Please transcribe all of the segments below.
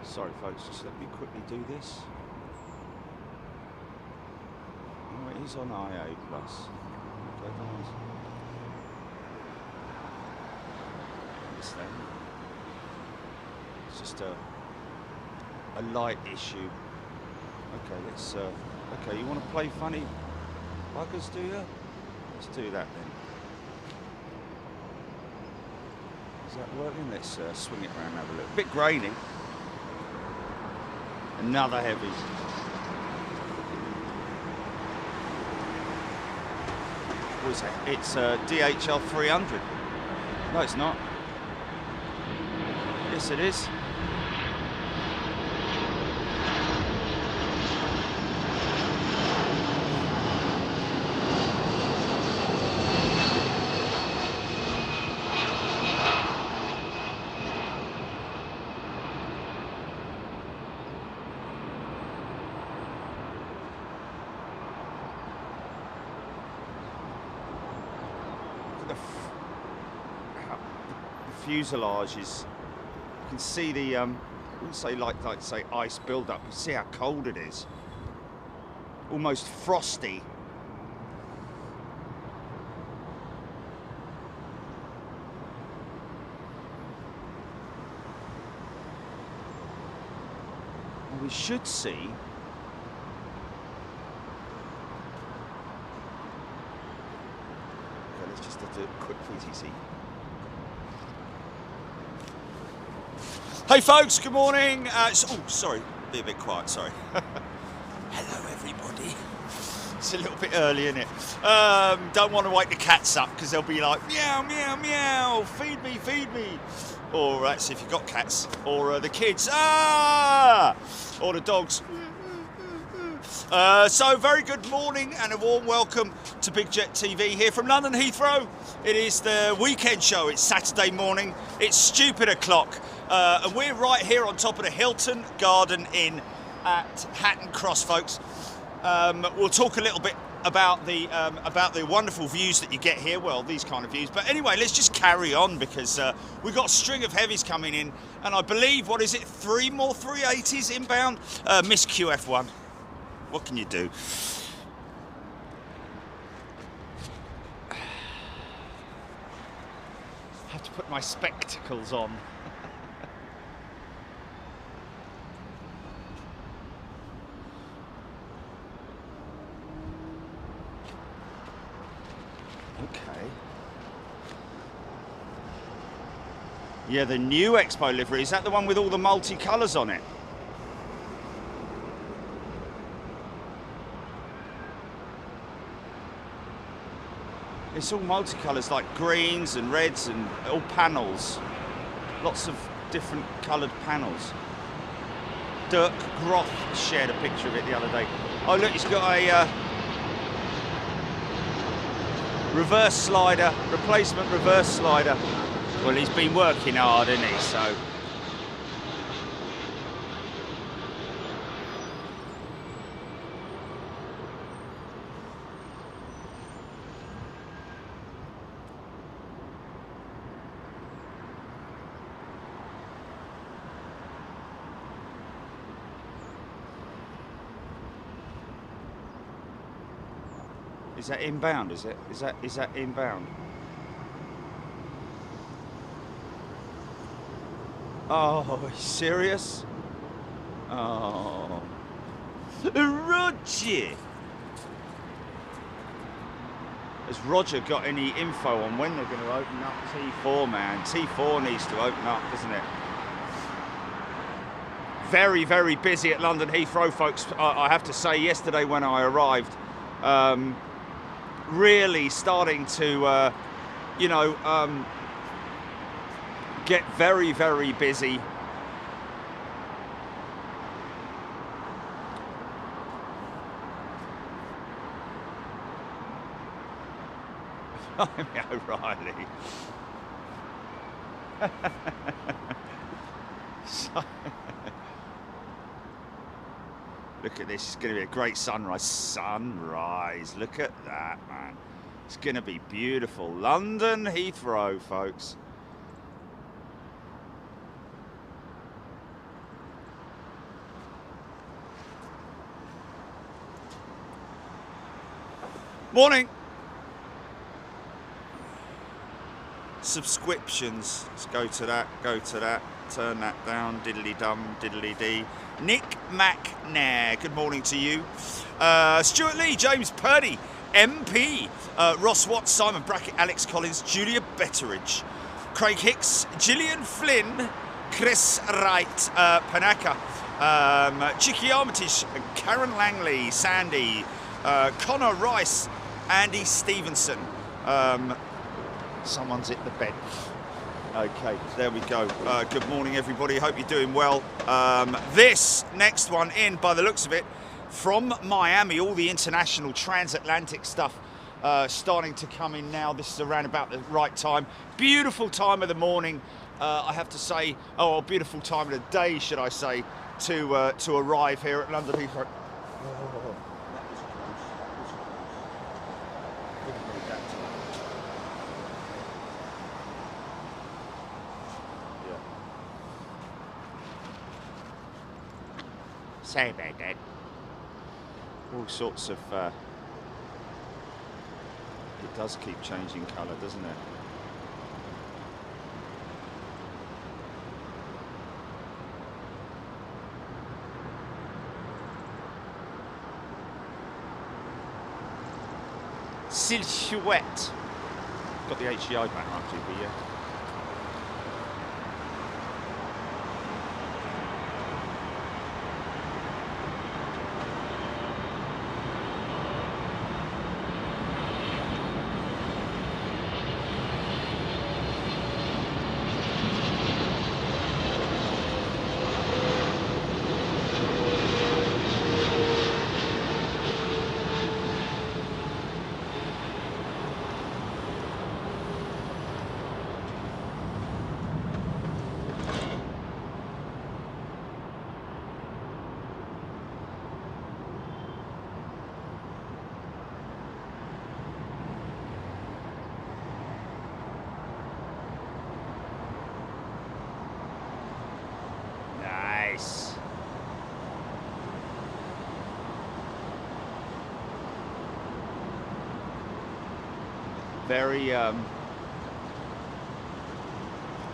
Sorry folks, just let me quickly do this. Oh, it is on IA Plus. Okay, guys. Understand. It's just a light issue. Okay, let's okay, you want to play funny buggers, do you? Let's do that then. Is that working? Let's swing it around and have a look. Bit grainy. Another heavy. What is that? It's DHL 300. No, it's not. Yes, it is. Fuselage is, you can see the I wouldn't say like say ice build up, you see how cold it is, almost frosty. And we should see okay, let's just do a quick VTC. Hey folks, good morning. Oh, sorry, be a bit quiet, sorry. Hello everybody. It's a little bit early, isn't it? Don't want to wake the cats up because they'll be like, meow, meow, meow, feed me, feed me. Or that's if you've got cats. Or the kids, ah! Or the dogs. So very good morning and a warm welcome to Big Jet TV here from London Heathrow. It is the weekend show, it's Saturday morning, it's stupid o'clock. And we're right here on top of the Hilton Garden Inn at Hatton Cross, folks. We'll talk a little bit about the wonderful views that you get here. Well, these kind of views. But anyway, let's just carry on because we've got a string of heavies coming in, and I believe, what is it, 3 more 380s inbound? Miss QF1. What can you do? I have to put my spectacles on. Okay. Yeah, the new Expo livery, is that the one with all the multi-colours on it? It's all multicolours, like greens and reds and all panels. Lots of different coloured panels. Dirk Groth shared a picture of it the other day. Oh look, he's got a reverse slider, replacement reverse slider. Well, he's been working hard, hasn't he? So. Is that inbound, is it? Is that inbound? Oh, are you serious? Oh. Roger! Has Roger got any info on when they're going to open up T4, man? T4 needs to open up, doesn't it? Very, very busy at London Heathrow, folks. I have to say, yesterday when I arrived, really starting to, get very, very busy. I'm O'Reilly. Look at this, it's going to be a great sunrise. Sunrise, look at that, man. It's going to be beautiful. London Heathrow, folks. Morning. Subscriptions. Let's go to that, turn that down, diddly-dum, diddly-dee. Nick McNair, good morning to you. Stuart Lee, James Purdy, MP, Ross Watts, Simon Brackett, Alex Collins, Julia Betteridge, Craig Hicks, Gillian Flynn, Chris Wright, Panaka, Chicky Armitage, Karen Langley, Sandy, Connor Rice, Andy Stevenson. Someone's hit the bed. Okay, there we go. Good morning, everybody. Hope you're doing well. This next one in, by the looks of it, from Miami, all the international transatlantic stuff starting to come in now. This is around about the right time. Beautiful time of the morning, I have to say. Oh, beautiful time of the day, should I say, to arrive here at London Heathrow. Oh, that was close. Say about that. All sorts of. It does keep changing colour, doesn't it? Silhouette. Got the HEI back, RGB, yeah.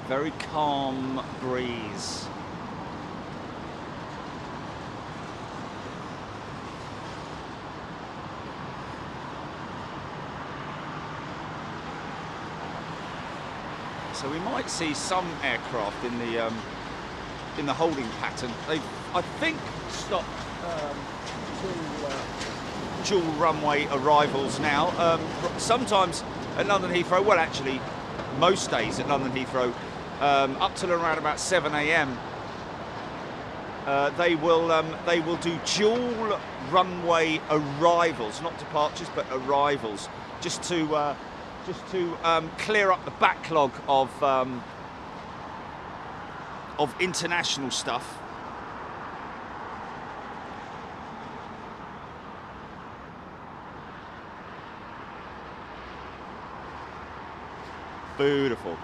Very calm breeze. So we might see some aircraft in the holding pattern. They've, I think, stopped dual runway arrivals now. Sometimes at London Heathrow, well, actually, most days at London Heathrow, up till around about 7 a.m. They will do dual runway arrivals, not departures, but arrivals, just to clear up the backlog of international stuff. Beautiful.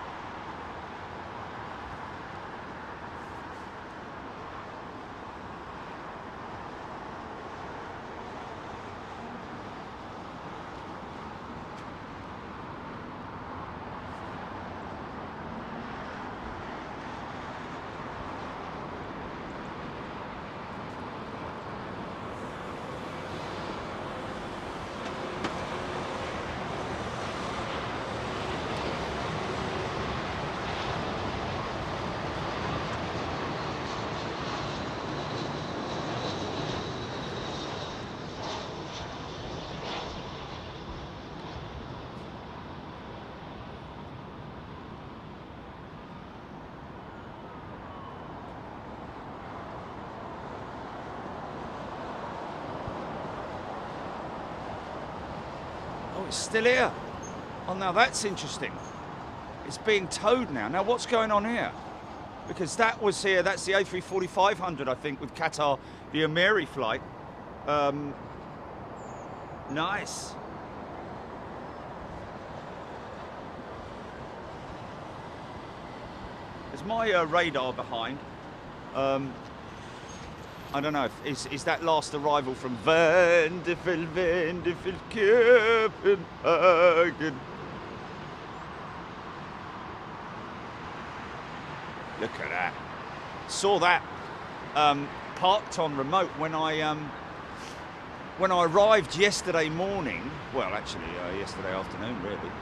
It's still here. Oh, now that's interesting. It's being towed now. Now what's going on here? Because that was here, that's the A340-500, I think, with Qatar, the Emiri flight. Nice. There's my radar behind. I don't know. Is that last arrival from Wonderful, Wonderful Copenhagen? Look at that. Saw that parked on remote when I arrived yesterday morning. Well, actually, yesterday afternoon, really.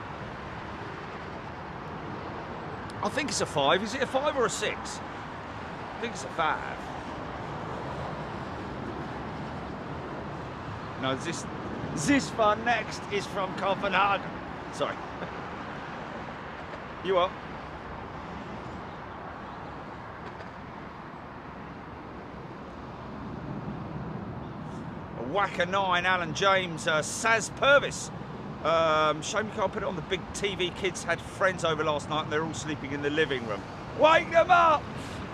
I think it's a 5. Is it a 5 or a 6? I think it's a 5. No, this one next is from Copenhagen. Sorry. You are. Whacker 9, Alan James, Saz Purvis. Shame you can't put it on the big TV. Kids had friends over last night and they're all sleeping in the living room. Wake them up!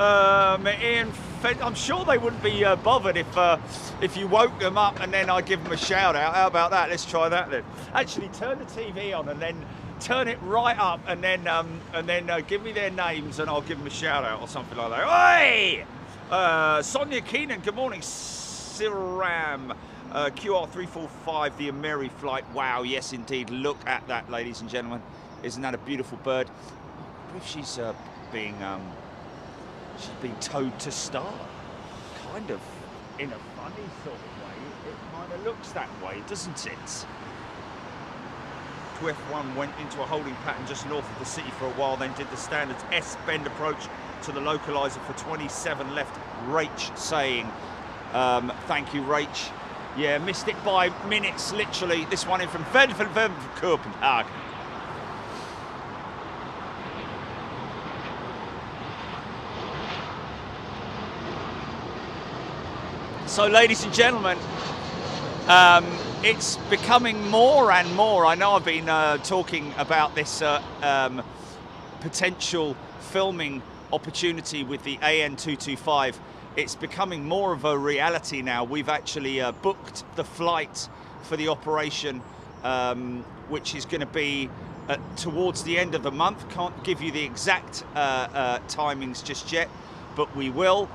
Ian, I'm sure they wouldn't be bothered if you woke them up and then I give them a shout out. How about that? Let's try that then. Actually, turn the TV on and then turn it right up and then give me their names and I'll give them a shout out or something like that. Oi! Sonia Keenan, good morning. Siram. QR345, the Ameri flight. Wow, yes indeed. Look at that, ladies and gentlemen. Isn't that a beautiful bird? I believe she's being towed to start. Kind of in a funny sort of way. It kind of looks that way, doesn't it? F1 went into a holding pattern just north of the city for a while, then did the standard S-bend approach to the localizer for 27 left. Rach saying, thank you, Rach. Yeah, missed it by minutes, literally. This one in from Copenhagen. So, ladies and gentlemen, it's becoming more and more. I know I've been talking about this potential filming opportunity with the AN225. It's becoming more of a reality now. We've actually booked the flight for the operation, which is going to be towards the end of the month. Can't give you the exact timings just yet, but we will.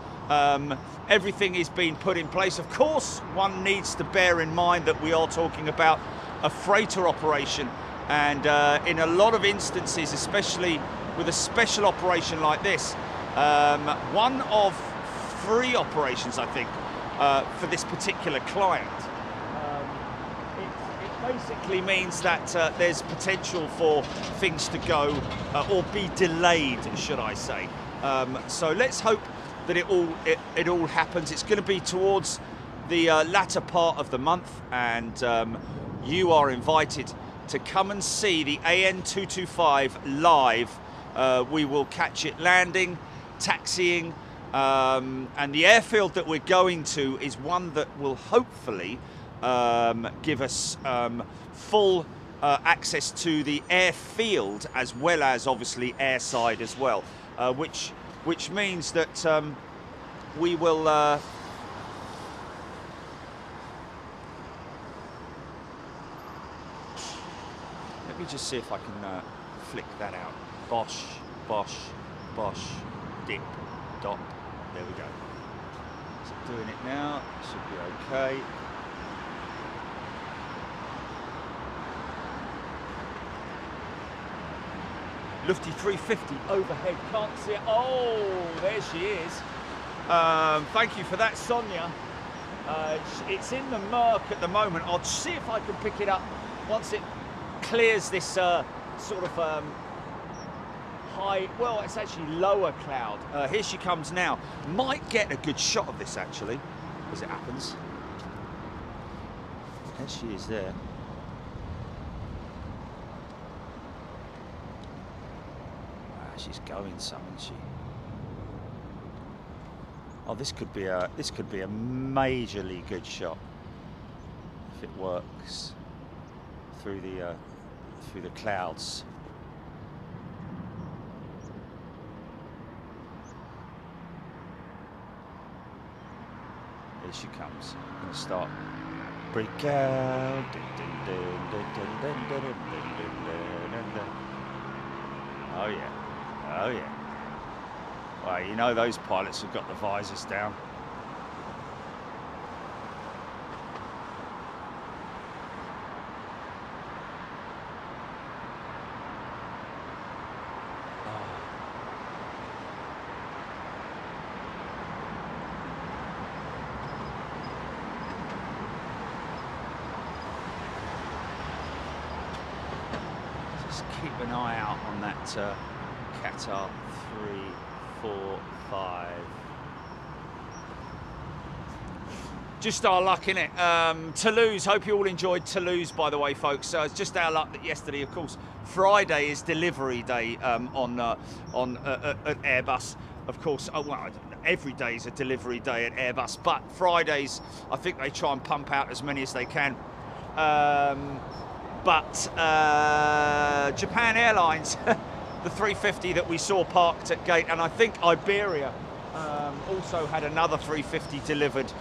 Everything is being put in place. Of course, one needs to bear in mind that we are talking about a freighter operation, and in a lot of instances, especially with a special operation like this, one of 3 operations, I think, for this particular client. It basically means that there's potential for things to go or be delayed, should I say. So let's hope that it all happens. It's going to be towards the latter part of the month, and you are invited to come and see the AN225 live. We will catch it landing, taxiing, and the airfield that we're going to is one that will hopefully give us full access to the airfield as well as obviously airside as well, which means that we will let me just see if I can flick that out. Bosh, bosh, bosh, dip, dop. There we go. So doing it now, should be okay. Lufty 350 overhead, can't see it. Oh, there she is. Thank you for that, Sonia. It's in the murk at the moment. I'll see if I can pick it up once it clears this sort of high, well, it's actually lower cloud. Here she comes now. Might get a good shot of this actually, as it happens. There she is there. She's going some, isn't she? Oh, this could be a majorly good shot if it works through the clouds. Here she comes. I'm going to start. Break out. Oh yeah. Oh yeah. Well, you know those pilots have got the visors down. keep an eye out on that Qatar 3, 4, 5. Just our luck, innit? Toulouse, hope you all enjoyed Toulouse, by the way, folks. So it's just our luck that yesterday, of course, Friday is delivery day at Airbus. Of course, well, every day is a delivery day at Airbus, but Fridays, I think they try and pump out as many as they can. But Japan Airlines, the 350 that we saw parked at gate, and I think Iberia also had another 350 delivered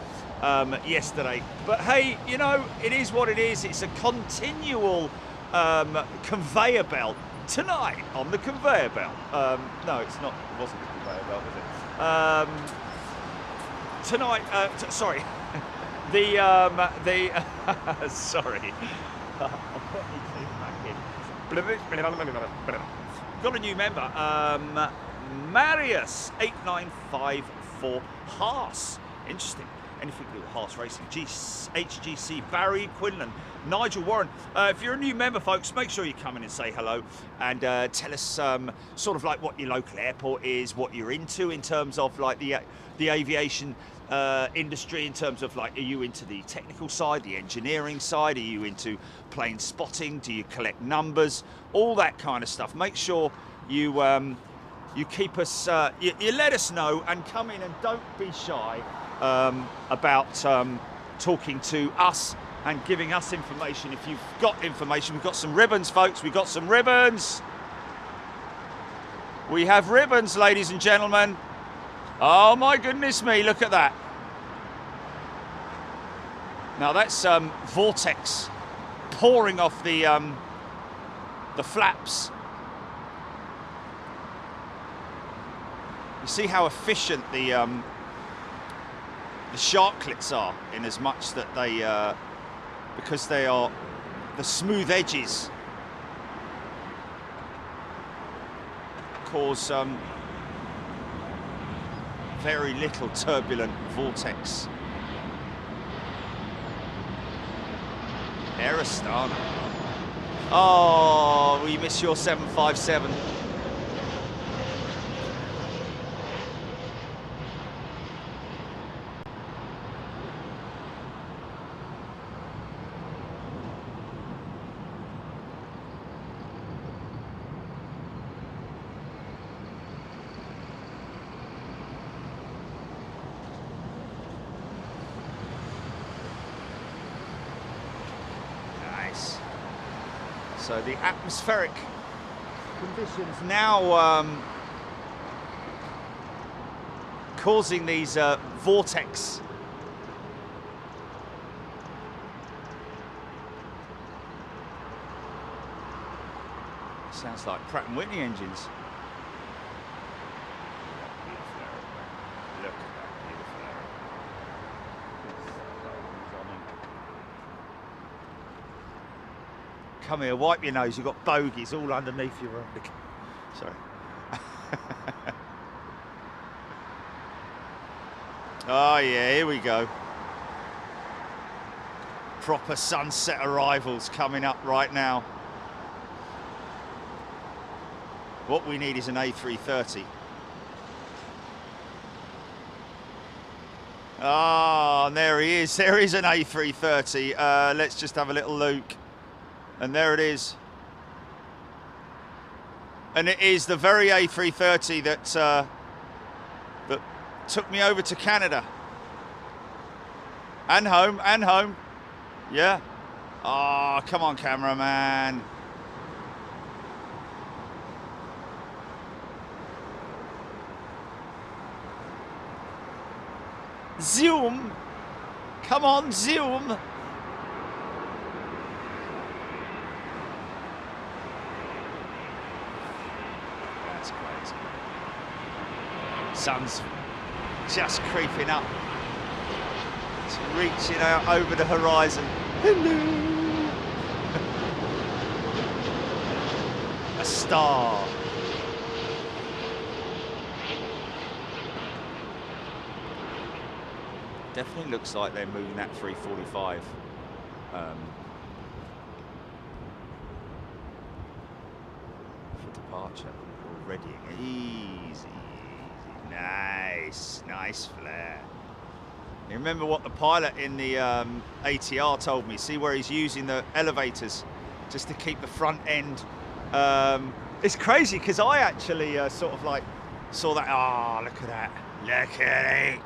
yesterday. But hey, you know, it is what it is. It's a continual conveyor belt tonight on the conveyor belt. No, it's not. It wasn't the conveyor belt, was it? Tonight, sorry, the sorry. I'll put my teeth back in. Got a new member, Marius 8954 Haas. Interesting. Anything to do with Haas Racing, HGC, Barry Quinlan, Nigel Warren. If you're a new member, folks, make sure you come in and say hello and tell us sort of like what your local airport is, what you're into in terms of like the aviation industry, in terms of like, are you into the technical side, the engineering side? Are you into plane spotting? Do you collect numbers? All that kind of stuff. Make sure you keep us, you let us know and come in and don't be shy about talking to us and giving us information. If you've got information, we've got some ribbons, folks. We've got some ribbons. We have ribbons, ladies and gentlemen. Oh my goodness me, look at that. Now that's vortex pouring off the flaps. You see how efficient the sharklets are, in as much that they, because they are the smooth edges, cause very little turbulent vortex. Aerostana. Oh, we miss your 757. So the atmospheric conditions now causing these vortex. Sounds like Pratt & Whitney engines. Look at that beautiful aeroplane. Come here, wipe your nose. You've got bogies all underneath your... Sorry. Oh yeah, here we go. Proper sunset arrivals coming up right now. What we need is an A330. Ah, and there he is. There is an A330. Let's just have a little look. And there it is. And it is the very A330 that that took me over to Canada. And home, and home. Yeah. Oh, come on, cameraman. Zoom. Come on, zoom. That's crazy. Sun's just creeping up. It's reaching out over the horizon. Hello. A star. Definitely looks like they're moving that 345. departure. Already easy. Nice flare. You remember what the pilot in the ATR told me? See where he's using the elevators just to keep the front end. It's crazy because I actually sort of like saw that. Oh, look at that! Look at it!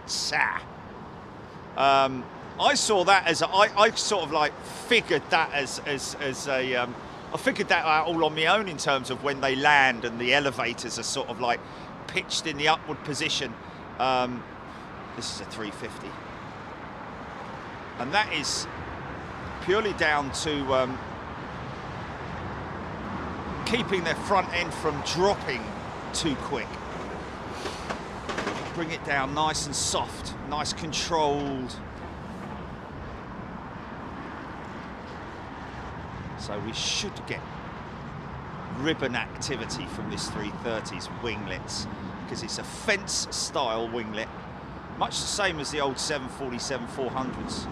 I saw that as I sort of like figured that as a. I figured that out all on my own in terms of when they land and the elevators are sort of like pitched in the upward position. This is a 350. And that is purely down to keeping their front end from dropping too quick. Bring it down nice and soft, nice controlled. So we should get ribbon activity from this 330's winglets because it's a fence style winglet, much the same as the old 747-400s.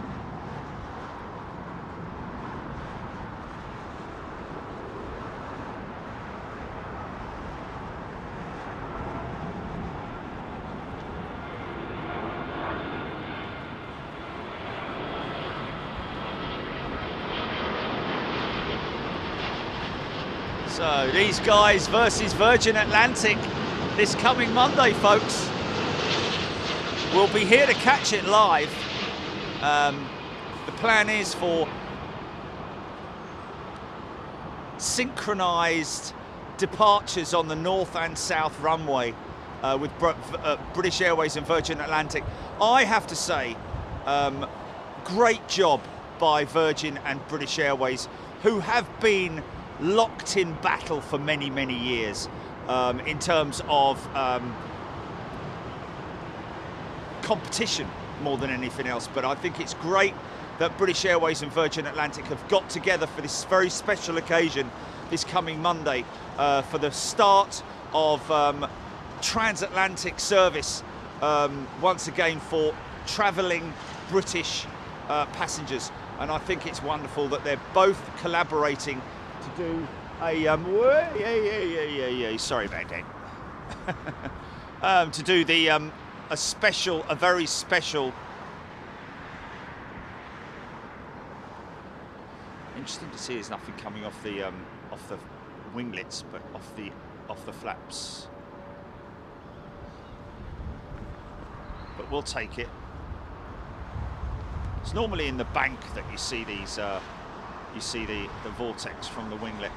So these guys versus Virgin Atlantic this coming Monday, folks. We'll be here to catch it live. The plan is for synchronized departures on the north and south runway with British Airways and Virgin Atlantic. I have to say, great job by Virgin and British Airways, who have been locked in battle for many, many years in terms of competition more than anything else. But I think it's great that British Airways and Virgin Atlantic have got together for this very special occasion this coming Monday for the start of transatlantic service once again for travelling British passengers. And I think it's wonderful that they're both collaborating to do a sorry about that. To do the a very special. Interesting to see there's nothing coming off the winglets, but off the flaps. But we'll take it. It's normally in the bank that you see these. You see the vortex from the winglets.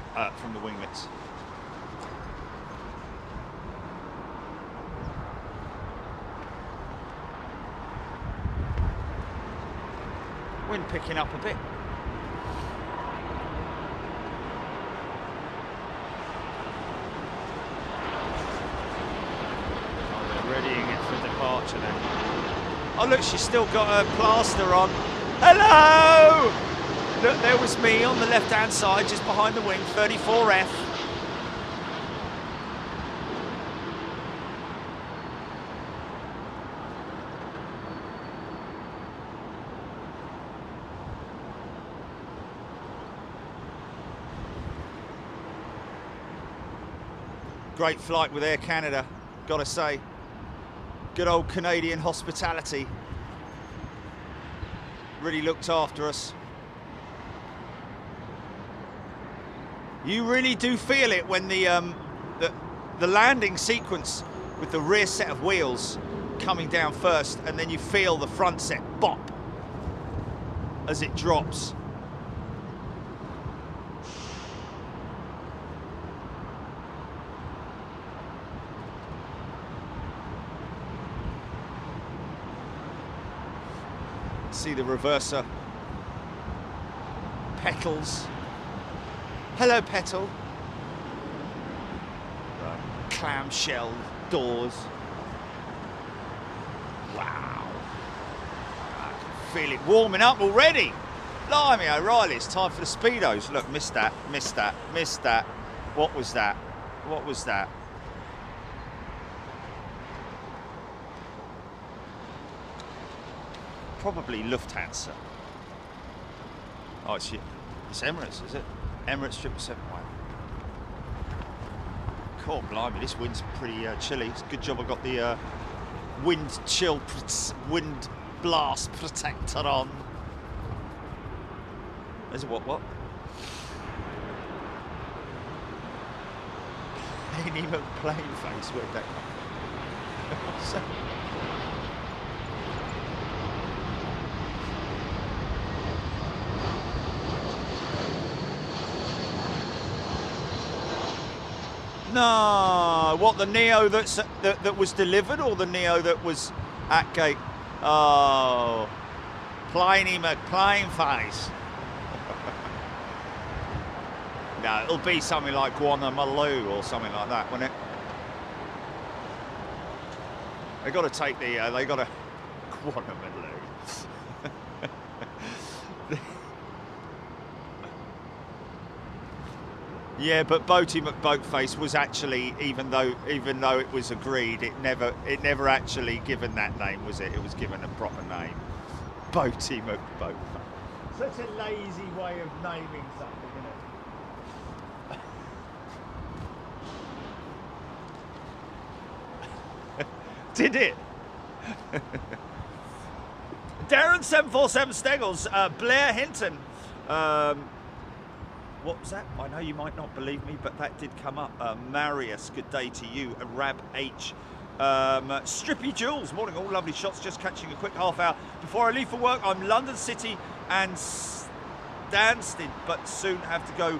Wind picking up a bit. Oh, they're readying it for departure then. Oh look, she's still got her plaster on. Hello! Look, there was me on the left-hand side, just behind the wing, 34F. Great flight with Air Canada, gotta say. Good old Canadian hospitality. Really looked after us. You really do feel it when the landing sequence with the rear set of wheels coming down first, and then you feel the front set bop as it drops. See the reverser petals. Hello, petal. Clamshell doors. Wow. I can feel it warming up already. Blimey O'Reilly, it's time for the speedos. Look, missed that, missed that, missed that. What was that? What was that? Probably Lufthansa. Oh, it's Emirates, is it? Emirates 777. Oh, blimey, this wind's pretty chilly. It's a good job I got the wind blast protector on. There's a what? Plainy McPlainface, where'd that come? What's that? No, what, the Neo that was delivered, or the Neo that was at gate? Oh, Pliny McPlainface. No, it'll be something like Guanamalu or something like that, won't it? They got to take the. They got to Guanamalu. Yeah, but Boaty McBoatface was actually, even though it was agreed, it never actually given that name, was it? It was given a proper name, Boaty McBoatface. Such a lazy way of naming something, isn't it? Did it? Darren 747 Steggles, Blair Hinton. What was that? I know you might not believe me, but that did come up. Marius, good day to you. Rab H. Strippy Jules, morning, all lovely shots. Just catching a quick half hour before I leave for work. I'm London City and Stansted, but soon have to go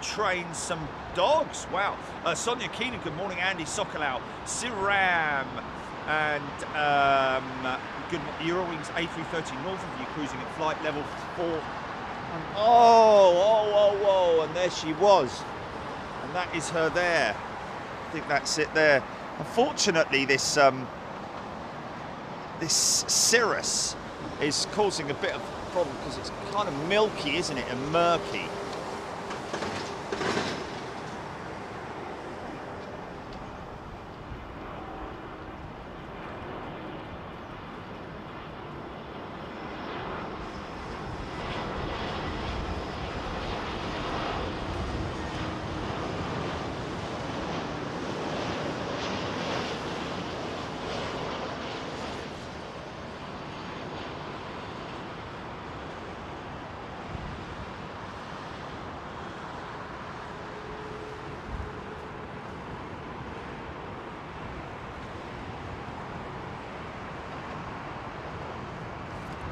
train some dogs. Wow. Sonia Keenan, good morning. Andy Sokolau, Siram, and good Eurowings A330 north of you, cruising at flight level 4. Oh, and there she was, and that is her there. I think that's it there. Unfortunately, this Cirrus is causing a bit of a problem because it's kind of milky, isn't it, and murky.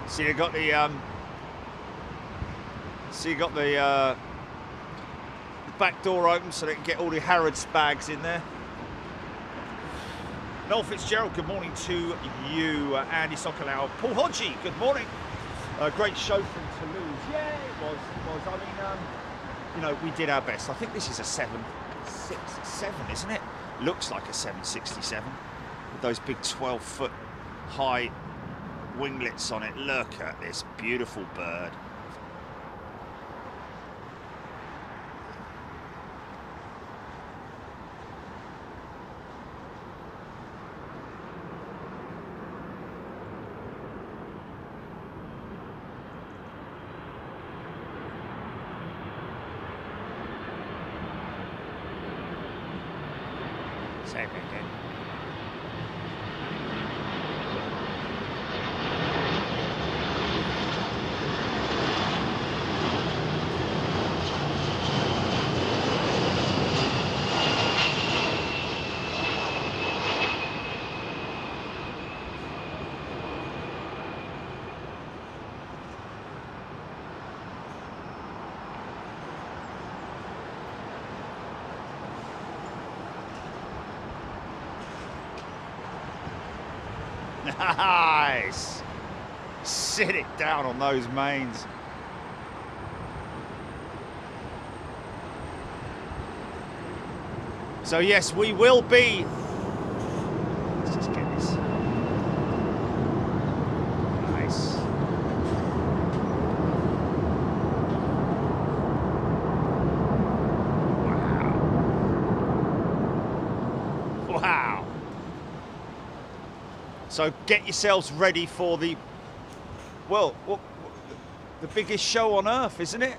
So you got the back door open so they can get all the Harrods bags in there. Noel Fitzgerald, good morning to you. Andy Sokolau, Paul Hodgie, good morning. Great show from Toulouse. Yeah, it was. I mean, you know, we did our best. I think this is a 767, isn't it? Looks like a 767 with those big 12-foot high winglets on it. Look at this beautiful bird. Same again. Nice! Sit it down on those mains. So yes, we will be. Let's just get this. Nice. Wow. Wow. So get yourselves ready for the, well, the biggest show on earth, isn't it?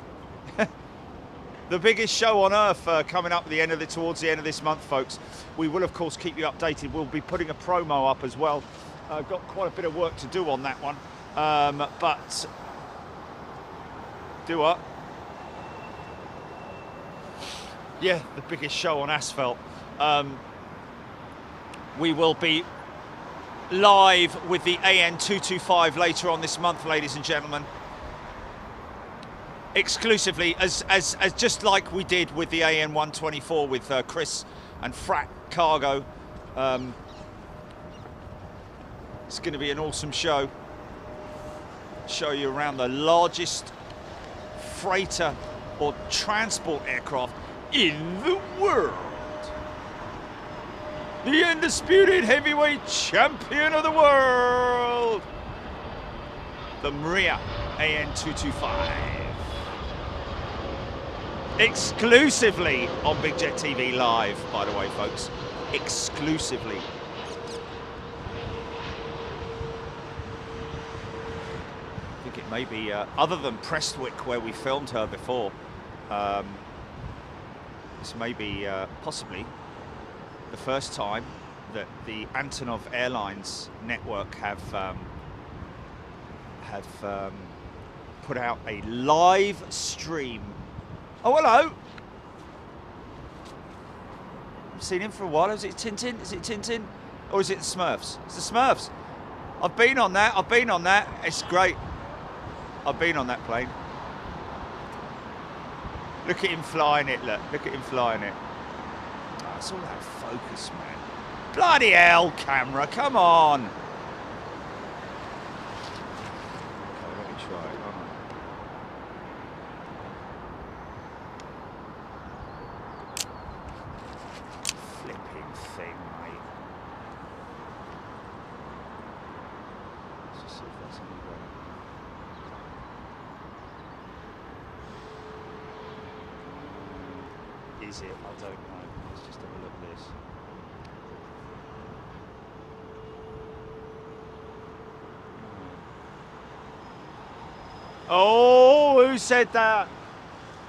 The biggest show on earth coming up at towards the end of this month, folks. We will, of course, keep you updated. We'll be putting a promo up as well. Got quite a bit of work to do on that one. But do what? Yeah, the biggest show on asphalt. We will be live with the AN225 later on this month, ladies and gentlemen. Exclusively, as just like we did with the AN124 with Chris and Frack Cargo. It's going to be an awesome show. Show you around the largest freighter or transport aircraft in the world. The undisputed heavyweight champion of the world, the Mriya AN225. Exclusively on Big Jet TV Live, by the way, folks. Exclusively. I think it may be, other than Prestwick, where we filmed her before, this may be possibly the first time that the Antonov Airlines network have put out a live stream. Oh, hello. I've seen him for a while. Is it Tintin? Is it Tintin? Or is it the Smurfs? It's the Smurfs. I've been on that. I've been on that. It's great. I've been on that plane. Look at him flying it, look. Look at him flying it. Oh, it's all that focus, man. Bloody hell, camera, come on. Okay, let me try it. Hold on. Flipping thing, mate. Let's just see if that's any better. Is it? I don't know. Let's just have a look at this. Oh, who said that?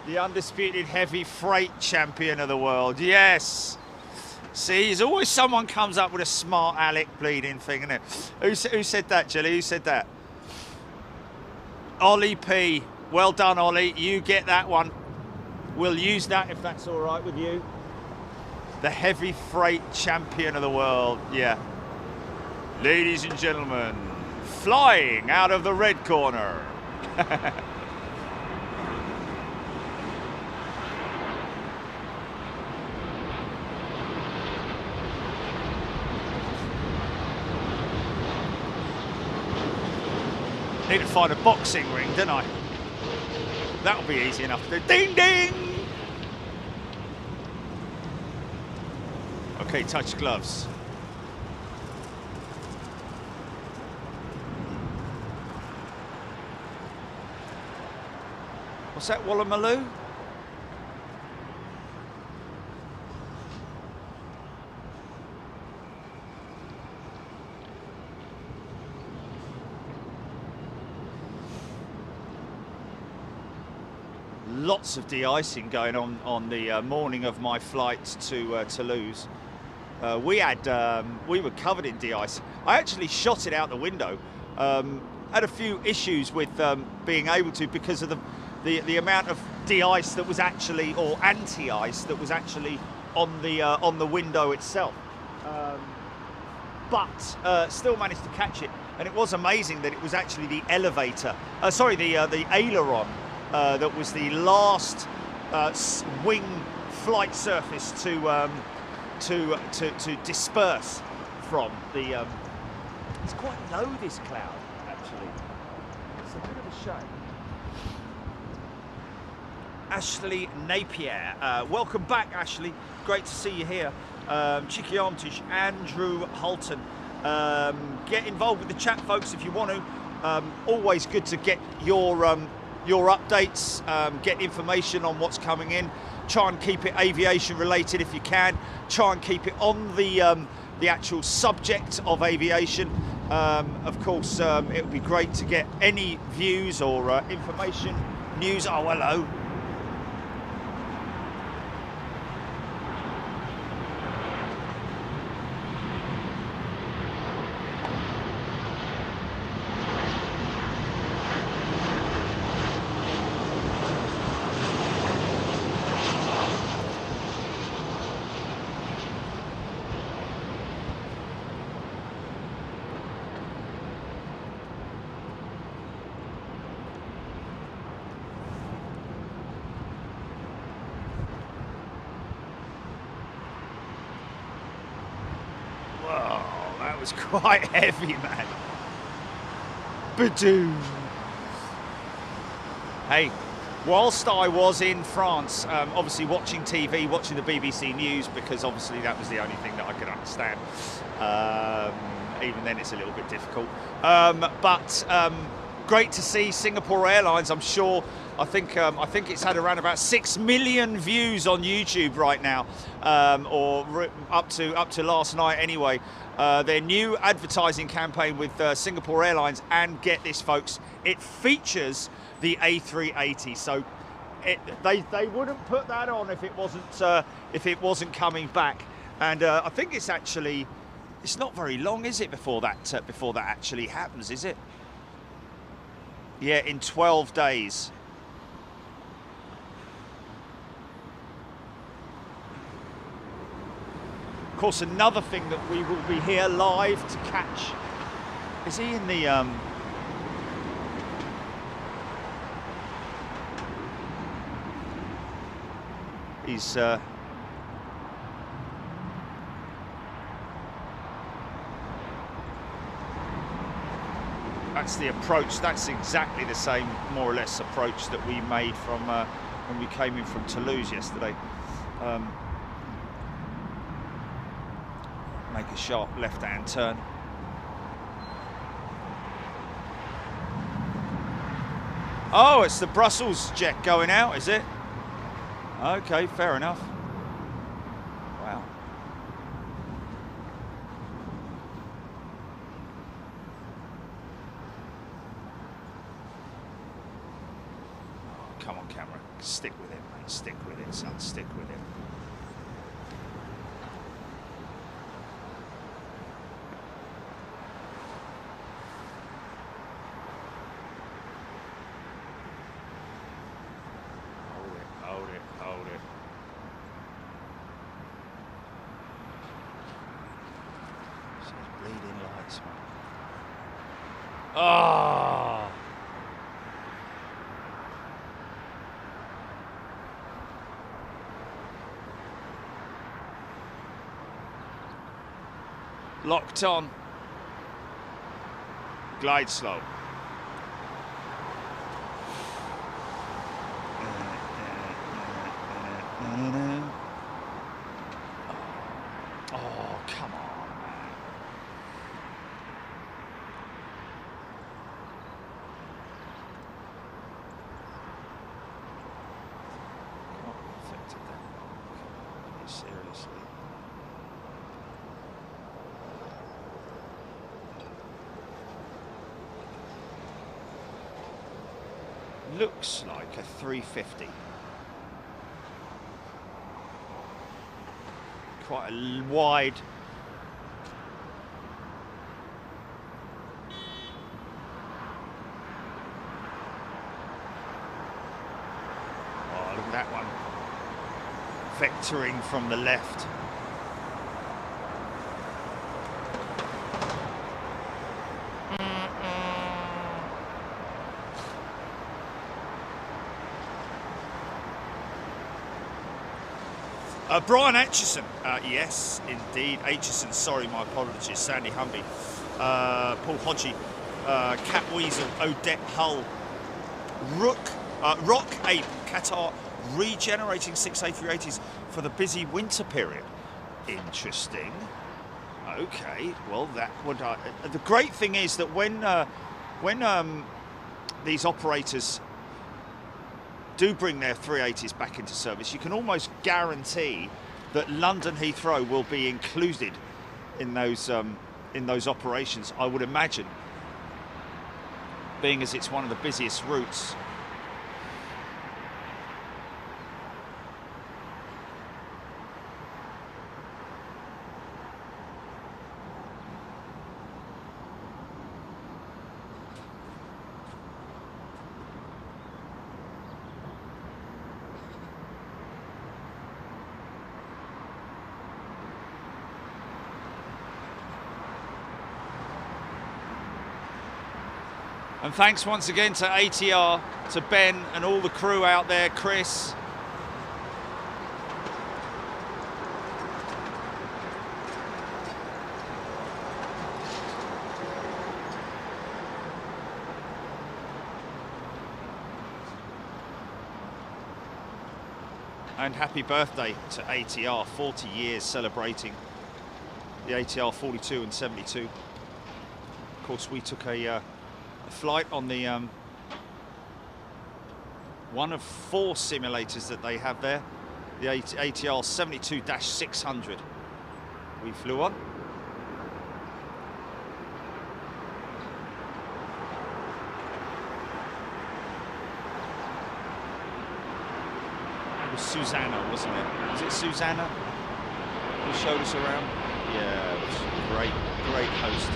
The undisputed heavy freight champion of the world. Yes. See, there's always someone comes up with a smart aleck bleeding thing, isn't it? Who said that, Jelly? Who said that? Ollie P. Well done, Ollie. You get that one. We'll use that if that's all right with you. The heavy freight champion of the world. Yeah. Ladies and gentlemen, flying out of the red corner. Need to find a boxing ring, don't I? That'll be easy enough to do. Ding, ding! Okay, touch gloves. What's that, Wallamaloo? Lots of de-icing going on the morning of my flight to Toulouse. We were covered in de-ice. I actually shot it out the window. Had a few issues with being able to, because of the amount of de-ice that was actually, or anti-ice that was actually on the window itself. But still managed to catch it, and it was amazing that it was actually the elevator. The aileron. That was the last wing flight surface to disperse from the. It's quite low, this cloud, actually. It's a bit of a shame. Ashley Napier, welcome back, Ashley. Great to see you here. Cheeky Armtish, Andrew Holton. Get involved with the chat, folks, if you want to. Always good to get your updates, get information on what's coming in. Try and keep it aviation related if you can. Try and keep it on the actual subject of aviation. Of course, it would be great to get any views or information, news. Oh, hello. was quite heavy, man. Badoo. Hey, whilst I was in France, obviously watching TV, watching the BBC News, because obviously that was the only thing that I could understand. Even then it's a little bit difficult. But great to see Singapore Airlines. I'm sure, I think it's had around about 6 million views on YouTube right now, or up to last night anyway. Their new advertising campaign with Singapore Airlines, and get this, folks, it features the A380. So they wouldn't put that on if it wasn't coming back. And I think it's actually, it's not very long, is it, before that actually happens, is it? Yeah, in 12 days. Of course, another thing that we will be here live to catch. Is he in the he's that's the approach. That's exactly the same, more or less, approach that we made from when we came in from Toulouse yesterday. Make a sharp left-hand turn. Oh, it's the Brussels jet going out, is it? Okay, fair enough. Wow. Oh, come on, camera. Stick with it, mate. Stick with it, son. Stick with it. Hold it. Says bleeding lights, man. Oh! Locked on. Glide slow. Oh, come on, man. Can't be affected that. Seriously. Looks like a 350. Quite a wide. Oh, look at that one. Vectoring from the left. Brian Aitchison, yes, indeed. Aitchison, sorry, my apologies. Sandy Humby, Paul Hodgie, Cat Weasel, Odette Hull, Rock Ape, Qatar regenerating 6 A380s for the busy winter period. Interesting. Okay, well, that would. The great thing is that when these operators do bring their 380s back into service, you can almost guarantee that London Heathrow will be included in those operations, I would imagine, being as it's one of the busiest routes. And thanks once again to ATR, to Ben and all the crew out there, Chris. And happy birthday to ATR, 40 years celebrating the ATR 42 and 72. Of course, we took a flight on the one of 4 simulators that they have there, the ATR 72-600. We flew on. It was Susanna, wasn't it? Was it Susanna who showed us around? Yeah, it was a great host.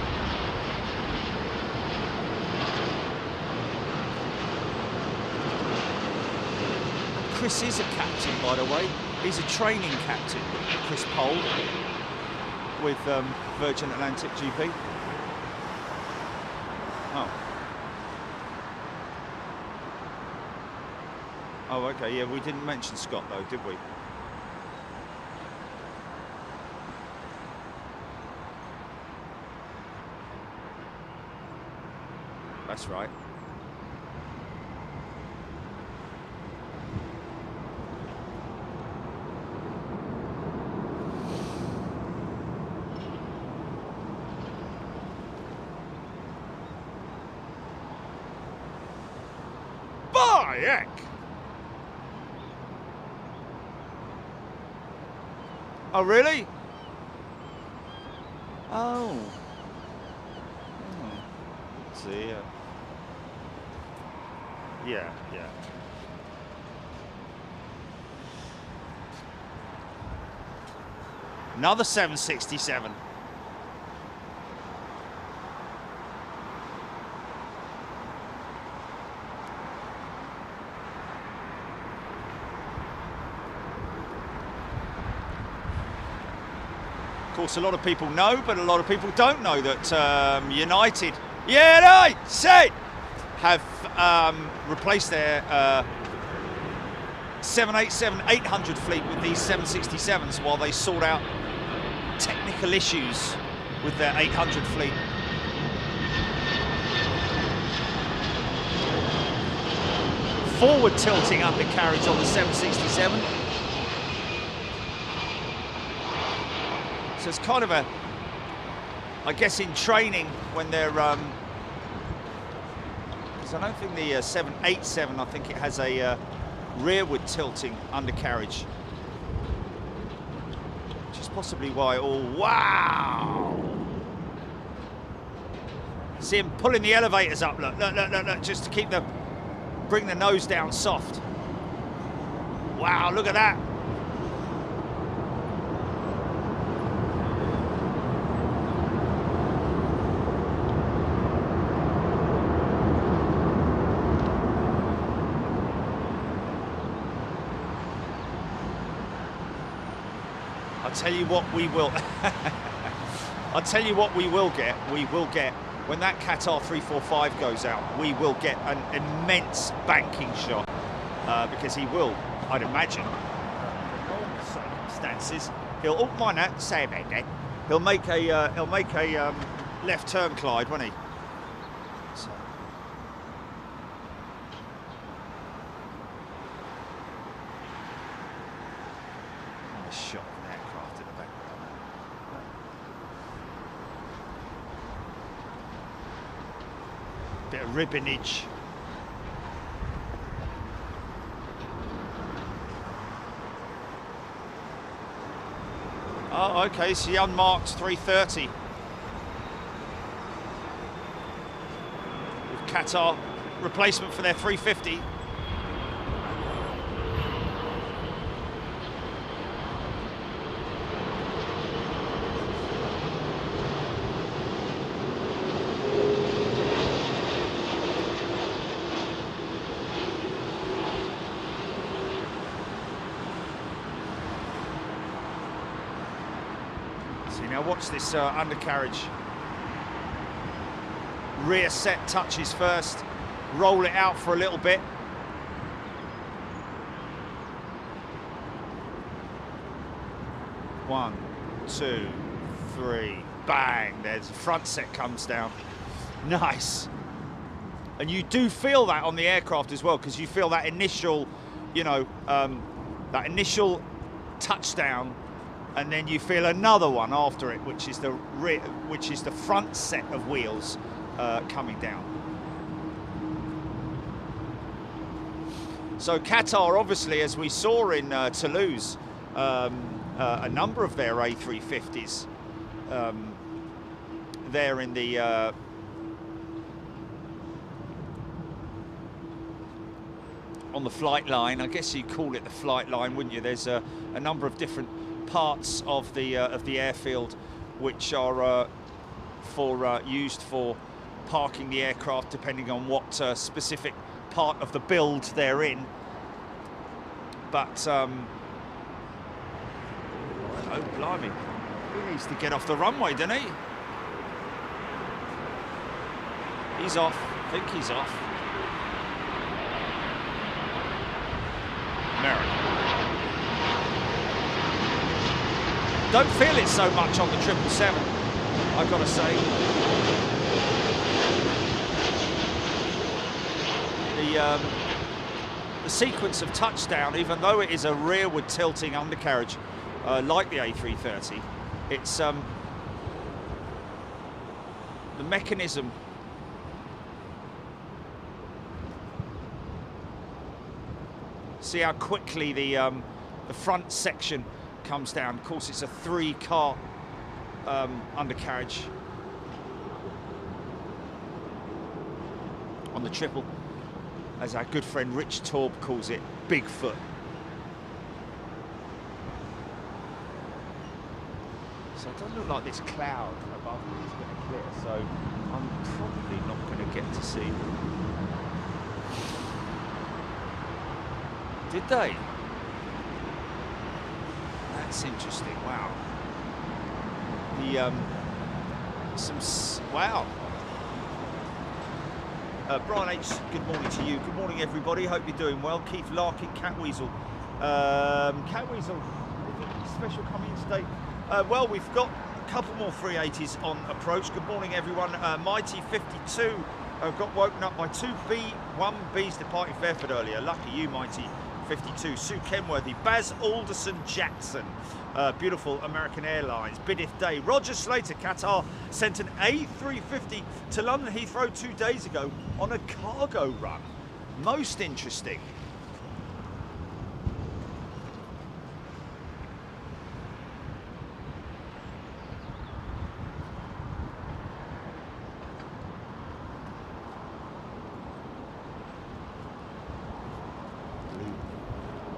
Chris is a captain, by the way. He's a training captain, Chris Pole, with Virgin Atlantic GP. Oh, okay, yeah, we didn't mention Scott, though, did we? That's right. Heck. Oh, really? Oh. See ya. Yeah. Another 767. Of course, a lot of people know, but a lot of people don't know that United, have replaced their 787-800 fleet with these 767s while they sort out technical issues with their 800 fleet. Forward tilting undercarriage on the 767. So it's kind of a, I guess in training when they're, because I don't think the 787, I think it has a rearward tilting undercarriage. Which is possibly why, wow! See him pulling the elevators up, look, just to keep bring the nose down soft. Wow, look at that. I'll tell you what we will. I'll tell you what we will get. We will get, when that Qatar 345 goes out, we will get an immense banking shot because he will, I'd imagine, under normal circumstances, he'll. Oh, mind that. Say about that. He'll make a left turn, Clyde, won't he? So. Nice shot. Bit of ribbonage. Oh, okay, so the unmarked 330. With Qatar, replacement for their 350. Now watch this undercarriage. Rear set touches first. Roll it out for a little bit. One, two, three, bang. There's the front set comes down. Nice. And you do feel that on the aircraft as well, because you feel that initial, you know, that initial touchdown, and then you feel another one after it, which is the front set of wheels coming down. So Qatar, obviously, as we saw in Toulouse, a number of their A350s there in the on the flight line. I guess you'd call it the flight line, wouldn't you? There's a number of different parts of the airfield which are used for parking the aircraft, depending on what specific part of the build they're in. But oh, blimey, he needs to get off the runway, doesn't he? He's off. I think he's off. America. Don't feel it so much on the 777, I've got to say. The sequence of touchdown, even though it is a rearward tilting undercarriage like the A330, it's the mechanism see how quickly the front section comes down. Of course, it's a 3-car undercarriage on the triple, as our good friend Rich Taub calls it, Bigfoot. So it doesn't look like this cloud above me is going to clear, so I'm probably not going to get to see. Did they? That's interesting. Wow. Wow. Brian H, good morning to you. Good morning, everybody. Hope you're doing well. Keith Larkin, Catweasel. Catweasel, special coming in today. Well, we've got a couple more 380s on approach. Good morning, everyone. Mighty 52 got woken up by 1Bs departing Fairford earlier. Lucky you, Mighty 52. Sue Kenworthy, Baz Alderson Jackson, beautiful American Airlines, Bidith Day. Roger Slater, Qatar sent an A350 to London Heathrow 2 days ago on a cargo run. Most interesting.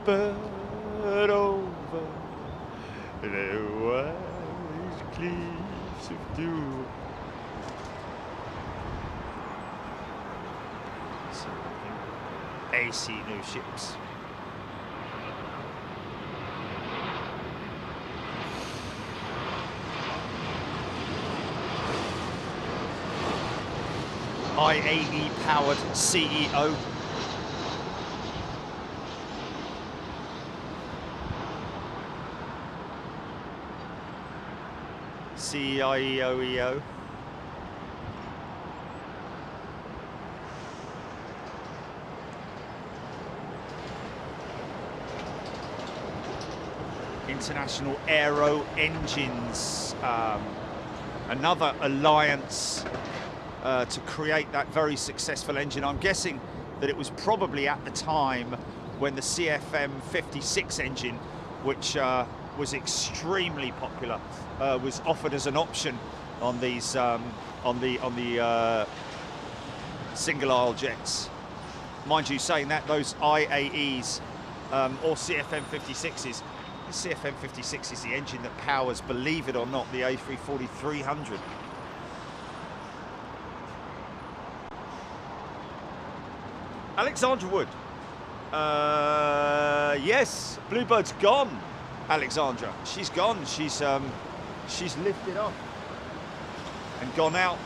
But over the wide cliffs of dew. AC new ships. IAE powered CEO. CIEOEO. International Aero Engines, another alliance to create that very successful engine. I'm guessing that it was probably at the time when the CFM56 engine, which was extremely popular, was offered as an option on these on the single aisle jets. Mind you, saying that, those IAEs or CFM56s, the CFM56 is the engine that powers, believe it or not, the A340-300. Alexandra Wood. Yes, Bluebird's gone. Alexandra, she's gone. She's lifted up and gone out.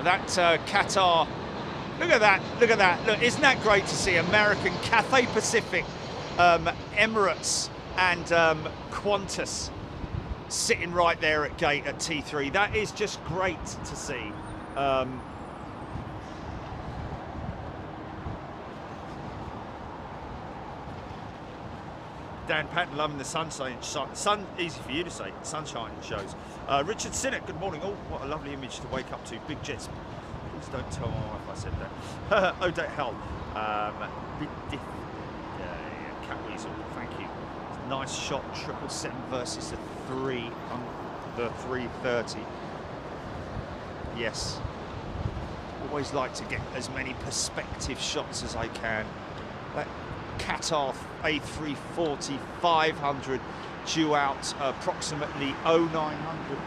That Qatar, look at that, look at that. Look, isn't that great to see? American, Cathay Pacific, Emirates and Qantas sitting right there at gate at T3. That is just great to see. Dan Patton loving the sunshine. Easy for you to say. Sunshine shows. Richard Sinnott, good morning. Oh, what a lovely image to wake up to. Big Jets. Please don't tell my wife I said that. Odette Hell. Catweasel, thank you. Nice shot. 777 versus the 330. Yes. Always like to get as many perspective shots as I can. That Qatar A340 500 due out approximately 0900.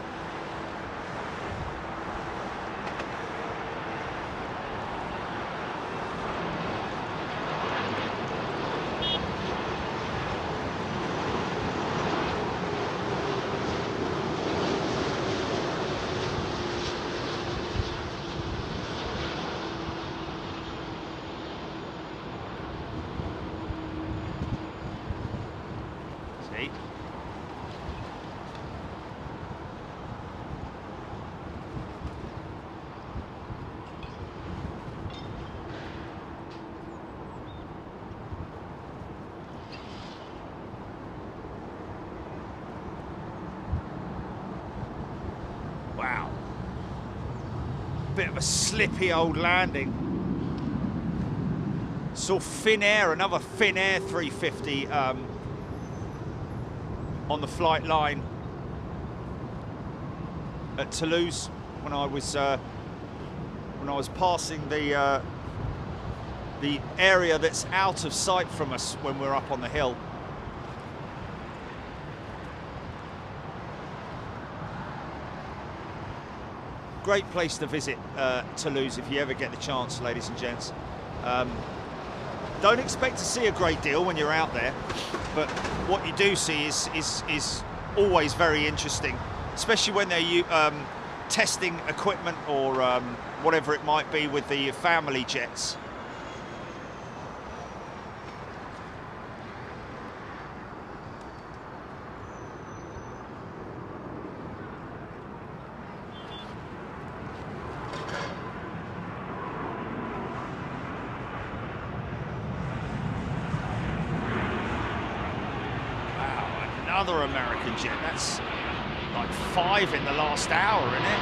Wow. Bit of a slippy old landing. Saw Finnair, another Finnair 350 on the flight line at Toulouse when I was passing the area that's out of sight from us when we're up on the hill. Great place to visit Toulouse if you ever get the chance, ladies and gents. Don't expect to see a great deal when you're out there, but what you do see is always very interesting, especially when they're testing equipment or whatever it might be with the family jets. Another American jet. That's like 5 in the last hour, isn't it?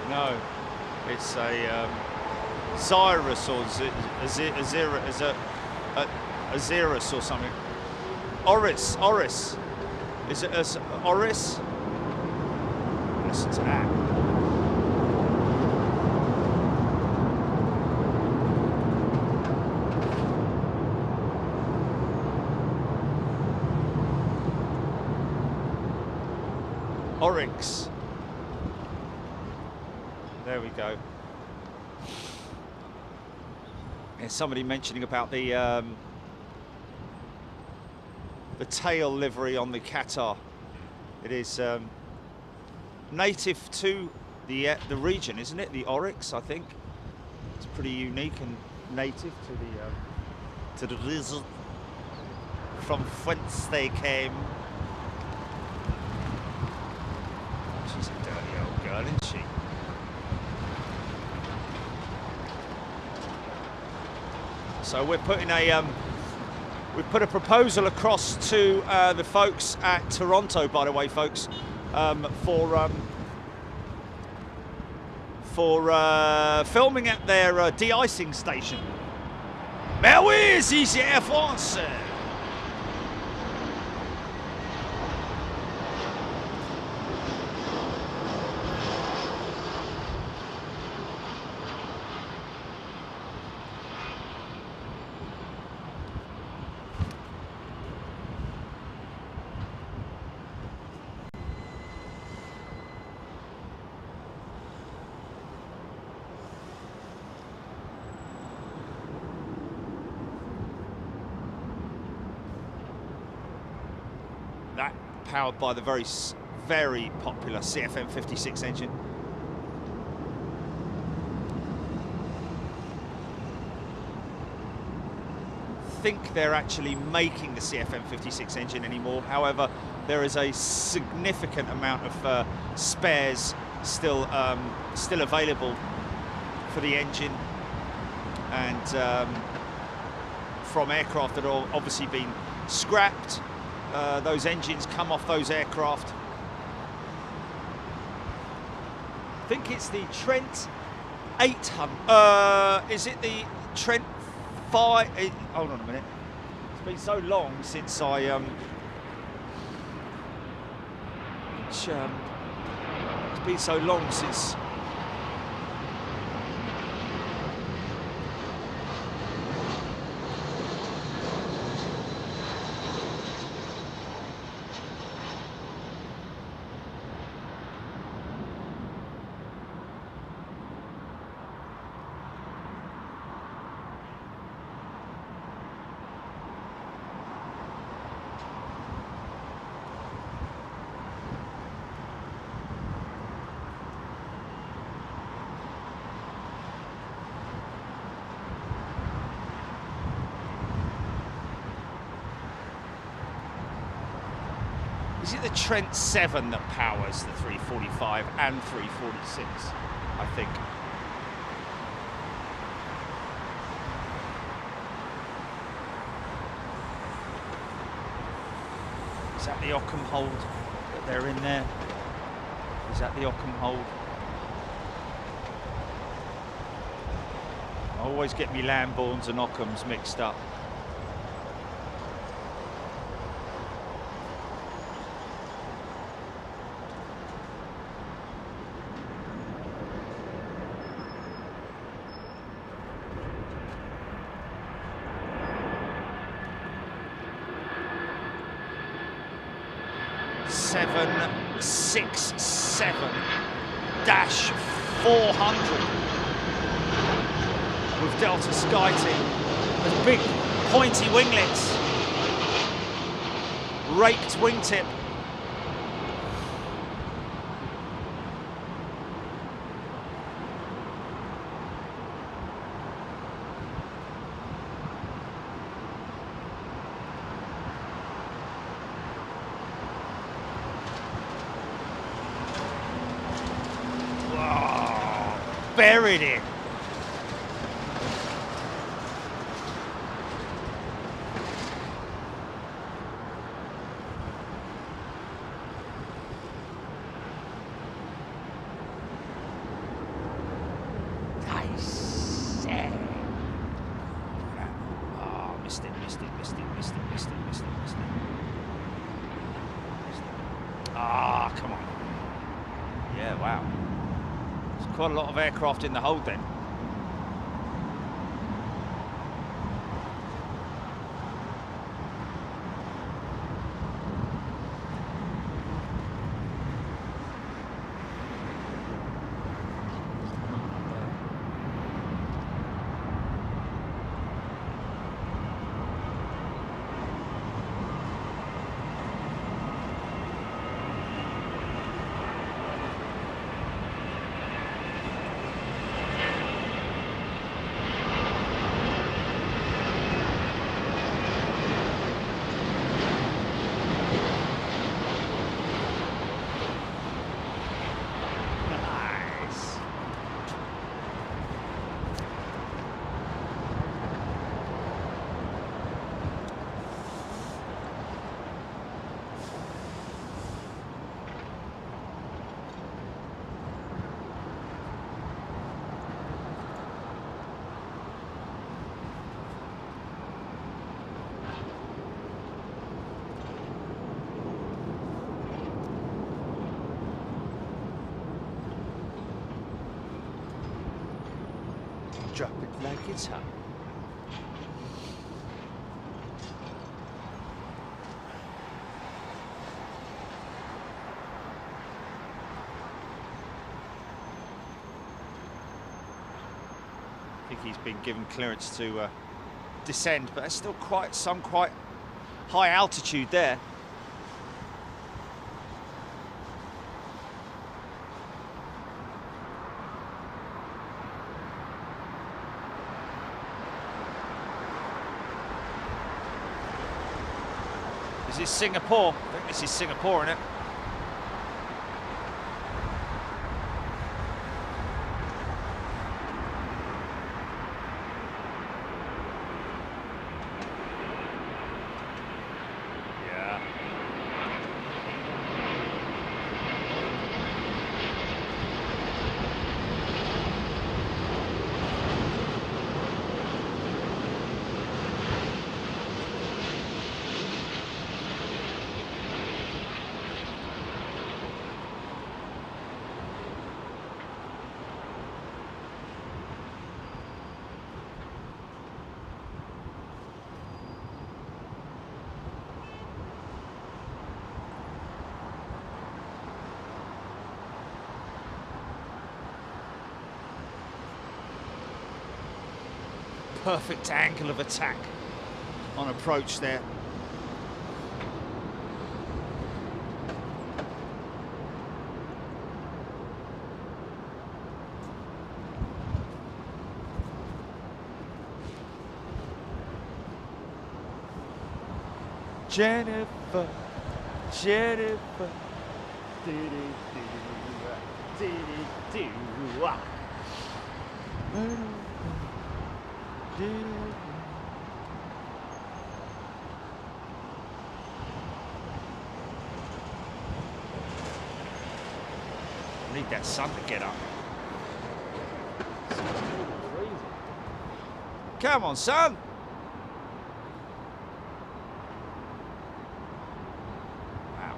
No, it's a Xyrus or Azirus or something. Oris. Is it Oris? Listen to that. Oryx. There we go. There's somebody mentioning about the tail livery on the Qatar. It is native to the region, isn't it? The Oryx, I think. It's pretty unique and native to the region from whence they came. She's a dirty old girl, isn't she? So we're putting we've put a proposal across to the folks at Toronto, by the way, folks, for filming at their de-icing station. Mais oui, c'est Air France. powered by the very popular CFM56 engine. I think they're actually making the CFM56 engine anymore. However, there is a significant amount of spares still available for the engine, and from aircraft that are obviously been scrapped. Those engines come off those aircraft. I think it's the Trent 800. Is it the Trent 5? Hold on a minute. It's been so long since I it's been so long since. Is it the Trent 7 that powers the 345 and 346, I think? Is that the Ockham hold that they're in there? Is that the Ockham hold? I always get me Lambournes and Ockhams mixed up. -400 with Delta SkyTeam. Those big pointy winglets, raked wingtip. Buried it. Nice. Oh, missed it. Ah, come on. Yeah, wow. Quite a lot of aircraft in the hold then. Drop it like it's hot. I think he's been given clearance to descend, but there's still quite high altitude there. Is this Singapore? I think this is Singapore, isn't it? Yeah. Perfect angle of attack on approach there. Jennifer, Jennifer, need that sun to get up. Come on, son. Wow.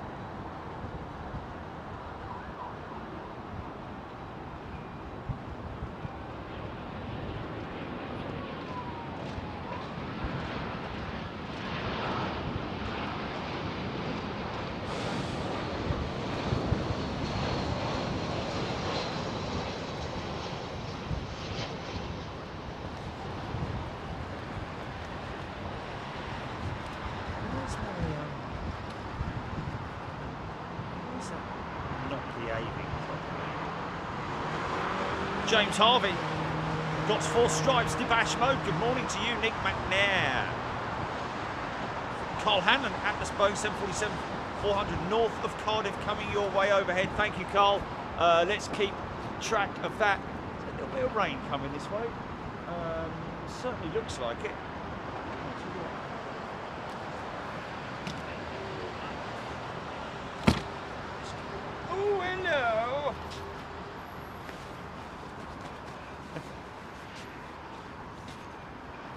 James Harvey got 4 stripes, Dibash mode. Good morning to you, Nick McNair. Carl Hanlon, Atlas Boeing 747-400 north of Cardiff coming your way overhead. Thank you, Carl. Let's keep track of that. There's a little bit of rain coming this way. Certainly looks like it. Oh, hello.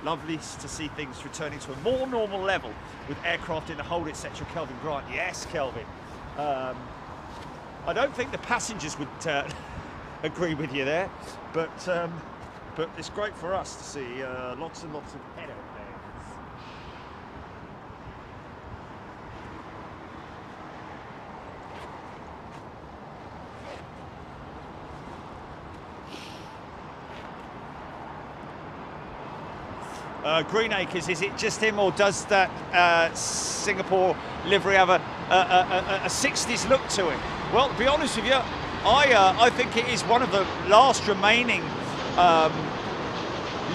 Lovely to see things returning to a more normal level with aircraft in the hold, etc. Kelvin Grant. Yes, Kelvin. I don't think the passengers would agree with you there, but it's great for us to see lots and lots of aeroplanes. Greenacres, is it just him, or does that Singapore livery have a 60s look to it? Well, to be honest with you, I think it is one of the last remaining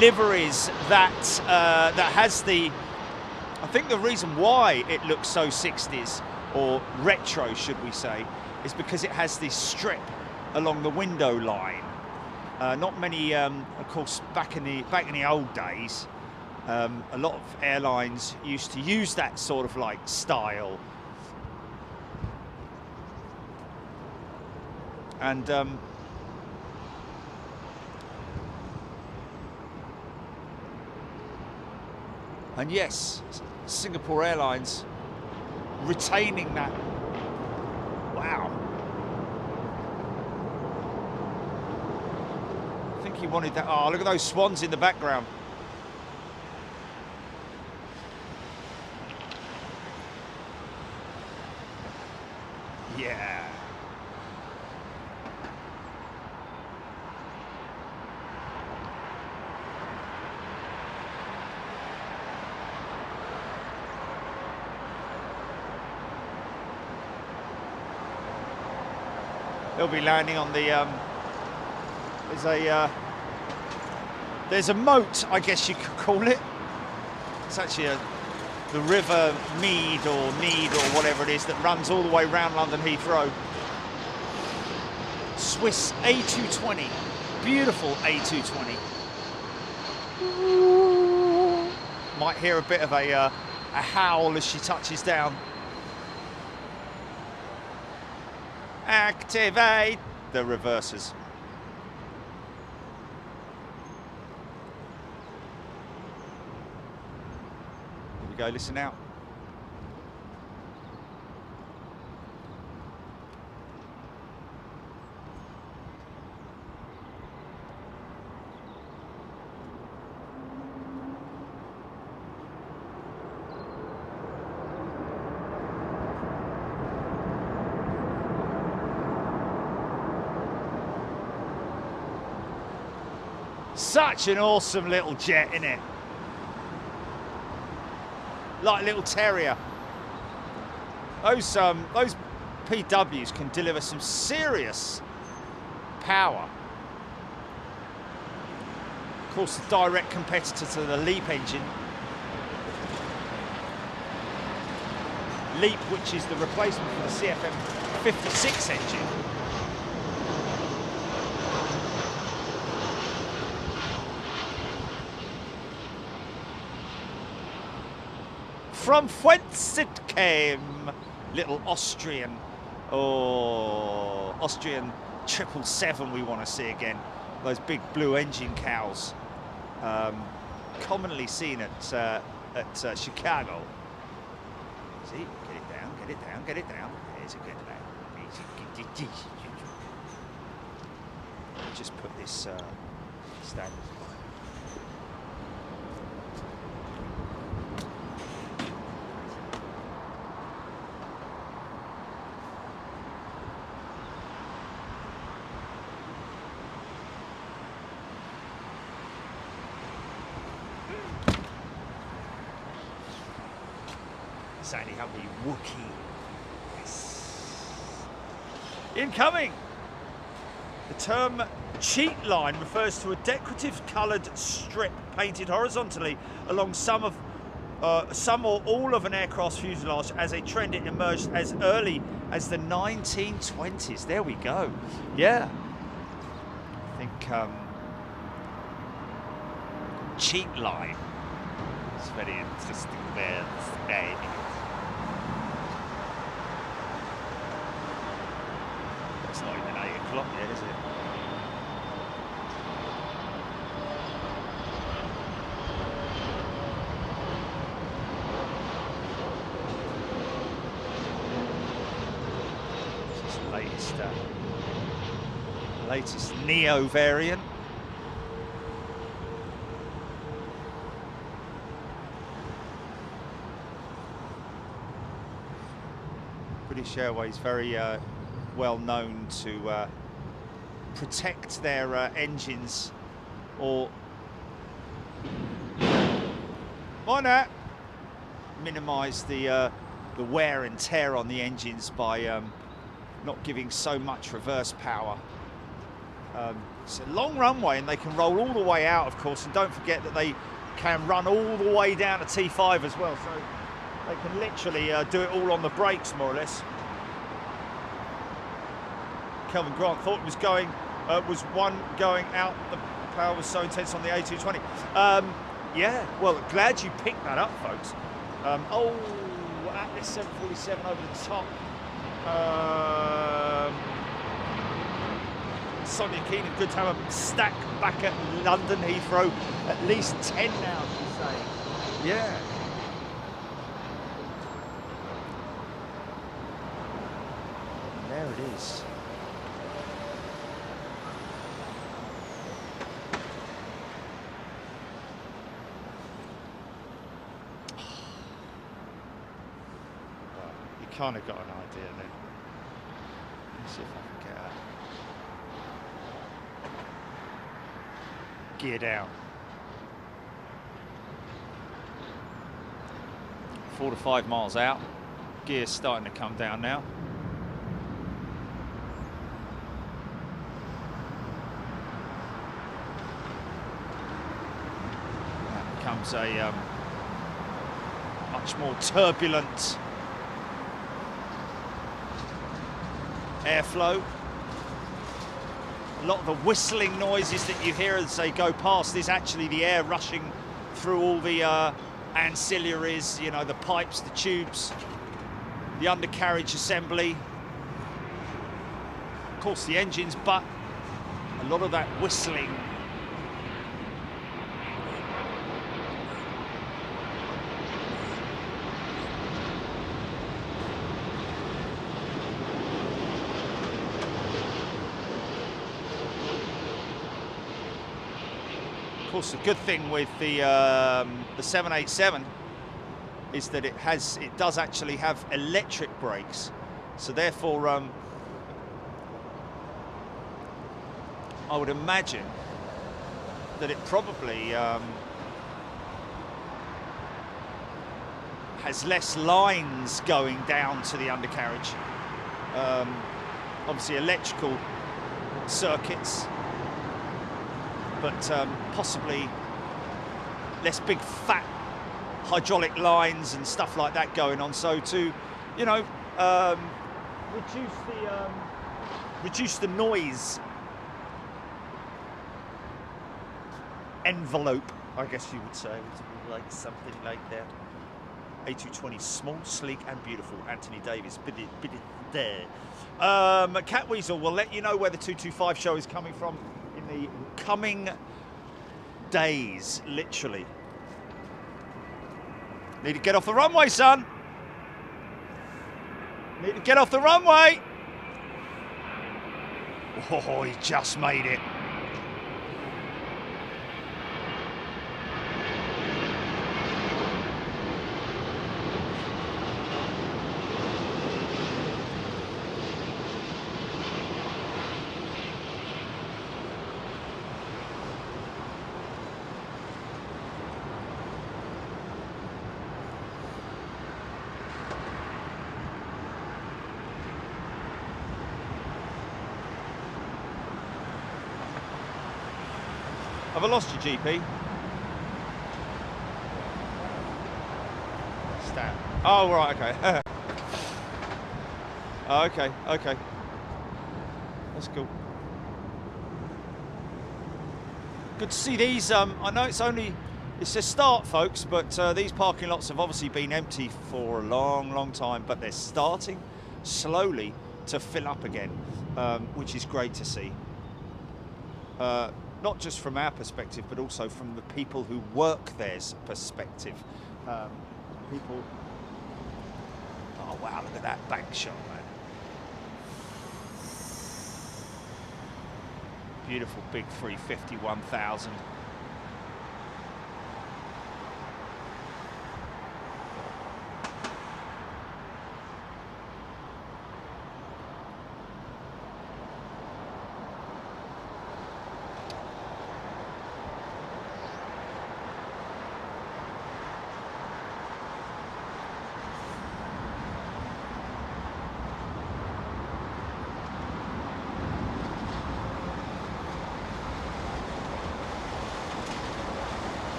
liveries that has the. I think the reason why it looks so 60s or retro, should we say, is because it has this strip along the window line. Not many, of course, back in the old days. A lot of airlines used to use that sort of like style, and yes, Singapore Airlines retaining that. Wow. I think he wanted that. Oh, look at those swans in the background. Yeah. They'll be landing on the there's a moat, I guess you could call it. It's actually a the River Mead or Need or whatever it is that runs all the way around London Heathrow. Swiss A220, beautiful A220. Might hear a bit of a howl as she touches down. Activate the reversers. Here we go, listen out. Such an awesome little jet, isn't it? Like a little terrier. Those PWs can deliver some serious power. Of course, the direct competitor to the LEAP engine. LEAP, which is the replacement for the CFM 56 engine. From whence it came, little Austrian, Austrian 777 we want to see again. Those big blue engine cows, commonly seen at Chicago. See, get it down, get it down, get it down. There's a good lad. Just put this stand. Sandy Humphrey Wookie. Yes. Incoming! The term cheat line refers to a decorative coloured strip painted horizontally along some or all of an aircraft's fuselage. As a trend, it emerged as early as the 1920s. There we go. Yeah. I think cheat line. It's very interesting there. It's not even 8 o'clock yet, is it? This is the latest Neo variant. British Airways very well known to protect their engines, or minimise the wear and tear on the engines by not giving so much reverse power. It's a long runway and they can roll all the way out, of course, and don't forget that they can run all the way down to T5 as well, so they can literally do it all on the brakes, more or less. Kelvin Grant thought it was going, was one going out. The power was so intense on the A220. Yeah, well, glad you picked that up, folks. Atlas 747 over the top. Sonia Keenan, good to have a stack back at London Heathrow. At least 10 now, she's saying. Yeah. There it is. You kind of got an idea then. Let's see if I can get out. Gear down. 4 to 5 miles out. Gear's starting to come down now. That becomes a up much more turbulent airflow. A lot of the whistling noises that you hear as they go past is actually the air rushing through all the ancillaries, you know, the pipes, the tubes, the undercarriage assembly, of course the engines, but a lot of that whistling Of course, the good thing with the 787 is that it does actually have electric brakes, so therefore I would imagine that it probably has less lines going down to the undercarriage. Obviously electrical circuits, but possibly less big fat hydraulic lines and stuff like that going on. So to, you know, reduce the noise envelope, I guess you would say, like something like that. A220, small, sleek and beautiful. Anthony Davis, bid it there. Cat Weasel will let you know where the 225 show is coming from in the coming days, literally. Need to get off the runway, son. Need to get off the runway. Oh, he just made it. Have I lost you, GP? Stat. Oh, right, okay. Okay. That's cool. Good to see these. I know it's a start, folks, but these parking lots have obviously been empty for a long, long time, but they're starting slowly to fill up again, which is great to see. Not just from our perspective, but also from the people who work there's perspective. People, oh wow, look at that bank shot, man. Beautiful big 350 1000.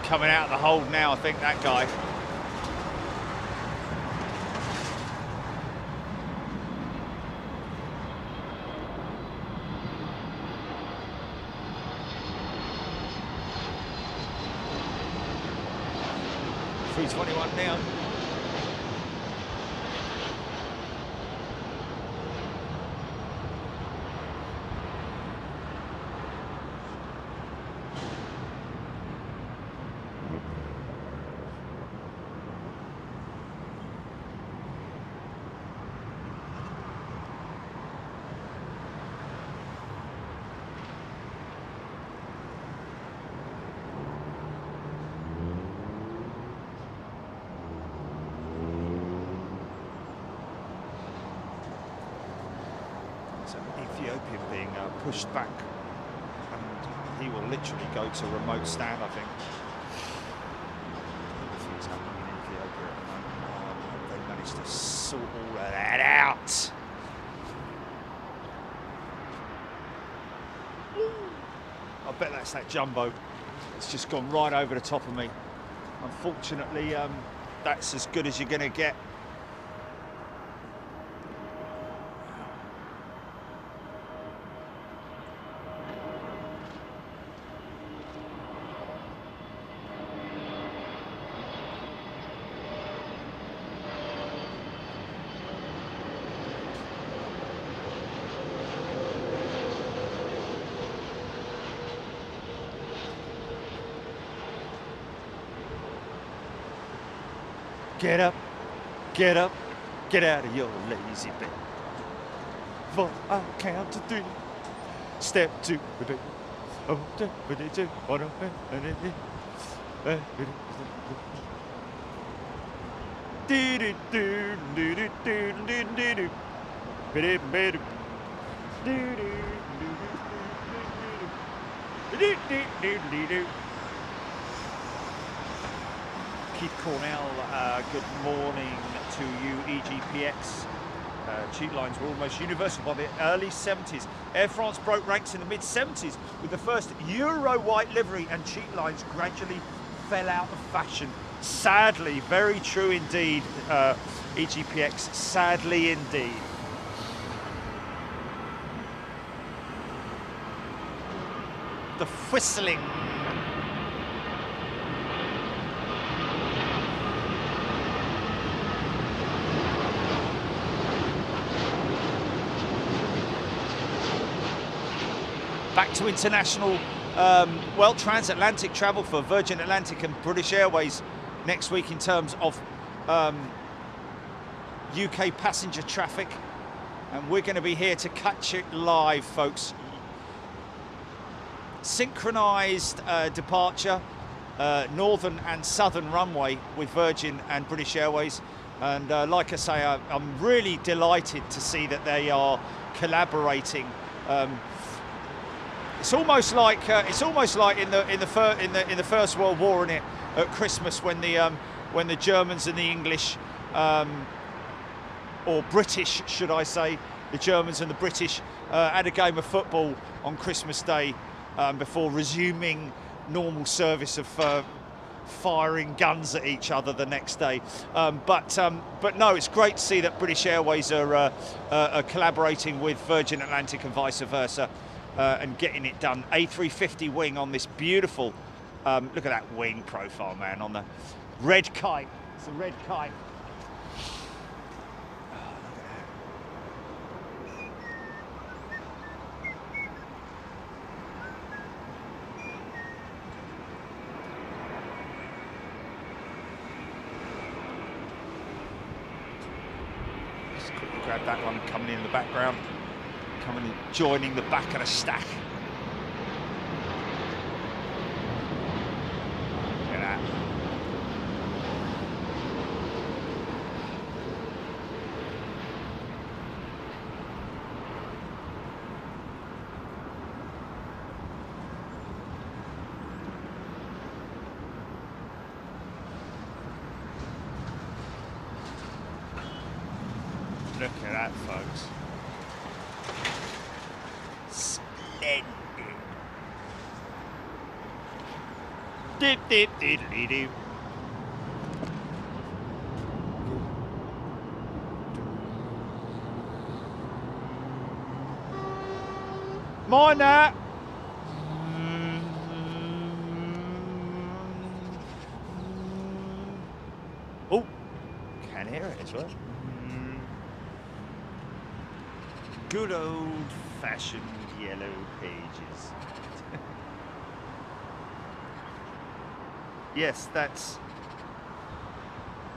Coming out of the hold now, I think, that guy. $321 now. Ethiopian being pushed back, and he will literally go to remote stand, I think. Everything's happening in Ethiopia at the moment. They managed to sort all of that out. I bet that's that jumbo. It's just gone right over the top of me. Unfortunately, that's as good as you're going to get. Get up, get up, get out of your lazy bed. For I count to 3. Step 2. Keith Cornell, good morning to you, EGPX. Cheat lines were almost universal by the early 70s. Air France broke ranks in the mid-70s with the first Euro white livery, and cheat lines gradually fell out of fashion. Sadly, very true indeed, EGPX, sadly indeed. The whistling. Back to international, well, transatlantic travel for Virgin Atlantic and British Airways next week in terms of UK passenger traffic. And we're going to be here to catch it live, folks. Synchronised departure, northern and southern runway with Virgin and British Airways. And like I say, I'm really delighted to see that they are collaborating. It's almost like in the First World War, in it at Christmas when the Germans and the English, or British, should I say, the Germans and the British had a game of football on Christmas Day before resuming normal service of firing guns at each other the next day. But no, it's great to see that British Airways are collaborating with Virgin Atlantic and vice versa. And getting it done. A350 wing on this beautiful, look at that wing profile, man, on the red kite. It's a red kite. Just quickly grab that one coming in the background. Coming and joining the back of the stack. Look at that. Look at that, folks. Splendid. Dip, dip, diddly doo. Mind that. Oh, can hear it as well. Good old-fashioned yellow pages. Yes, that's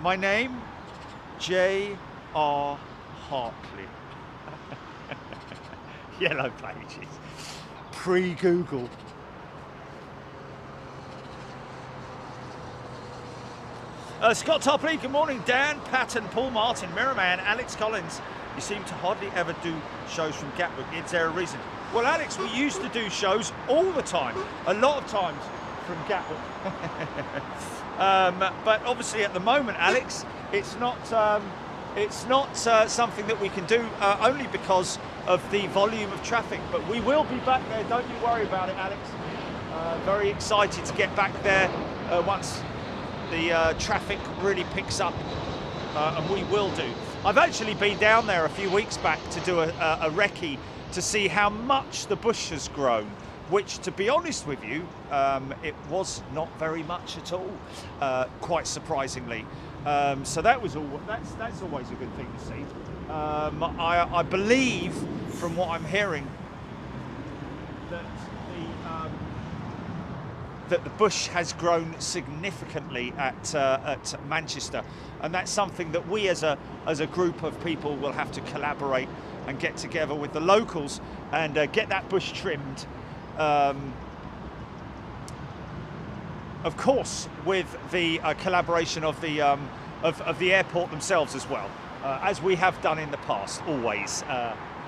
my name, J.R. Hartley. Yellow pages. Pre-Google. Scott Topley, good morning. Dan, Patton, Paul Martin, Mirrorman, Alex Collins. You seem to hardly ever do shows from Gatwick. Is there a reason? Well, Alex, we used to do shows all the time, a lot of times from Gatwick. But obviously at the moment, Alex, it's not something that we can do only because of the volume of traffic. But we will be back there. Don't you worry about it, Alex. Very excited to get back there once the traffic really picks up, and we will do. I've actually been down there a few weeks back to do a recce to see how much the bush has grown, which, to be honest with you, it was not very much at all, quite surprisingly. So that was that's always a good thing to see. I believe, from what I'm hearing, that the bush has grown significantly at Manchester, and that's something that we as a group of people will have to collaborate and get together with the locals and get that bush trimmed. Of course, with the collaboration of the airport themselves as well, as we have done in the past, always.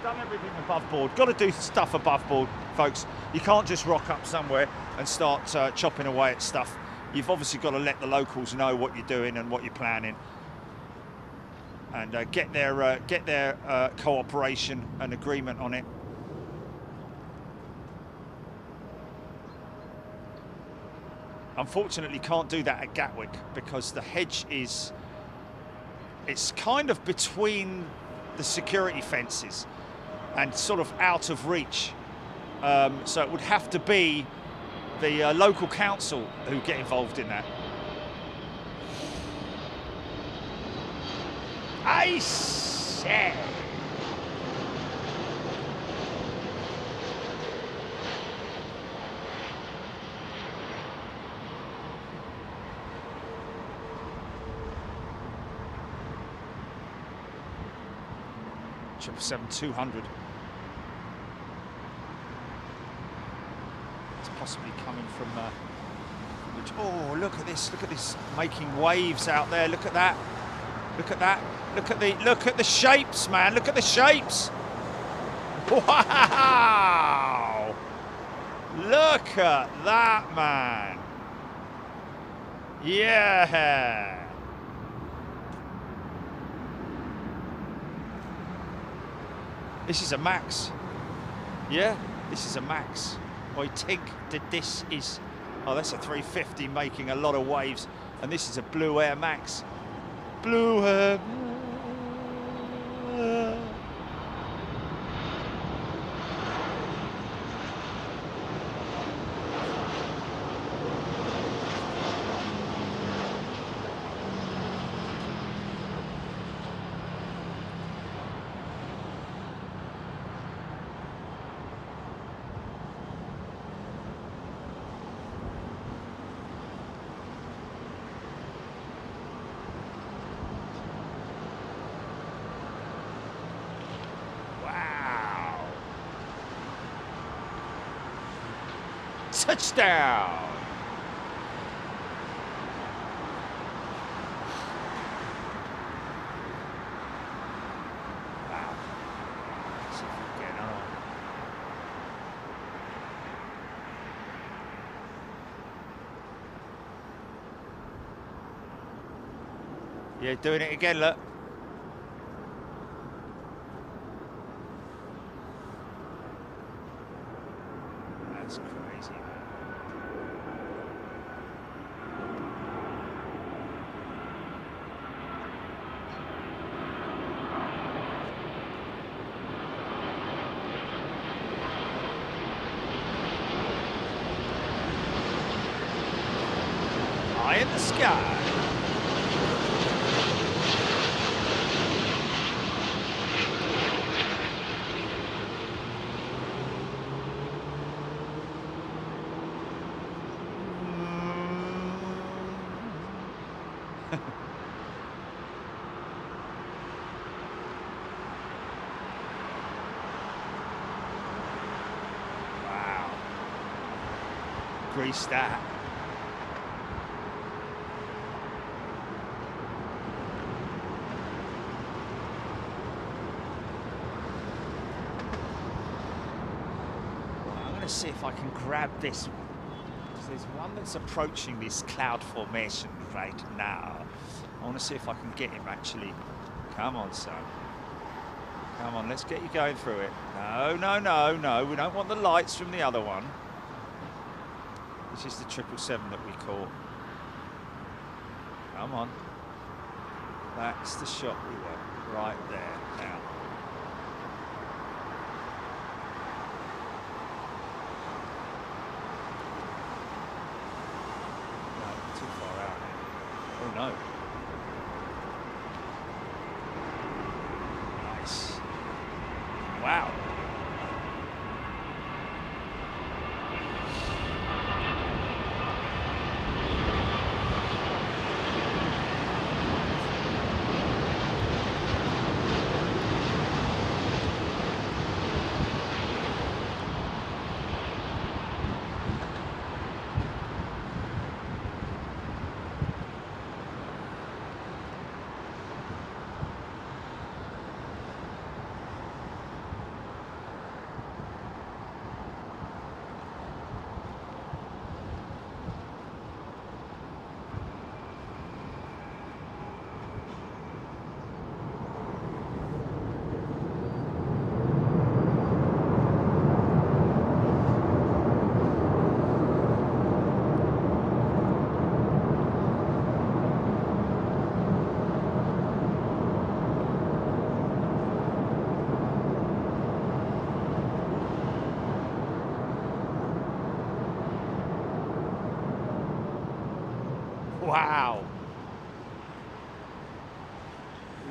Done everything above board. Got to do stuff above board, folks. You can't just rock up somewhere and start chopping away at stuff. You've obviously got to let the locals know what you're doing and what you're planning, and get their cooperation and agreement on it. Unfortunately, can't do that at Gatwick because the hedge it's kind of between the security fences and sort of out of reach. So it would have to be the local council who get involved in that. I say. Triple 200. It's possibly coming from which, oh, look at this, making waves out there. Look at that. Look at that. Look at the shapes, man. Look at the shapes. Wow. Look at that, man. Yeah. This is a max. Yeah, this is a max. I think that this is, oh, that's a 350 making a lot of waves, and this is a Blue Air Max. Blue Air. Touchdown! Wow. Let's see if we can get on. Yeah, doing it again, look. That's crazy, man. High in the sky. Wow. Grease that. I'm going to see if I can grab this one. There's one that's approaching this cloud formation right now. I want to see if I can get him actually. Come on, son. Come on, let's get you going through it. No, no, no, no. We don't want the lights from the other one. This is the 777 that we caught. Come on. That's the shot we want. Right there now. No, too far out. Oh no. Nice. Wow. Wow.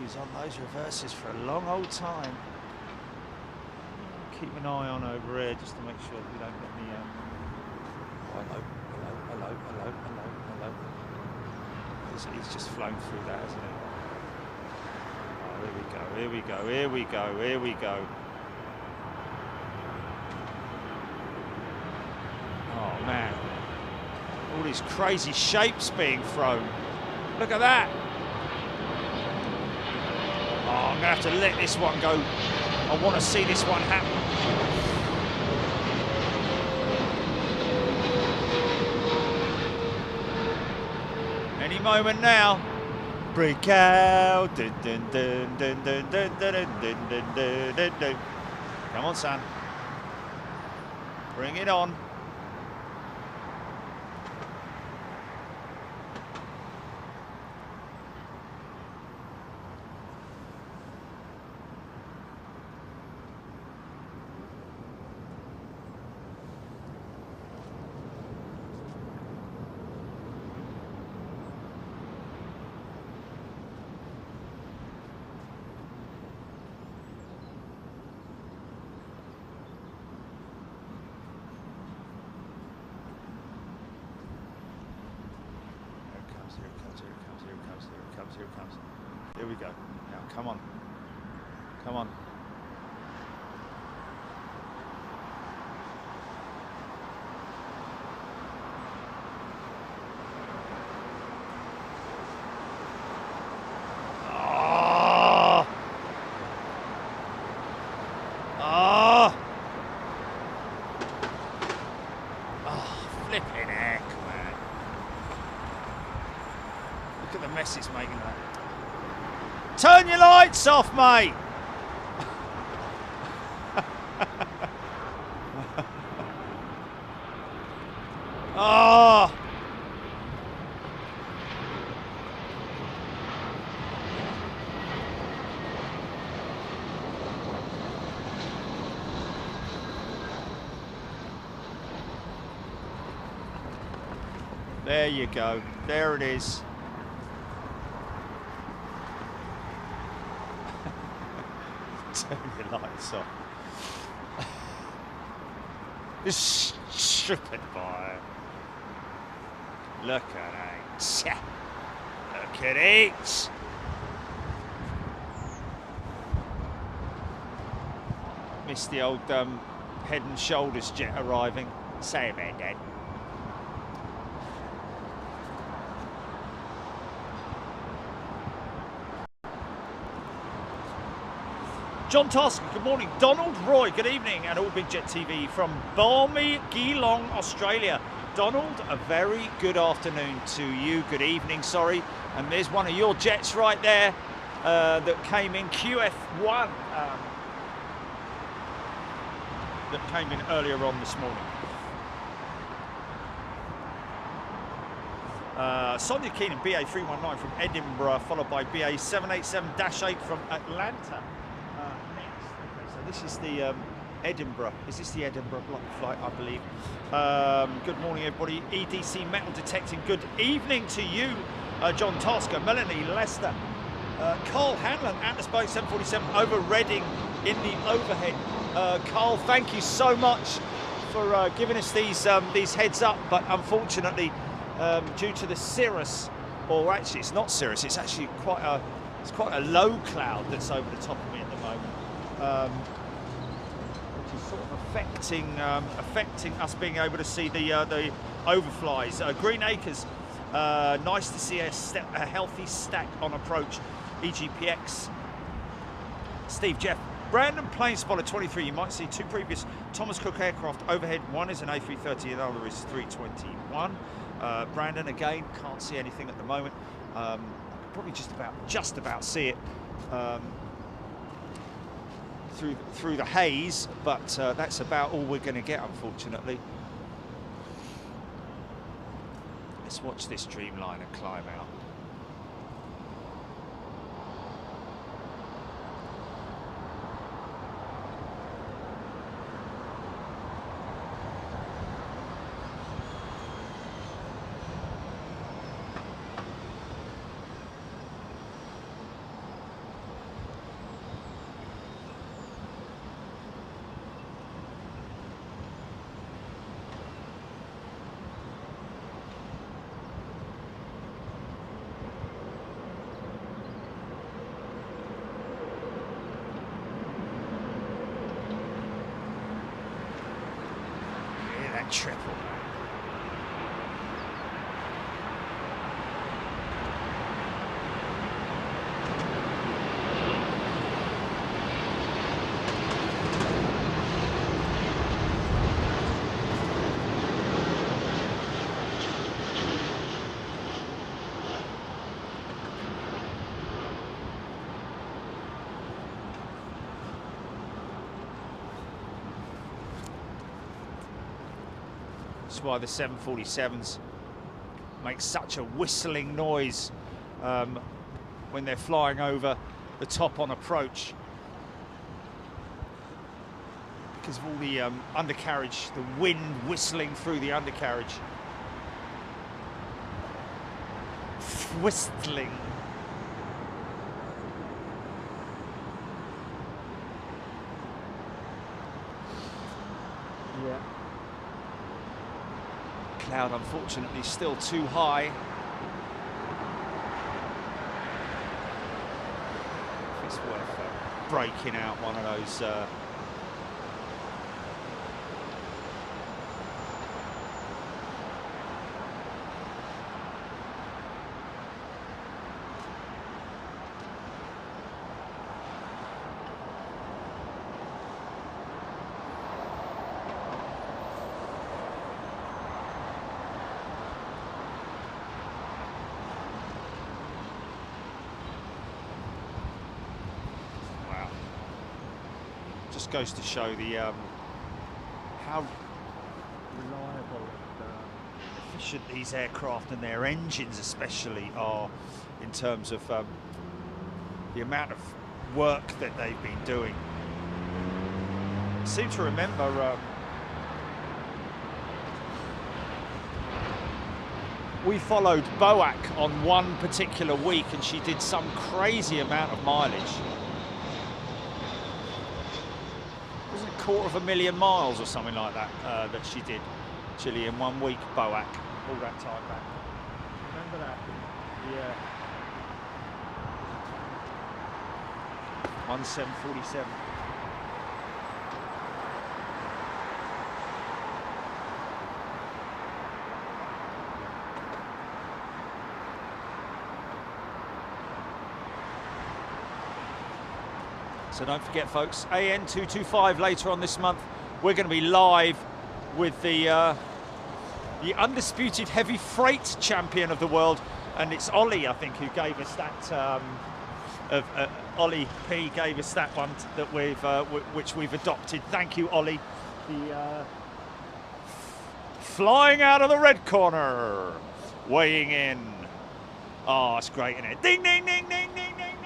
He's on those reverses for a long old time. Keep an eye on over here just to make sure that we don't get any... hello. He's just flown through that, hasn't he? Oh, here we go. Oh, man. All these crazy shapes being thrown. Look at that. Oh, I'm going to have to let this one go. I want to see this one happen. Any moment now. Break out. Dun, dun, dun, dun, dun, dun, dun, dun, dun, dun, dun, dun. Come on, son. Bring it on. Here it comes. Here we go. Now, come on. Come on. Oh! Oh! Oh, flipping heck, man. Look at the mess it's making that. Turn your lights off, mate. Oh. There you go. There it is. Turn your lights off. This stupid boy. Look at it. Look at it. Missed the old Head and Shoulders jet arriving. Say about that. John Tasker, good morning. Donald Roy, good evening, and all Big Jet TV from balmy Geelong, Australia. Donald, a very good afternoon to you. Good evening, sorry. And there's one of your jets right there that came in, QF1, that came in earlier on this morning. Sonia Keenan, BA 319 from Edinburgh, followed by BA 787-8 from Atlanta. Next. Okay, so this is the Edinburgh. Is this the Edinburgh block flight, I believe? Good morning, everybody. EDC Metal Detecting. Good evening to you, John Tosca, Melanie Lester, Carl Hanlon, Atlas Boeing 747 over Reading in the overhead. Carl, thank you so much for giving us these heads up, but unfortunately, due to the cirrus, or actually it's not cirrus, it's actually quite a low cloud that's over the top of me at the moment, which is sort of affecting us being able to see the overflies. Green Acres, nice to see a healthy stack on approach. EGPX, Steve, Jeff, Brandon Plane Spotter 23. You might see two previous Thomas Cook aircraft overhead. One is an A330 and the other is 321. Brandon, again, can't see anything at the moment. I can probably just about see it through the haze, but that's about all we're going to get, unfortunately. Let's watch this Dreamliner climb out. Triple. That's why the 747s make such a whistling noise when they're flying over the top on approach, because of all the undercarriage, the wind whistling through the undercarriage. Whistling. Yeah. Cloud, unfortunately, still too high. It's worth breaking out one of those just goes to show the how reliable and efficient these aircraft and their engines especially are in terms of the amount of work that they've been doing. I seem to remember we followed Boak on one particular week and she did some crazy amount of mileage. Wasn't it 250,000 miles or something like that that she did, Chile, in 1 week, Boak, all that time back. Remember that? Yeah. 1747. So don't forget, folks, AN225 later on this month. We're going to be live with the undisputed heavy freight champion of the world, and it's Ollie, I think, who gave us that. Ollie P gave us that one that which we've adopted. Thank you, Ollie. The flying out of the red corner. weighing in. Oh, it's great, isn't it? Ding, ding, ding, ding, ding, ding,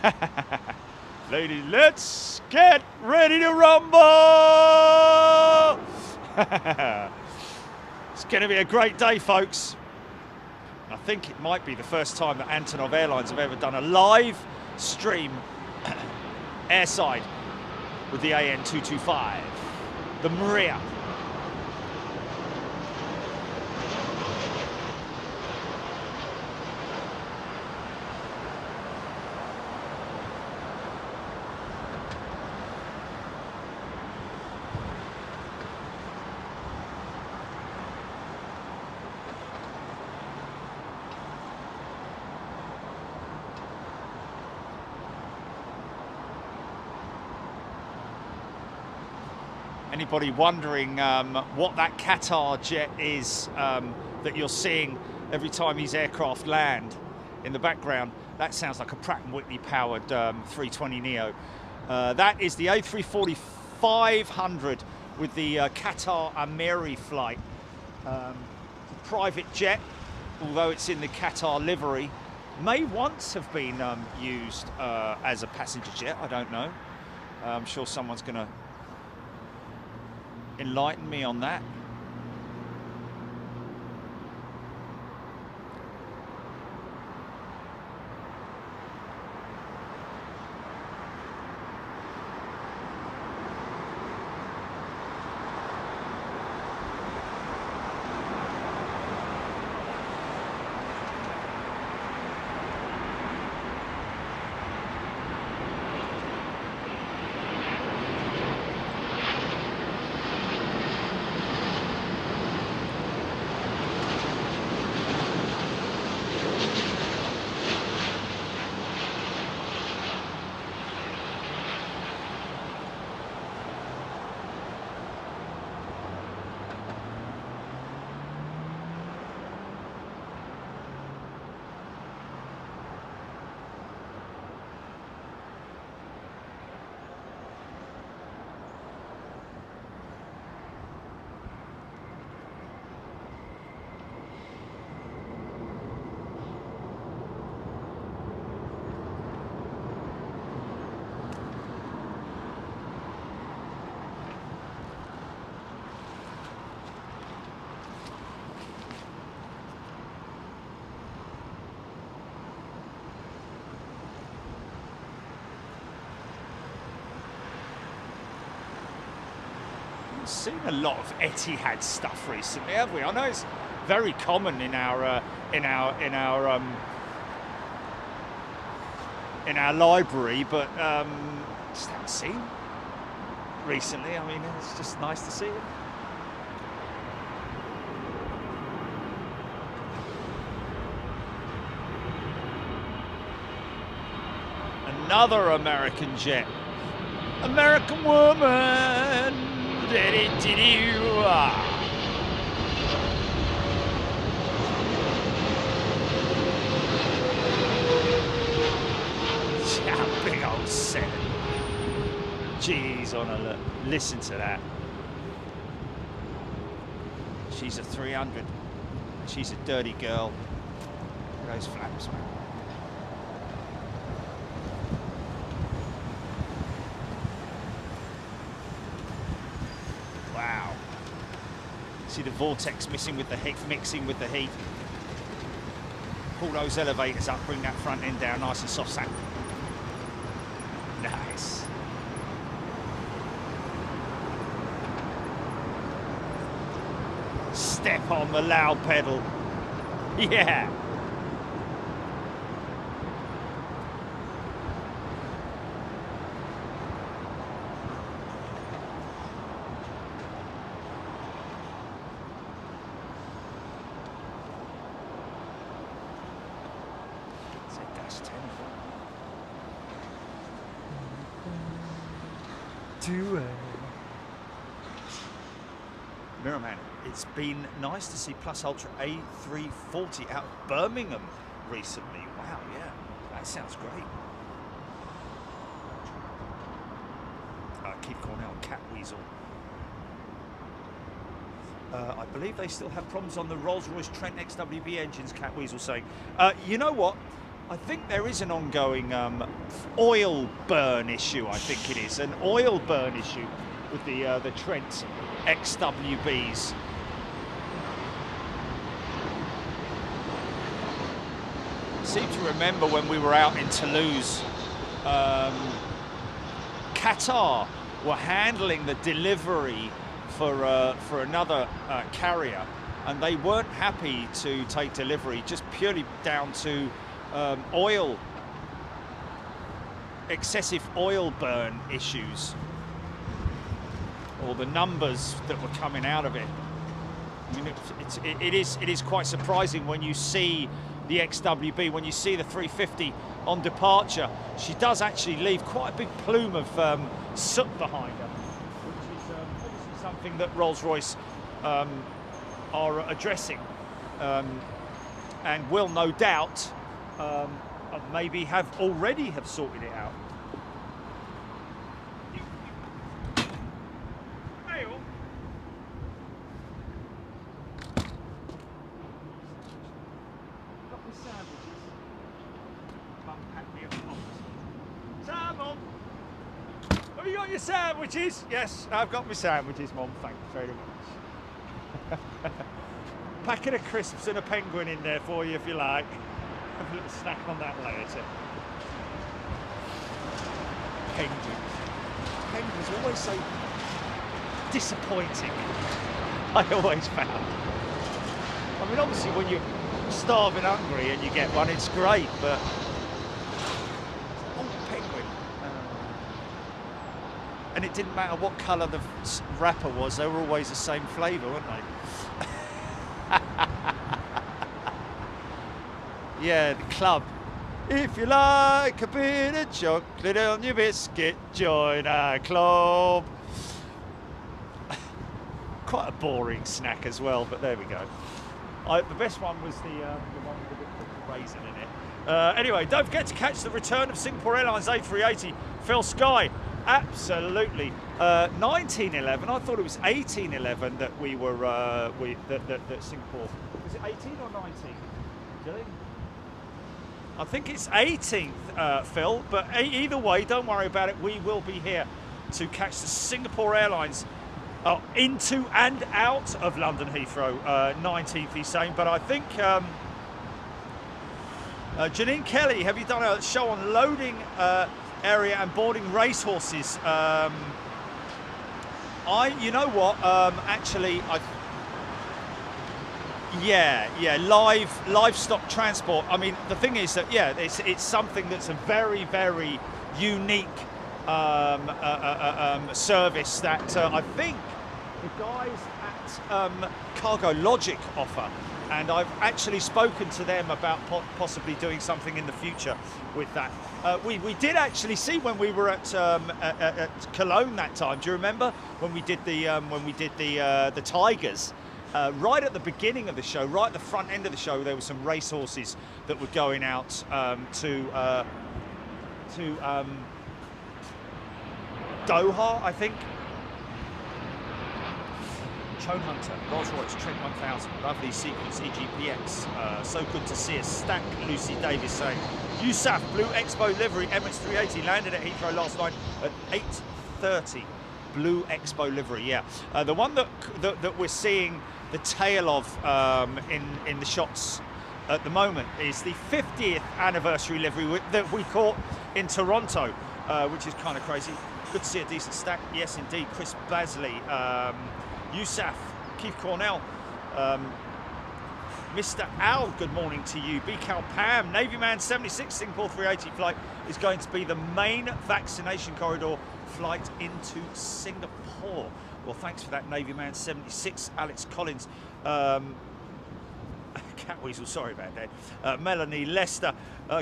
ding, ding. Ladies, let's get ready to rumble! It's going to be a great day, folks. I think it might be the first time that Antonov Airlines have ever done a live stream airside with the AN225, the Maria. Anybody wondering what that Qatar jet is that you're seeing every time these aircraft land in the background? That sounds like a Pratt & Whitney powered 320neo. That is the A340-500 with the Qatar Amiri flight. Private jet, although it's in the Qatar livery, may once have been used as a passenger jet. I don't know. I'm sure someone's going to enlighten me on that. Seen a lot of Etihad stuff recently, have we? I know it's very common in our library, but just haven't seen recently. I mean, it's just nice to see it. Another American jet, American woman. Yeah, big old 7. Jeez, on a look. Listen to that. She's a 300. She's a dirty girl. Look at those flaps, man. Wow. See the vortex mixing with the heat. Pull those elevators up, bring that front end down nice and soft sand. Nice. Step on the loud pedal. Yeah. Mirrorman, it's been nice to see Plus Ultra A340 out of Birmingham recently. Wow, yeah, that sounds great. I keep calling out Cat Weasel. I believe they still have problems on the Rolls-Royce Trent XWB engines, Cat Weasel saying. You know what? I think there is an ongoing oil burn issue, I think it is. An oil burn issue with the Trent XWBs. I seem to remember when we were out in Toulouse, Qatar were handling the delivery for another carrier, and they weren't happy to take delivery just purely down to excessive oil burn issues, or the numbers that were coming out of it. I mean, it is quite surprising when you see the XWB, when you see the 350 on departure. She does actually leave quite a big plume of soot behind her, which is obviously something that Rolls-Royce are addressing, and will no doubt maybe have already sorted it out. Have you got your sandwiches? Yes, I've got my sandwiches, Mum. Thank you very much. Packet of crisps and a penguin in there for you if you like. Have a little snack on that later. Penguins. Penguins are always so disappointing. I always found. I mean, obviously when you're starving hungry and you get one, it's great, but penguin. And it didn't matter what colour the wrapper was, they were always the same flavour, weren't they? Yeah, the club. If you like a bit of chocolate on your biscuit, join our club. Quite a boring snack as well, but there we go. The best one was the one with the raisin in it. Anyway, don't forget to catch the return of Singapore Airlines A380. Phil Sky, absolutely. 1911. I thought it was 1811 that we were that Singapore. Was it 18 or 19? Really? I think it's 18th, Phil. But either way, don't worry about it. We will be here to catch the Singapore Airlines into and out of London Heathrow. 19th, he's saying. But I think Janine Kelly, have you done a show on loading area and boarding racehorses? You know what? Actually, livestock transport. I mean, the thing is that it's something that's a very, very unique service that I think the guys at Cargo Logic offer, and I've actually spoken to them about possibly doing something in the future with that. We did actually see when we were at Cologne that time. Do you remember when we did the Tigers? Right at the beginning of the show, right at the front end of the show, there were some racehorses that were going out to Doha, I think. Chone Hunter, Rolls-Royce Trent 1000, lovely sequence, EGPX. So good to see a stack. Lucy Davis saying, USAF Blue Expo livery, Emirates 380 landed at Heathrow last night at 8:30. Blue Expo livery, yeah. The one that we're seeing the tail of in the shots at the moment is the 50th anniversary livery that we caught in Toronto, which is kind of crazy. Good to see a decent stack. Yes, indeed. Chris Basley, USAF, Keith Cornell, Mr. Al, good morning to you. BCal Pam, Navy Man 76 Singapore 380 flight is going to be the main vaccination corridor flight into Singapore. Well, thanks for that, Navy Man 76. Alex Collins, Cat Weasel, sorry about that. Melanie Lester,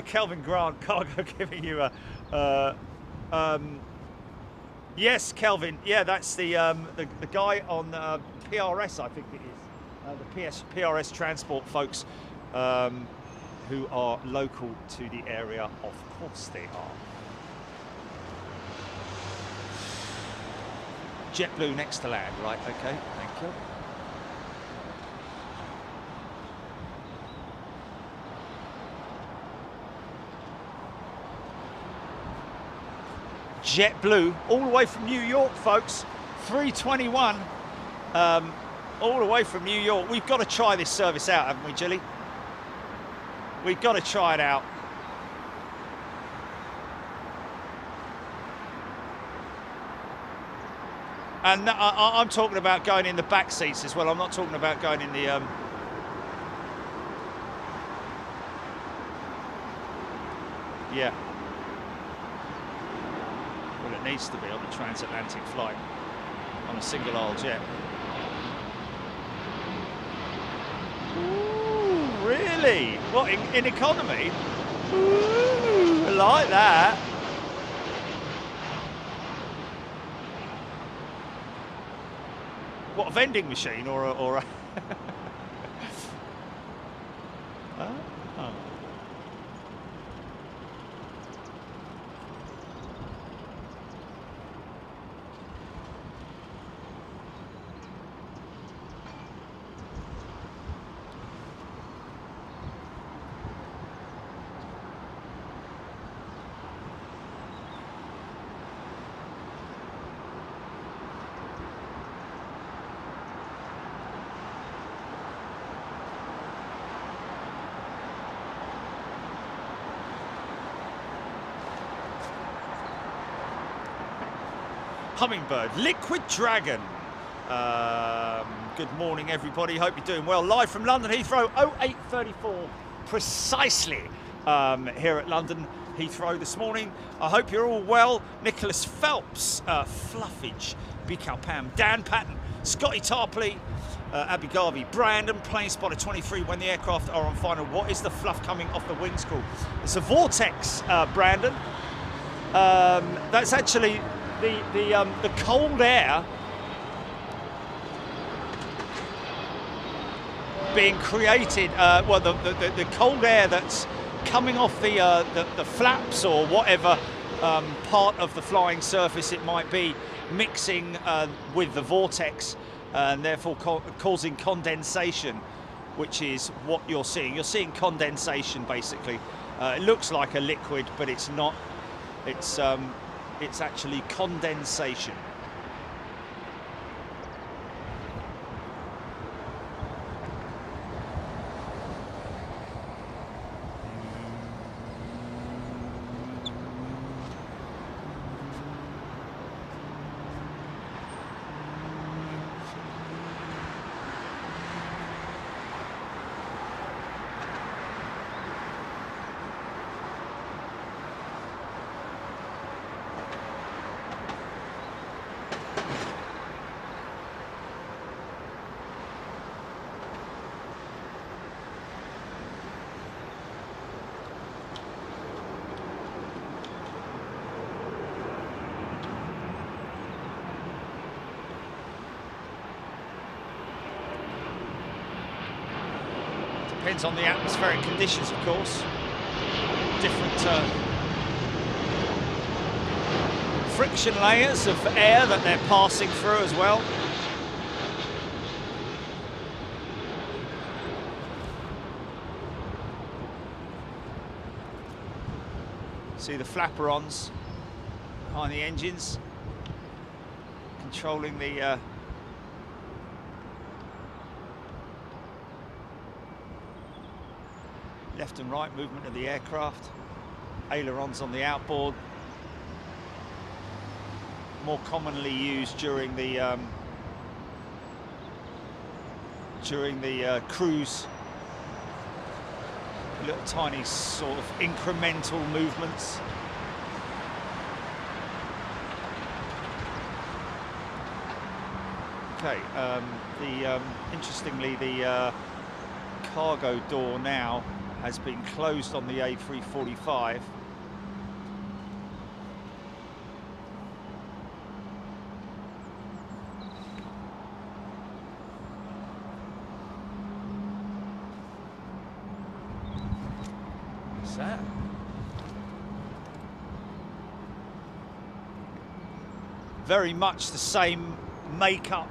Kelvin Grant, Cargo giving you a. Yes, Kelvin. Yeah, that's the guy on PRS, I think it is. The PRS transport folks who are local to the area. Of course they are. JetBlue next to land, right? Okay, thank you. JetBlue, all the way from New York, folks. 321, all the way from New York. We've got to try this service out, haven't we, Gilly? We've got to try it out. And I'm talking about going in the back seats as well. I'm not talking about going in the... Yeah. Well, it needs to be on the transatlantic flight, on a single aisle jet. Ooh, really? What, in economy? Ooh, I like that. What, a vending machine or a oh. Hummingbird, Liquid Dragon. Good morning, everybody. Hope you're doing well. Live from London Heathrow, 08:34 precisely here at London Heathrow this morning. I hope you're all well. Nicholas Phelps, Fluffage, Bikal Pam, Dan Patton, Scotty Tarpley, Abby Garvey, Brandon, Plane Spotter 23. When the aircraft are on final, what is the fluff coming off the wings called? It's a vortex, Brandon. That's actually the cold air being created. Well, the cold air that's coming off the flaps or whatever part of the flying surface it might be, mixing with the vortex and therefore causing condensation, which is what you're seeing. You're seeing condensation basically. It looks like a liquid, but it's not. It's actually condensation. Depends on the atmospheric conditions, of course. Different friction layers of air that they're passing through as well. See the flaperons behind the engines, controlling the left and right movement of the aircraft. Ailerons on the outboard, more commonly used during the cruise. Little tiny sort of incremental movements. Okay, interestingly, the cargo door now has been closed on the A345. What's that? Very much the same makeup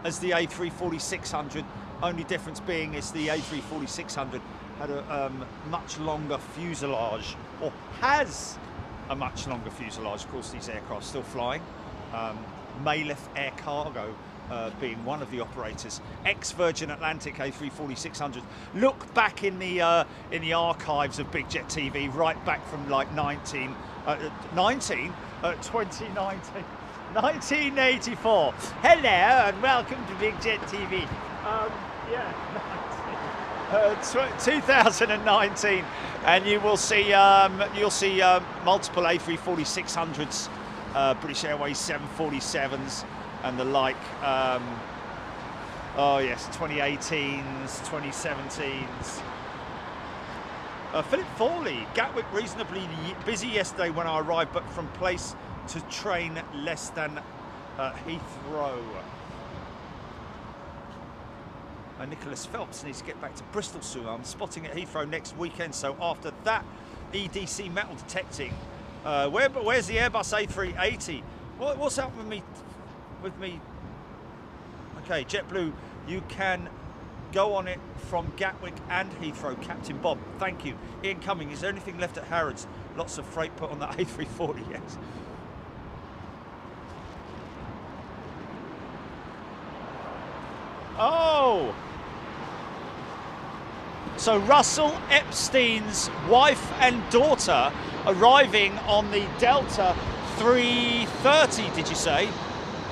as the A340-600, only difference being is the A340-600 had a much longer fuselage, or has a much longer fuselage. Of course, these aircraft still flying. Mayleth Air Cargo being one of the operators. Ex-Virgin Atlantic A340-600. Look back in the archives of Big Jet TV, right back from like 2019. 1984. Hello and welcome to Big Jet TV. 2019, and you will see multiple A340-600s, British Airways 747s, and the like. Oh yes, 2018s, 2017s. Philip Fawley, Gatwick reasonably busy yesterday when I arrived, but from place to train less than Heathrow. Nicholas Phelps needs to get back to Bristol soon. I'm spotting at Heathrow next weekend, so after that, EDC metal detecting. Where's the Airbus A380? What's happened with me? Okay, JetBlue, you can go on it from Gatwick and Heathrow. Captain Bob, thank you. Ian Cumming, is there anything left at Harrods? Lots of freight put on that A340, yes. Oh! So Russell Epstein's wife and daughter arriving on the Delta 330, did you say?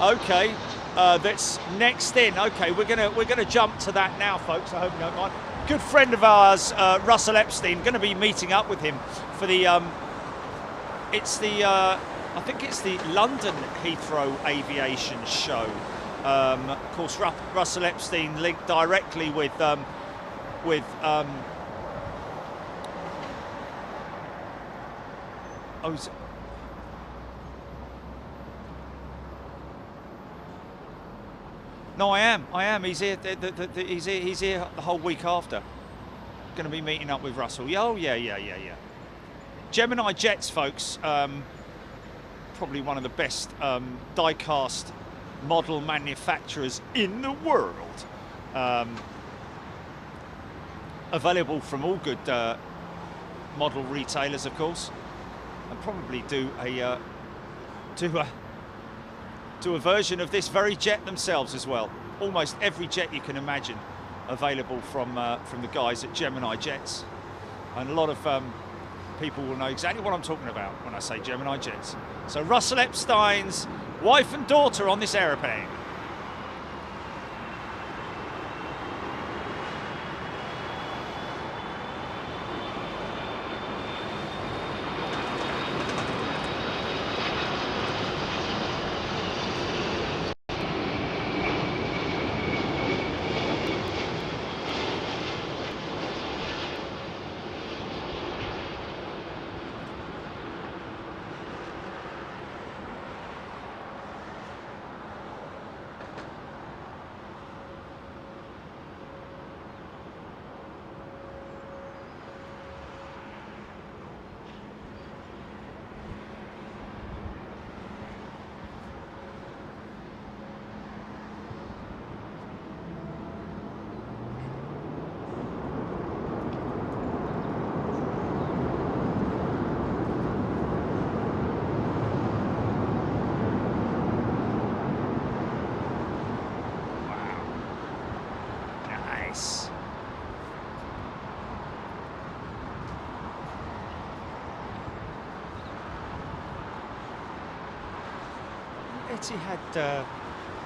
Okay, that's next in. Okay, we're gonna jump to that now, folks. I hope you don't mind. Good friend of ours, Russell Epstein, going to be meeting up with him for the I think it's the London Heathrow Aviation Show. Of course, Russell Epstein linked directly with No, I am. He's here. He's here the whole week after. Going to be meeting up with Russell. Oh yeah. Gemini Jets, folks. Probably one of the best die-cast model manufacturers in the world. Available from all good model retailers, of course, and probably do a version of this very jet themselves as well. Almost every jet you can imagine available from the guys at Gemini Jets, and a lot of people will know exactly what I'm talking about when I say Gemini Jets. So Russell Epstein's wife and daughter on this aeroplane. Etihad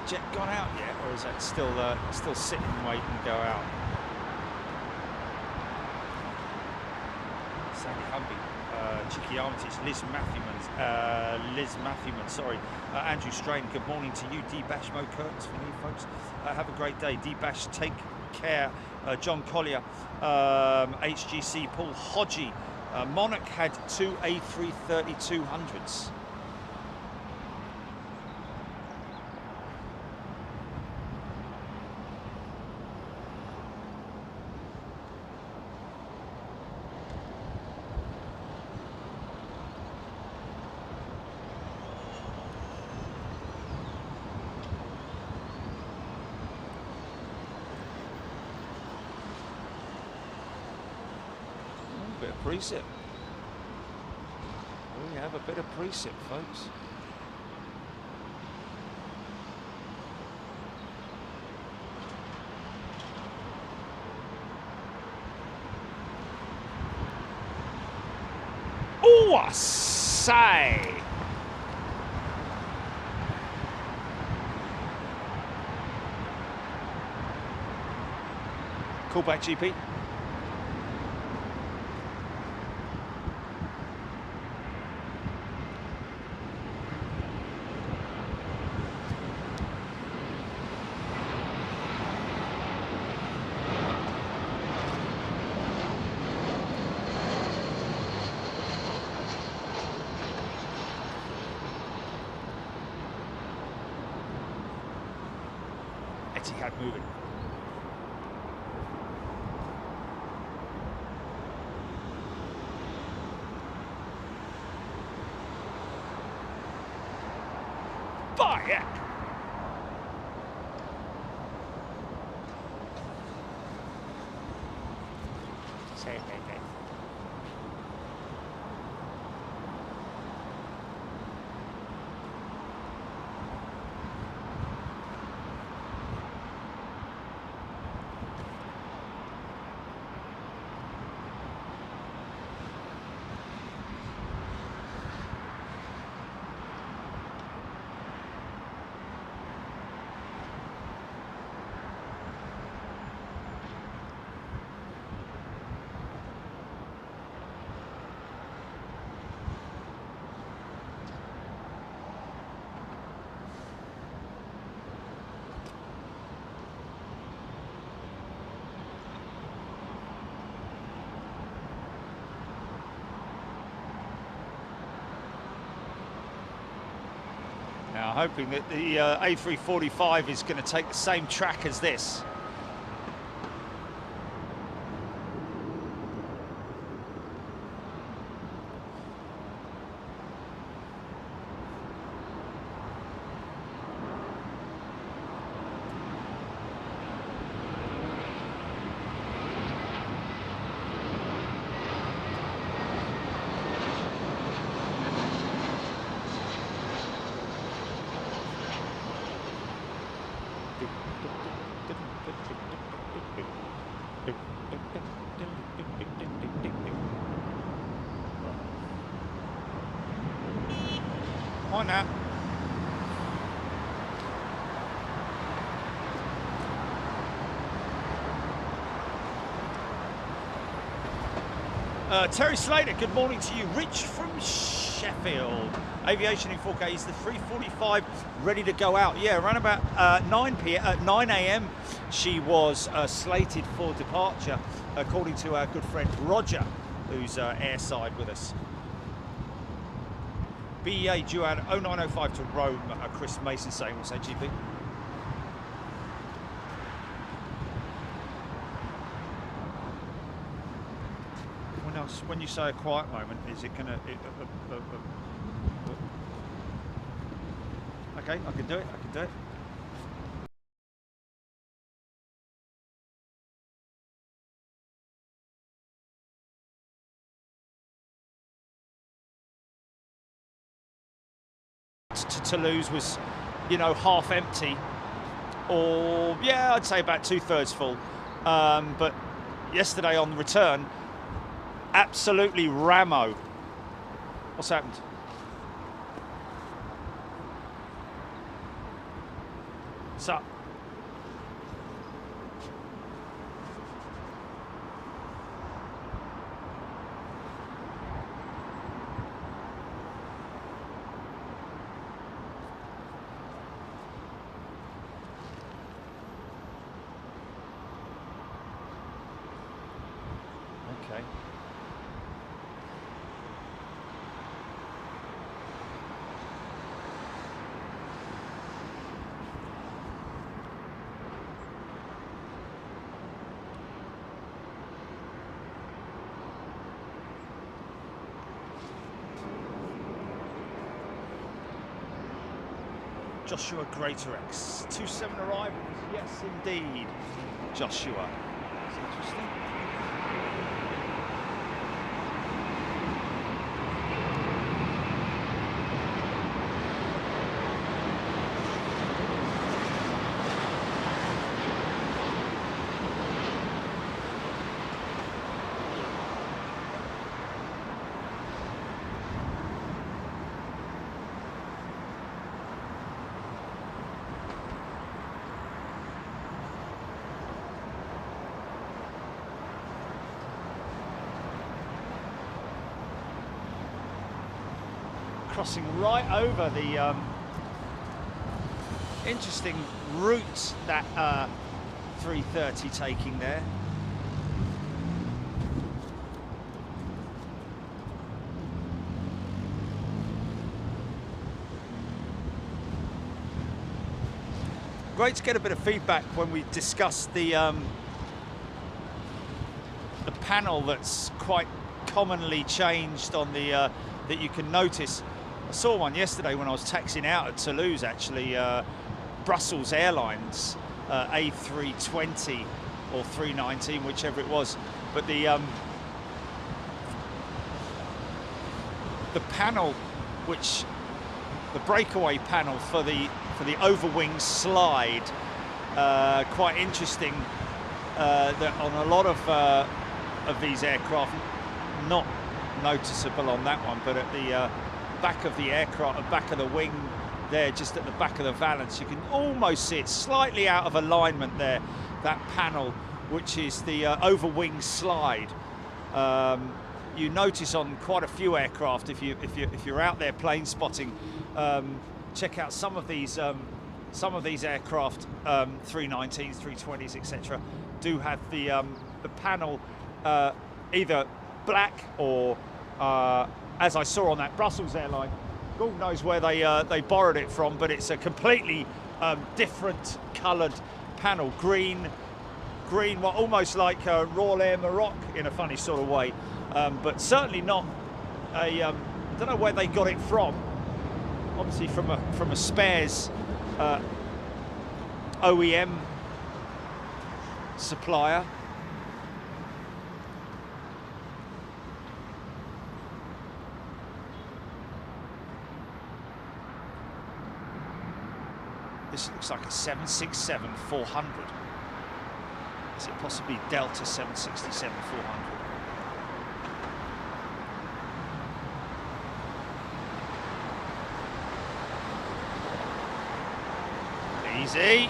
jet gone out yet, or is that still sitting waiting to go out? Sandy Humby, Chicky Armitage, Liz Matthewman, sorry. Andrew Strain, good morning to you. D-Bash Mo Curtains for you folks. Have a great day. D-Bash, take care. John Collier, HGC, Paul Hodgie. Monarch had two A330-200s. Precip. Oh yeah. have a bit of precip, folks. Oh, I say. Call back, GP. Etihad moving. Fire! Now, hoping that the A345 is going to take the same track as this. On now. Terry Slater, good morning to you. Rich from Sheffield. Aviation in 4K is the 3:45 ready to go out. Yeah, around about 9 a.m. she was slated for departure, according to our good friend Roger, who's airside with us. BEA due out 0905 to Rome. Chris Mason saying, what's that, GP? When you say a quiet moment, is it gonna? Okay, I can do it. I can do it. To Toulouse was, you know, half empty, or yeah, I'd say about 2/3 full. But yesterday on the return, absolutely Ramo. What's happened? What's up? Okay. Joshua Greatorex, 27 arrivals, yes indeed, Joshua. That's interesting. crossing right over the interesting route that 330 taking there. Great to get a bit of feedback when we discussed the panel that's quite commonly changed on the that you can notice. I saw one yesterday when I was taxiing out at Toulouse, actually, Brussels Airlines A320 or 319, whichever it was, but the panel, which the breakaway panel for the overwing slide, quite interesting. That on a lot of these aircraft, not noticeable on that one, but at the back of the aircraft, back of the wing there, just at the back of the valance, you can almost see it slightly out of alignment there, that panel, which is the overwing slide. You notice on quite a few aircraft, if you're out there plane spotting, check out some of these aircraft, 319s, 320s, etc., do have the panel either black or, as I saw on that Brussels airline, God knows where they borrowed it from, but it's a completely different coloured panel, green, well, almost like Royal Air Maroc in a funny sort of way, but certainly not a. I don't know where they got it from. Obviously from a spares OEM supplier. This looks like a 767-400. Is it possibly Delta 767-400? Easy.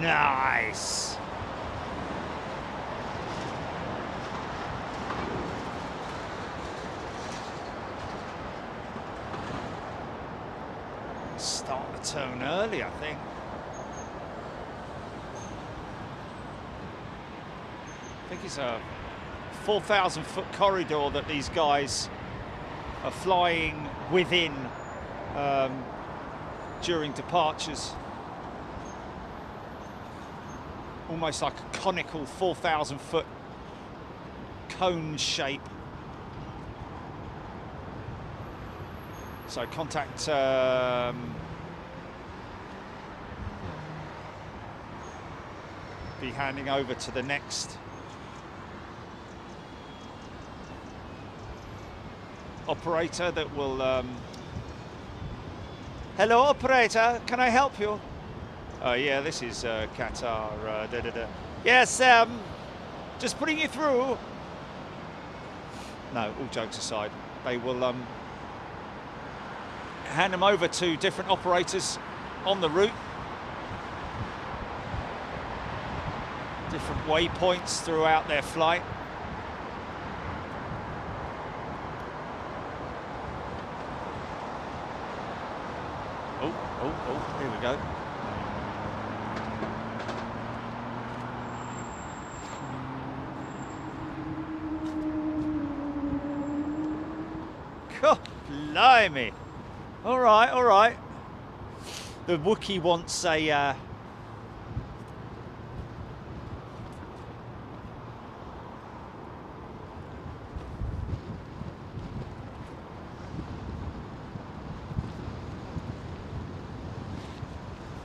Nice. Start the turn early, I think. I think it's a 4,000-foot corridor that these guys are flying within during departures. Almost like a conical 4,000-foot cone shape. So contact be handing over to the next operator that will hello operator, can I help you? Yeah, this is Qatar. Yes, just putting you through. No, all jokes aside, they will hand them over to different operators on the route. Different waypoints throughout their flight. Oh, here we go. God, blimey. All right, all right. The Wookiee wants a...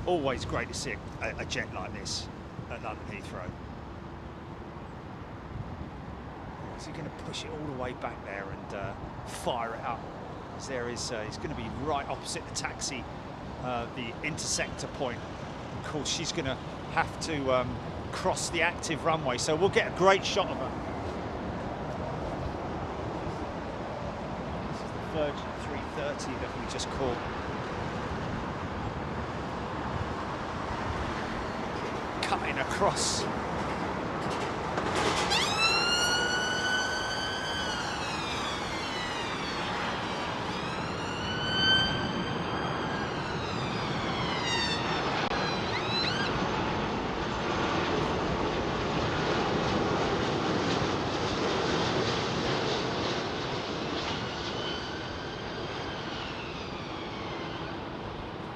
Always great to see a jet like this at London Heathrow. Is he going to push it all the way back there and fire it up? As there is, he's going to be right opposite the taxi, the intersector point. Of course, she's going to have to cross the active runway, so we'll get a great shot of her. This is the Virgin 330 that we just caught. Cutting across.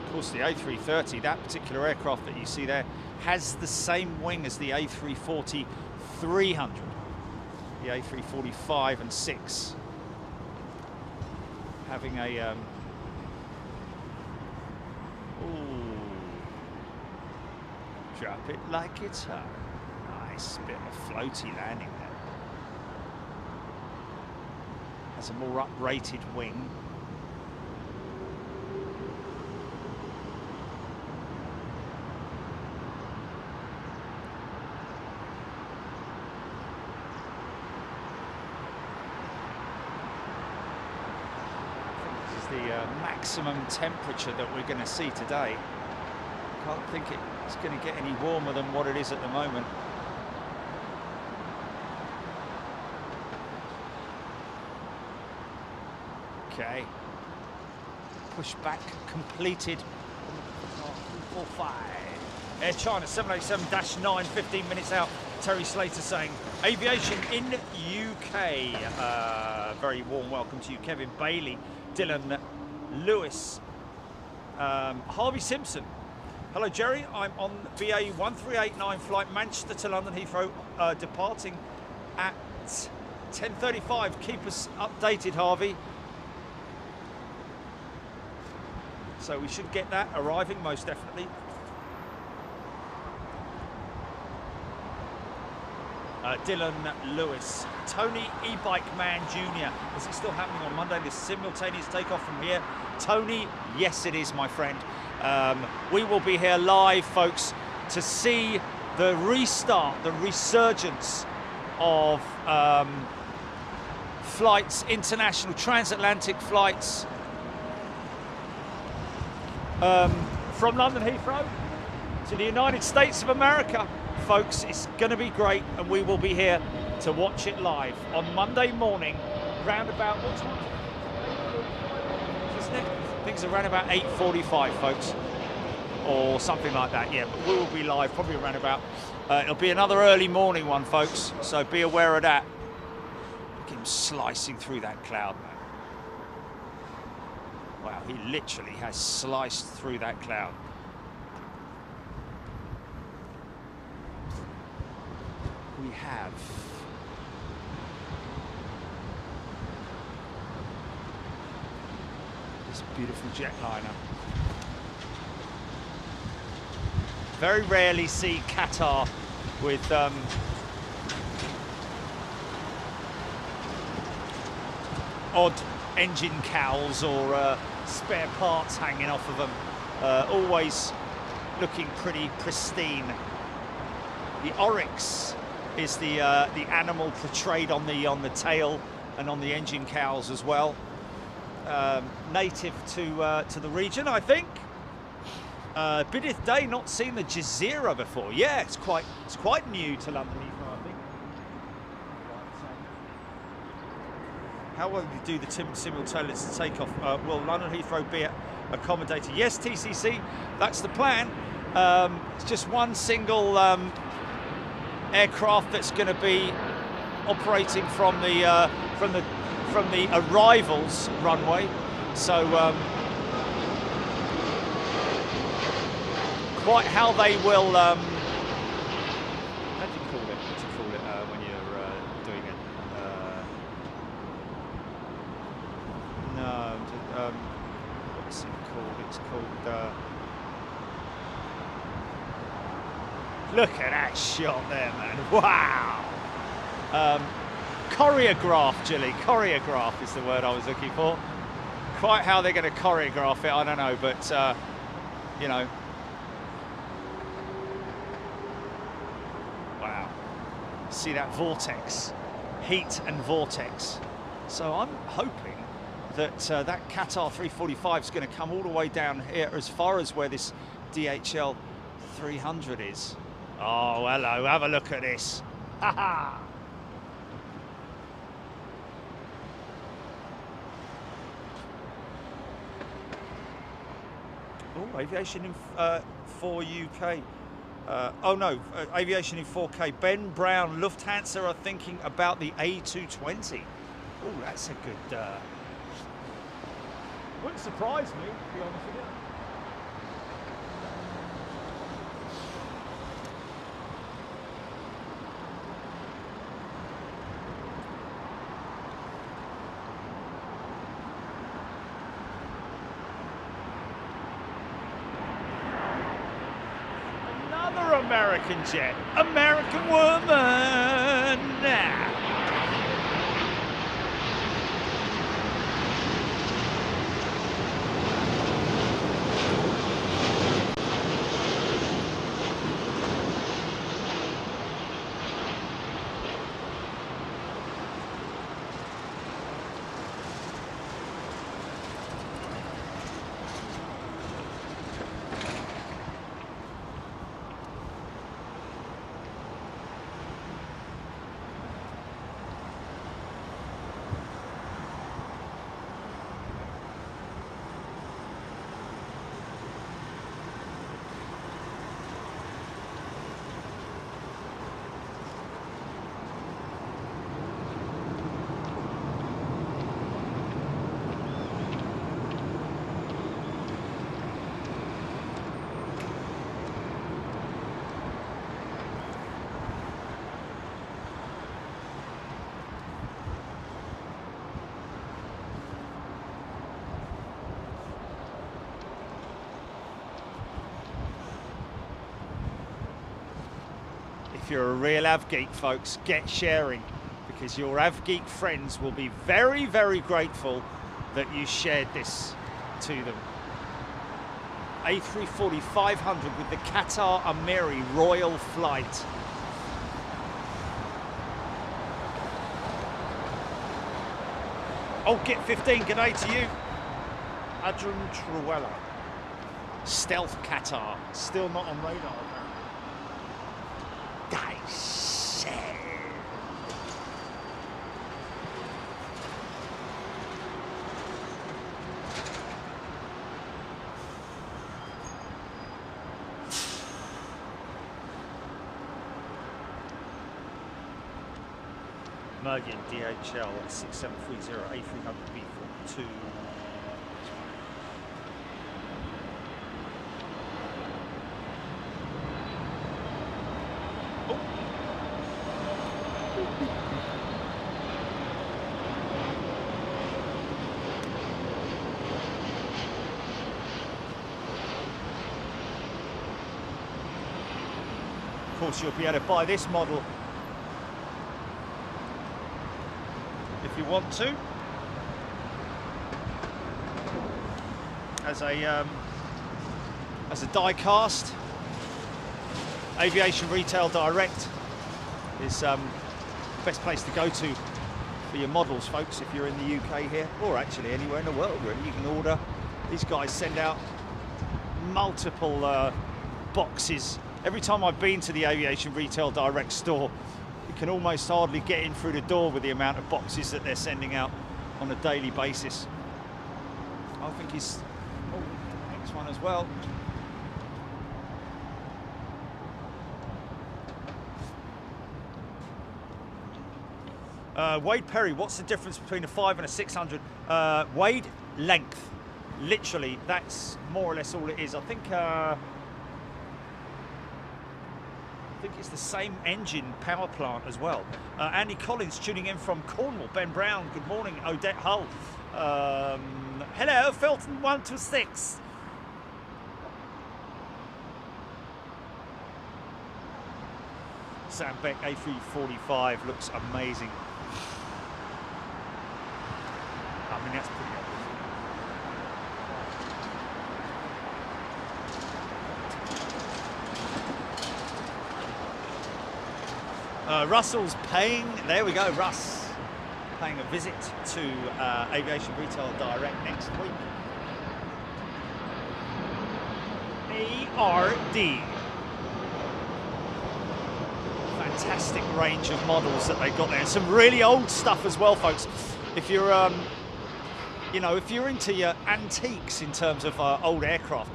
Of course, the A330, that particular aircraft that you see there, has the same wing as the A340-300, the A340-5 and 6, having a ooh, drop it like it's hot. Nice bit of a floaty landing there. Has a more uprated wing. The maximum temperature that we're going to see today. Can't think it's going to get any warmer than what it is at the moment. Okay. Pushback completed. 45. Air China 787-9, 15 minutes out. Terry Slater saying, aviation in UK. Very warm welcome to you, Kevin Bailey. Dylan Lewis, Harvey Simpson. Hello, Jerry. I'm on BA 1389 flight Manchester to London Heathrow, departing at 10:35. Keep us updated, Harvey. So we should get that arriving most definitely. Dylan Lewis, Tony E-Bike Man Jr. Is it still happening on Monday? This simultaneous takeoff from here. Tony, yes it is, my friend. We will be here live, folks, to see the restart, the resurgence of flights, international transatlantic flights from London Heathrow to the United States of America. Folks, it's going to be great, and we will be here to watch it live on Monday morning, round about what time? Isn't it? I think it's around about 8:45, folks, or something like that. Yeah, but we will be live probably around about. It'll be another early morning one, folks. So be aware of that. Look at him slicing through that cloud, man. Wow, he literally has sliced through that cloud. We have this beautiful jetliner. Very rarely see Qatar with odd engine cowls or spare parts hanging off of them. Always looking pretty pristine. The Oryx is the animal portrayed on the tail and on the engine cowls as well. Native to the region, I think. Bidith Day, not seen the Jazeera before. Yeah, it's quite new to London Heathrow, I think. How will you do the simultaneous takeoff? Will London Heathrow be accommodated? Yes, TCC, that's the plan. It's just one single aircraft that's going to be operating from the from the arrivals runway. So quite how they will, how do you call it? What do you call it when you're doing it? No, what's it called? It's called, look at that shot there, man. Wow. Choreograph, Gilly. Choreograph is the word I was looking for. Quite how they're going to choreograph it, I don't know, but, you know. Wow. See that vortex, heat and vortex. So I'm hoping that that Qatar 345 is going to come all the way down here as far as where this DHL 300 is. Oh, hello, have a look at this. Ha ha! Oh, aviation in 4 UK. Oh no, aviation in 4K. Ben Brown, Lufthansa are thinking about the A220. Oh, that's a good. Wouldn't surprise me, to be honest with you. American jet, American woman. If you're a real AvGeek, folks, get sharing, because your AvGeek friends will be very, very grateful that you shared this to them. A340-500 with the Qatar Amiri Royal flight. Oh, get 15, good day to you. Adrian Truella. Stealth Qatar, still not on radar. Mergen DHL at 6730 A300B42. Of course, you'll be able to buy this model if you want to, as a die cast. Aviation Retail Direct is best place to go to for your models, folks, if you're in the UK here, or actually anywhere in the world really. You can order. These guys send out multiple boxes. Every time I've been to the Aviation Retail Direct store, you can almost hardly get in through the door with the amount of boxes that they're sending out on a daily basis. I think he's, oh, next one as well. Wade Perry, what's the difference between a 5 and a 600? Wade, length. Literally, that's more or less all it is. I think it's the same engine power plant as well. Andy Collins tuning in from Cornwall. Ben Brown, good morning. Odette Hull. Hello, Felton 126. Sam Beck A345 looks amazing. I mean, that's pretty obvious. Russell's paying, there we go, Russ, paying a visit to Aviation Retail Direct next week. ARD. Fantastic range of models that they've got there. And some really old stuff as well, folks. If you're, you know, if you're into your antiques in terms of old aircraft,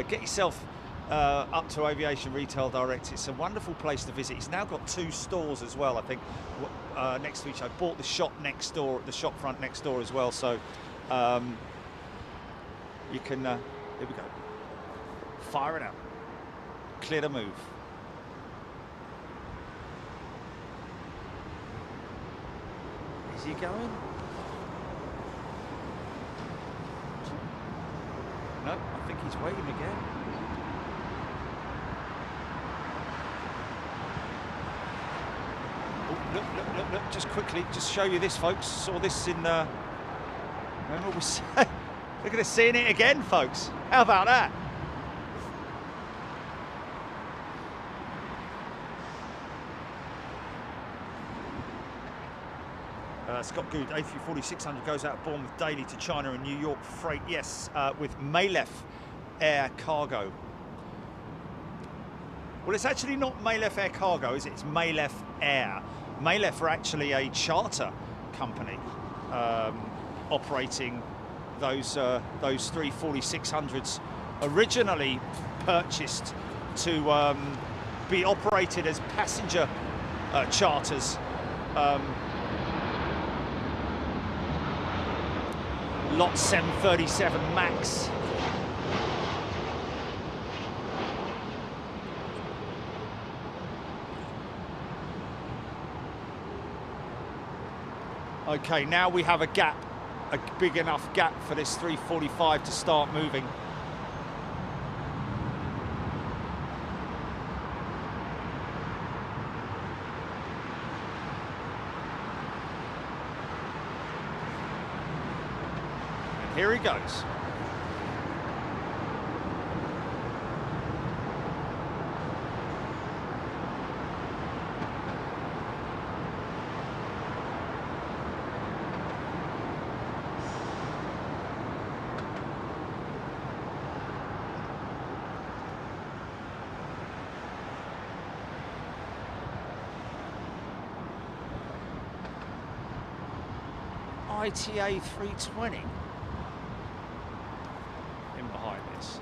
get yourself up to Aviation Retail Direct. It's a wonderful place to visit. He's now got 2 stores as well, I think, next to each other. Bought the shop next door, the shop front next door as well. So you can, here we go. Fire it up. Clear to move. Is he going? No, I think he's waiting again. Look, just quickly, just show you this, folks. Saw this in, remember we said, look at us seeing it again, folks. How about that? Scott Good, A340-600 goes out of Bournemouth daily to China and New York freight. Yes, with Maleph Air Cargo. Well, it's actually not Maleph Air Cargo, is it? It's Maleph Air. Maleph are actually a charter company operating those 340-600s, originally purchased to be operated as passenger charters. Lot 737 MAX. Okay, now we have a gap, a big enough gap for this 345 to start moving. And here he goes. ITA 320 in behind this.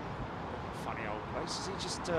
Funny old place. Is he just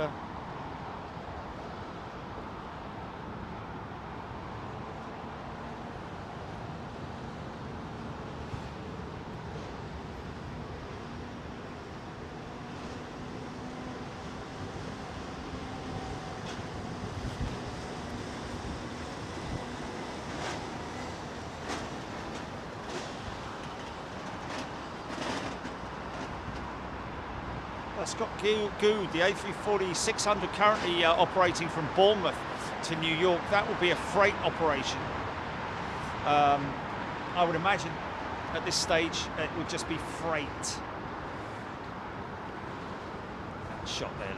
Scott Good, the A340-600 currently operating from Bournemouth to New York. That will be a freight operation. I would imagine at this stage it would just be freight. That shot there,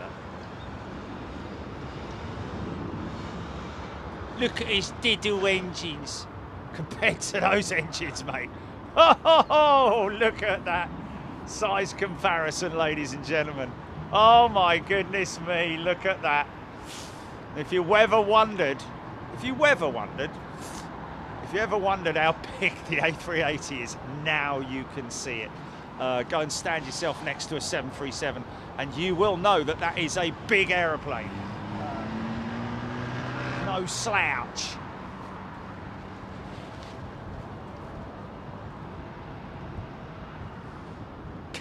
look at his diddle engines compared to those engines, mate. Oh, look at that size comparison, ladies and gentlemen. Oh my goodness me, look at that. If you ever wondered how big the A380 is, now you can see it. Go and stand yourself next to a 737 and you will know that that is a big aeroplane. No slouch.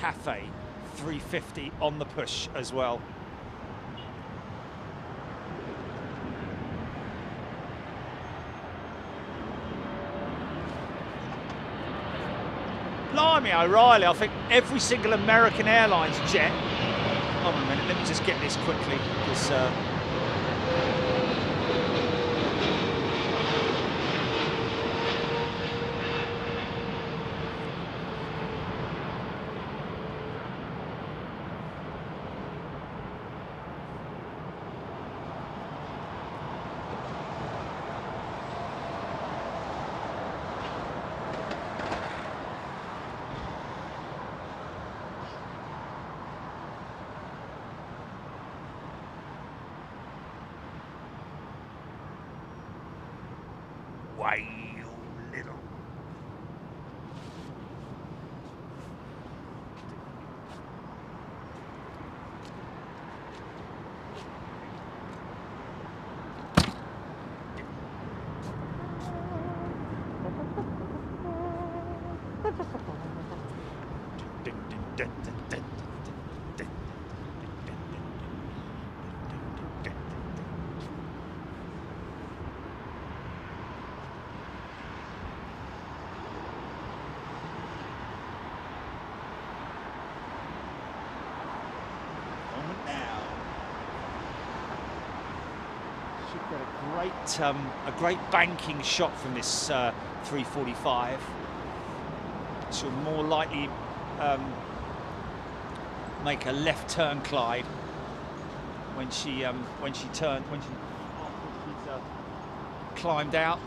Cathay 350 on the push as well. Blimey O'Reilly, I think every single American Airlines jet. Hold on a minute, let me just get this quickly, because way little. A great banking shot from this 345. She'll more likely make a left turn, Clyde, when she's climbed out.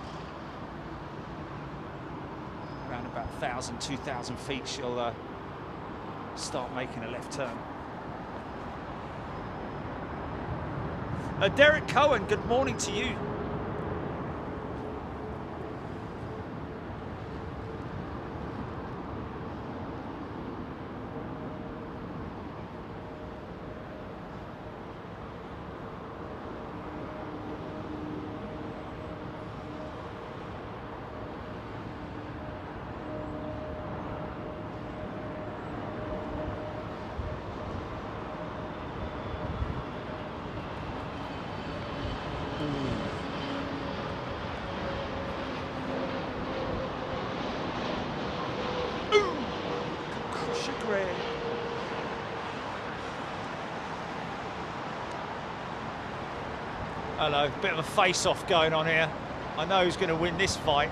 Around about 1,000, 2,000 feet, she'll start making a left turn. Derek Cohen, good morning to you. Hello, bit of a face-off going on here. I know who's going to win this fight.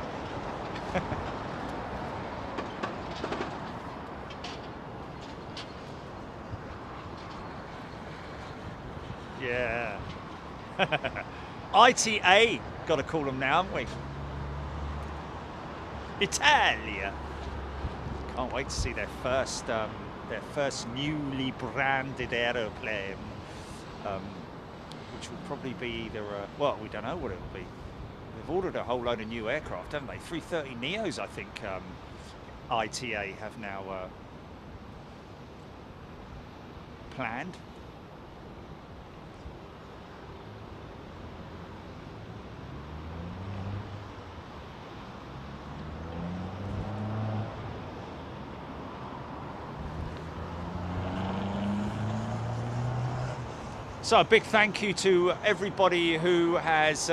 Yeah. ITA, got to call them now, haven't we? Italia. Can't wait to see their first newly branded aeroplane. Which will probably be either well, we don't know what it will be. They've ordered a whole load of new aircraft, haven't they? 330 Neos, I think, ITA have now planned. So a big thank you to everybody who has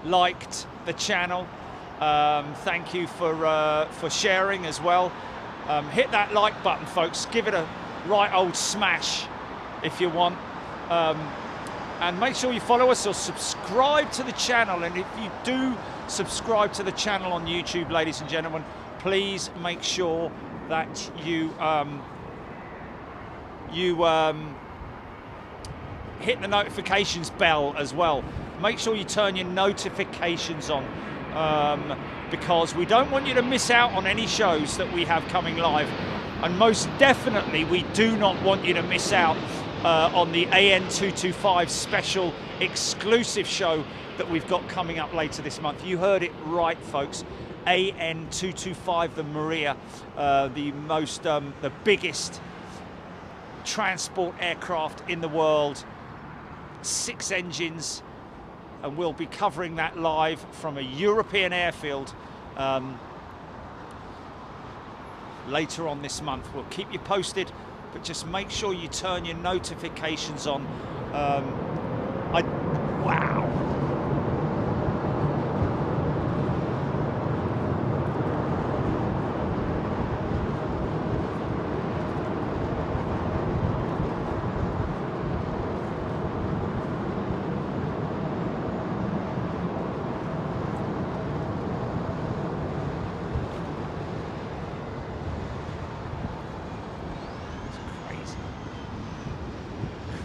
liked the channel. Thank you for sharing as well. Hit that like button, folks. Give it a right old smash if you want. And make sure you follow us or subscribe to the channel. And if you do subscribe to the channel on YouTube, ladies and gentlemen, please make sure that you hit the notifications bell as well. Make sure you turn your notifications on because we don't want you to miss out on any shows that we have coming live, and most definitely we do not want you to miss out on the AN225 special exclusive show that we've got coming up later this month. You heard it right, folks. AN225, the Maria, the biggest transport aircraft in the world. 6 engines, and we'll be covering that live from a European airfield later on this month. We'll keep you posted, but just make sure you turn your notifications on. Wow.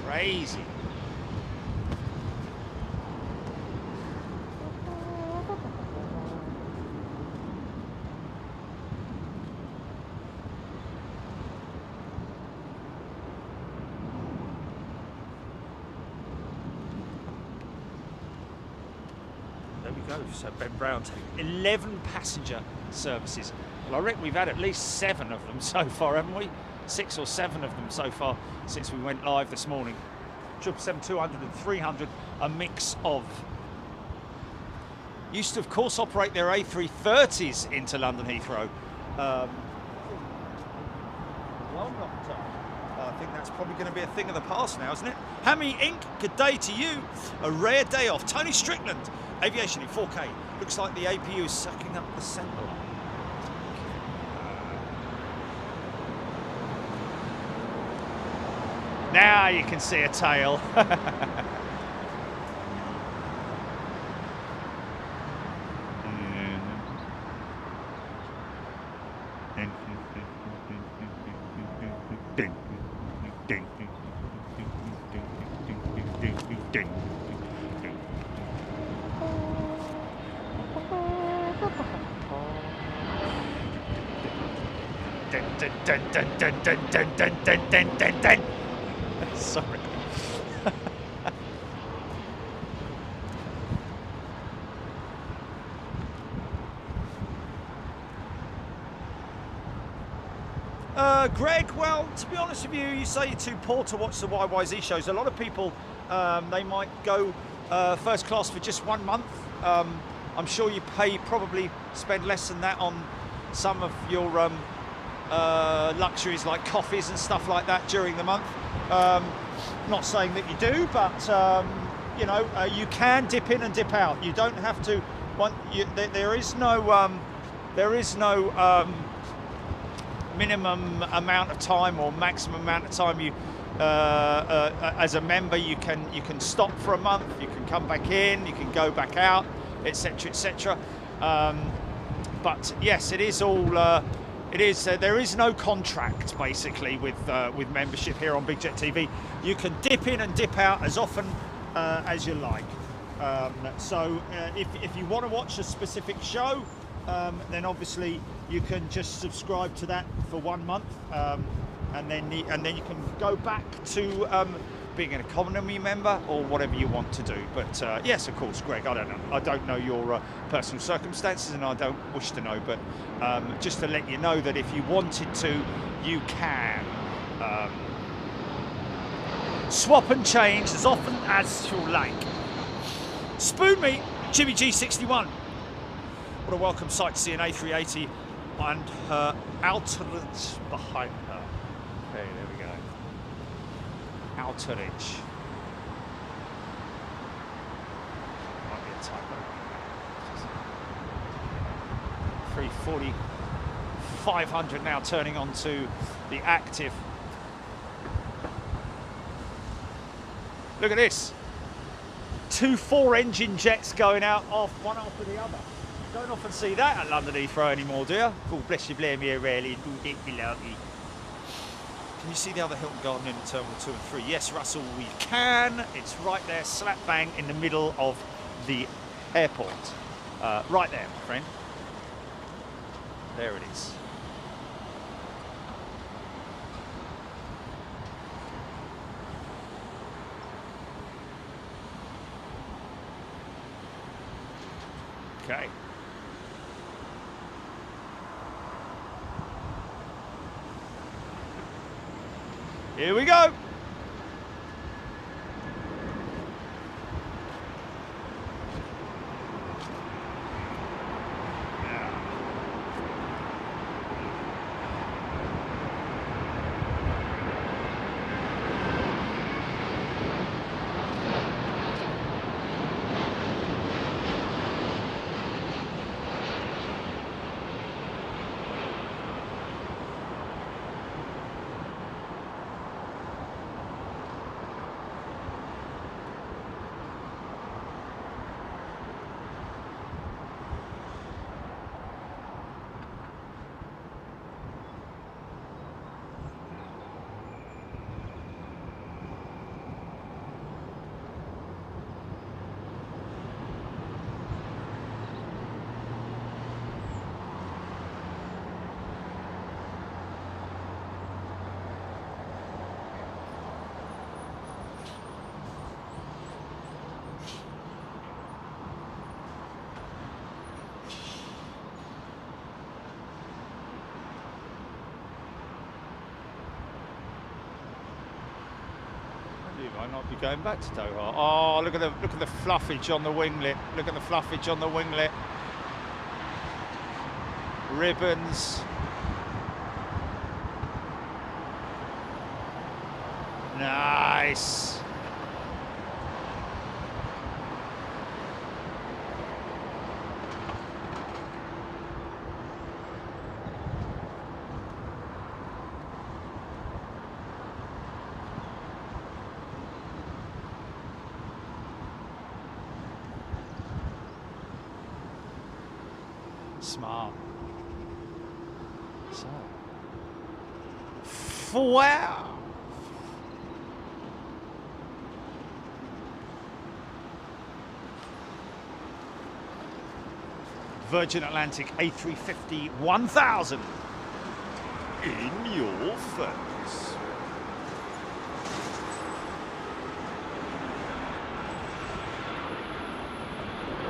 Crazy. There we go. So Ben Brown taking 11 passenger services. Well, I reckon we've had at least 7 of them so far, haven't we? 6 or 7 of them so far since we went live this morning. 777-200 and 300, a mix of. Used to, of course, operate their A330s into London Heathrow. I think that's probably going to be a thing of the past now, isn't it? Hammy Inc., good day to you. A rare day off. Tony Strickland, aviation in 4K. Looks like the APU is sucking up the centre line. Now you can see a tail. Sorry. Greg, well, to be honest with you, you say you're too poor to watch the YYZ shows. A lot of people, they might go first class for just 1 month. I'm sure you probably spend less than that on some of your luxuries like coffees and stuff like that during the month. Not saying that you do, but you know, you can dip in and dip out. You don't have to. There is no minimum amount of time or maximum amount of time you as a member you can stop for a month, you can come back in, you can go back out, etc, etc. But yes, it is all there is no contract basically with membership here on Big Jet TV. You can dip in and dip out as often as you like. So if you want to watch a specific show, then obviously you can just subscribe to that for 1 month, and then you can go back to being an economy member or whatever you want to do. But yes, of course, Greg, I don't know your personal circumstances, and I don't wish to know, but just to let you know that if you wanted to, you can swap and change as often as you like. Spoon me, Jimmy G61. What a welcome sight to see an A380 and her outerage behind her. Okay, there we go. Outerage. Might be a typo. 340, 500 now turning on to the active. Look at this. 2 4-engine jets going out off one after the other. Don't often see that at London Heathrow anymore, do you? Oh, bless you, blame me, really. Can you see the other Hilton Garden Inn in Terminal 2 and 3? Yes, Russell, we can. It's right there, slap bang in the middle of the airport. Right there, my friend. There it is. Okay. Here we go. Might not be going back to Doha. Oh, look at the fluffage on the winglet. Look at the fluffage on the winglet. Ribbons. Nice. Smart. So. Wow. Virgin Atlantic A350 1000 in your face.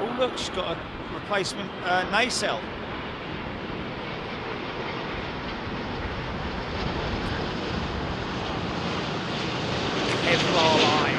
Oh look, she's got a replacement nacelle. Kevlar line.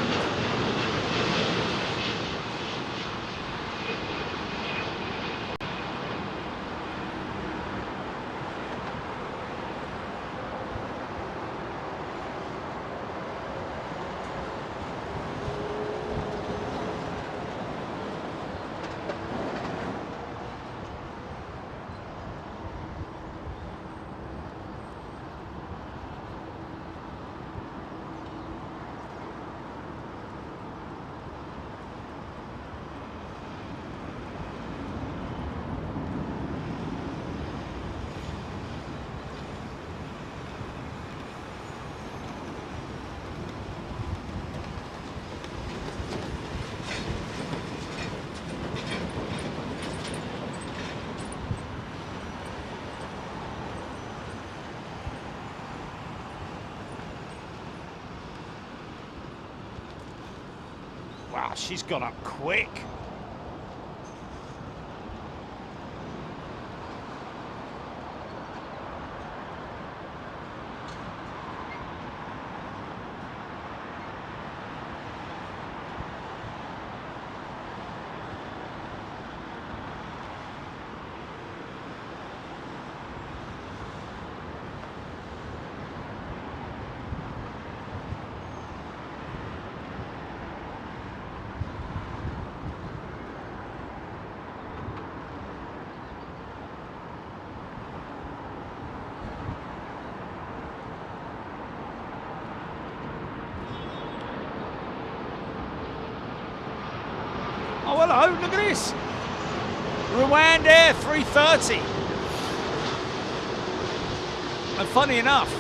Wow, she's gone up quick. Oh, hello, look at this. Rwandair 330. And funny enough,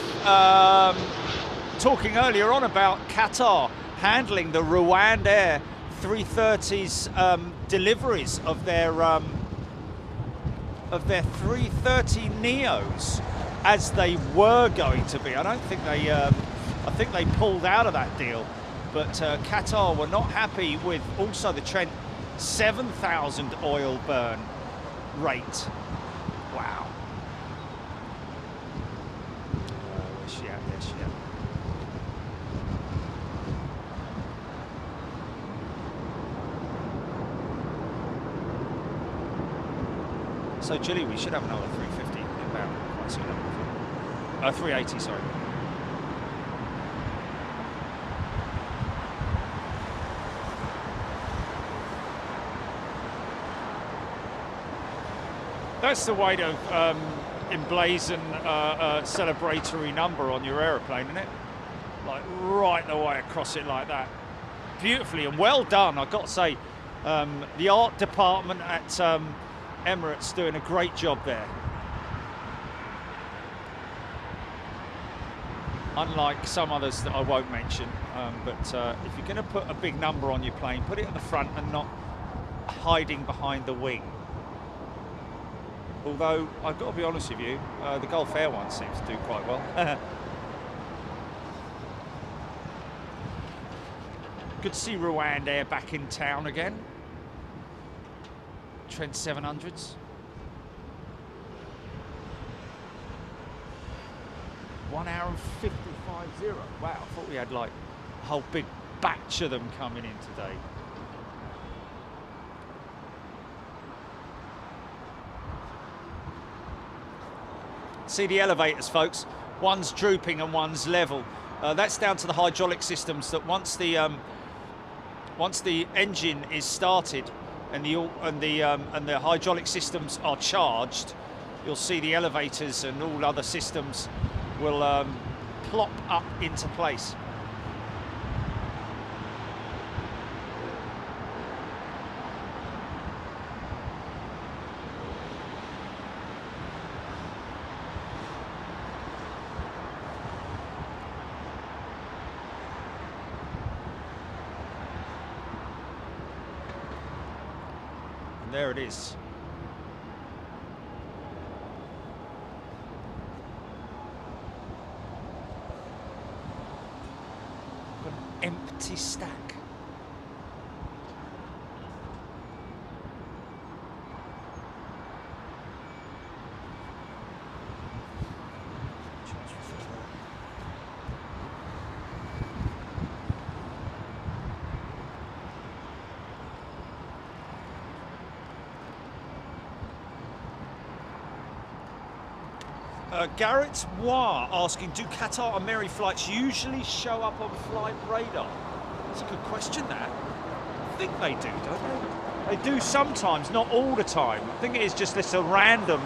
talking earlier on about Qatar handling the Rwandair 330's deliveries of their 330 Neos as they were going to be. I don't think they, I think they pulled out of that deal. But Qatar were not happy with also the Trent 7,000 oil burn rate. Wow. Where's she at? There she at. So, Gilly, we should have another 350 inbound quite soon. 380, sorry. That's the way to emblazon a celebratory number on your aeroplane, isn't it? Like right the way across it like that. Beautifully and well done, I've got to say. The art department at Emirates doing a great job there. Unlike some others that I won't mention, but if you're going to put a big number on your plane, put it at the front and not hiding behind the wing. Although, I've got to be honest with you, the Gulf Air one seems to do quite well. Good to see Rwandair back in town again. Trent 700s. 1 hour and 55.0. Wow, I thought we had like a whole big batch of them coming in today. See the elevators, folks. One's drooping and one's level. That's down to the hydraulic systems. That once the engine is started and the hydraulic systems are charged, you'll see the elevators and all other systems will plop up into place. And there it is. Empty stack. Garrett Wah asking, do Qatar and Mary flights usually show up on flight radar? That's a good question, that. I think they do, don't they? They do sometimes, not all the time. I think it is just this a random...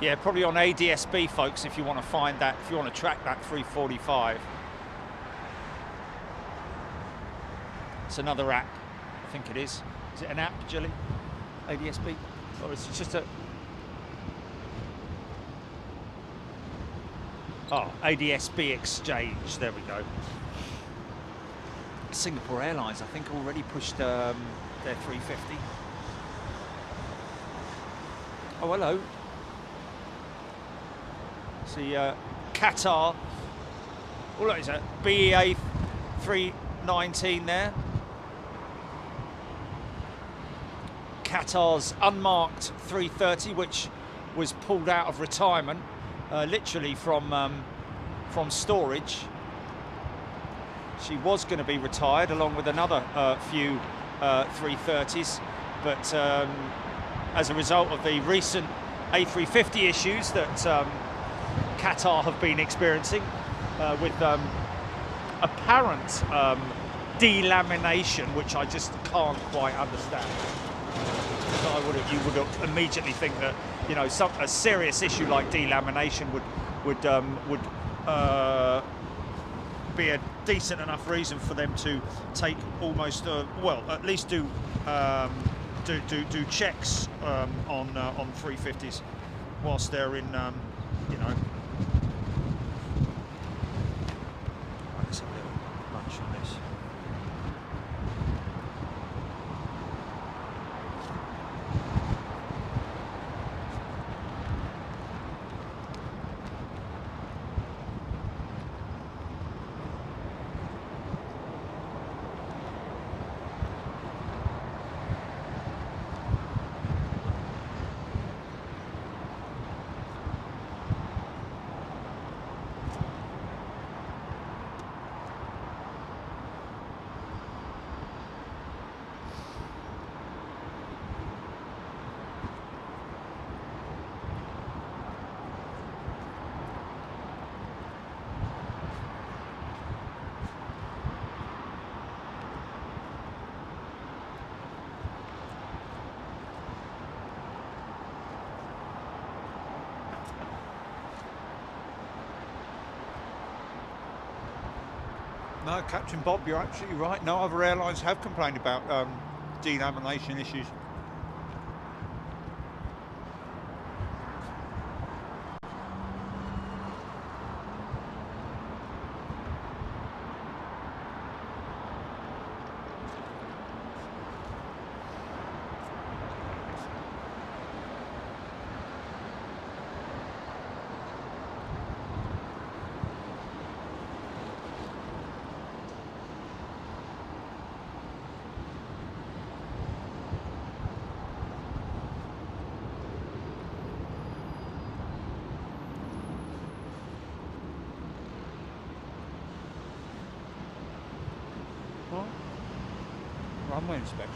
Yeah, probably on ADSB, folks, if you want to find that, if you want to track that 345. It's another app, I think it is. Is it an app, Gilly? ADSB? Or is it just a... Oh, ADSB Exchange, there we go. Singapore Airlines, I think, already pushed their 350. Oh, hello. See Qatar, oh look, it's a BEA 319 there. Qatar's unmarked 330, which was pulled out of retirement, literally from storage. She was going to be retired along with another few 330s, but as a result of the recent A350 issues that Qatar have been experiencing with apparent delamination, which I just can't quite understand. You would immediately think that, you know, a serious issue like delamination would be a decent enough reason for them to take almost well, at least do checks on 350s whilst they're in you know. Let's have a little lunch on this. No, Captain Bob, you're absolutely right. No other airlines have complained about delamination issues. runway inspection.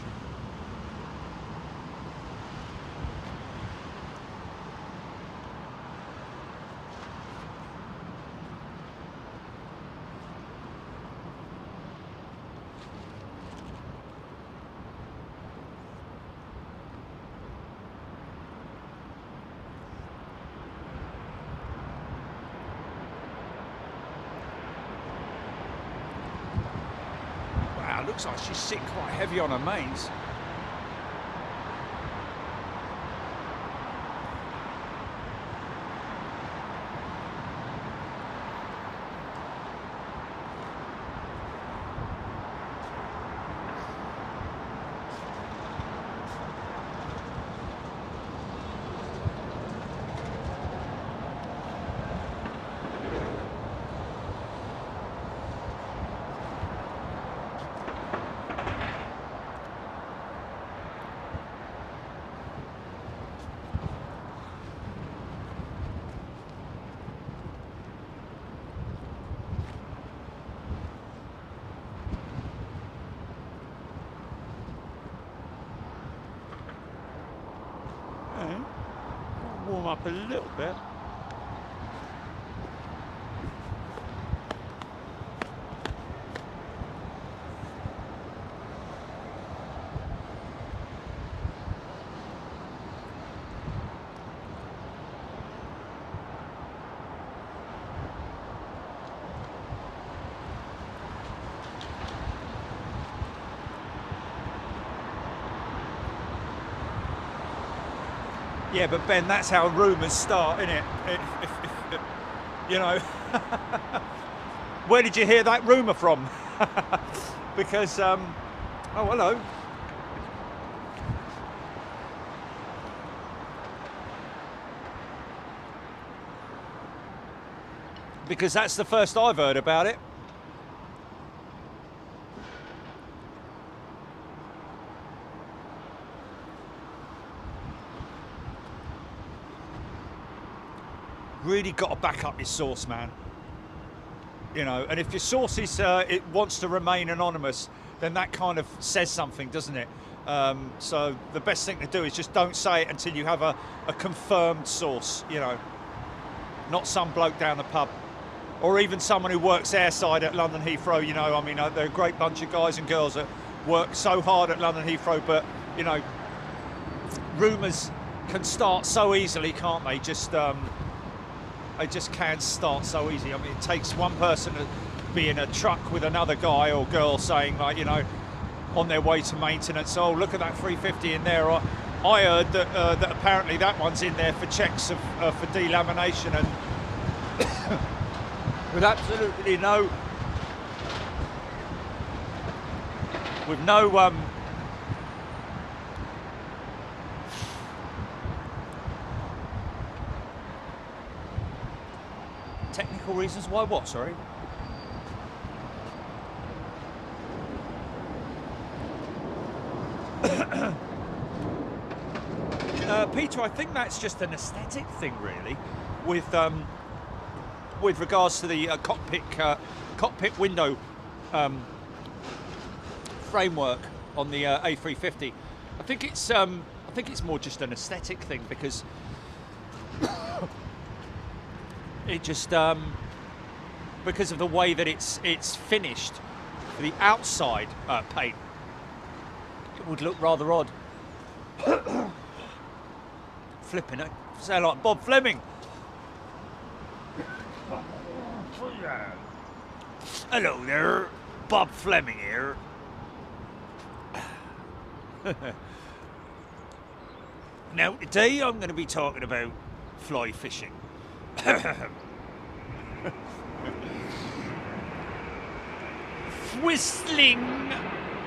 Wow, looks like she's sitting quite heavy on her mains. Warm up a little bit. Yeah, but Ben, that's how rumours start, isn't it? If you know, where did you hear that rumour from? Because, oh, hello. Because that's the first I've heard about it. Really got to back up your source, man. You know, and if your source is it wants to remain anonymous, then that kind of says something, doesn't it? So the best thing to do is just don't say it until you have a confirmed source. You know, not some bloke down the pub, or even someone who works airside at London Heathrow. You know, I mean, they're a great bunch of guys and girls that work so hard at London Heathrow, but you know, rumours can start so easily, can't they? They just can start so easy. I mean, it takes one person to be in a truck with another guy or girl saying, like, you know, on their way to maintenance, oh, look at that 350 in there. I heard that that apparently that one's in there for checks of for delamination, and with absolutely no technical reasons. Why what, sorry? Peter, I think that's just an aesthetic thing, really, with regards to the cockpit window framework on the A350. I think it's more just an aesthetic thing, because it just because of the way that it's finished for the outside paint, it would look rather odd. Flipping it, sound like Bob Fleming. Hello there, Bob Fleming here. Now today I'm going to be talking about fly fishing. Whistling.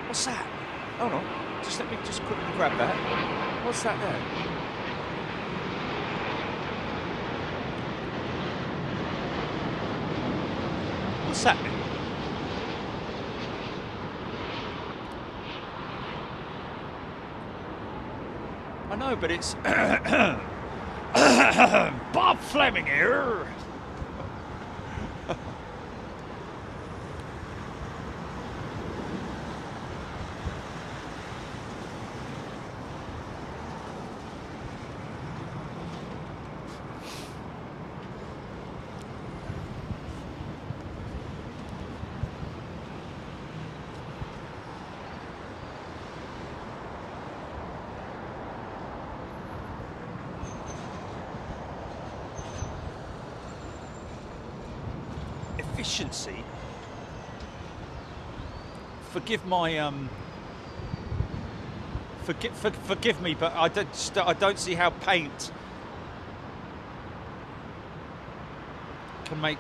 What's that? Hold on. Let me quickly grab that. What's that there? What's that then? I know, but it's Bob Fleming here. efficiency. Forgive my forgive me, but I don't see how paint can make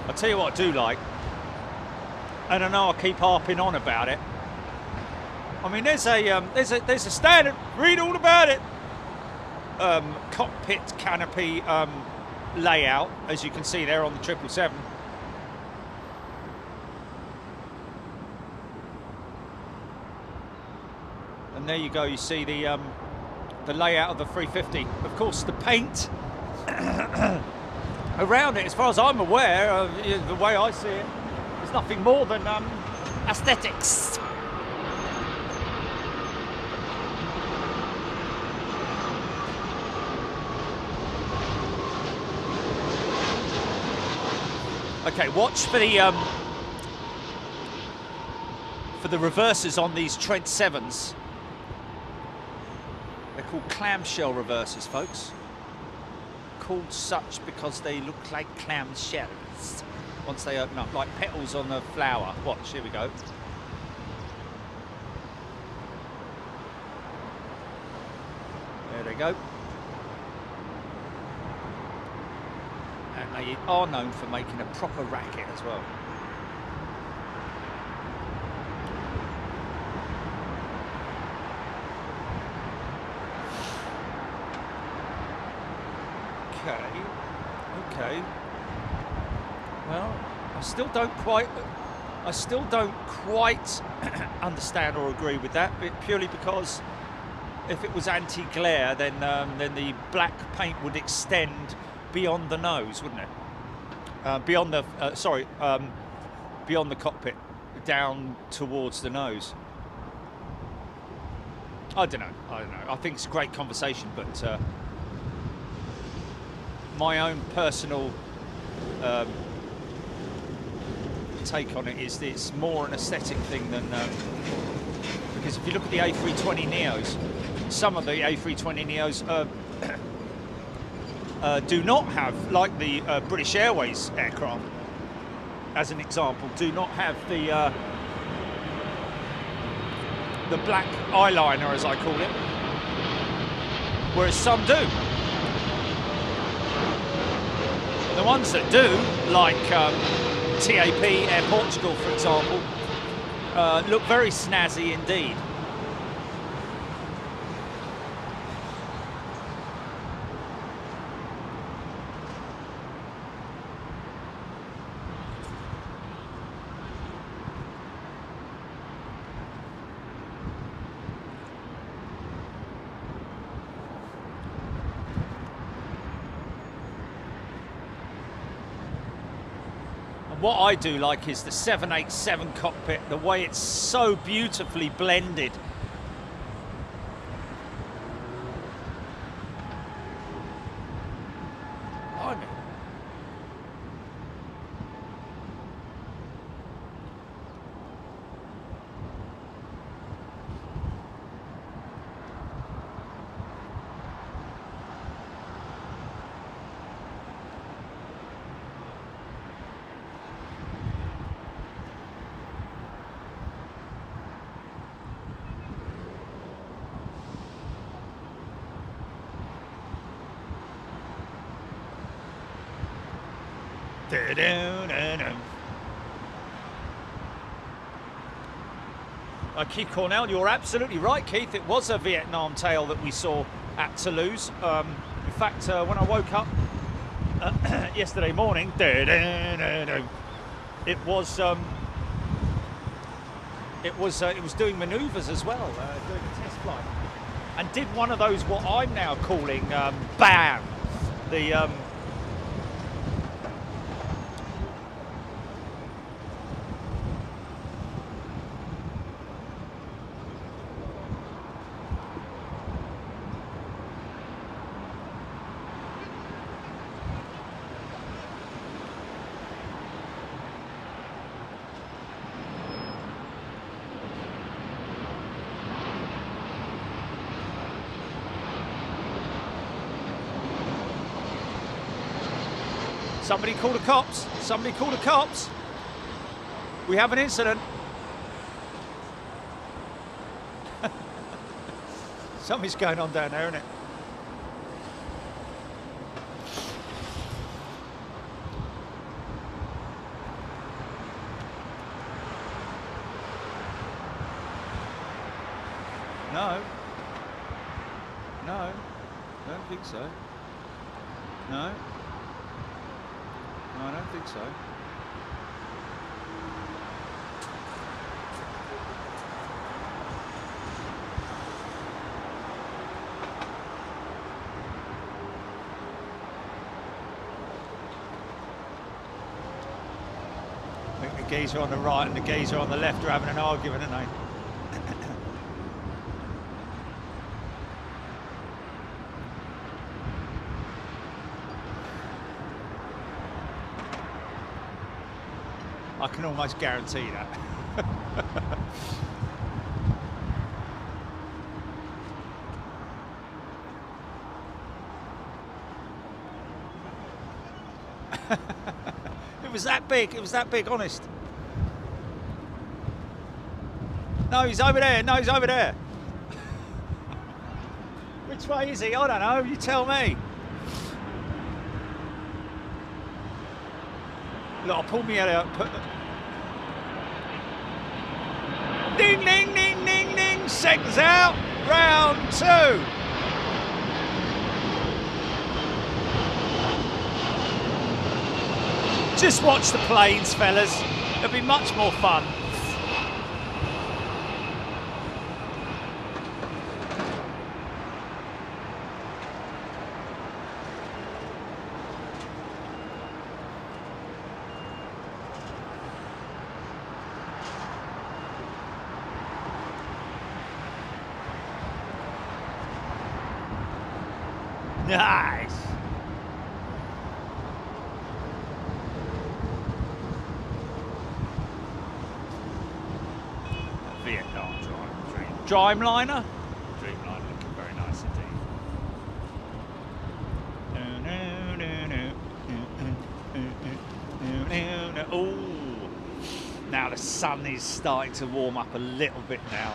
I'll tell you what I do like, and I know I keep harping on about it. I mean, there's a standard. Read all about it. Cockpit canopy layout, as you can see there on the 777. And there you go. You see the layout of the 350. Of course, the paint around it, as far as I'm aware, the way I see it, is nothing more than aesthetics. Okay, watch for the reversers on these Trent 7s. They're called clamshell reversers, folks. Called such because they look like clamshells once they open up, like petals on a flower. Watch, here we go. There they go. And they are known for making a proper racket as well. Okay. Well, I still don't quite understand or agree with that, but purely because if it was anti-glare, then the black paint would extend beyond the nose, wouldn't it? Beyond the cockpit, down towards the nose. I don't know. I think it's a great conversation, but my own personal take on it is that it's more an aesthetic thing than because if you look at the A320neos, some of the A320neos do not have, like the British Airways aircraft, as an example, do not have the black eyeliner, as I call it, whereas some do. The ones that do, like TAP, Air Portugal, for example, look very snazzy indeed. What I do like is the 787 cockpit, the way it's so beautifully blended. Blimey. Keith Cornell, you're absolutely right, Keith. It was a Vietnam tail that we saw at Toulouse. In fact, when I woke up yesterday morning, it was doing manoeuvres as well, doing a test flight, and did one of those what I'm now calling BAM, the Somebody call the cops. Somebody call the cops. We have an incident. Something's going on down there, isn't it? No. No. I don't think so. No. No, I don't think so. I think the geezer on the right and the geezer on the left are having an argument, aren't they? I can almost guarantee that. It was that big. It was that big, honest. No, he's over there. No, he's over there. Which way is he? I don't know. You tell me. Look, I'll pull me out. Ding, ding, ding, ding, ding. Seconds out. Round 2. Just watch the planes, fellas. It'll be much more fun. Nice. Vietnam Dreamliner. Dreamliner looking very nice indeed. Oh, now the sun is starting to warm up a little bit now.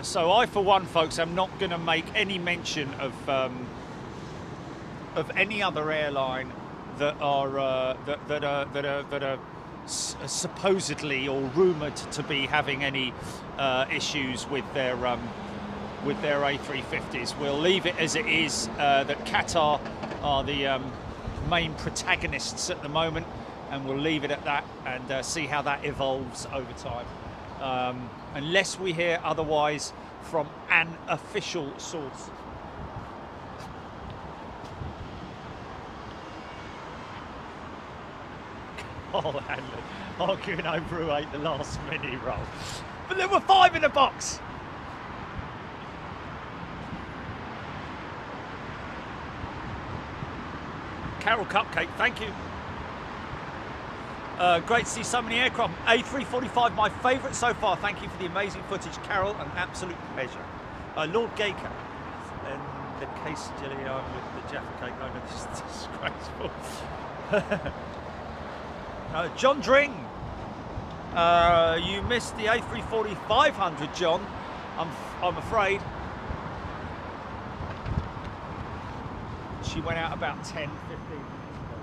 So I, for one, folks, am not going to make any mention of any other airline that are supposedly or rumoured to be having any issues with their A350s. We'll leave it as it is. That Qatar are the main protagonists at the moment, and we'll leave it at that and see how that evolves over time. Unless we hear otherwise from an official source. Carl Hanlon arguing over who ate the last mini roll. But there were 5 in the box. Carol Cupcake, thank you. Great to see so many aircraft. A345, my favourite so far. Thank you for the amazing footage, Carol. An absolute pleasure. Lord Gaker. And the case Gillian with the Jaffa cake. I know this is disgraceful. John Dring. You missed the A340 500, John. I'm afraid. She went out about 10, 15 minutes ago.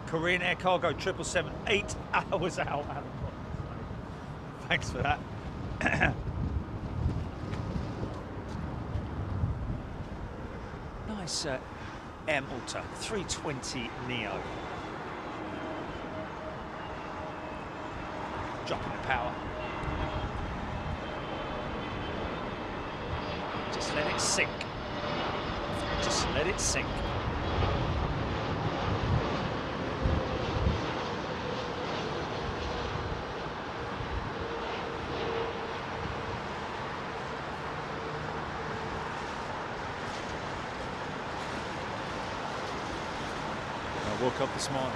Korean Air Cargo 777, 8 hours out. Alan. Thanks for that. Nice Air Malta 320 Neo. Dropping the power. Just let it sink. Just let it sink. I woke up this morning.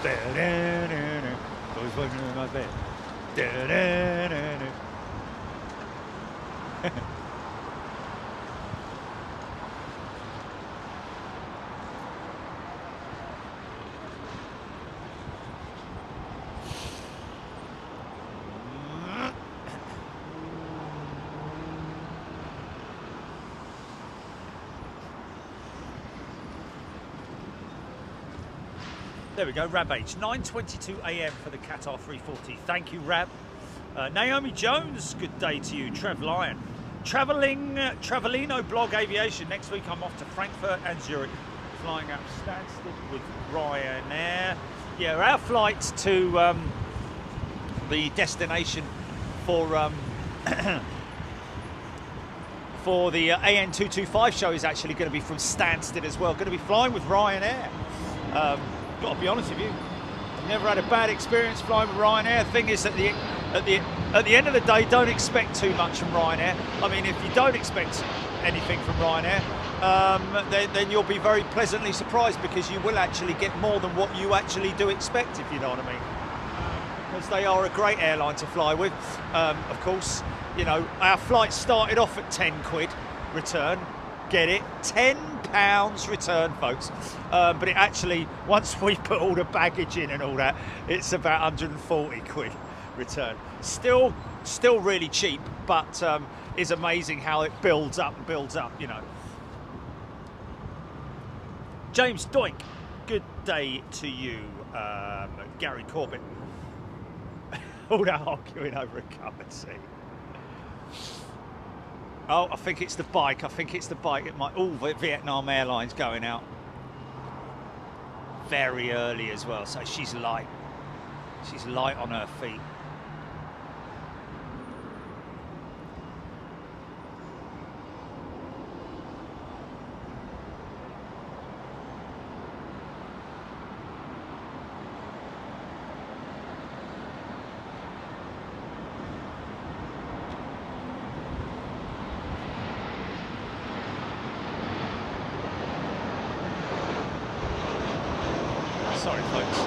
I was waking up in my bed. There we go, Rab H. 9:22 a.m. for the Qatar 340. Thank you, Rab. Naomi Jones, good day to you. Trev Lyon. Travelino Blog Aviation. Next week I'm off to Frankfurt and Zurich, flying out of Stansted with Ryanair. Yeah, our flights to the destination for for the AN225 show is actually going to be from Stansted as well. Going to be flying with Ryanair. Got to be honest with you, never had a bad experience flying with Ryanair. Thing is, at the end of the day, don't expect too much from Ryanair. I mean, if you don't expect anything from Ryanair, then you'll be very pleasantly surprised, because you will actually get more than what you actually do expect, if you know what I mean. Because they are a great airline to fly with. Of course, you know, our flight started off at 10 quid return. Get it? £10 return, folks. But it actually, once we put all the baggage in and all that, it's about 140 quid return. Still really cheap, but is amazing how it builds up, you know. James Doink, good day to you. Gary Corbett. All that arguing over a cup of tea. Oh, I think it's the bike. It might. Oh, Vietnam Airlines going out very early as well. So she's light. She's light on her feet. Sorry, folks.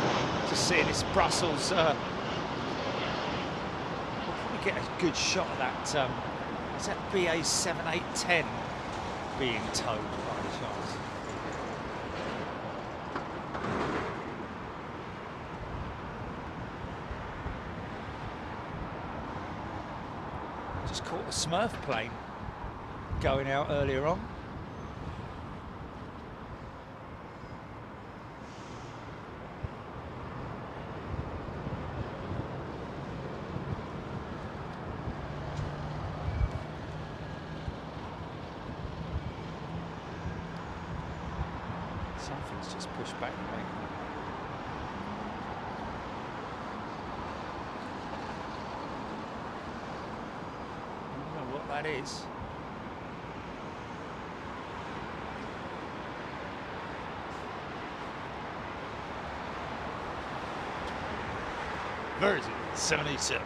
Just seeing this Brussels. We'll probably get a good shot of that. Is that BA 7810 being towed by any chance? Just caught the Smurf plane going out earlier on. Something's just pushed back the wing. I don't know what that is. Virgin 77.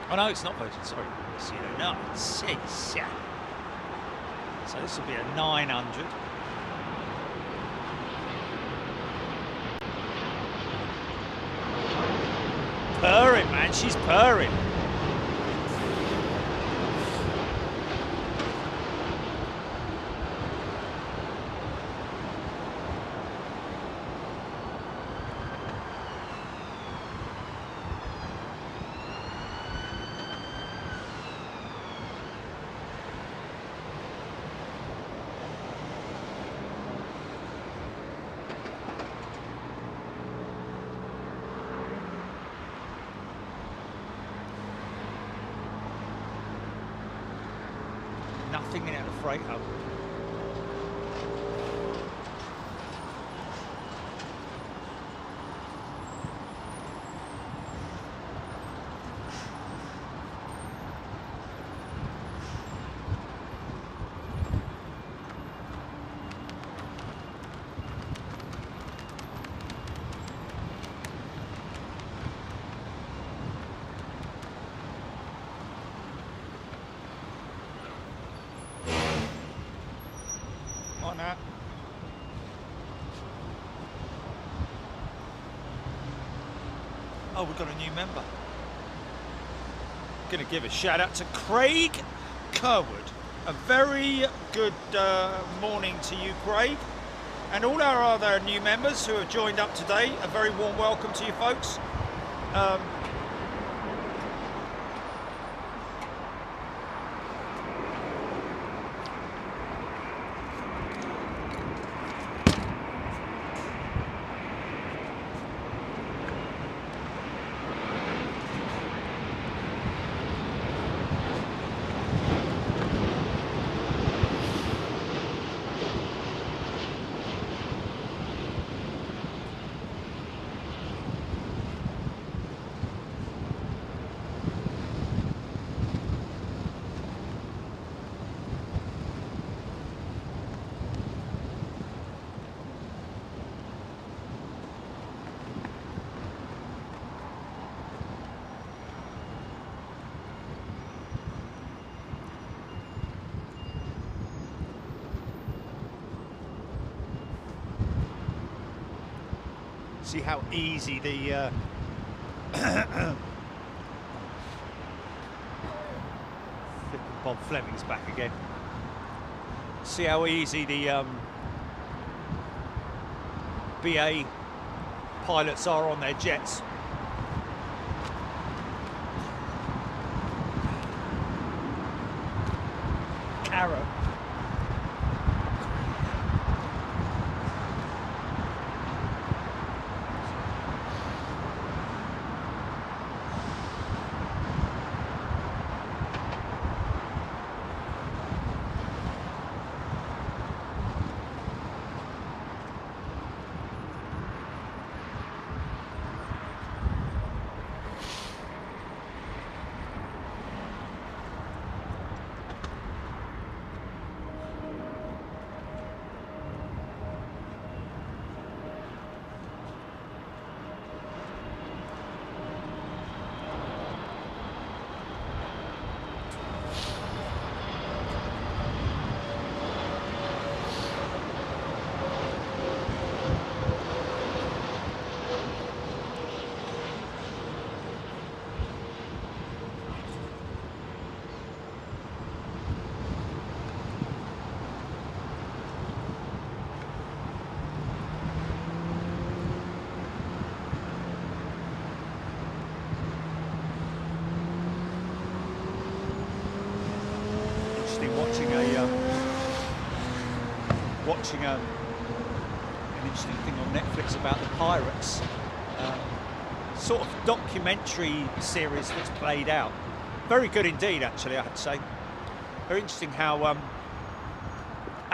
Oh no, it's not Virgin, sorry. So, no, it's 6. Yeah. So this will be a 900. Purring, man, she's purring. freighter. On that. Oh, we've got a new member. Going to give a shout out to Craig Kerwood. A very good morning to you, Craig. And all our other new members who have joined up today, a very warm welcome to you folks. See how easy the Bob Fleming's back again. See how easy the BA pilots are on their jets. Arrow. Watching an interesting thing on Netflix about the pirates, sort of documentary series that's played out. Very good indeed, actually, I have to say. Very interesting how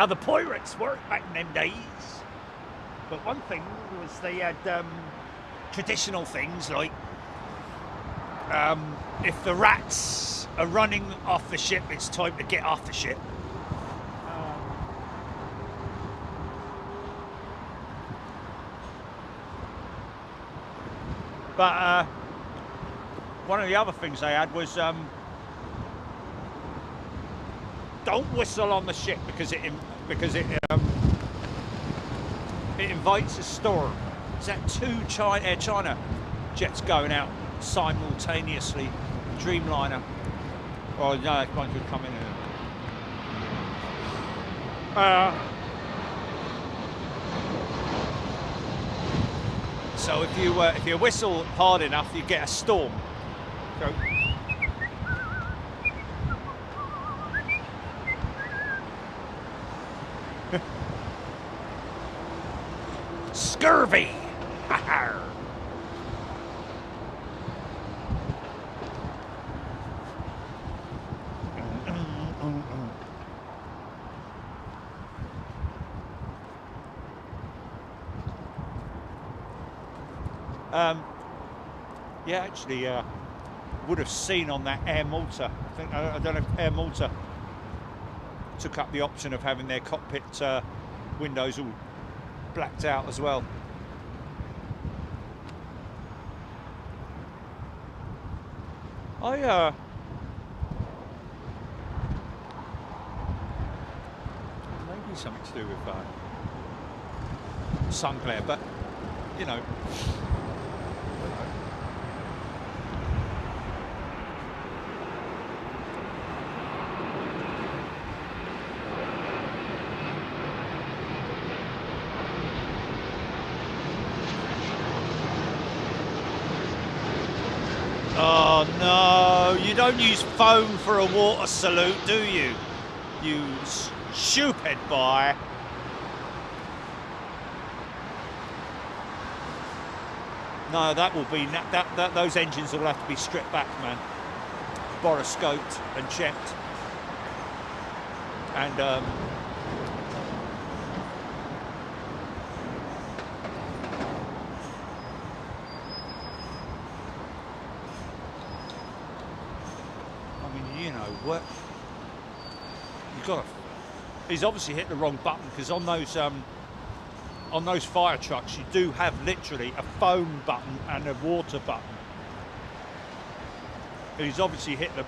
the pirates worked back in them days. But one thing was they had traditional things like if the rats are running off the ship, it's time to get off the ship. But one of the other things they had was don't whistle on the ship because it invites a storm. Is that two Air China jets going out simultaneously? Dreamliner. Oh no, one could come in. So if you whistle hard enough, you get a storm. So, scurvy. Yeah, actually, would have seen on that Air Malta. I don't know if Air Malta took up the option of having their cockpit windows all blacked out as well. Maybe something to do with sun glare, but you know. Oh no, you don't use foam for a water salute, do you? You stupid boy. No, that will be, those engines will have to be stripped back, man. Boroscoped and checked. And you know what, you've got to, he's obviously hit the wrong button, because on those fire trucks you do have literally a foam button and a water button. He's obviously hit the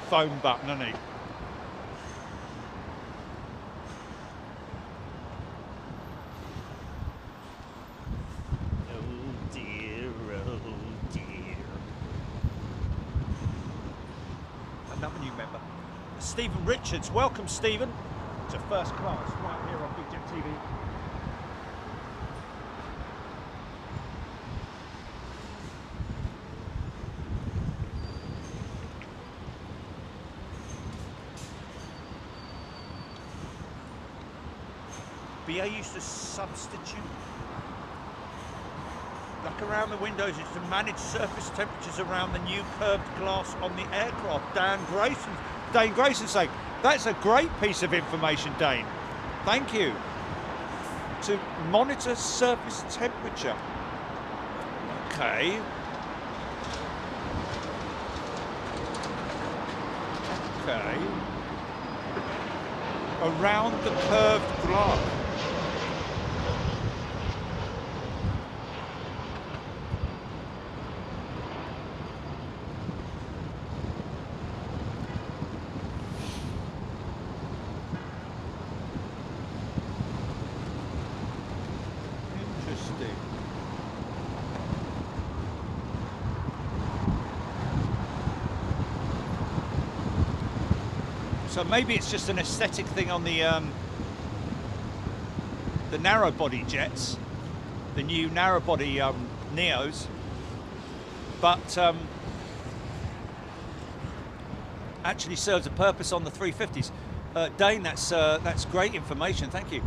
foam button, hasn't he? Oh dear, oh dear. Another new member, Stephen Richards. Welcome, Stephen, to First Class right here on Big Jet TV. BA used to substitute, like around the windows, is to manage surface temperatures around the new curved glass on the aircraft. Dane Grayson saying, that's a great piece of information, Dane. Thank you. To monitor surface temperature. Okay. Okay. Around the curved glass. So maybe it's just an aesthetic thing on the narrow body jets, the new narrow body Neos, but actually serves a purpose on the 350s. Dane, that's great information. Thank you.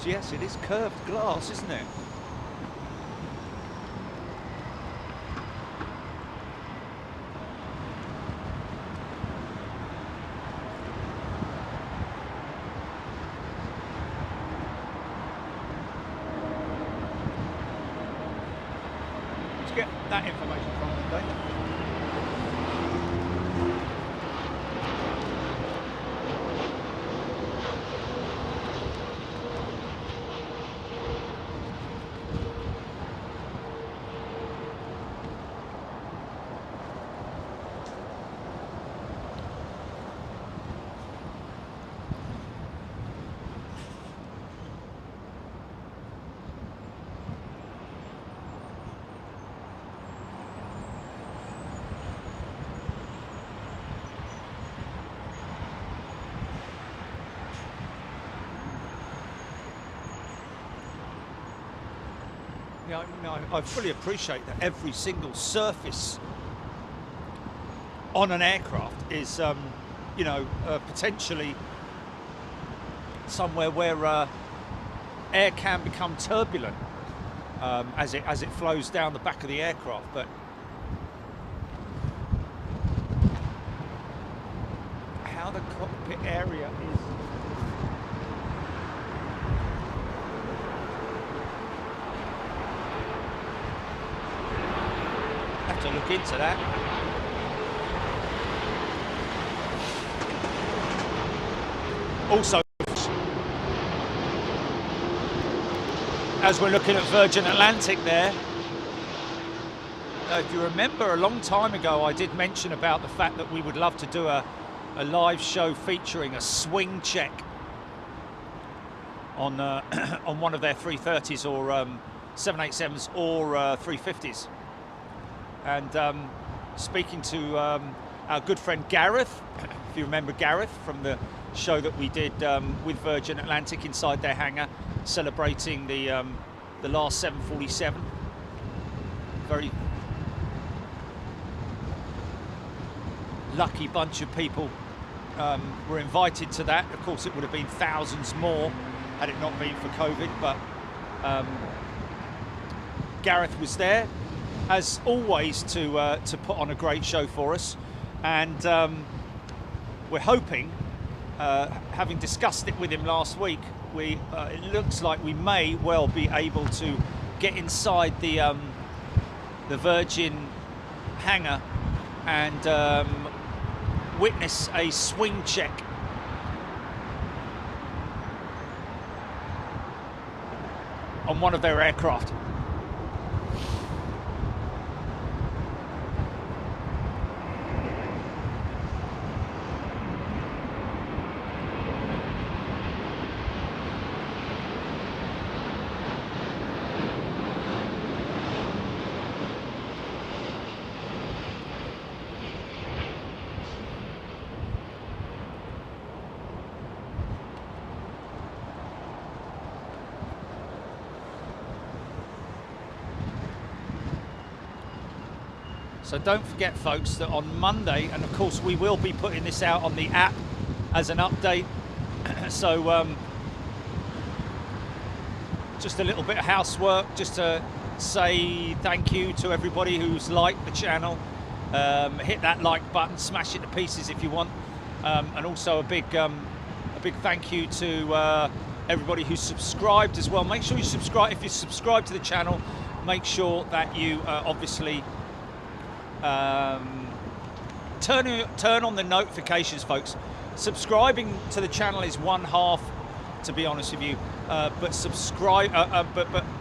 Yes, it is curved glass, isn't it? Let's get that information from them, Dave. Yeah, no, I fully appreciate that every single surface on an aircraft is, you know, potentially somewhere where air can become turbulent as it flows down the back of the aircraft. But now the cockpit area is. Have to look into that. Also, as we're looking at Virgin Atlantic there, if you remember a long time ago I did mention about the fact that we would love to do a live show featuring a swing check on on one of their 330s or 787s or 350s. And speaking to our good friend Gareth, if you remember Gareth from the show that we did with Virgin Atlantic inside their hangar, celebrating the last 747. Very lucky bunch of people were invited to that. Of course, it would have been thousands more had it not been for COVID, but Gareth was there, as always, to put on a great show for us. And we're hoping, having discussed it with him last week, it looks like we may well be able to get inside the Virgin hangar and witness a swing check on one of their aircraft. So don't forget, folks, that on Monday, and of course we will be putting this out on the app as an update. So just a little bit of housework, just to say thank you to everybody who's liked the channel. Hit that like button, smash it to pieces if you want, and also a big thank you to everybody who's subscribed as well. Make sure you subscribe. If you subscribe to the channel, make sure that you obviously turn on the notifications, folks. Subscribing to the channel is one half, to be honest with you, but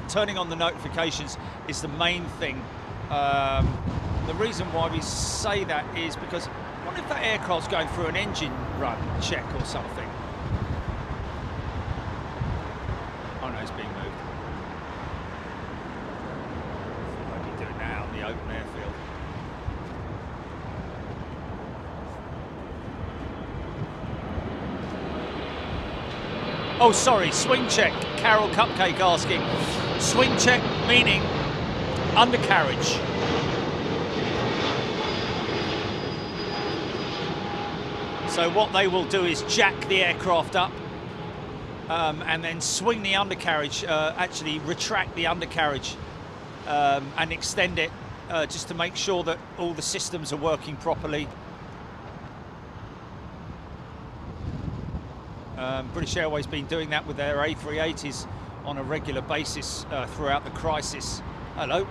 turning on the notifications is the main thing. The reason why we say that is because what if that aircraft's going through an engine run check or something? Oh no, it's being moved. What are you doing now on the open airfield? Oh, sorry, swing check. Carol Cupcake asking. Swing check meaning undercarriage. So what they will do is jack the aircraft up and then swing the undercarriage, actually retract the undercarriage and extend it just to make sure that all the systems are working properly. British Airways been doing that with their A380s on a regular basis throughout the crisis. Hello.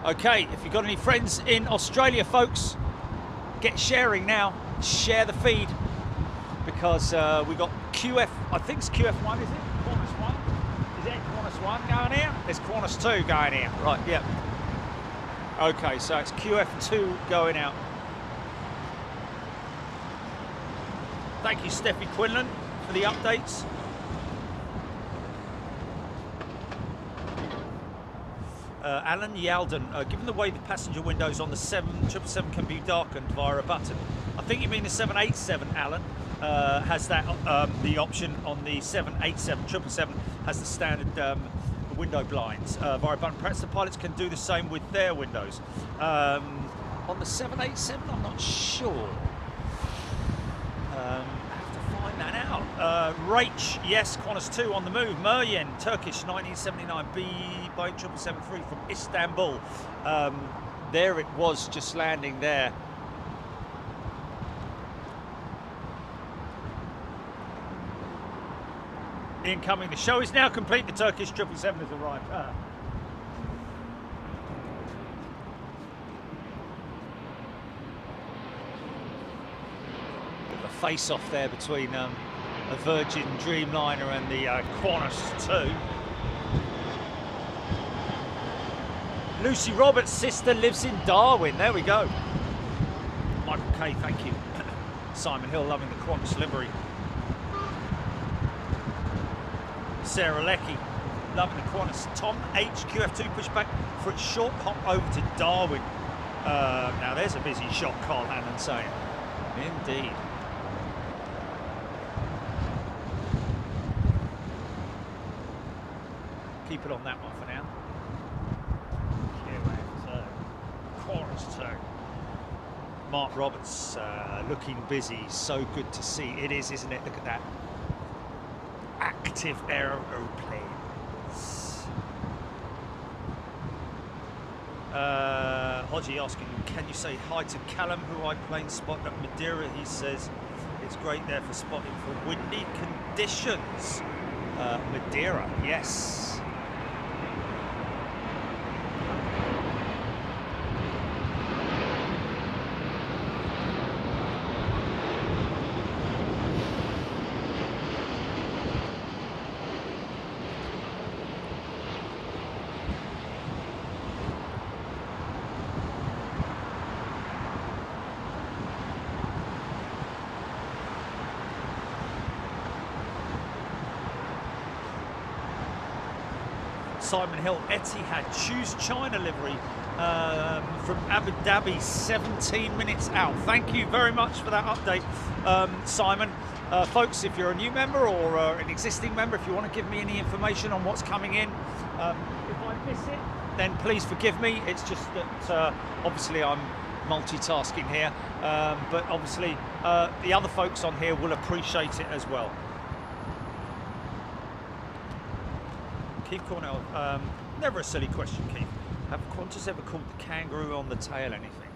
Okay, if you've got any friends in Australia, folks, get sharing now. Share the feed, because we got QF, I think it's QF1, is it? Qantas 1? Is it Qantas 1 going here? There's Qantas 2 going here. Right, yeah. Okay, so it's QF2 going out. Thank you, Steffi Quinlan, for the updates. Alan Yalden, given the way the passenger windows on the 777 can be darkened via a button, I think you mean the 787, Alan, has that the option on the 787. 777 has the standard window blinds via a button. Perhaps the pilots can do the same with their windows. On the 787, I'm not sure. I have to find that out. Rach, yes, Qantas 2 on the move. Meryen, Turkish 1979 Boeing 777-3 from Istanbul. There it was, just landing there. incoming. The show is now complete. The Turkish 777 has arrived. The face-off there between a Virgin Dreamliner and the Qantas 2. Lucy Roberts' sister lives in Darwin. There we go. Michael Kay, thank you. Simon Hill loving the Qantas livery. Sarah Leckie loving the Qantas. Tom H. QF2 pushback for its short hop over to Darwin. Now there's a busy shot, Carl Hannon saying. Indeed. Keep it on that one for now. Qantas 2. Mark Roberts looking busy. So good to see. It is, isn't it? Look at that. Active aeroplane. Hodgie asking, can you say hi to Callum, who I plane spot at Madeira? He says it's great there for spotting for windy conditions. Madeira, yes. Simon Hill, Etihad, choose China livery from Abu Dhabi, 17 minutes out. Thank you very much for that update, Simon. Folks, if you're a new member or an existing member, if you want to give me any information on what's coming in, if I miss it, then please forgive me. It's just that obviously I'm multitasking here, but obviously the other folks on here will appreciate it as well. Keith Cornell, never a silly question, Keith. Have Qantas ever called the kangaroo on the tail anything?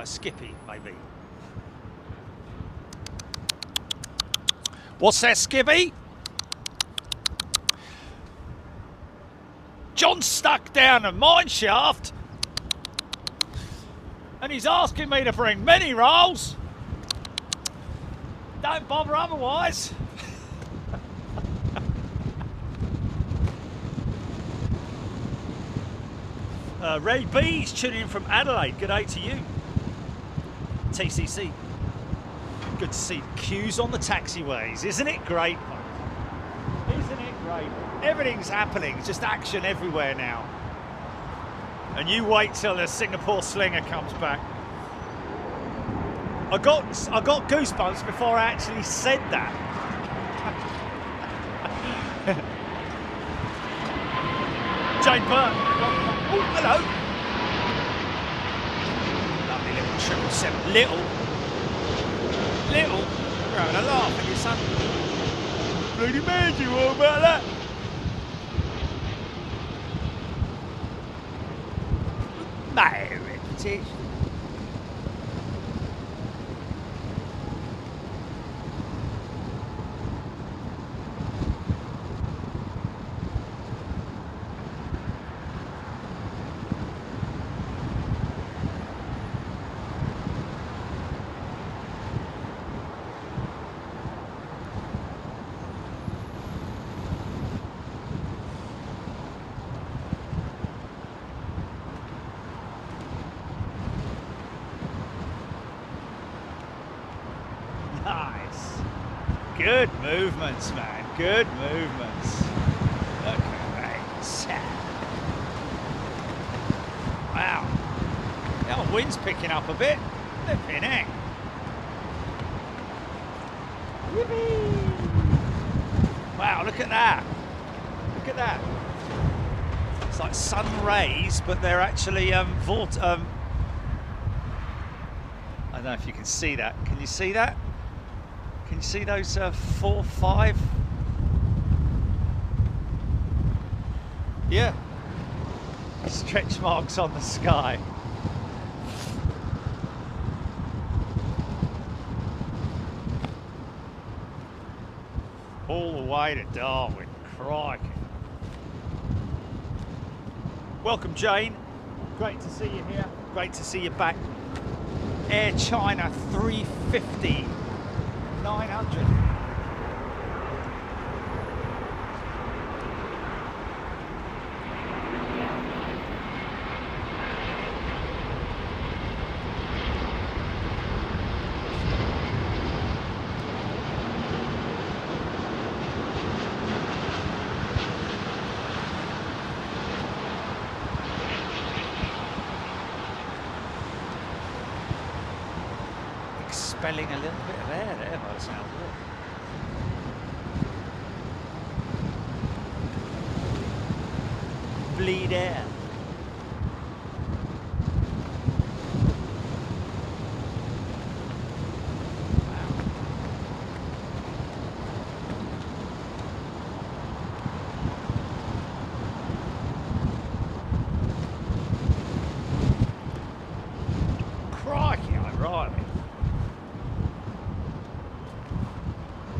Skippy, maybe. What's that, Skippy? John's stuck down a mine shaft and he's asking me to bring mini rolls. Don't bother otherwise. Ray B's tuning in from Adelaide. Good day to you. TCC. Good to see queues on the taxiways. Isn't it great? Isn't it great? Everything's happening. It's just action everywhere now. And you wait till the Singapore Slinger comes back. I got goosebumps before I actually said that. Jane Burton. Oh, hello. Lovely little 777. Little. You're having a laugh at your son. Bloody mad you all about that. My reputation. Nice. Good movements, man. Good movements. Look at that. Wow. The wind's picking up a bit. Flipping heck. Yippee. Wow, look at that. Look at that. It's like sun rays, but they're actually I don't know if you can see that. Can you see that? Can you see those 4, 5? Yeah. Stretch marks on the sky. All the way to Darwin. Crikey. Welcome, Jane. Great to see you here. Great to see you back. Air China 350 900. Expelling a little bit of air there by the sound of it. Bleed air. Crikey, O'Reilly.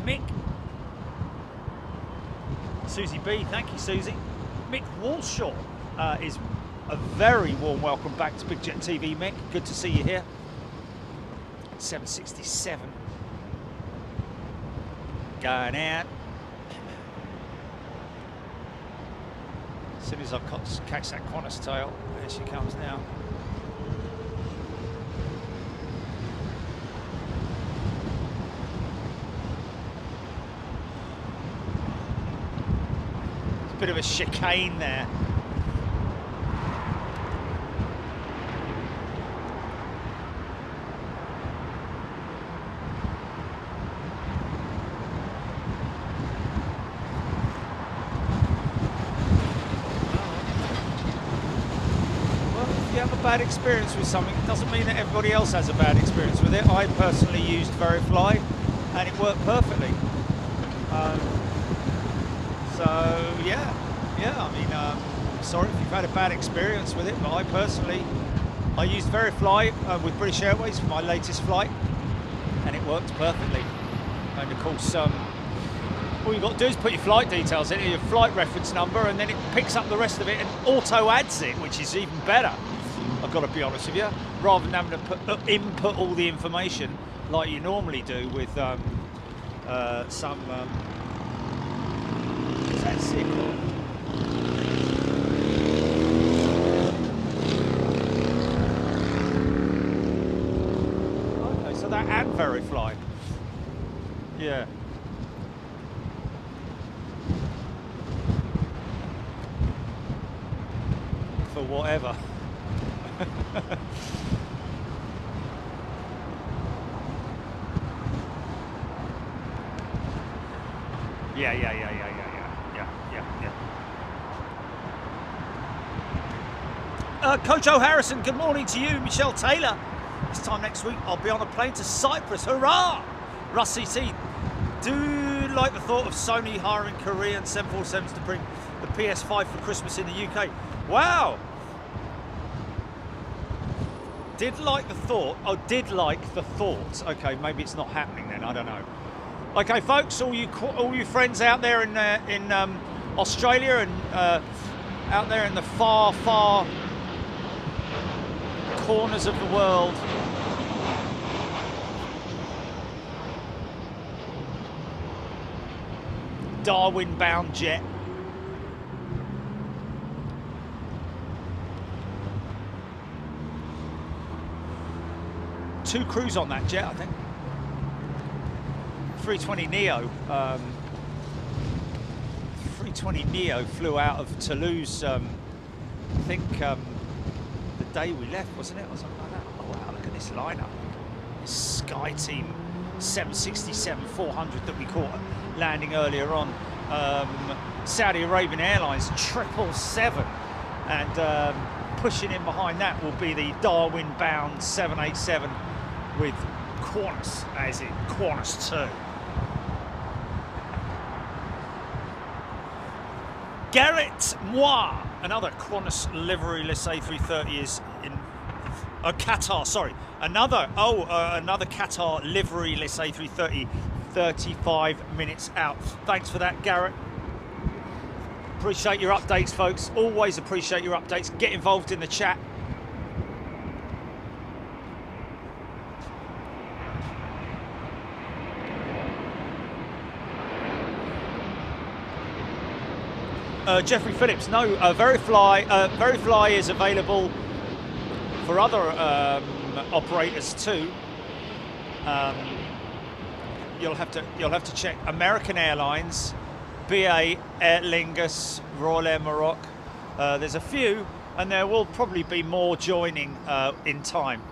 Mick. Susie B, thank you, Susie. Mick Walshaw is a very warm welcome back to Big Jet TV, Mick. Good to see you here. 767. Going out. As soon as I catch that Qantas tail, there she comes now. Bit of a chicane there. Well, if you have a bad experience with something, it doesn't mean that everybody else has a bad experience with it. I personally used Verifly and it worked perfectly. So yeah, I mean, sorry if you've had a bad experience with it, but I used Verifly with British Airways for my latest flight, and it worked perfectly. And of course, all you've got to do is put your flight details in, your flight reference number, and then it picks up the rest of it and auto adds it, which is even better. I've got to be honest with you, rather than having to input all the information like you normally do with some. That's it. Okay, so that and Verifly. Yeah. For whatever. Yeah. Coach O'Harrison, good morning to you. Michelle Taylor. This time next week, I'll be on a plane to Cyprus. Hurrah! Russ CT, do like the thought of Sony hiring Korean 747s to bring the PS5 for Christmas in the UK. Wow! Did like the thought. Oh, did like the thought. Okay, maybe it's not happening then. I don't know. Okay, folks, all you friends out there in Australia and out there in the far corners of the world. Darwin-bound jet. Two crews on that jet, I think. 320neo. 320neo flew out of Toulouse, I think, the day we left, wasn't it? Or something like that. Oh, wow, look at this lineup. This SkyTeam 767-400 that we caught landing earlier on. Saudi Arabian Airlines 777. And pushing in behind that will be the Darwin-bound 787 with Qantas, as in Qantas 2. Garrett Moi, another Qantas liveryless A330 is in Qatar. Sorry, another Qatar liveryless A330, 35 minutes out. Thanks for that, Garrett. Appreciate your updates, folks. Always appreciate your updates. Get involved in the chat. Jeffrey Phillips, no, Verifly is available for other operators too. You'll have to check American Airlines, BA, Aer Lingus, Royal Air Maroc. There's a few, and there will probably be more joining in time.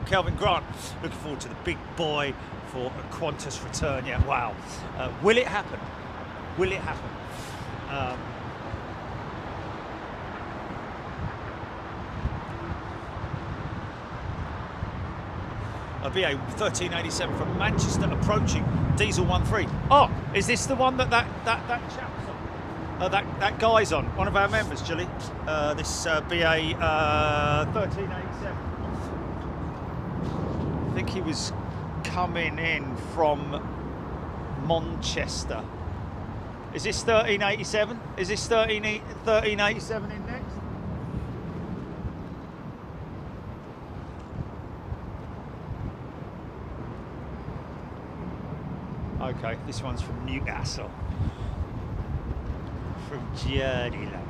Kelvin Grant, looking forward to the big boy for a Qantas return. Yeah, wow. Will it happen? Will it happen? A BA 1387 from Manchester approaching Diesel 13. Oh, is this the one that chap's on? That guy's on, one of our members, Julie. This BA 1387. I think he was coming in from Manchester. Is this 1387? Is this 1387 in next? Okay, this one's from Newcastle. From Journeyland.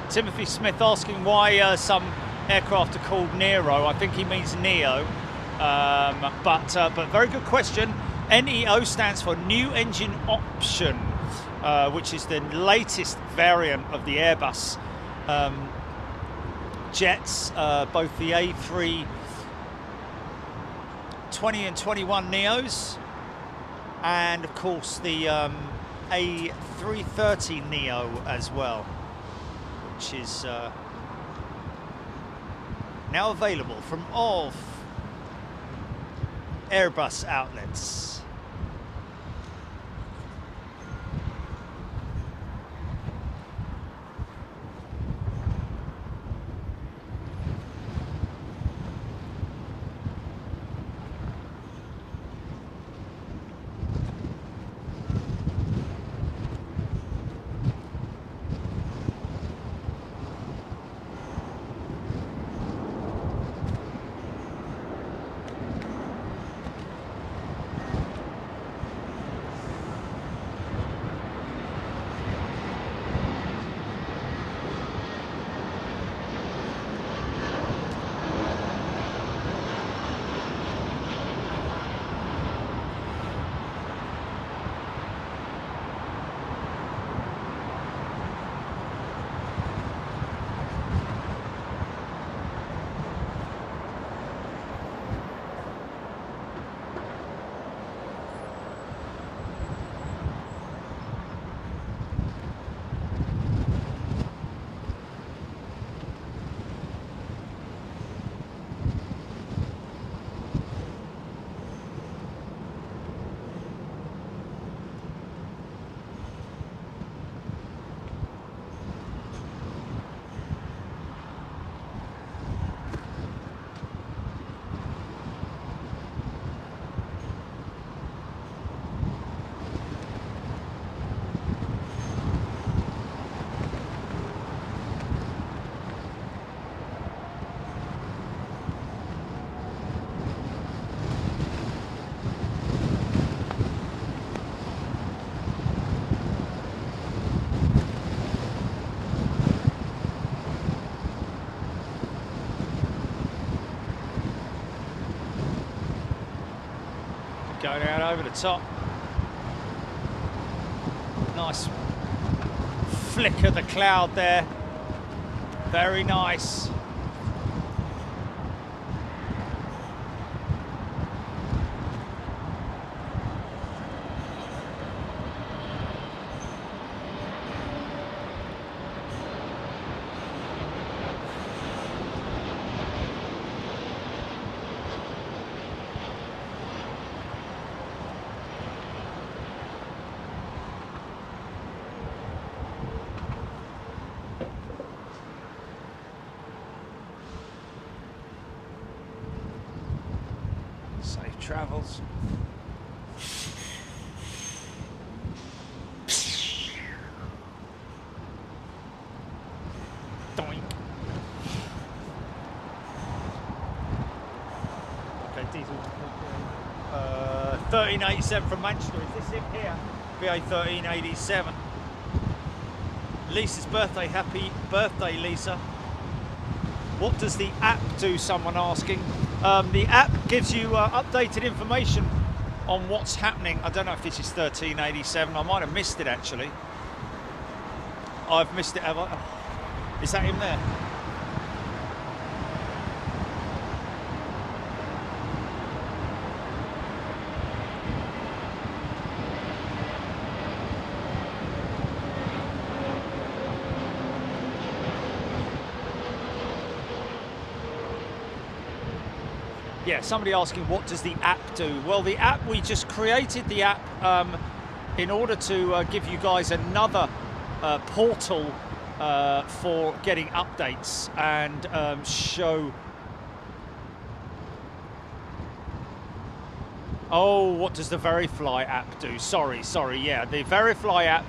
Timothy Smith asking why some aircraft are called Nero. I think he means Neo, but very good question. NEO stands for New Engine Option, which is the latest variant of the Airbus jets, both the A320 and 21 Neos, and of course the A330 Neo as well, which is now available from all Airbus outlets. Going out over the top. Nice flick of the cloud there. Very nice. Safe travels. Doink. Okay, diesel. 1387 from Manchester. Is this him here? BA 1387. Lisa's birthday. Happy birthday, Lisa. What does the app do? Someone asking. The app gives you updated information on what's happening. I don't know if this is 1387. I might have missed it actually. I've missed it, have I? Is that him there? Yeah, somebody asking what does the app do? Well, the app, we just created the app in order to give you guys another portal for getting updates and show. Oh, what does the Verifly app do? Sorry, yeah. The Verifly app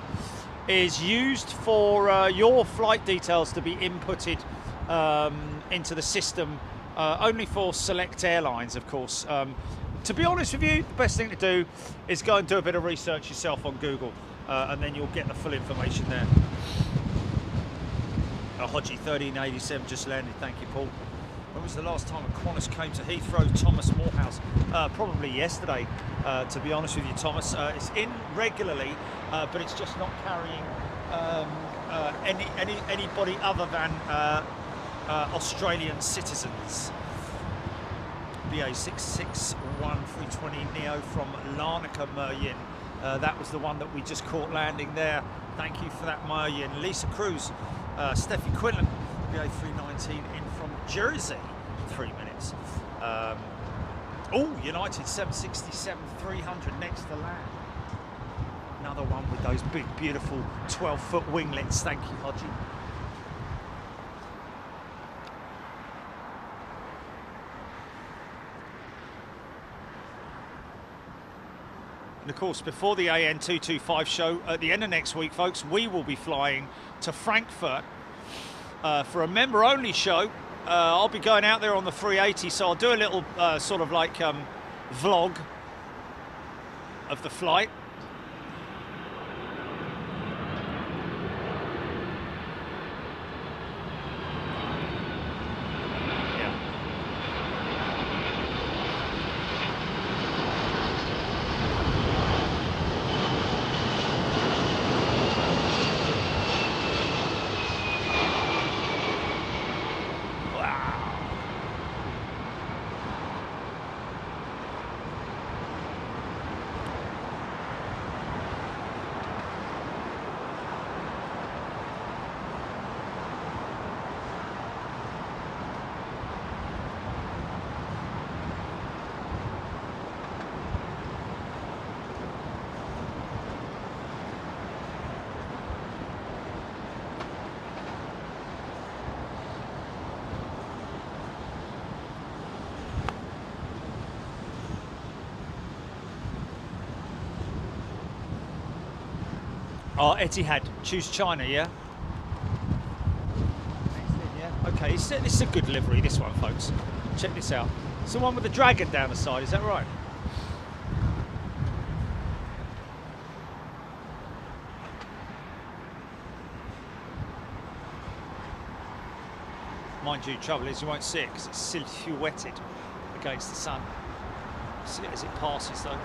is used for your flight details to be inputted into the system. Only for select airlines, of course. To be honest with you, the best thing to do is go and do a bit of research yourself on Google, and then you'll get the full information there. Hodgie 1387 just landed, thank you, Paul. When was the last time a Qantas came to Heathrow? Thomas Morehouse. Probably yesterday, to be honest with you, Thomas. It's in regularly, but it's just not carrying anybody other than Australian citizens. BA 661 320 Neo from Larnaca Meryin. That was the one that we just caught landing there. Thank you for that, Meryin. Lisa Cruz, Steffi Quinlan, BA 319 in from Jersey. 3 minutes. Oh, United 767 300 next to land. Another one with those big, beautiful 12-foot winglets. Thank you, Hodgie. And of course, before the AN225 show at the end of next week, folks, we will be flying to Frankfurt for a member-only show. I'll be going out there on the 380, so I'll do a little sort of like vlog of the flight. Oh, Etihad, choose China, yeah? Yeah. Okay, this is a good livery, this one, folks. Check this out. It's the one with the dragon down the side, is that right? Mind you, trouble is you won't see it because it's silhouetted against the sun. See it as it passes, though.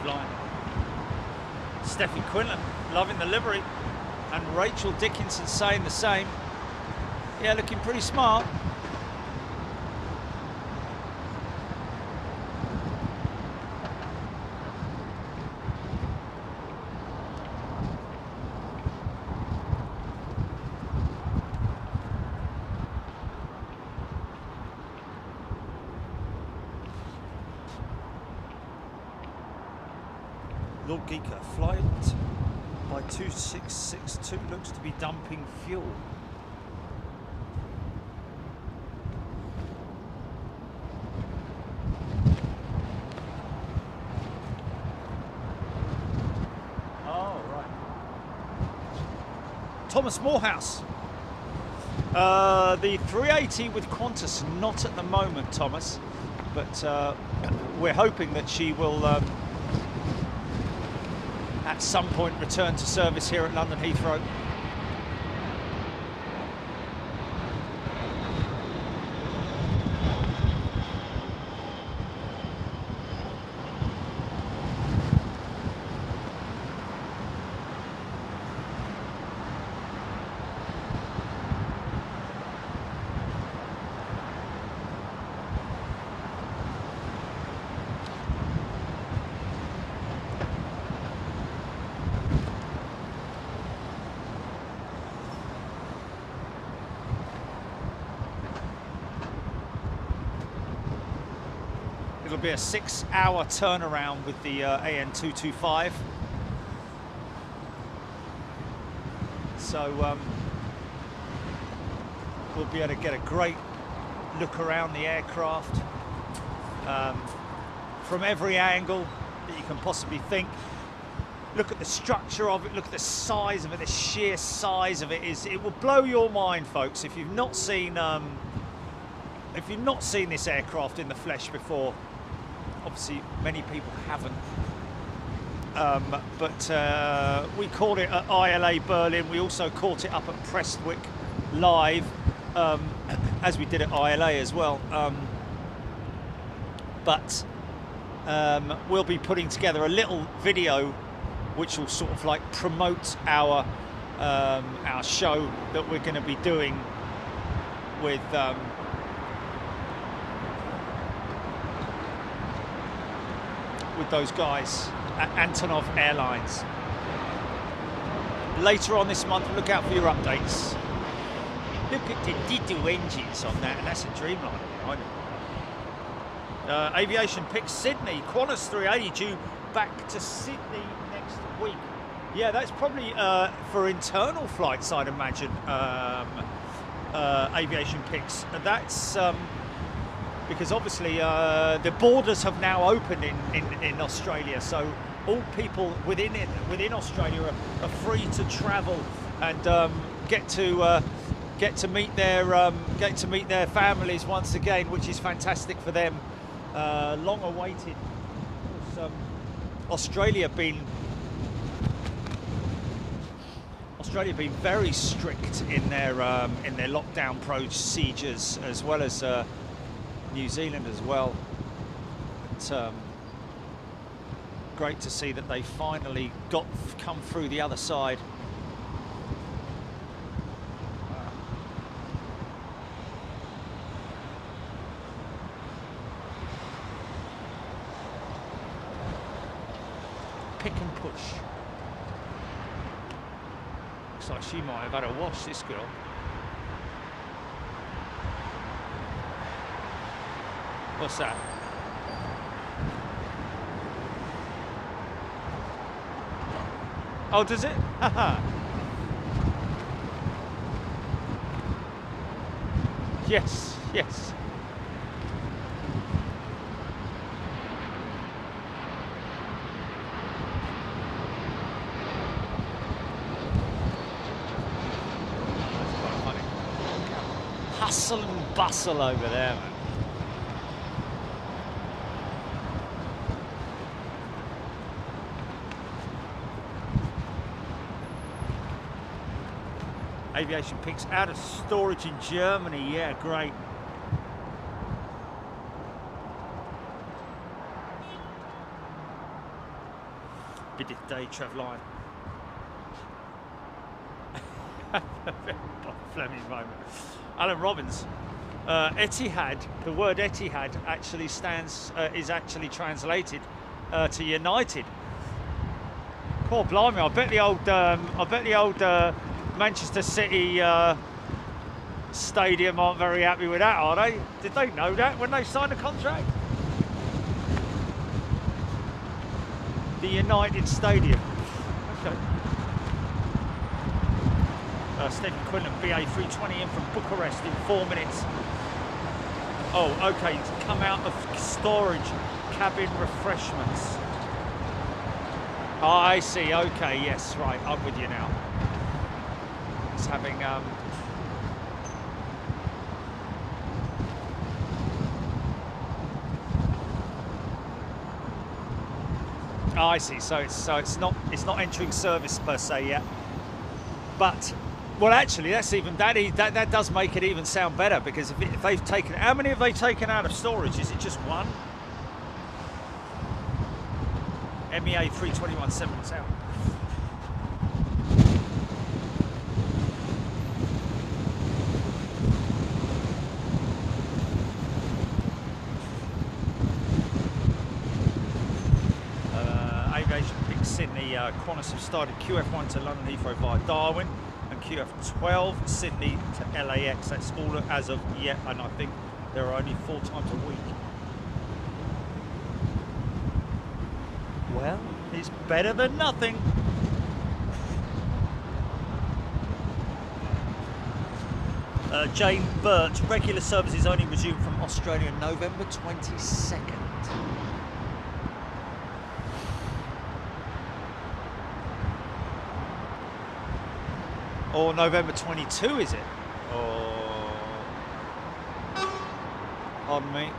line. Steffi Quinlan loving the livery, and Rachel Dickinson saying the same. Yeah, looking pretty smart. Lord Geeker, flight by 2662 looks to be dumping fuel. Oh, right. Thomas Morehouse. The 380 with Qantas, not at the moment, Thomas, but we're hoping that she will at some point return to service here at London Heathrow. It'll be a 6-hour turnaround with the AN225. So we'll be able to get a great look around the aircraft from every angle that you can possibly think. Look at the structure of it, look at the size of it, the sheer size of it. It will blow your mind, folks, if you've not seen this aircraft in the flesh before. Obviously, many people haven't. But we caught it at ILA Berlin. We also caught it up at Prestwick live, as we did at ILA as well. But we'll be putting together a little video which will sort of like promote our show that we're going to be doing with those guys at Antonov Airlines. Later on this month, look out for your updates. Look at the Dido engines on that, and that's a Dreamliner behind it. Aviation picks Sydney. Qantas 380 due back to Sydney next week. Yeah, that's probably for internal flights, I'd imagine. Aviation picks. That's because obviously the borders have now opened in Australia, so all people within Australia are free to travel and get to meet their families once again, which is fantastic for them. Long awaited. Of course, Australia being very strict in their lockdown procedures, as well as New Zealand as well. But, great to see that they finally come through the other side. Pick and push. Looks like she might have had a wash, this girl. What's that? Oh, does it? Haha. Yes, yes. That's quite funny. Hustle and bustle over there, man. Aviation picks out of storage in Germany. Yeah, great. Biddick Day, Trev Lyon. Fleming moment. Alan Robbins. Etihad, the word Etihad actually is actually translated to United. Poor blimey! I bet the old Manchester City stadium aren't very happy with that, are they? Did they know that when they signed the contract? The United Stadium. Okay. Stephen Quinlan, BA 320 in from Bucharest in 4 minutes. Oh, okay, he's come out of storage, cabin refreshments. Oh, I see, okay, yes, right, I'm with you now. He's having, oh, I see, so it's not entering service per se yet. But well, actually, that does make it even sound better, because if they've taken, how many have they taken out of storage? Is it just one? MEA 321.7 is out. Aviation Pick Sydney, Qantas have started QF1 to London Heathrow via Darwin, and QF12 Sydney to LAX. That's all as of yet, and I think there are only 4 times a week. Well, it's better than nothing. Jane Burt, regular services only resumed from Australia November 22nd. Or November 22, is it? Or... pardon me.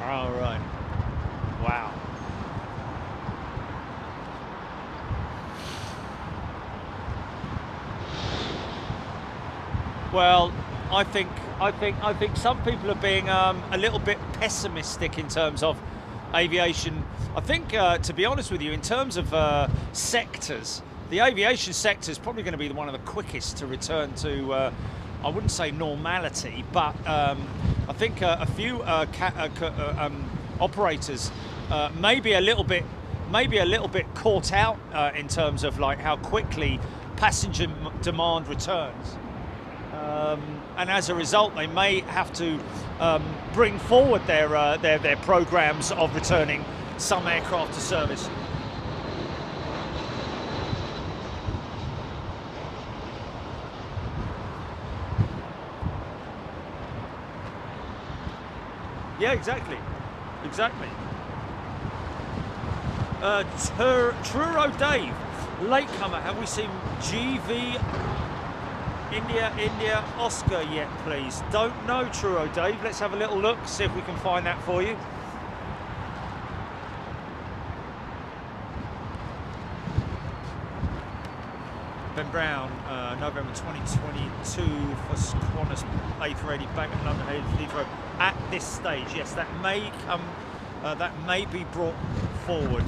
All right. Wow. Well, I think some people are being a little bit pessimistic in terms of aviation. I think, to be honest with you, in terms of sectors, the aviation sector is probably going to be one of the quickest to return to, I wouldn't say normality, but I think a few operators may be a little bit caught out in terms of like how quickly passenger demand returns. And as a result, they may have to bring forward their programs of returning some aircraft to service. Yeah, exactly. Truro Dave, latecomer. Have we seen GV? India, Oscar yet, please? Don't know, Truro Dave. Let's have a little look, see if we can find that for you. Ben Brown, November 2022 for Qantas A380 back at London Heathrow. At this stage, yes, that may come. That may be brought forward.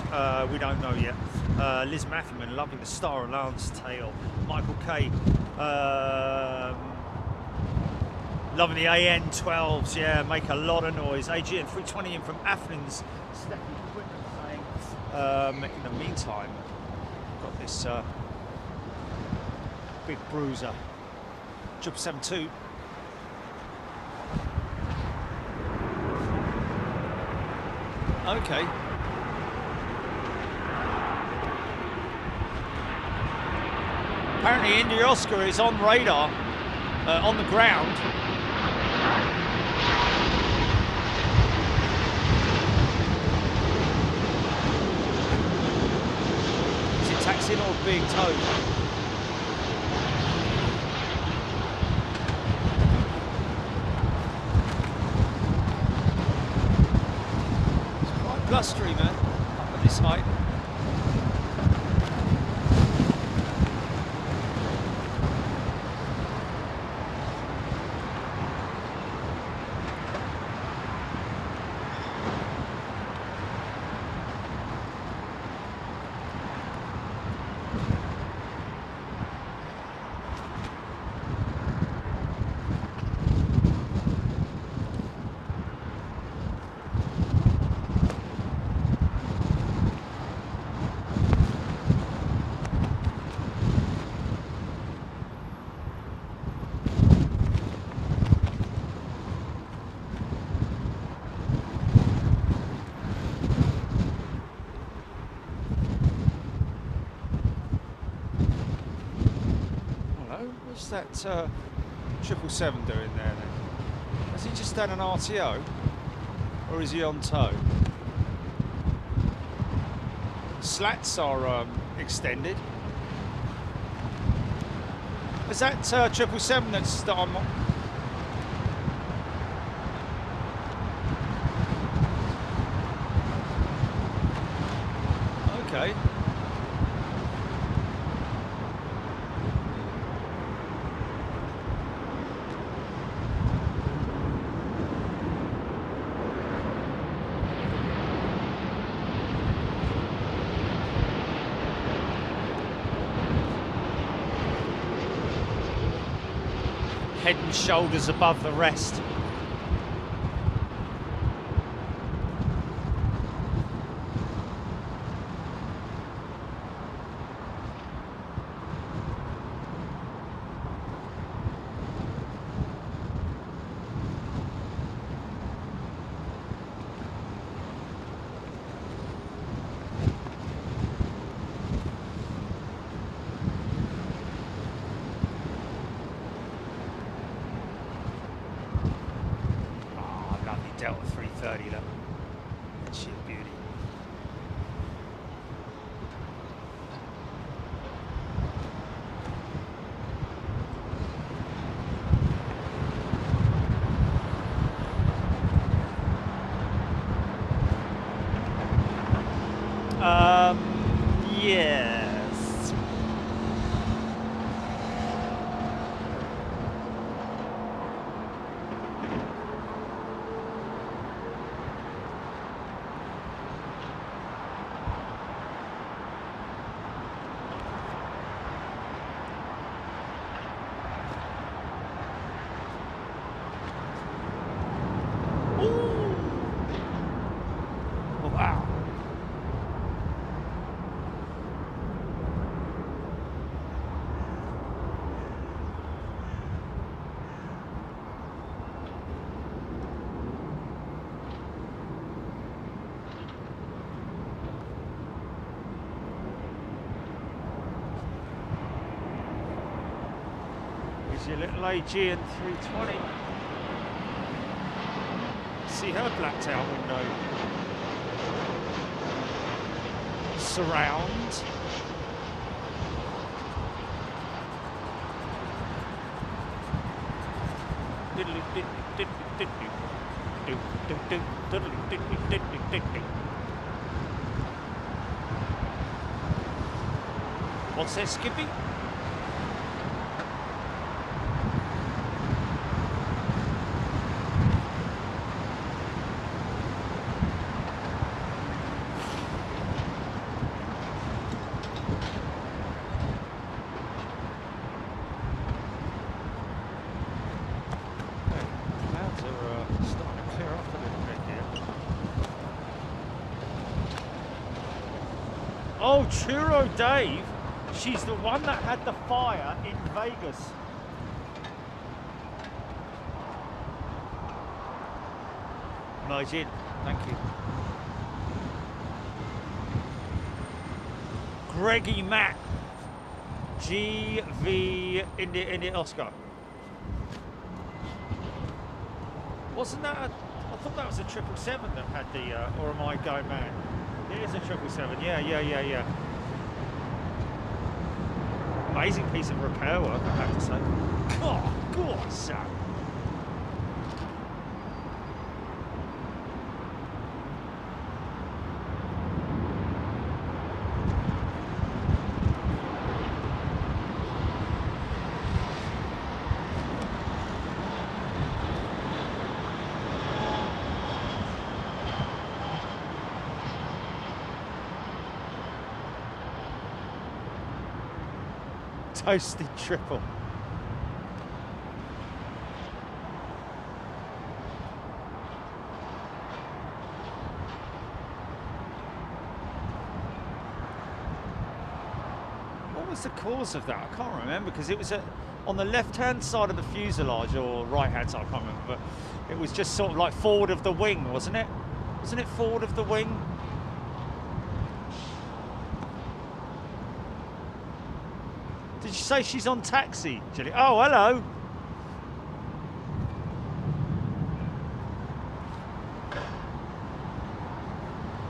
We don't know yet. Liz Matthewman, loving the Star Alliance tail. Michael K. Loving the AN12s, yeah, make a lot of noise. AGN 320 in from Athens. Stephanie Quinlan saying, in the meantime, got this big bruiser. Jump 72. Okay. Apparently India Oscar is on radar, on the ground. Is it taxiing or being towed? It's quite blustery, man, up at this height. What's that 777 doing there then? Has he just done an RTO? Or is he on tow? Slats are extended. Is that 777 that's on? Okay. Head and shoulders above the rest. Delta 330 though. Sheer beauty. Yes. Wow. Here's your little AG and 320. See her blacked out window. Surround. What's that, Skippy? Oh, Churro Dave, she's the one that had the fire in Vegas. Merge in, thank you. Greggy Matt, GV India Oscar. Wasn't that I thought that was a 777 that had the, or am I going mad? It is a 777, yeah. Amazing piece of repair work, I have to say. God, Sam. Toasted triple. What was the cause of that? I can't remember, because it was on the left-hand side of the fuselage, or right-hand side, I can't remember, but it was just sort of like forward of the wing, wasn't it? Wasn't it forward of the wing? Did you say she's on taxi, Julie? Oh, hello.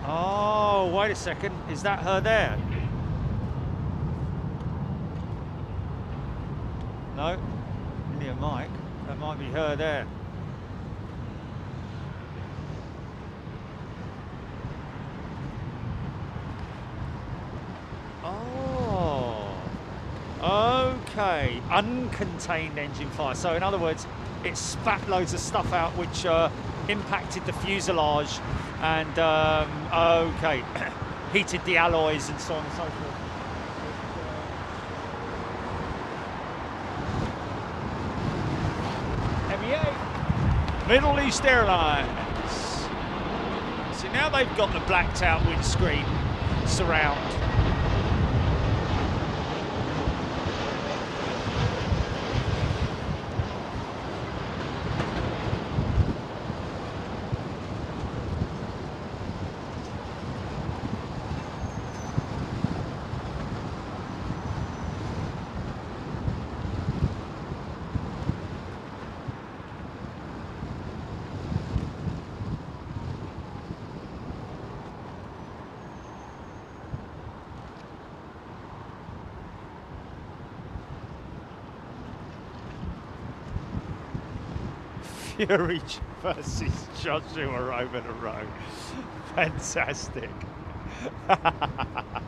Oh, wait a second. Is that her there? No. Near Mike. That might be her there. Okay, uncontained engine fire. So in other words, it spat loads of stuff out which impacted the fuselage and, okay, heated the alloys and so on and so forth. MEA, Middle East Airlines. See, now they've got the blacked out windscreen surround. Fury versus Joshua over the road. Fantastic. I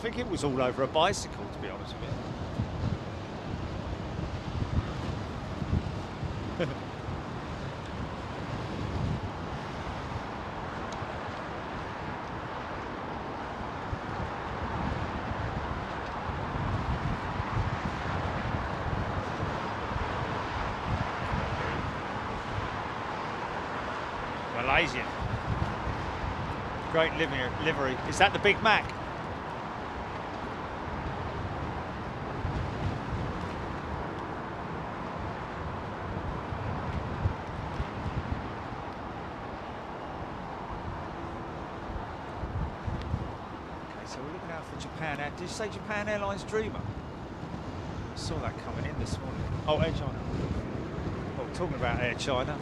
think it was all over a bicycle, to be honest with you. Malaysian. Great livery. Is that the Big Mac? Okay, so we're looking out for Japan. Did you say Japan Airlines Dreamer? I saw that coming in this morning. Oh, Air China. Oh, we're talking about Air China.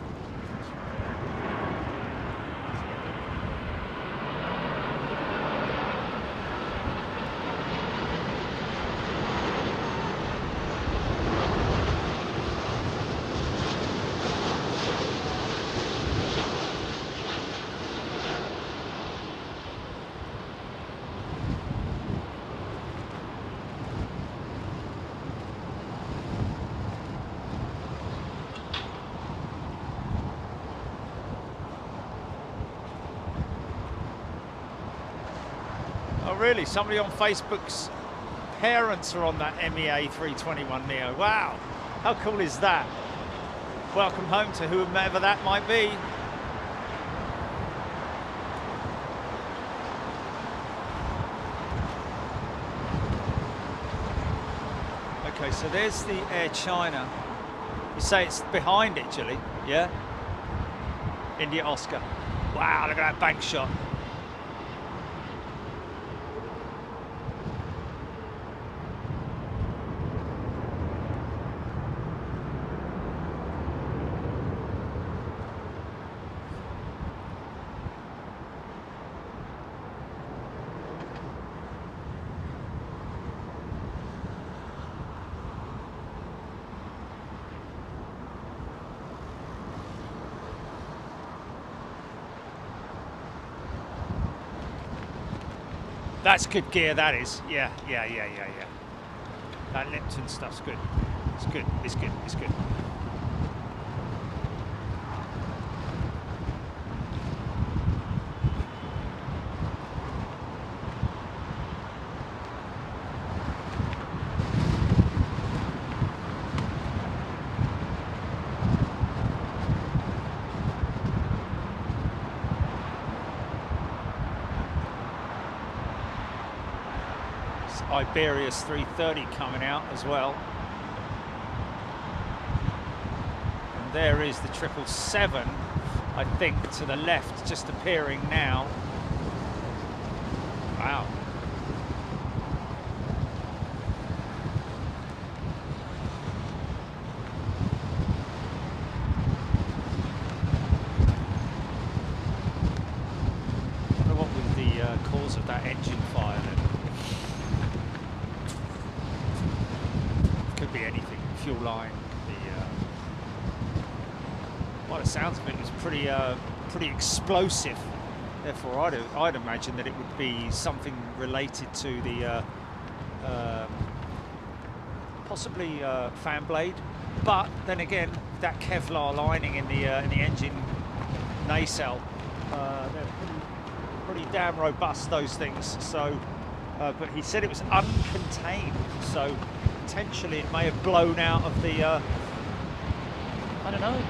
Oh really? Somebody on Facebook's parents are on that MEA 321 Neo. Wow, how cool is that? Welcome home to whomever that might be. Okay, so there's the Air China. You say it's behind it, Julie, yeah? India Oscar. Wow, look at that bank shot. That's good gear, that is. Yeah. That Lipton stuff's good. It's good. Iberia's 330 coming out as well. And there is the 777, I think, to the left, just appearing now. Wow. fuel line. By the sounds of it, was pretty explosive. Therefore, I'd imagine that it would be something related to the possibly fan blade. But then again, that Kevlar lining in the engine nacelle, they're pretty damn robust, those things. So, but he said it was uncontained, so potentially it may have blown out of the. I don't know.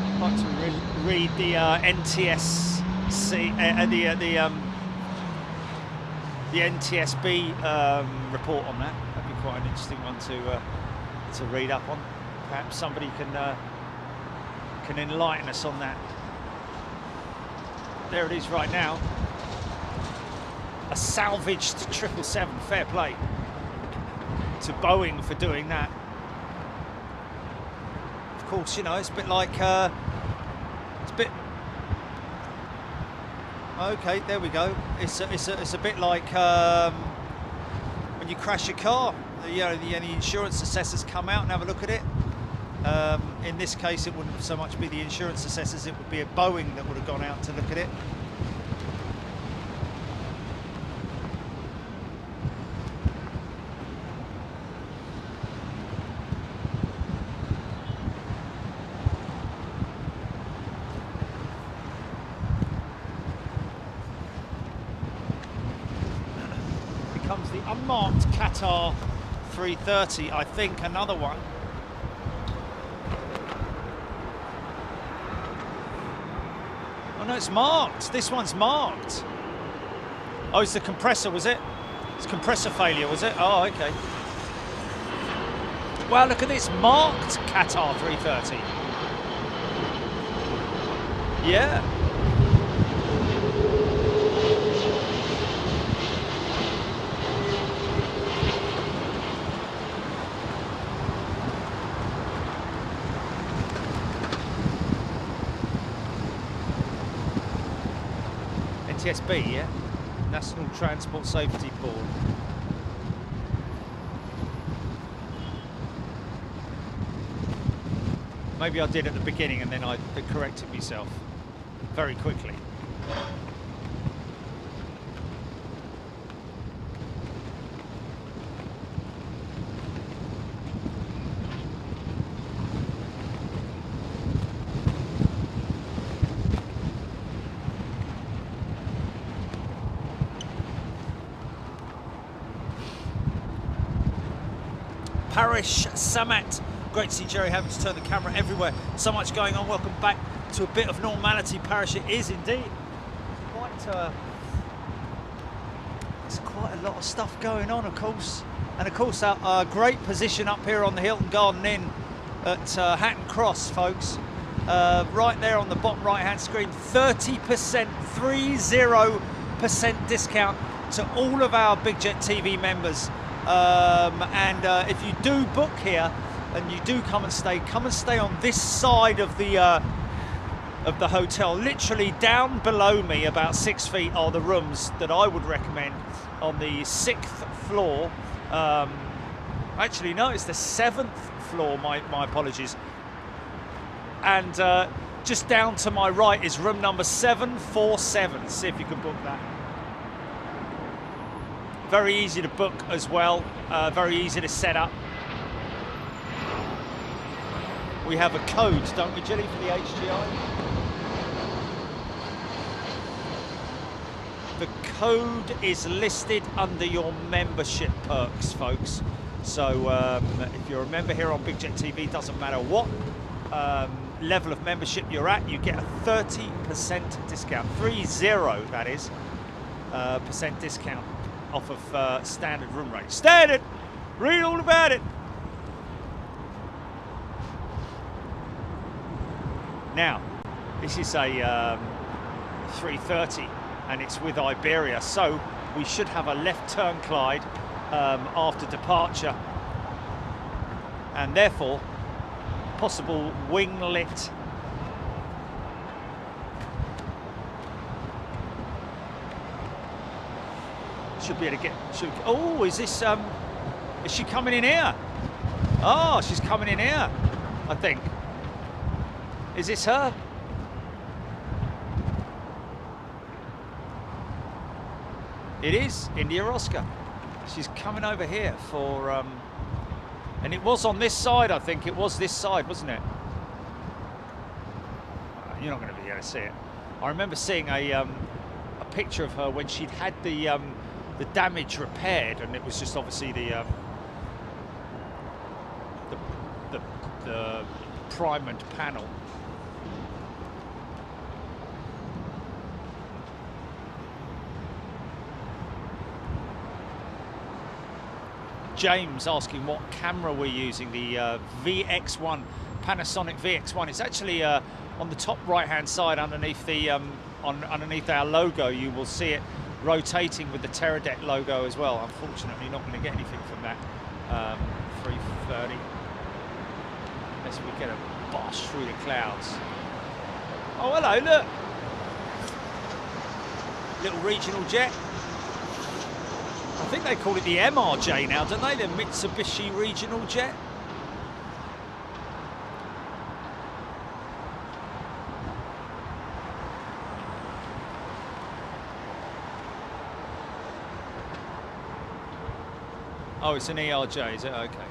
I'd like to read the NTSC, the NTSB report on that. That'd be quite an interesting one to read up on. Perhaps somebody can enlighten us on that. There it is right now. A salvaged 777. Fair play to Boeing for doing that. Of course, you know, it's a bit like it's a bit. Okay, there we go. It's a bit like when you crash your car. You know, the insurance assessors come out and have a look at it. In this case, it wouldn't so much be the insurance assessors; it would be a Boeing that would have gone out to look at it. Becomes the unmarked Qatar 330, I think, another one. Oh no, it's marked. This one's marked. Oh, it's the compressor, was it? It's compressor failure, was it? Oh, okay. Wow, look at this, marked Qatar 330. Yeah. NTSB, yeah? National Transport Safety Board. Maybe I did at the beginning and then I corrected myself very quickly. Parish Samat. Great to see Jerry having to turn the camera everywhere. So much going on. Welcome back to a bit of normality, Parish. It is indeed. There's quite a lot of stuff going on, of course. And of course, our great position up here on the Hilton Garden Inn at Hatton Cross, folks. Right there on the bottom right-hand screen, 30%, 30% discount to all of our Big Jet TV members. If you do book here and you do come and stay on this side of the hotel. Literally down below me, about 6 feet, are the rooms that I would recommend on the 6th floor. Actually, no, it's the 7th floor. My apologies. And just down to my right is room number 747. See if you can book that. Very easy to book as well, very easy to set up. We have a code, don't we, Jilly, for the HGI? The code is listed under your membership perks, folks. So if you're a member here on Big Jet TV, doesn't matter what level of membership you're at, you get a 30% discount, 30 that is, percent discount off of standard room rate. Standard! Read all about it! Now, this is a 330 and it's with Iberia, so we should have a left turn glide after departure, and therefore possible winglet Should be able to get. Oh, is this? Is she coming in here? Oh, she's coming in here. I think. Is this her? It is India Rosca. She's coming over here for. And it was on this side. I think it was this side, wasn't it? You're not going to be able to see it. I remember seeing a picture of her when she'd had the damage repaired, and it was just obviously the priming panel. James asking what camera we're using, the VX1, Panasonic VX1. It's actually on the top right-hand side underneath the underneath our logo. You will see it rotating with the Teradek logo as well. Unfortunately, not going to get anything from that 330. Unless we get a bosh through the clouds. Oh, hello, look. Little regional jet. I think they call it the MRJ now, don't they? The Mitsubishi Regional Jet. Oh, it's an ERJ, is it? Okay.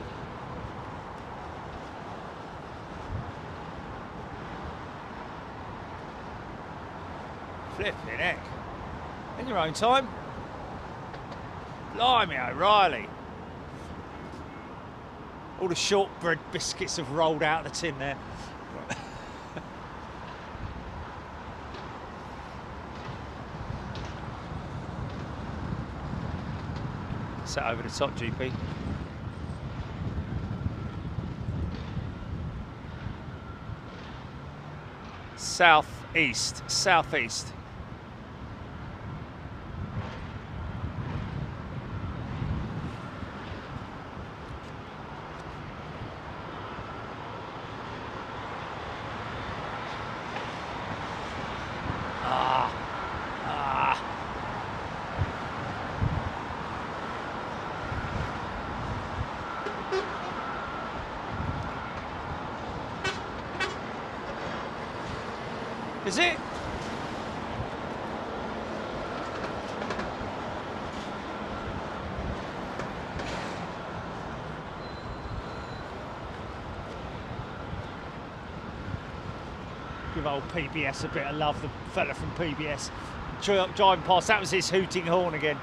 Flipping heck. In your own time. Blimey O'Reilly. All the shortbread biscuits have rolled out of the tin there. Set over the top, GP. Southeast, southeast. Is it? Give old PBS a bit of love, the fella from PBS. Driving past, that was his hooting horn again.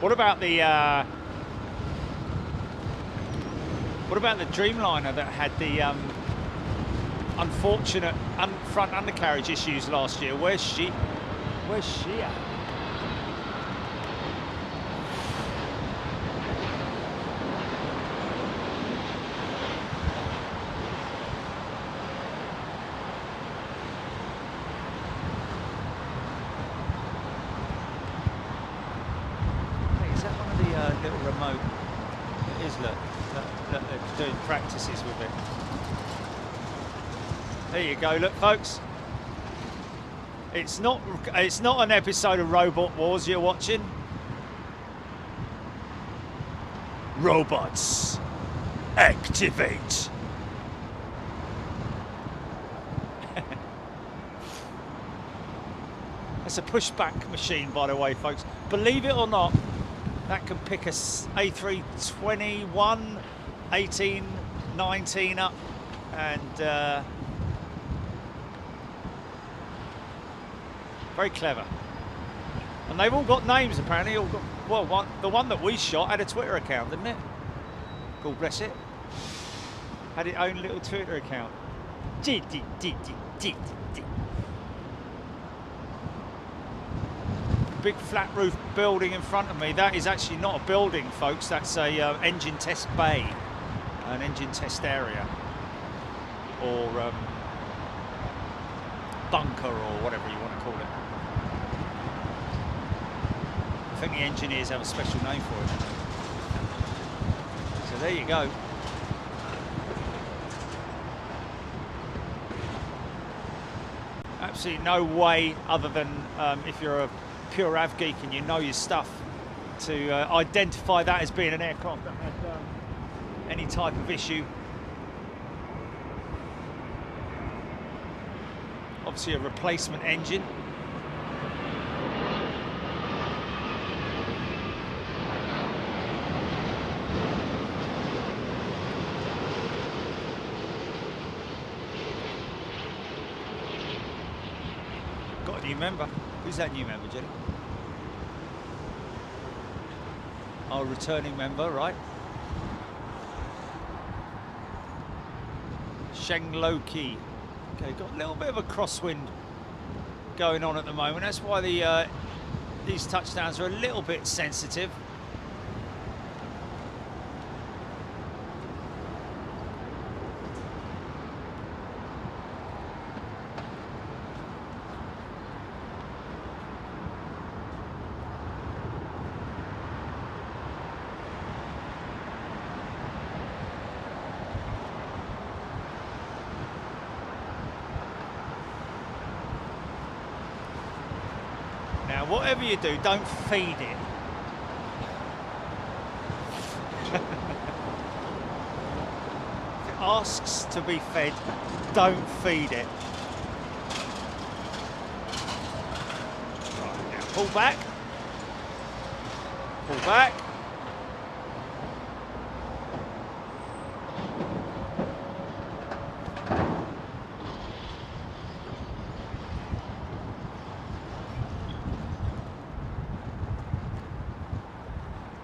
What about the Dreamliner that had the unfortunate front undercarriage issues last year? Where's she? Where's she at? Little remote. It is, look, they're doing practices with it. There you go, look folks. It's not an episode of Robot Wars you're watching. Robots, activate. It's a pushback machine, by the way, folks. Believe it or not, that can pick a A321, 18, 19 up, and very clever. And they've all got names apparently. All got, well, the one that we shot had a Twitter account, didn't it? God bless it. Had its own little Twitter account. big flat roof building in front of me, that is actually not a building, folks. That's a engine test bay, an engine test area, or bunker, or whatever you want to call it. I think the engineers have a special name for it. So there you go. Absolutely no way, other than if you're a pure av geek and you know your stuff, to identify that as being an aircraft that had any type of issue. Obviously a replacement engine. Got a new member. Who's that new member, Jenny? Our returning member, right? Sheng Loki. Okay, got a little bit of a crosswind going on at the moment. That's why the these touchdowns are a little bit sensitive. Now, whatever you do, don't feed it. If it asks to be fed, don't feed it. Right, now pull back. Pull back.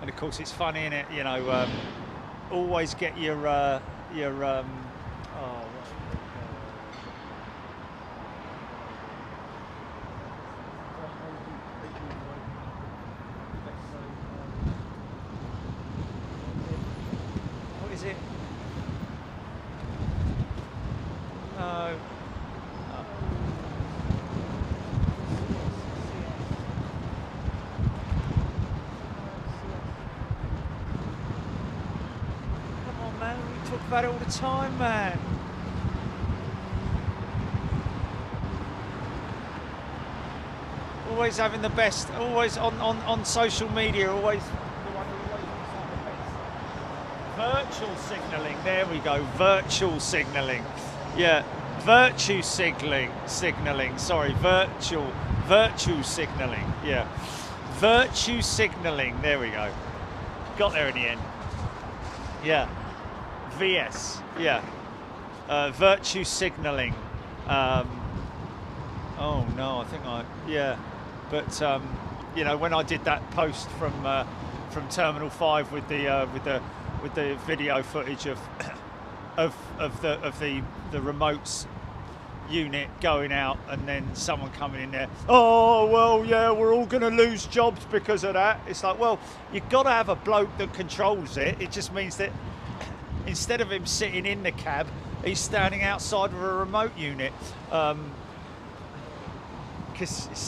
Of course, it's funny, isn't it? You know, always get your what is it? No. Talk about it all the time, man. Always having the best, always on social media, always the one who always wants to have the best. Virtual signalling, there we go, virtual signalling. Yeah, virtue signalling, sorry, virtue signalling, yeah. Virtue signalling, there we go. Got there in the end. Yeah. VS, yeah. Virtue signalling. Oh no, I think yeah. But you know, when I did that post from Terminal 5 with the video footage of the remotes unit going out, and then someone coming in there, oh well, yeah, we're all going to lose jobs because of that. It's like, well, you've got to have a bloke that controls it. It just means that instead of him sitting in the cab, he's standing outside of a remote unit. So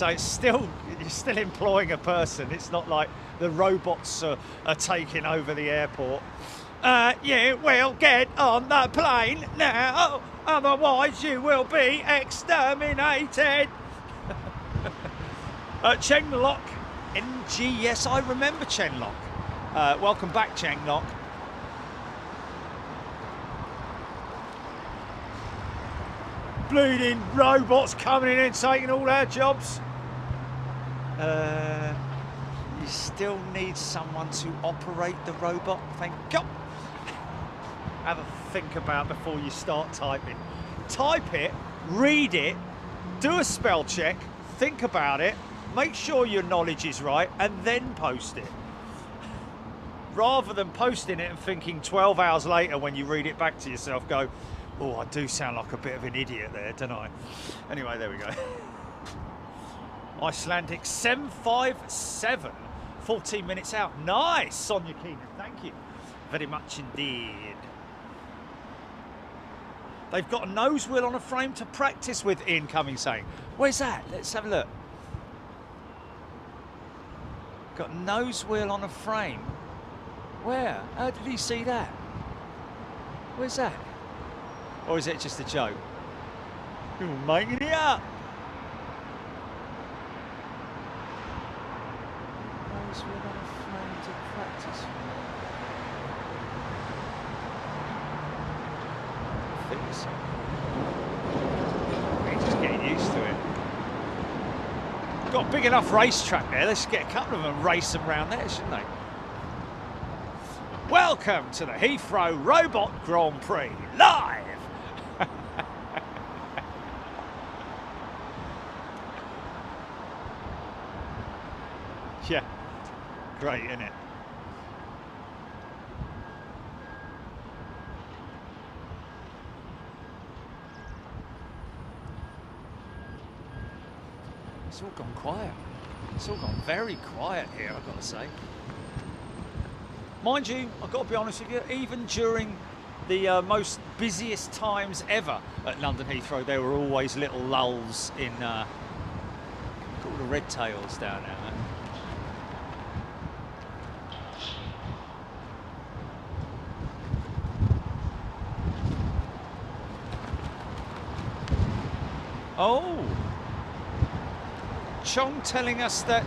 it's still, you're still employing a person. It's not like the robots are taking over the airport. Yeah, well, get on the plane now, otherwise you will be exterminated. Chenlock, NG, yes, I remember Chenlock. Welcome back, Chenlock. Bleeding robots coming in and taking all our jobs. You still need someone to operate the robot, thank God. Have a think about before you start typing. Type it, read it, do a spell check, think about it, make sure your knowledge is right, and then post it. Rather than posting it and thinking 12 hours later when you read it back to yourself, go, oh, I do sound like a bit of an idiot there, don't I? Anyway, there we go. Icelandic 757, 14 minutes out. Nice, Sonia Keenan, thank you very much indeed. They've got a nose wheel on a frame to practice with, Ian Cummings saying. Where's that? Let's have a look. Got a nose wheel on a frame. Where? How did he see that? Where's that? Or is it just a joke? You're making it up. Nose wheel on a frame to practice with. We're just getting used to it. Got a big enough racetrack there. Let's get a couple of them race them around there, shouldn't they? Welcome to the Heathrow Robot Grand Prix live. Yeah, great, isn't it? It's all gone quiet. It's all gone very quiet here, I've got to say. Mind you, I've got to be honest with you, even during the most busiest times ever at London Heathrow, there were always little lulls in all the red tails down there. Oh, Chong telling us that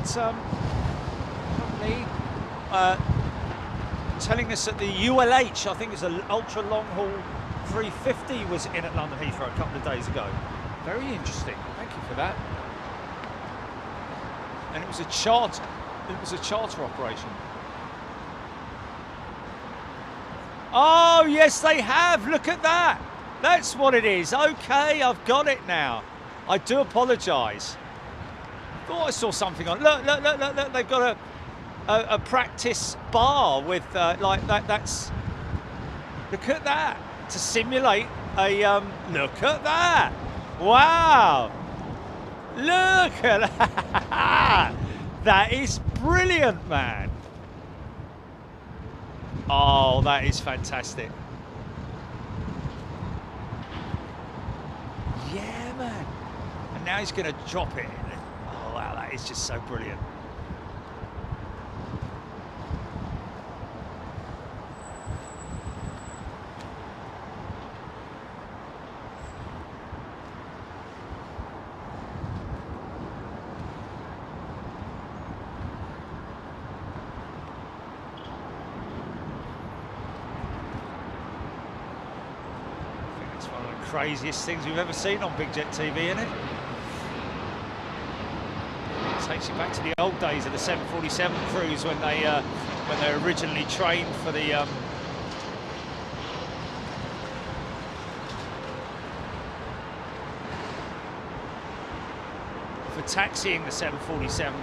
telling us that the ULH, I think it's an ultra long haul 350, was in at London Heathrow a couple of days ago. Very interesting. Thank you for that. And it was a charter. It was a charter operation. Oh yes, they have. Look at that. That's what it is. Okay, I've got it now. I do apologise. Thought I saw something on. Look! They've got a practice bar with like that. That's. Look at that, to simulate a. Look at that! Wow! Look at that! That is brilliant, man. Oh, that is fantastic. Yeah, man. And now he's going to drop it. Oh, wow, that is just so brilliant. Craziest things we've ever seen on Big Jet TV, isn't it? It takes you back to the old days of the 747 crews when they originally trained for the for taxiing the 747.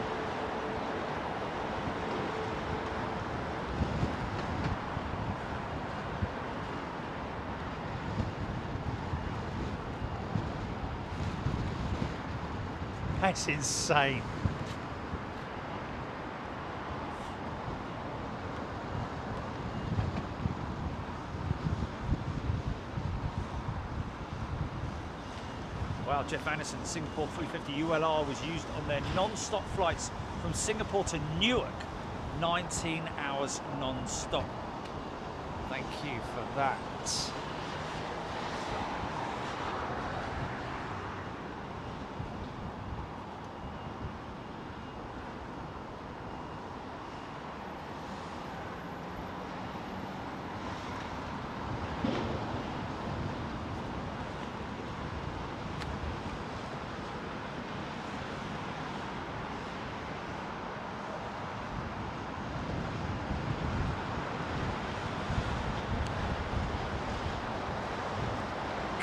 That's insane. Wow, Jeff Anderson, Singapore 350 ULR was used on their non-stop flights from Singapore to Newark. 19 hours non-stop. Thank you for that.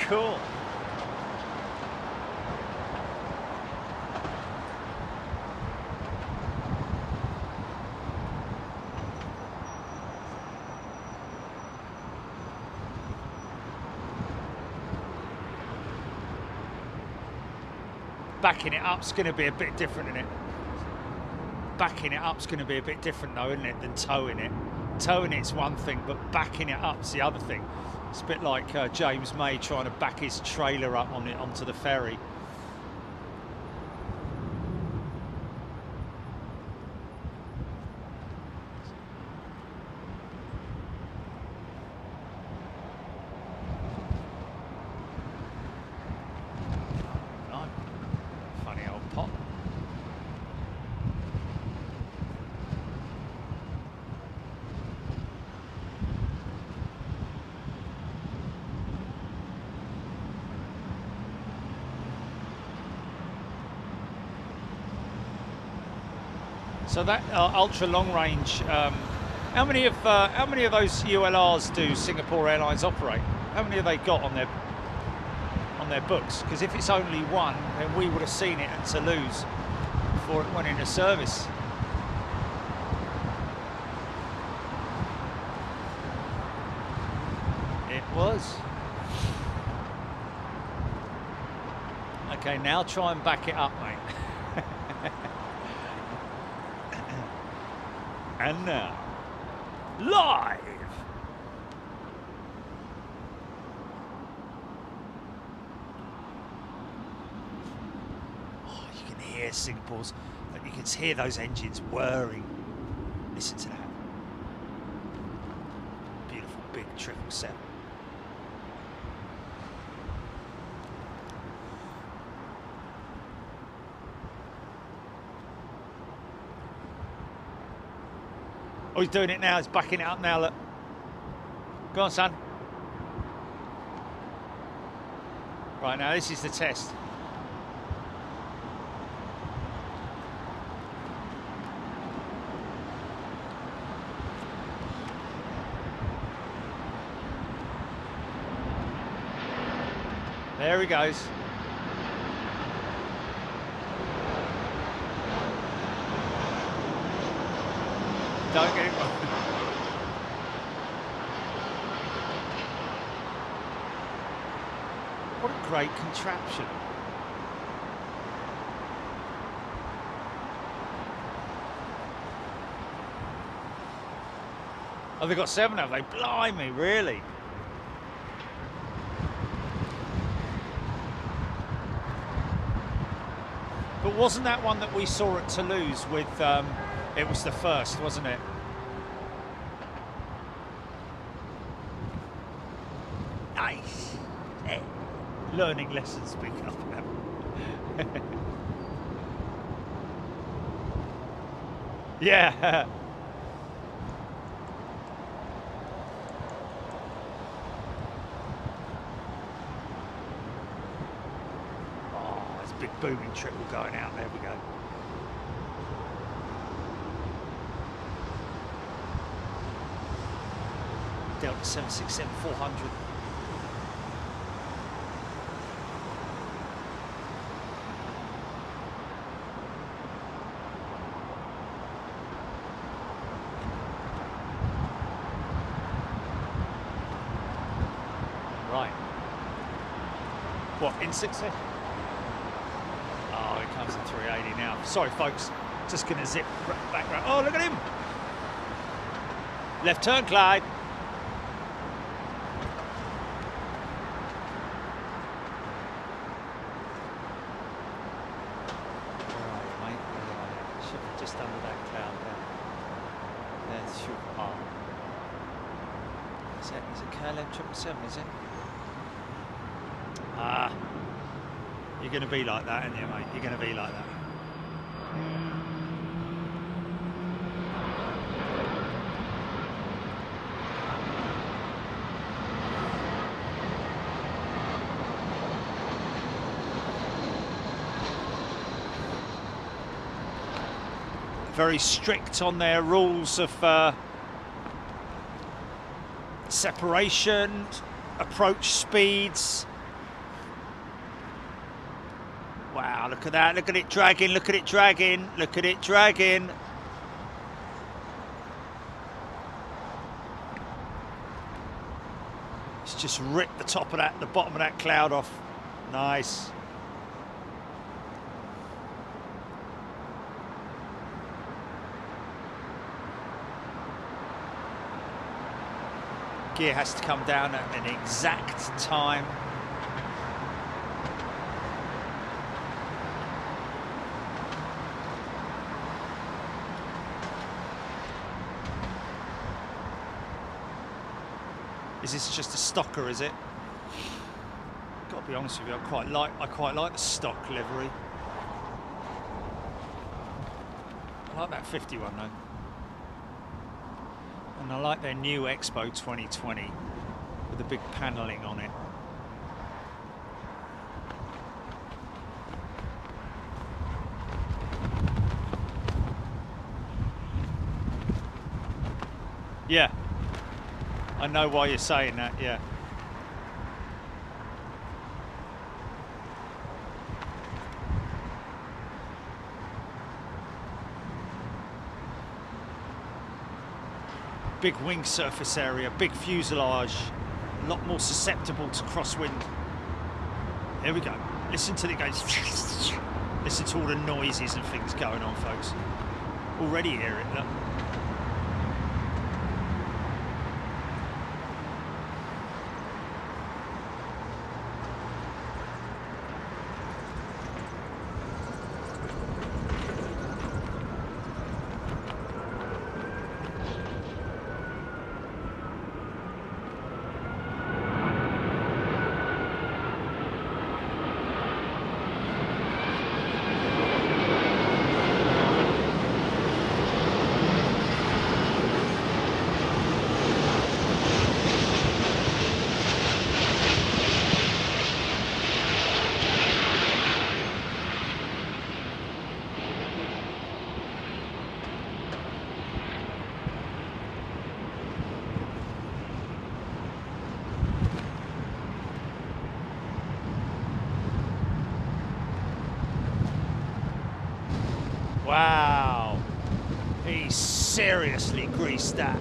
Cool. Backing it up's going to be a bit different, isn't it? Backing it up's going to be a bit different, though, isn't it, than towing it. Towing it's one thing, but backing it up's the other thing. It's a bit like James May trying to back his trailer up on it onto the ferry. Funny old pot. So that ultra long range, how many of those ULRs do Singapore Airlines operate? How many have they got on their books? Because if it's only one, then we would have seen it at Toulouse before it went into service. It was. Okay, now try and back it up, mate. And now, live! Oh, you can hear Singapore's, you can hear those engines whirring. Listen to that. Beautiful big 777. Oh, he's doing it now. He's backing it up now, look. Go on, son. Right, now this is the test. There he goes. Don't get it wrong. What a great contraption. Oh, they've got 7 of them. Blimey, really? But wasn't that one that we saw at Toulouse with... it was the first, wasn't it? Nice. Learning lessons picking up now. Yeah. Oh, there's a big booming triple going out. There we go. Delta 767-400. Right. What, in 60? Oh, it comes in 380 now. Sorry, folks. Just going to zip back round. Oh, look at him. Left turn, Clyde. Is it KLM 777, is it? Ah, you're going to be like that, aren't you, mate? You're going to be like that. Very strict on their rules of separation, approach speeds. Wow, look at that, look at it dragging, look at it dragging, look at it dragging. It's just ripped the top of that, the bottom of that cloud off. Nice. Gear has to come down at an exact time. Is this just a stocker, is it? Got to be honest with you, I quite like the stock livery. I like that 51 though. And I like their new Expo 2020 with the big panelling on it. Yeah, I know why you're saying that, yeah. Big wing surface area, big fuselage, a lot more susceptible to crosswind. Here we go. Listen to the guys. Listen to all the noises and things going on, folks. Already hear it, look. Wow, he seriously greased that.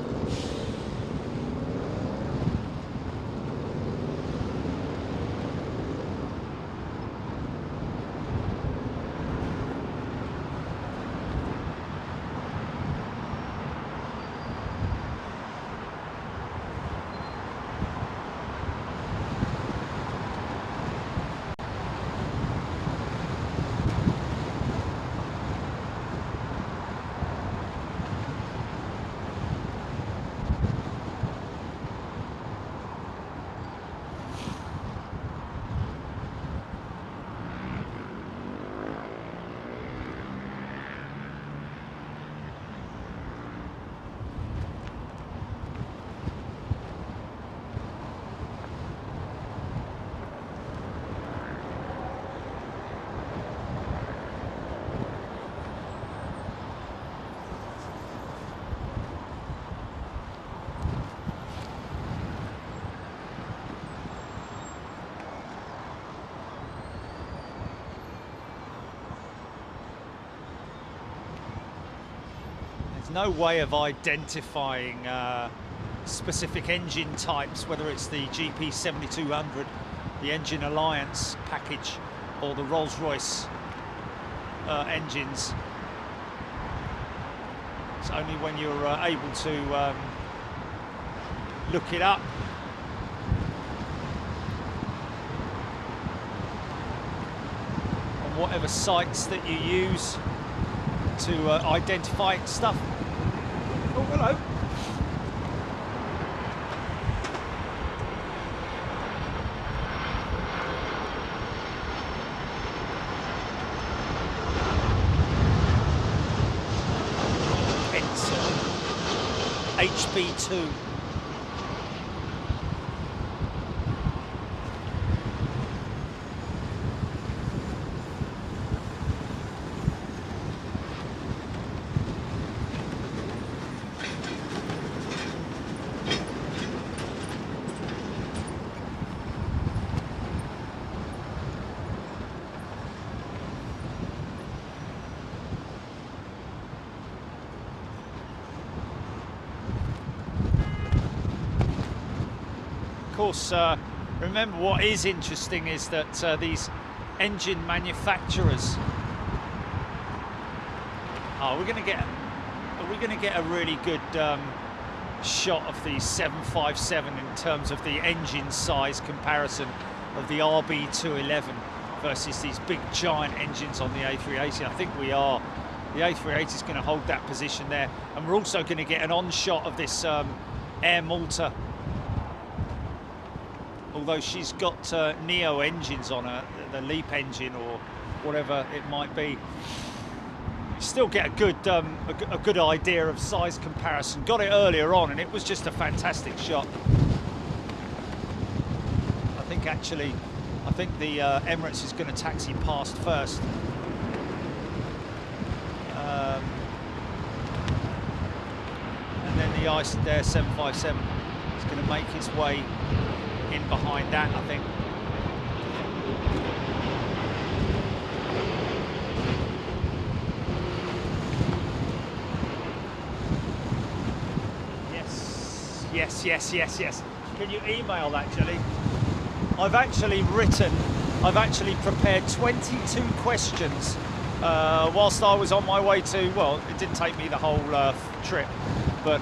No way of identifying specific engine types, whether it's the GP 7200, the Engine Alliance package, or the Rolls-Royce engines. It's only when you're able to look it up. On whatever sites that you use to identify stuff. Oh, hello. It's HB2. Of course, remember what is interesting is that these engine manufacturers are we going to get a really good shot of the 757 in terms of the engine size comparison of the RB211 versus these big giant engines on the A380. I think we are. The A380 is going to hold that position there, and we're also going to get an on shot of this Air Malta, although she's got Neo engines on her, the LEAP engine or whatever it might be. You still get a good idea of size comparison. Got it earlier on, and it was just a fantastic shot. I think the Emirates is going to taxi past first. And then the Icelandair 757 is going to make its way in behind that, I think. Yes. Can you email that, Jelly? I've actually prepared 22 questions whilst I was on my way to, well, it didn't take me the whole trip, but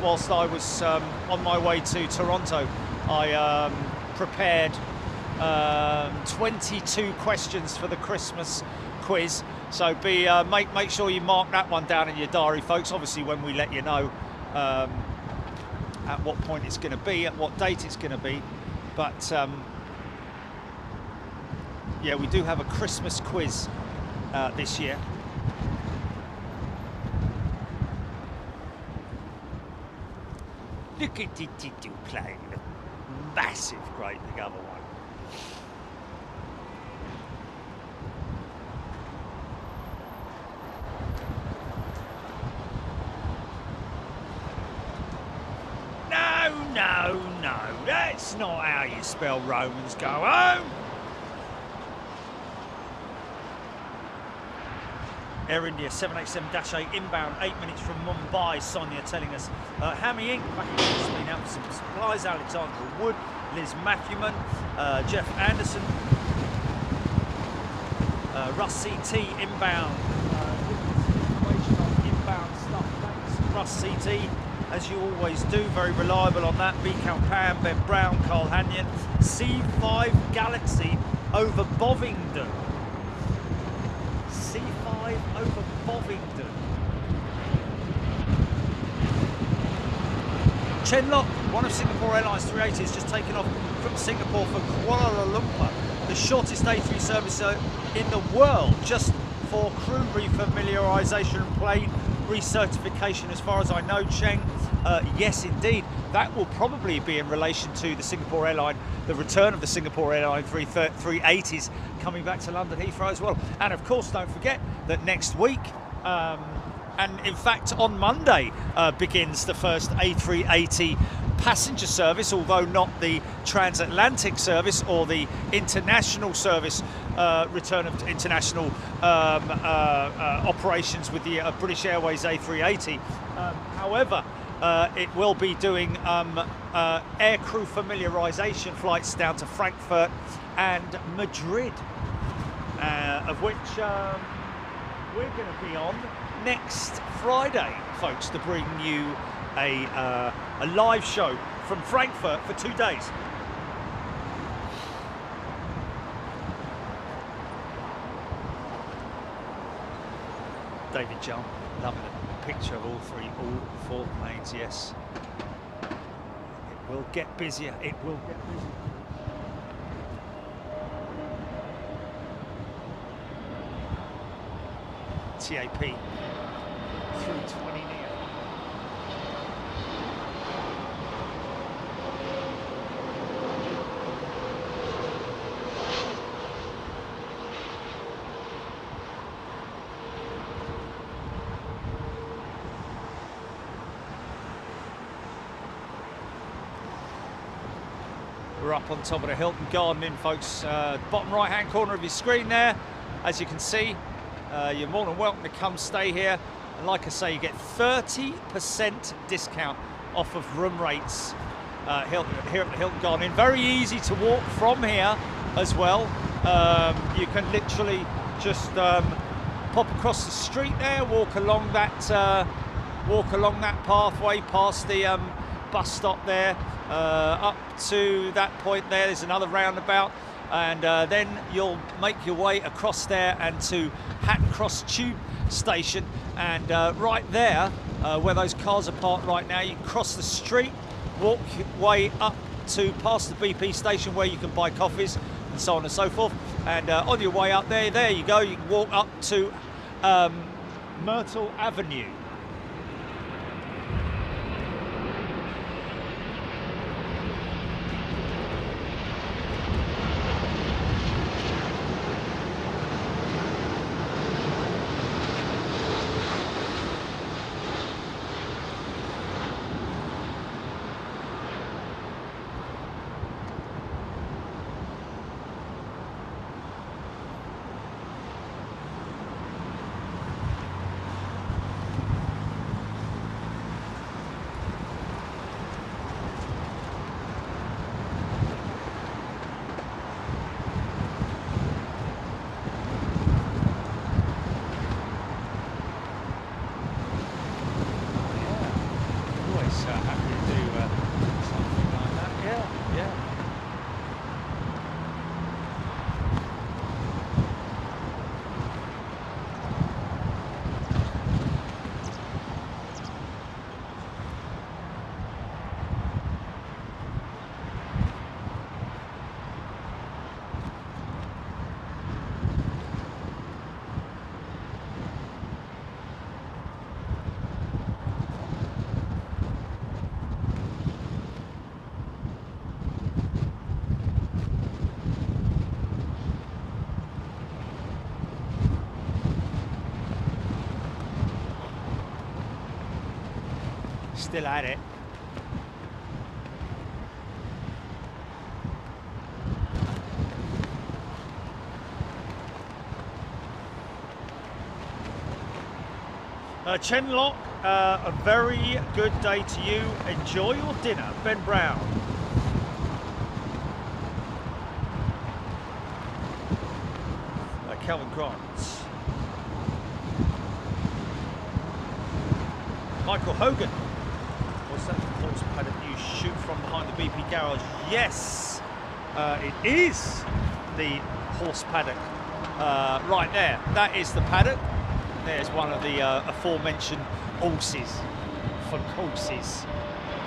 whilst I was on my way to Toronto, I prepared 22 questions for the Christmas quiz. So make sure you mark that one down in your diary, folks. Obviously, when we let you know at what point it's going to be, at what date it's going to be, but yeah, we do have a Christmas quiz this year. Look at the plane, massive, great big other one. No, that's not how you spell Romans go home. Air India 787-8 inbound, 8 minutes from Mumbai. Sonia telling us Hammy Inc. back in Spain out for some supplies. Alexandra Wood, Liz Matthewman, Jeff Anderson, Russ CT inbound. Information on inbound stuff. Thanks, Russ CT. As you always do, very reliable on that. B-Count Pam, Ben Brown, Carl Hanyon. C5 Galaxy over Bovingdon. C5 over Bovingdon. Chenlock, one of Singapore Airlines 380, has just taken off from Singapore for Kuala Lumpur, the shortest A3 service in the world, just for crew refamiliarisation and plane recertification, as far as I know, Cheng. Yes, indeed. That will probably be in relation to the Singapore Airline, the return of the Singapore Airline 380s coming back to London Heathrow as well. And of course, don't forget that next week, and in fact on Monday, begins the first A380 passenger service, although not the transatlantic service or the international service, return of international operations with the British Airways A380. However, it will be doing aircrew familiarisation flights down to Frankfurt and Madrid, of which we're going to be on next Friday, folks, to bring you a live show from Frankfurt for 2 days. David John, loving a picture of all four planes, yes. It will get busier, it will get busier. TAP 320 near. We're up on top of the Hilton Garden Inn, folks. Bottom right hand corner of your screen there, as you can see. You're more than welcome to come stay here, and like I say, you get 30% discount off of room rates here at the Hilton Garden Inn. Very easy to walk from here as well. You can literally just pop across the street there, walk along that walk along that pathway past the bus stop there, up to that point there. There's another roundabout, and then you'll make your way across there and to Hatton Cross Tube Station. And right there, where those cars are parked right now, you cross the street, walk your way up to past the BP station where you can buy coffees and so on and so forth. And on your way up there you go, you can walk up to Myrtle Avenue. Happy to do something like that. Yeah. Still at it. Chenlock, a very good day to you. Enjoy your dinner. Ben Brown. Calvin Grant. Michael Hogan. What's that horse paddock you shoot from behind the BP garage? Yes, it is the horse paddock right there. That is the paddock. There's one of the aforementioned horses, for horses.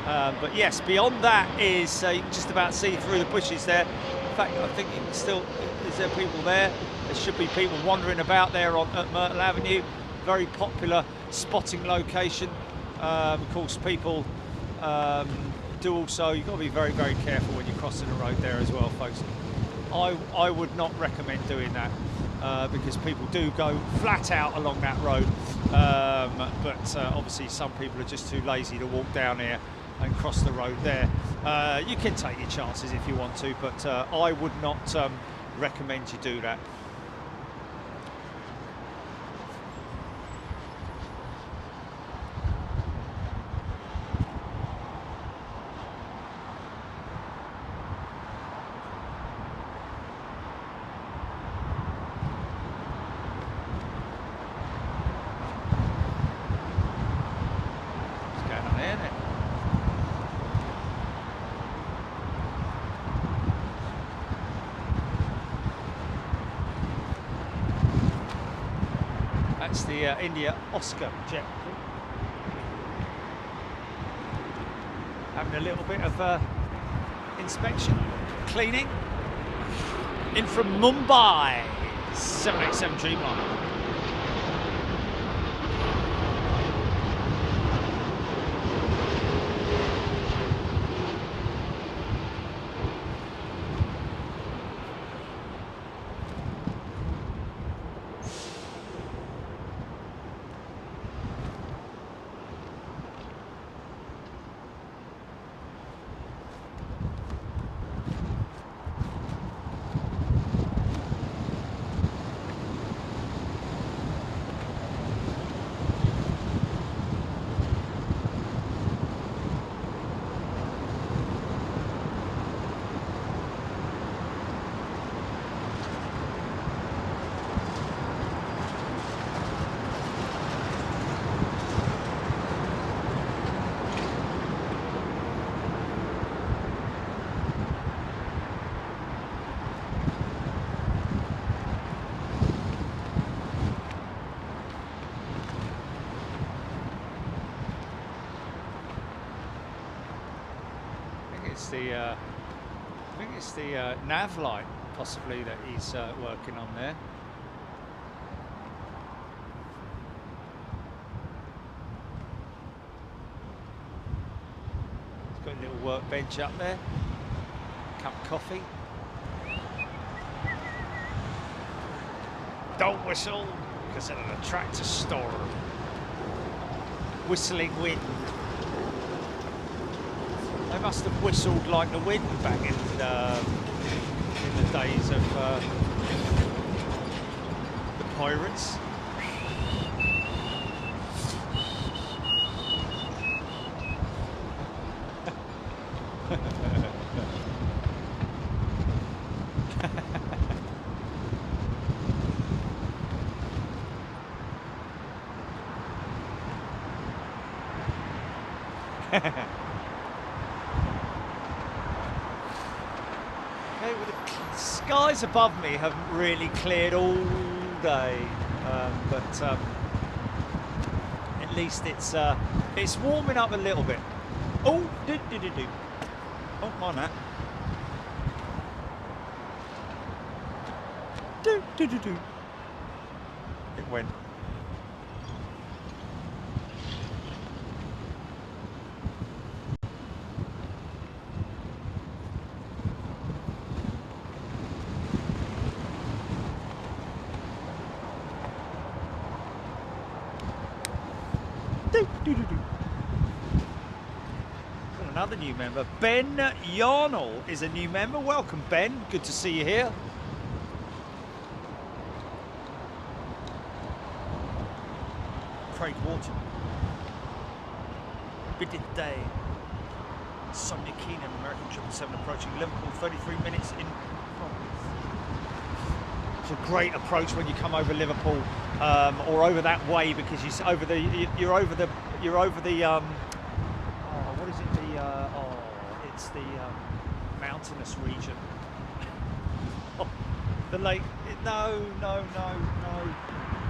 But yes, beyond that is you can just about see through the bushes there. In fact, I think you can still, is there people there? There should be people wandering about there at Myrtle Avenue. Very popular spotting location. Of course, people do also, you've got to be very, very careful when you're crossing the road there as well, folks. I would not recommend doing that because people do go flat out along that road. But obviously some people are just too lazy to walk down here and cross the road there. You can take your chances if you want to, but I would not recommend you do that. That's the India Oscar jet. Having a little bit of inspection, cleaning. In from Mumbai, 787 Dreamliner. it's the nav light possibly that he's working on there. He's got a little workbench up there. Cup of coffee. Don't whistle, because it'll attract a storm. Whistling wind. They must have whistled like the wind back in the days of the pirates. Skies above me haven't really cleared all day, but at least it's warming up a little bit. Oh, do. Oh, mind that. Do. It went. Another new member, Ben Yarnell is a new member. Welcome, Ben. Good to see you here. Craig Wharton. Biddy Day. Sonia Keenan, American 777 approaching Liverpool, 33 minutes in. It's a great approach when you come over Liverpool or over that way, because you're over the what is it, it's the mountainous region. The lake, no,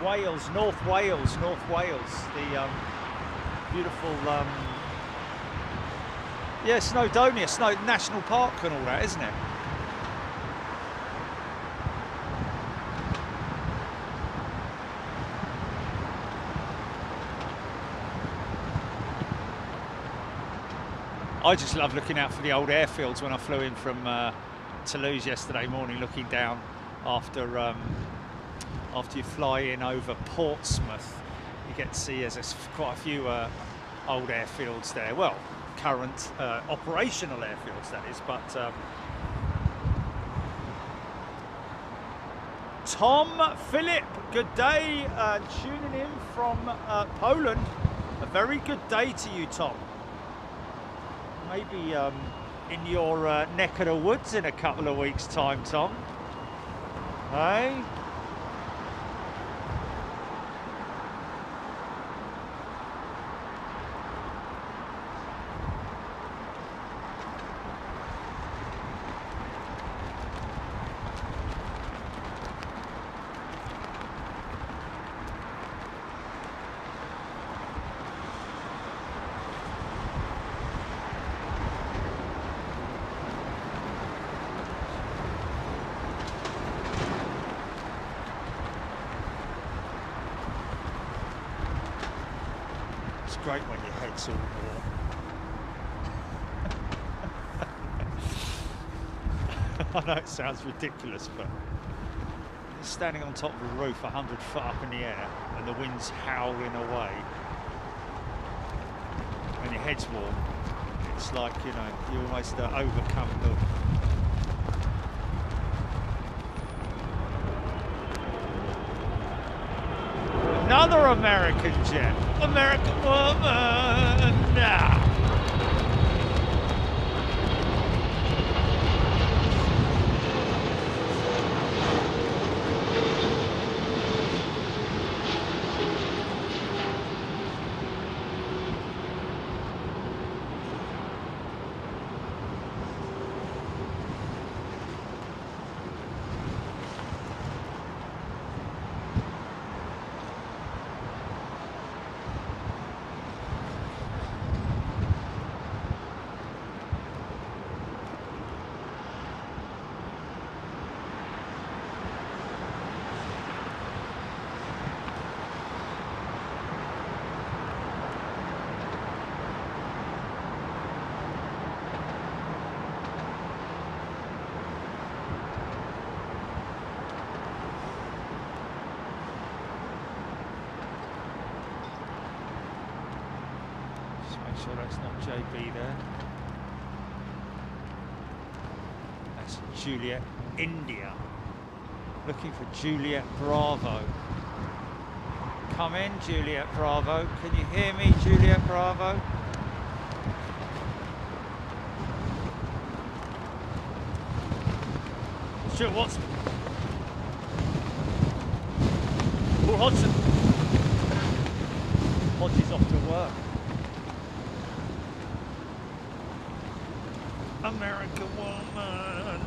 Wales, North Wales, the beautiful Snowdonia, Snow National Park and all that, isn't it? I just love looking out for the old airfields when I flew in from Toulouse yesterday morning, looking down after you fly in over Portsmouth. You get to see there's quite a few old airfields there. Well, current operational airfields, that is. But Tom Philip, good day, tuning in from Poland. A very good day to you, Tom. Maybe in your neck of the woods in a couple of weeks' time, Tom. Hey? Great when your head's all warm. I know it sounds ridiculous, but standing on top of a roof 100 foot up in the air and the wind's howling away and your head's warm, it's like, you know, you almost overcome the another American jet. American woman. Nah. sure that's not JB there. That's Juliet India. Looking for Juliet Bravo. Come in, Juliet Bravo. Can you hear me, Juliet Bravo? Stuart Watson. Paul Hodgson. Hodge is off to work. American woman.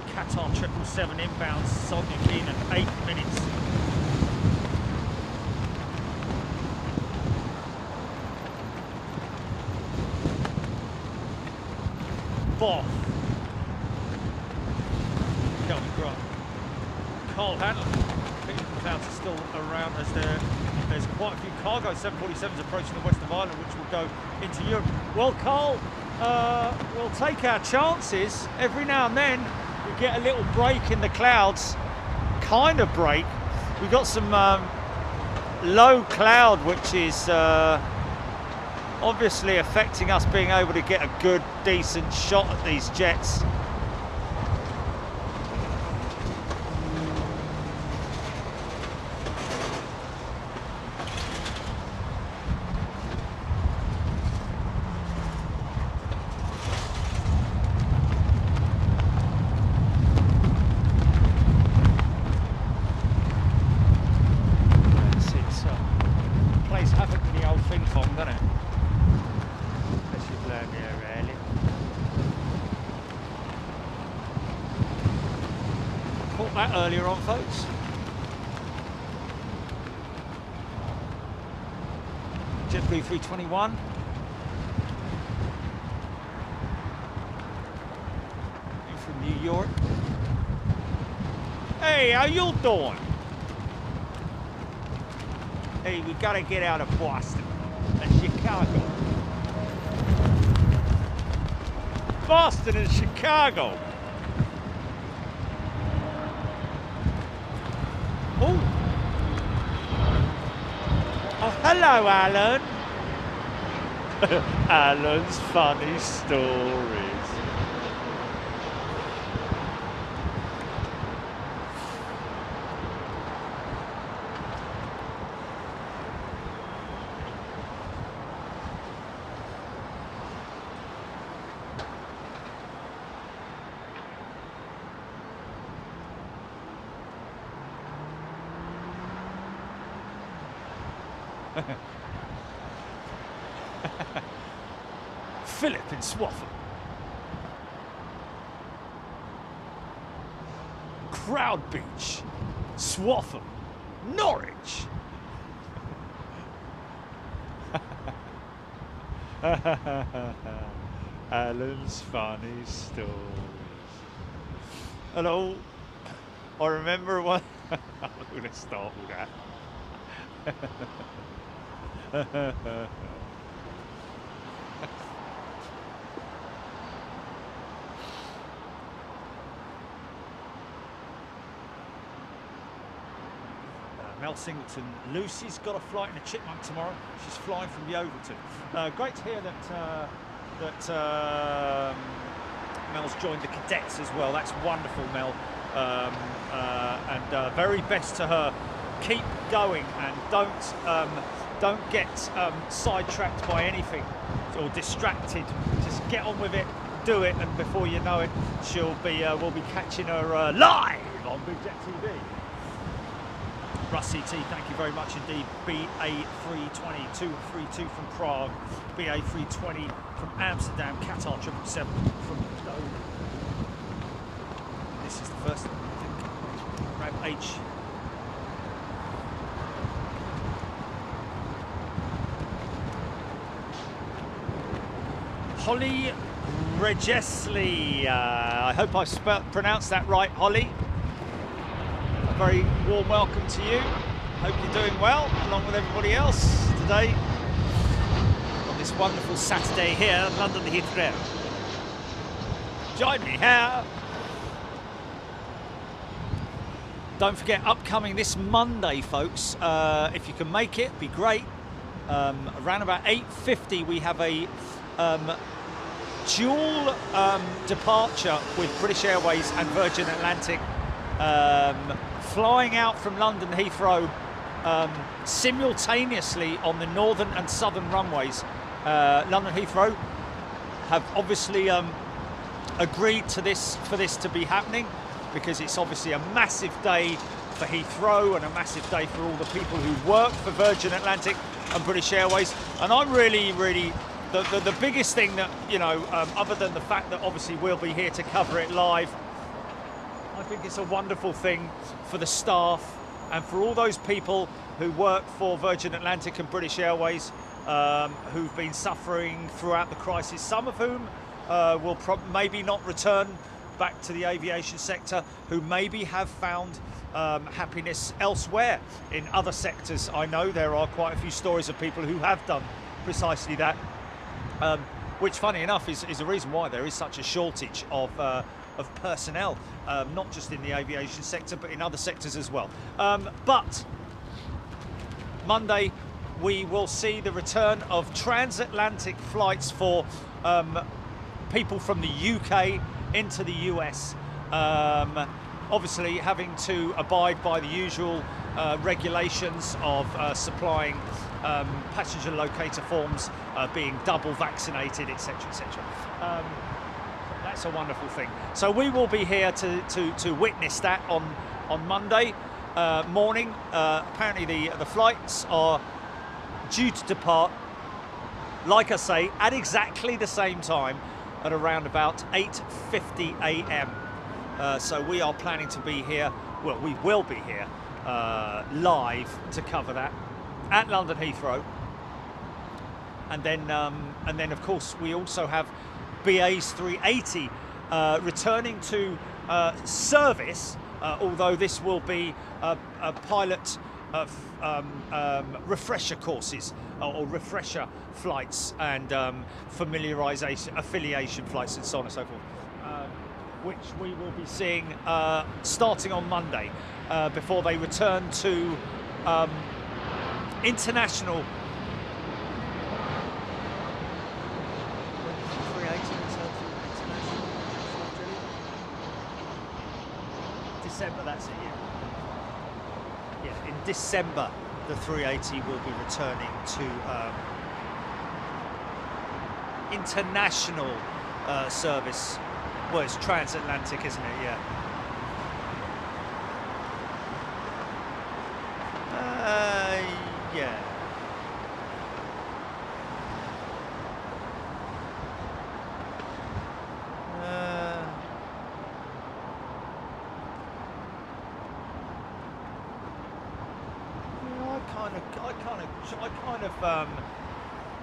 Qatar 777 inbound. Sonia Keenan, 8 minutes. Boff. Kelvin Grant. Carl Hanlon. Technical clouds are still around as there's quite a few cargo 747s approaching the west of Ireland, which will go into Europe. Well, Carl, we'll take our chances. Every now and then we get a little break in the clouds, kind of break. We've got some low cloud, which is obviously affecting us being able to get a good, decent shot at these jets. Plays havoc with the old thing fong, doesn't it? Caught that earlier on, folks. JetBlue 321. In from New York. Hey, how you doing? Hey, we gotta get out of Boston and Chicago. Boston and Chicago. Oh. Oh, hello, Alan. Alan's funny stories. Philip in Swaffham. Crowd Beach, Swaffham, Norwich. Alan's funny stories. Hello. I remember one. I'm going to start with that. Mel Singleton. Lucy's got a flight in a Chipmunk tomorrow. She's flying from Yeovilton. Great to hear that Mel's joined the cadets as well. That's wonderful, Mel. And very best to her. Keep going and don't get sidetracked by anything or distracted. Just get on with it, do it, and before you know it, we'll be catching her live on Big Jet TV. Russ CT, thank you very much indeed. BA320, 232 from Prague, BA320 from Amsterdam, Qatar 777 from Dover. This is the first, I think. Rab H. Holly Regessley, I hope I pronounced that right, Holly. A very warm welcome to you. Hope you're doing well, along with everybody else today on this wonderful Saturday here at London Heathrow. Join me here. Don't forget, upcoming this Monday, folks. If you can make it, be great. Around about 8:50, we have a dual departure with British Airways and Virgin Atlantic flying out from London Heathrow simultaneously on the northern and southern runways. London Heathrow have obviously agreed to for this to be happening, because it's obviously a massive day for Heathrow and a massive day for all the people who work for Virgin Atlantic and British Airways. And I'm really the biggest thing that, you know, other than the fact that obviously we'll be here to cover it live, I think it's a wonderful thing for the staff and for all those people who work for Virgin Atlantic and British Airways, who've been suffering throughout the crisis, some of whom will maybe not return back to the aviation sector, who maybe have found happiness elsewhere in other sectors. I know there are quite a few stories of people who have done precisely that, which, funny enough, is the reason why there is such a shortage of personnel, not just in the aviation sector, but in other sectors as well. But Monday, we will see the return of transatlantic flights for people from the UK into the US. Obviously, having to abide by the usual regulations of supplying passenger locator forms, being double vaccinated, etc., etc. That's a wonderful thing. So we will be here to witness that on Monday morning. Apparently the flights are due to depart, like I say, at exactly the same time, at around about 8:50 a.m. So we are planning to be here, well, we will be here live to cover that at London Heathrow. And then of course we also have BA's 380 returning to service, although this will be a pilot of refresher courses or refresher flights and affiliation flights and so on and so forth, which we will be seeing starting on Monday before they return to international. December, that's it, yeah. In December, the 380 will be returning to international service. Well, it's transatlantic, isn't it? Yeah. Yeah.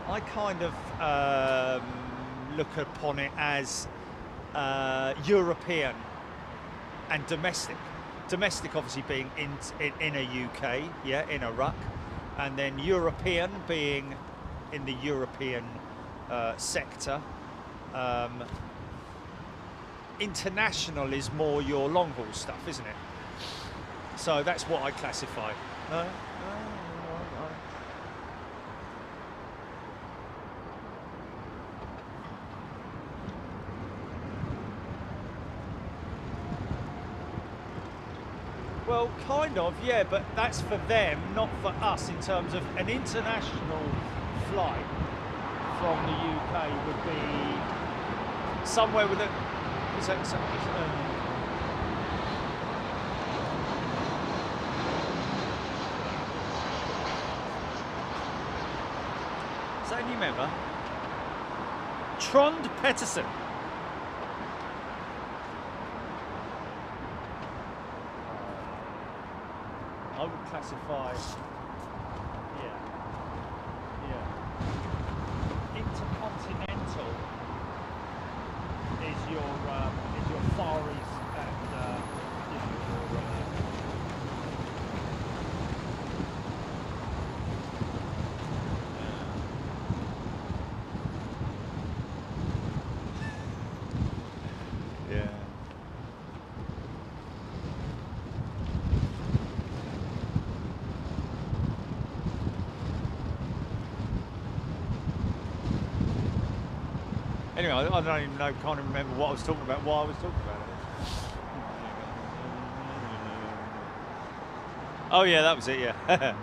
I kind of look upon it as European and domestic. Domestic, obviously, being in a UK, yeah, in a ruck, and then European being in the European sector. International is more your long haul stuff, isn't it? So that's what I classify. Well, kind of, yeah, but that's for them, not for us, in terms of an international flight from the UK would be somewhere with a... Is that any member? Trond Petterson. I would classify, yeah. Intercontinental is your Far East and yeah. Anyway, I don't even know, can't even remember what I was talking about, why I was talking about it. Oh yeah, that was it, yeah.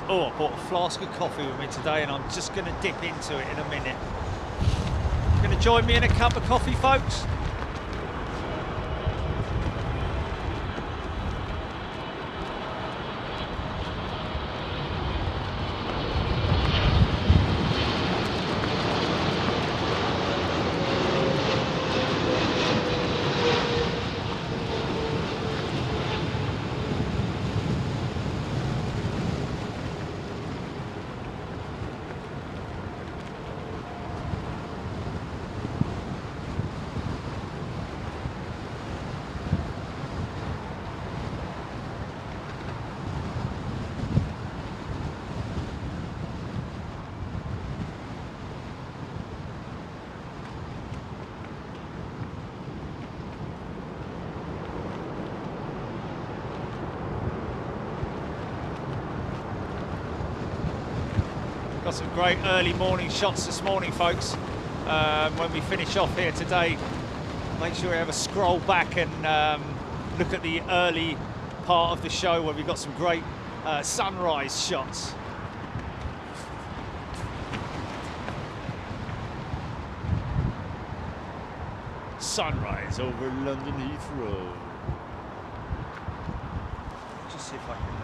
Oh, I bought a flask of coffee with me today and I'm just going to dip into it in a minute. Going to join me in a cup of coffee, folks? Got some great early morning shots this morning, folks. When we finish off here today, make sure you have a scroll back and look at the early part of the show where we've got some great sunrise shots. Sunrise over London Heathrow. Just see if I can...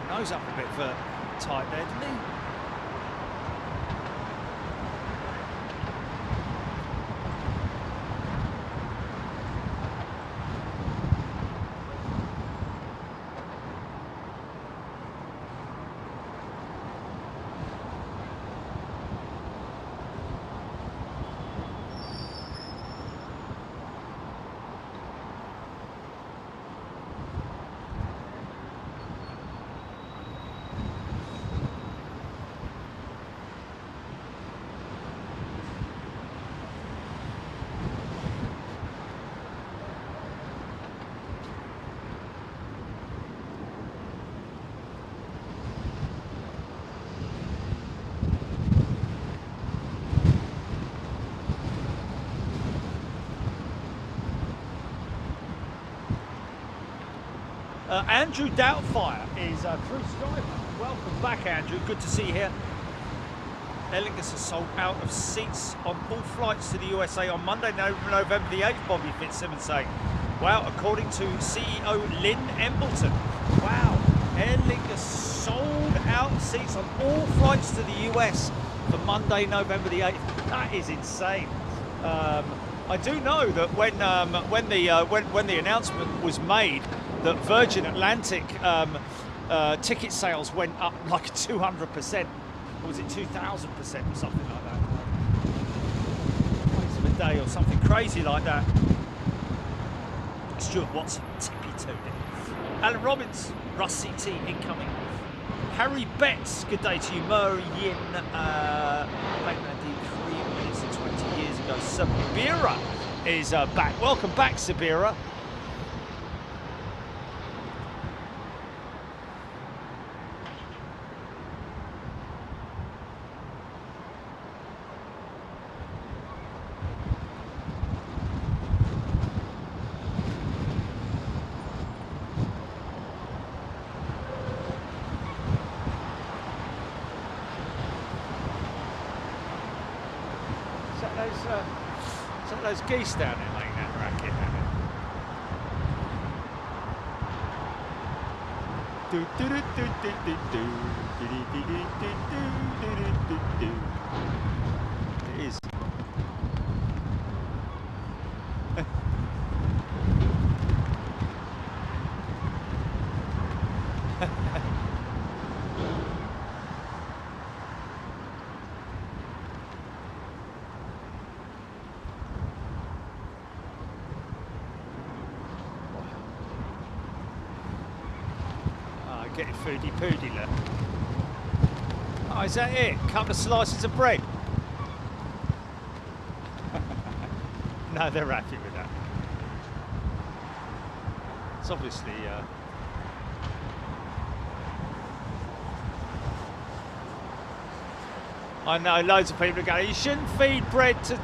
Nose up a bit for tight there, didn't he? Andrew Doubtfire is a cruise driver. Welcome back, Andrew. Good to see you here. Aer Lingus has sold out of seats on all flights to the USA on Monday, November the 8th, Bobby Fitzsimmons saying. Wow, according to CEO Lynn Embleton. Wow, Aer Lingus sold out seats on all flights to the US for Monday, November the 8th. That is insane. I do know that when the announcement was made that Virgin Atlantic ticket sales went up like 200%, or was it 2,000% or something like that? Twice of a day or something crazy like that. Stuart Watson, tippy-toed. Alan Robbins, Russ CT incoming. Harry Betts, good day to you. Murray Yin, Batman D 3 minutes and 20 years ago. Sabira is back. Welcome back, Sabira. those geese down there making that racket. It is. Getting foodie poodie, look. Oh, is that it? Couple of slices of bread? No, they're happy with that. It's obviously I know loads of people are going, you shouldn't feed bread to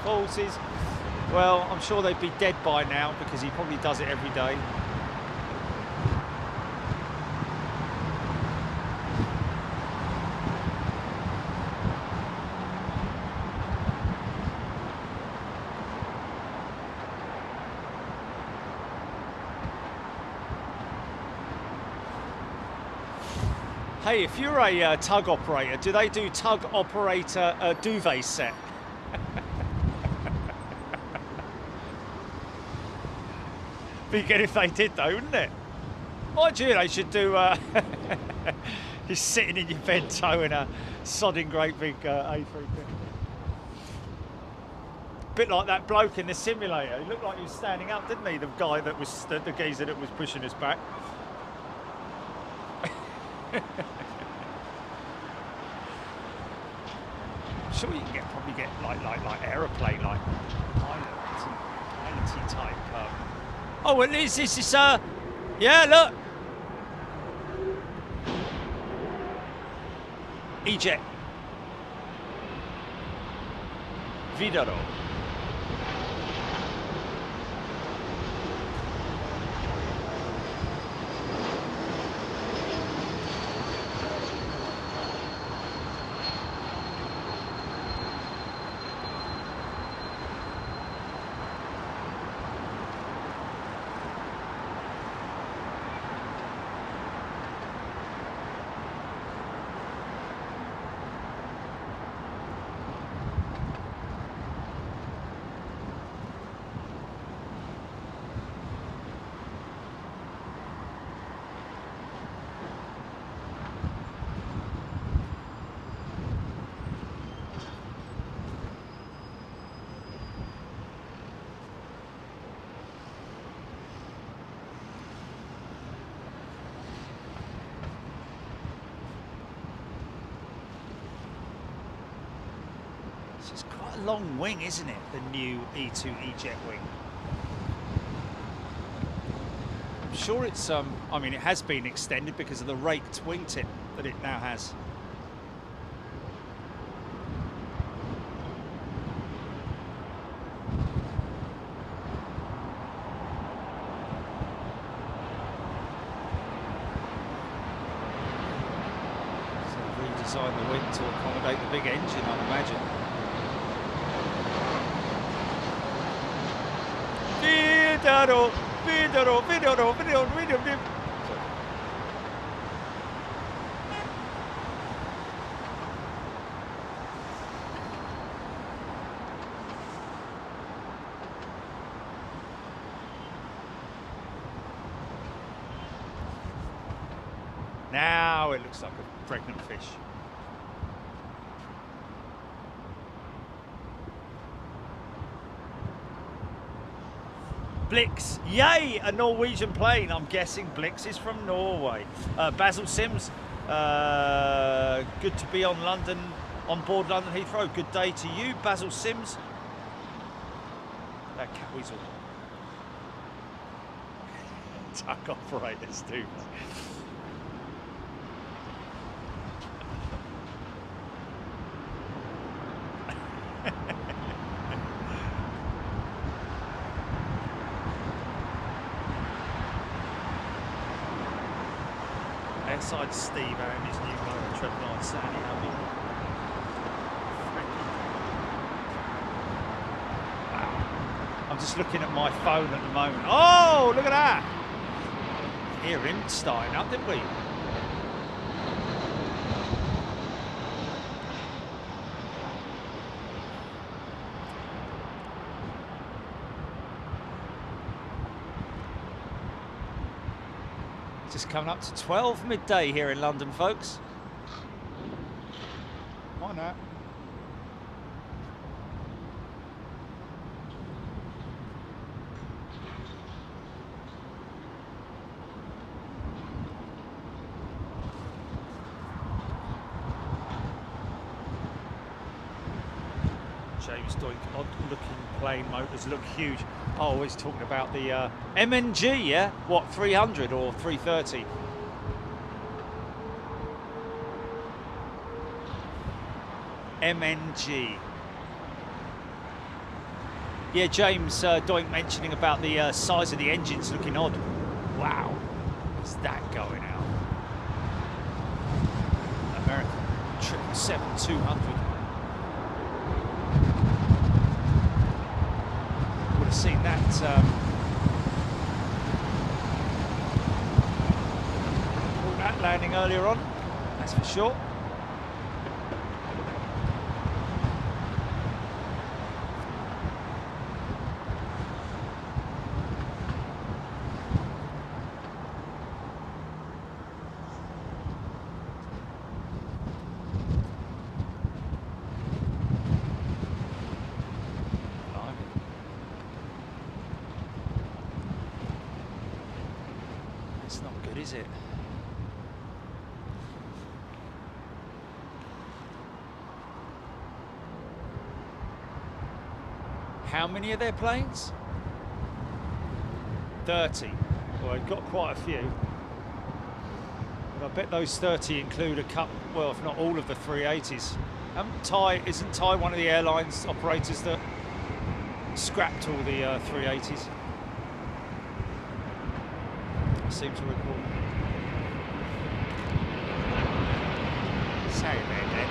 horses. Well, I'm sure they'd be dead by now because he probably does it every day. Hey, if you're a tug operator, do they do tug operator duvet set? Be good if they did though, wouldn't it? Mind you, they should do you're sitting in your bed towing a sodding great big A350. Bit like that bloke in the simulator. He looked like he was standing up, didn't he? The guy that was the geezer that was pushing us back. I'm sure you can probably get like aeroplane like piloty type. Oh, well, this is yeah, look, E-Jet Vidaro. It's quite a long wing, isn't it? The new E2 E-Jet wing. I'm sure it's I mean, it has been extended because of the raked wingtip that it now has. So redesign the wing to accommodate the big engine, I'd imagine. Video. Now it looks like a pregnant fish. Blix, yay, a Norwegian plane. I'm guessing Blix is from Norway. Basil Sims, good to be on board London Heathrow. Good day to you, Basil Sims. That cat weasel. Tuck operators, dude. Outside Steve and his new motor 999 Sandy Hubby. I'm just looking at my phone at the moment. Oh, look at that! Hear him starting up, didn't we? Just coming up to 12 midday here in London, folks. Why not? James Doink, odd looking plane, motors look huge. Oh, always talking about the MNG, yeah? What, 300 or 330? MNG. Yeah, James Doink mentioning about the size of the engines looking odd. Wow, what's that going out? American 777-200. Would have seen that. That landing earlier on, that's for sure. It's not good, is it? How many are there planes? 30. Well, I've got quite a few. But I bet those 30 include a couple, well, if not all of the 380s. Isn't Thai one of the airlines operators that scrapped all the 380s? I seem to recall. Say it there, then.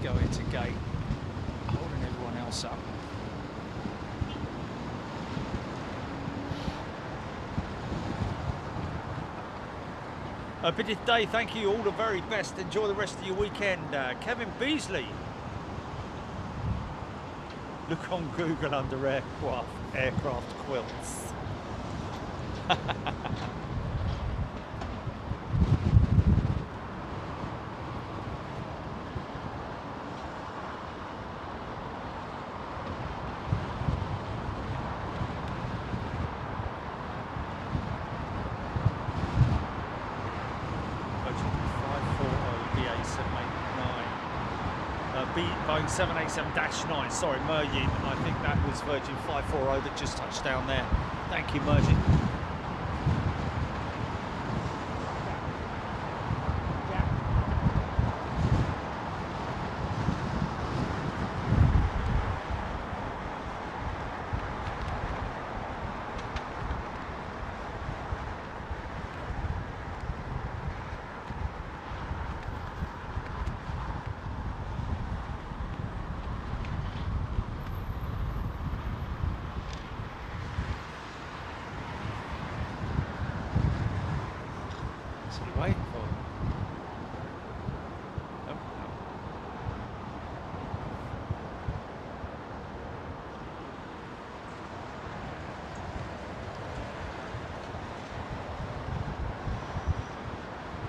Go into gate, holding everyone else up. A bit of day, thank you, all the very best. Enjoy the rest of your weekend. Kevin Beasley. Look on Google under aircraft quilts. Boeing 787-9, sorry, Meryin. I think that was Virgin 540 that just touched down there. Thank you, Meryin. Waiting for him. Oh, no.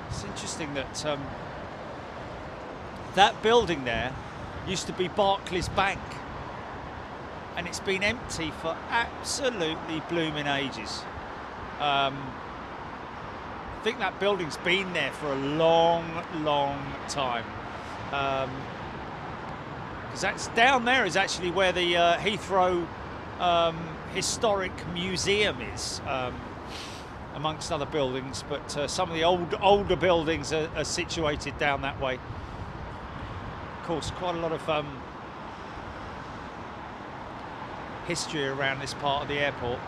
It's interesting that that building there used to be Barclays Bank. and it's been empty for absolutely blooming ages. I think that building's been there for a long time. Because that's down there is actually where the Heathrow Historic Museum is, amongst other buildings. But some of the older buildings are situated down that way. Of course, quite a lot of history around this part of the airport.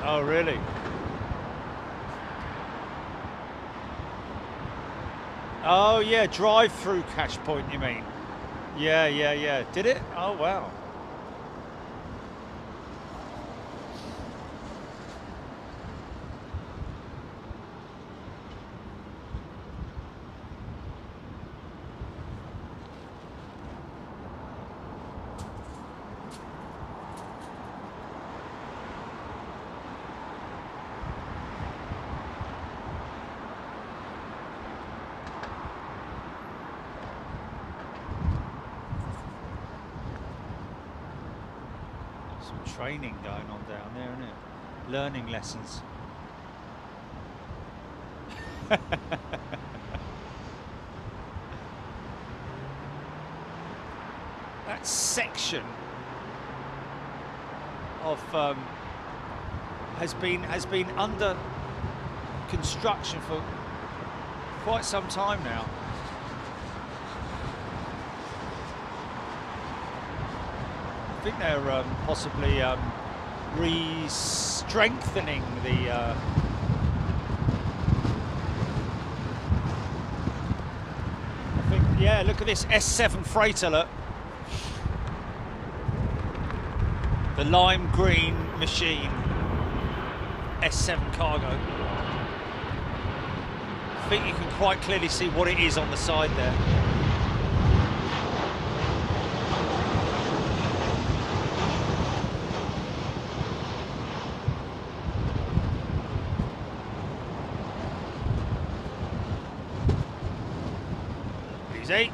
Oh, really? Oh, yeah, drive-through cash point, you mean? Yeah. Did it? Oh, wow. Some training going on down there, isn't it? Learning lessons. That section of has been under construction for quite some time now. I think they're possibly re-strengthening the I think, yeah, look at this S7 freighter, look. The lime green machine, S7 cargo. I think you can quite clearly see what it is on the side there. Easy.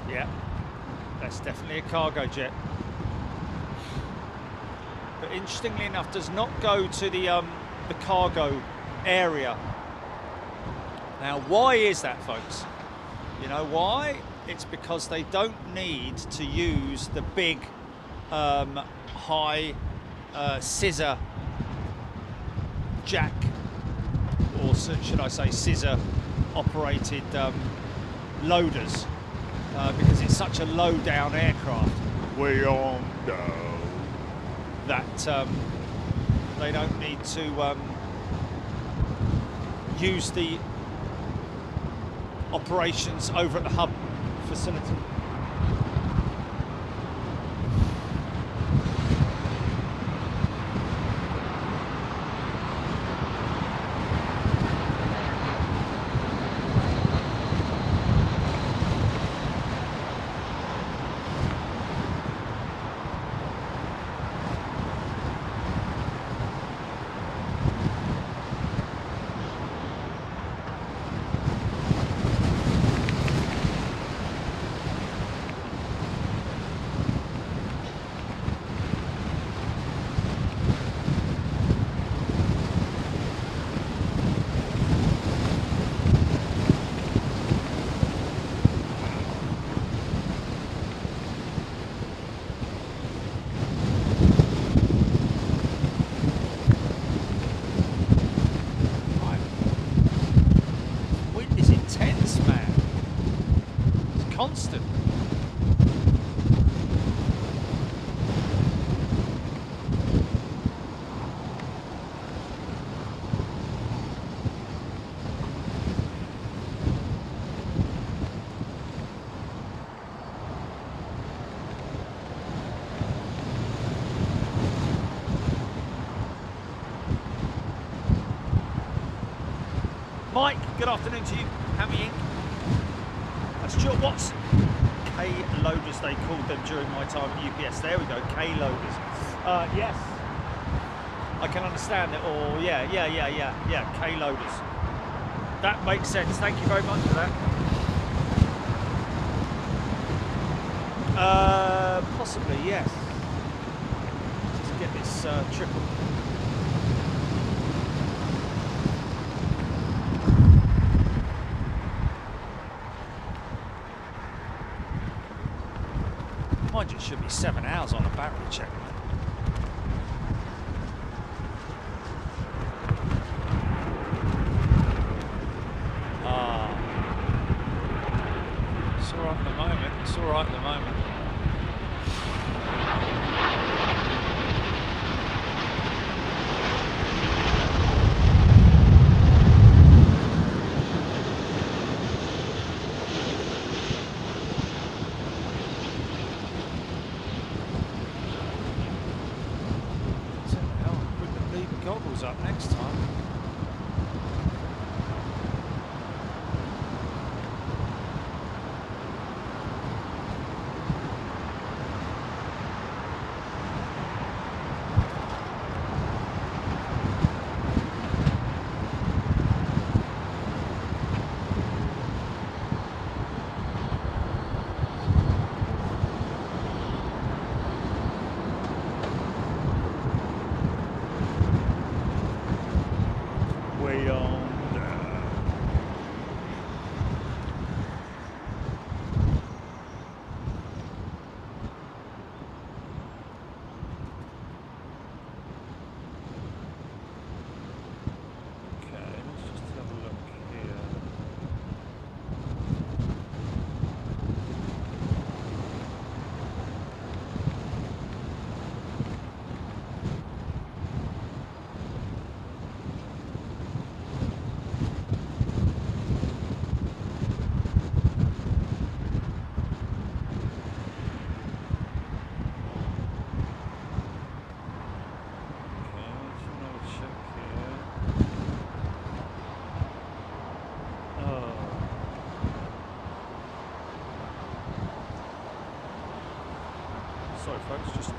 Yeah, that's definitely a cargo jet. But interestingly enough, does not go to the cargo area. Now, why is that, folks? You know why? It's because they don't need to use the big high scissor jack, or should I say scissor operated loaders, because it's such a low down aircraft. We on go. That they don't need to use the operations over at the hub facility. Constant. Mike, good afternoon to you. Hammy Inc. That's Stuart Watson. K-loaders, they called them during my time at UPS. There we go, K-loaders. Yes, I can understand it. Or yeah, K-loaders. That makes sense. Thank you very much for that. Possibly, yes. Just get this triple. Mind you, it should be 7 hours on a battery check. It's all right at the moment. It's all right at the moment. Goggles up next time. Sorry folks, just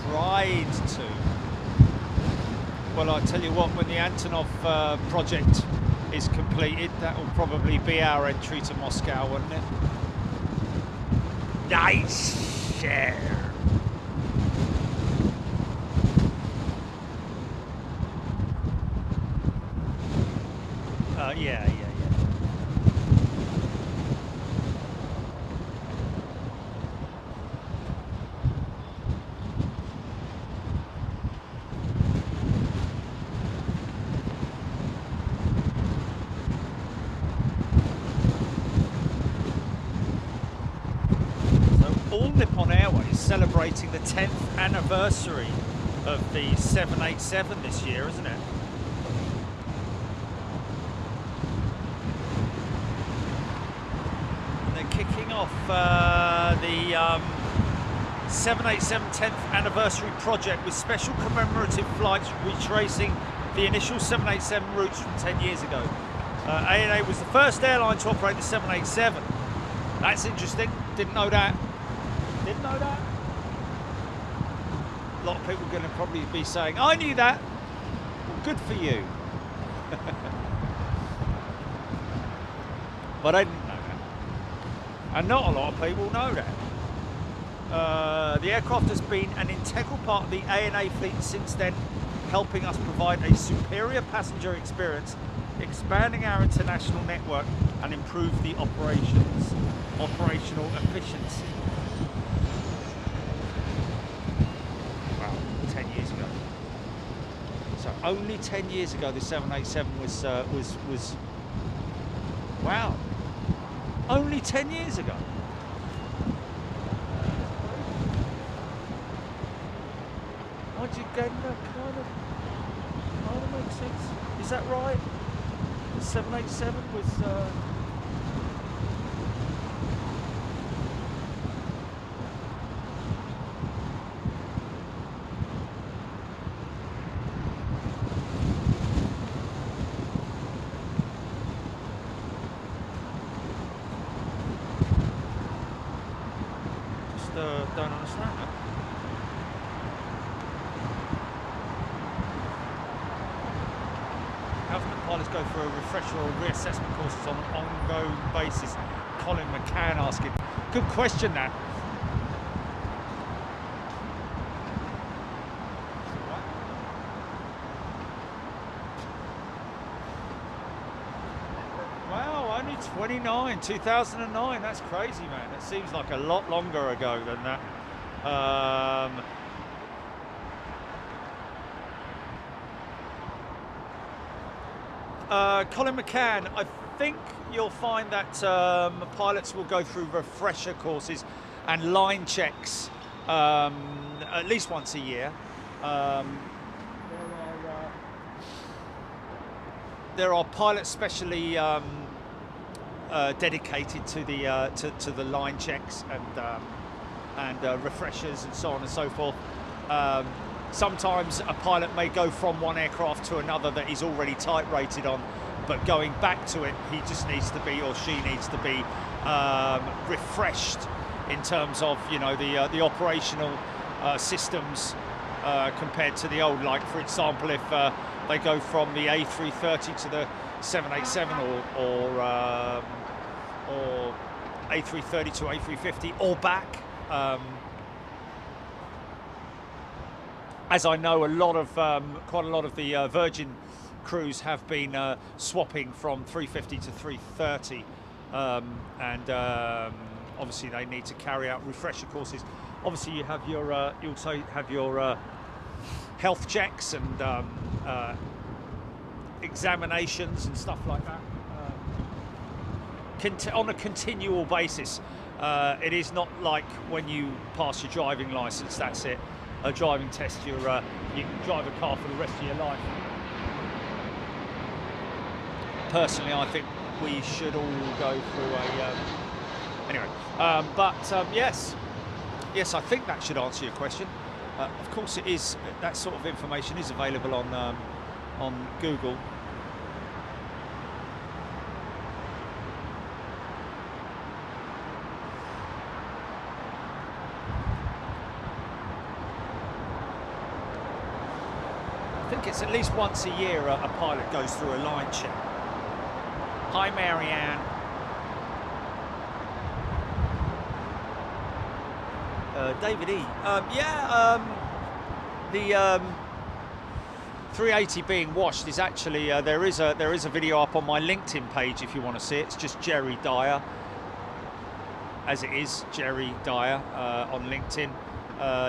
tried to. Well, I tell you what, when the Antonov project is completed, that will probably be our entry to Moscow, wouldn't it? Nice share. Yeah. All Nippon Airways celebrating the 10th anniversary of the 787 this year, isn't it? And they're kicking off the 787 10th anniversary project with special commemorative flights retracing the initial 787 routes from 10 years ago. ANA was the first airline to operate the 787. That's interesting. Didn't know that. Didn't know that. A lot of people are going to probably be saying, I knew that. Well, good for you. But I didn't know that. And not a lot of people know that. The aircraft has been an integral part of the ANA fleet since then, helping us provide a superior passenger experience, expanding our international network and improve the operational efficiency. 10 years ago. So only 10 years ago the 787 was wow. Only 10 years ago. Aren't you getting that kind of makes sense? Is that right? The 787 was don't understand that. Government pilots go for a refresher or reassessment courses on an ongoing basis. Colin McCann asking. Good question, that. Wow, only 29, 2009. That's crazy, man. That seems like a lot longer ago than that. Colin McCann, I think you'll find that pilots will go through refresher courses and line checks at least once a year. There are pilots specially dedicated to the line checks and refreshers and so on and so forth. Sometimes a pilot may go from one aircraft to another that he's already type rated on, but going back to it, he just needs to be, or she needs to be, refreshed in terms of, you know, the operational systems compared to the old. Like, for example, if they go from the A330 to the 787 or A330 to A350 or back. As I know, quite a lot of the Virgin crews have been swapping from 350 to 330, and obviously they need to carry out refresher courses. Obviously, you have your you also have your health checks and examinations and stuff like that on a continual basis. It is not like when you pass your driving license, that's it. A driving test, you can drive a car for the rest of your life. Personally, I think we should all go through a yes, I think that should answer your question. Of course it is. That sort of information is available on Google. I think it's at least once a year a pilot goes through a line check. Hi, Marianne. David E. The 380 being washed is actually there is a video up on my LinkedIn page if you want to see it. It's just Jerry Dyer, as it is Jerry Dyer on LinkedIn.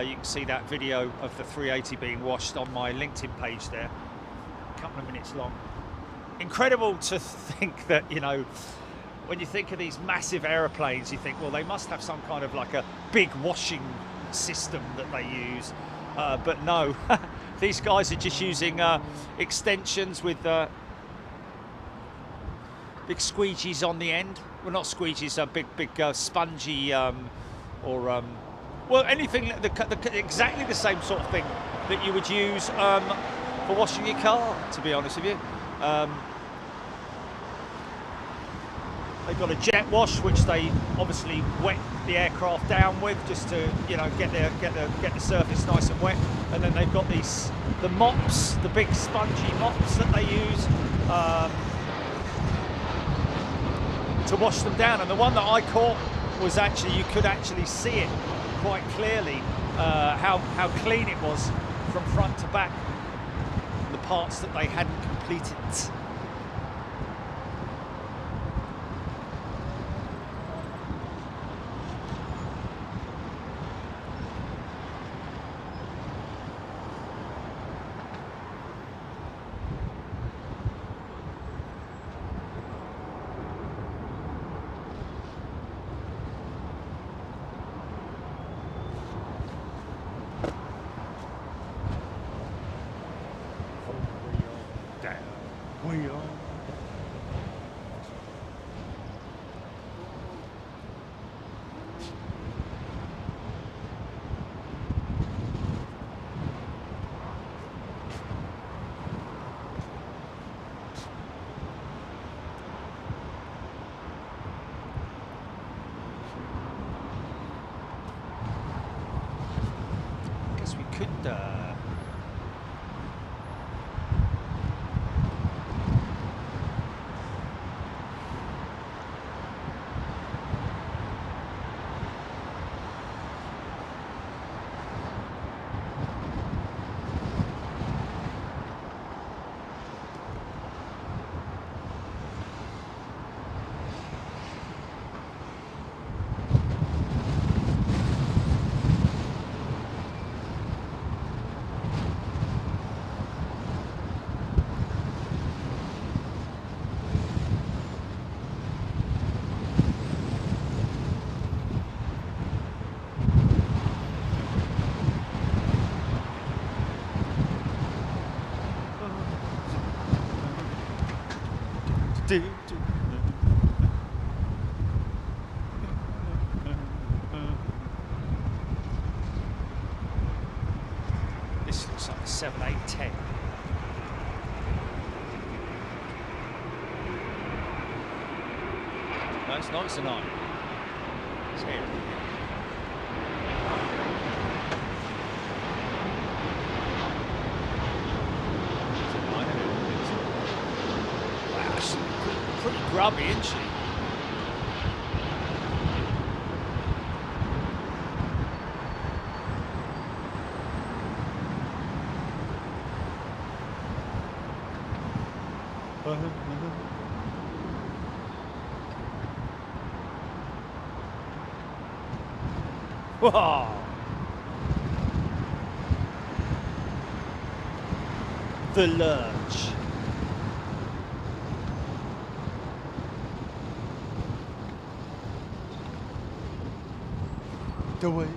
You can see that video of the 380 being washed on my LinkedIn page there. A couple of minutes long. Incredible to think that, you know, when you think of these massive aeroplanes, you think, well, they must have some kind of like a big washing system that they use. But no, these guys are just using extensions with big squeegees on the end. Well, not squeegees, big spongy well, anything, exactly the same sort of thing that you would use for washing your car, to be honest with you. They've got a jet wash, which they obviously wet the aircraft down with, just to, you know, get the surface nice and wet. And then they've got the mops, the big spongy mops that they use to wash them down. And the one that I caught was actually, you could actually see it quite clearly, how clean it was from front to back, the parts that they hadn't completed. We are. I guess we could. This looks like a 7810. No, it's not, it's a 9. It's here. It's a 9, isn't it? Wow, she's pretty grubby, isn't she? Wow. The lurch. The way.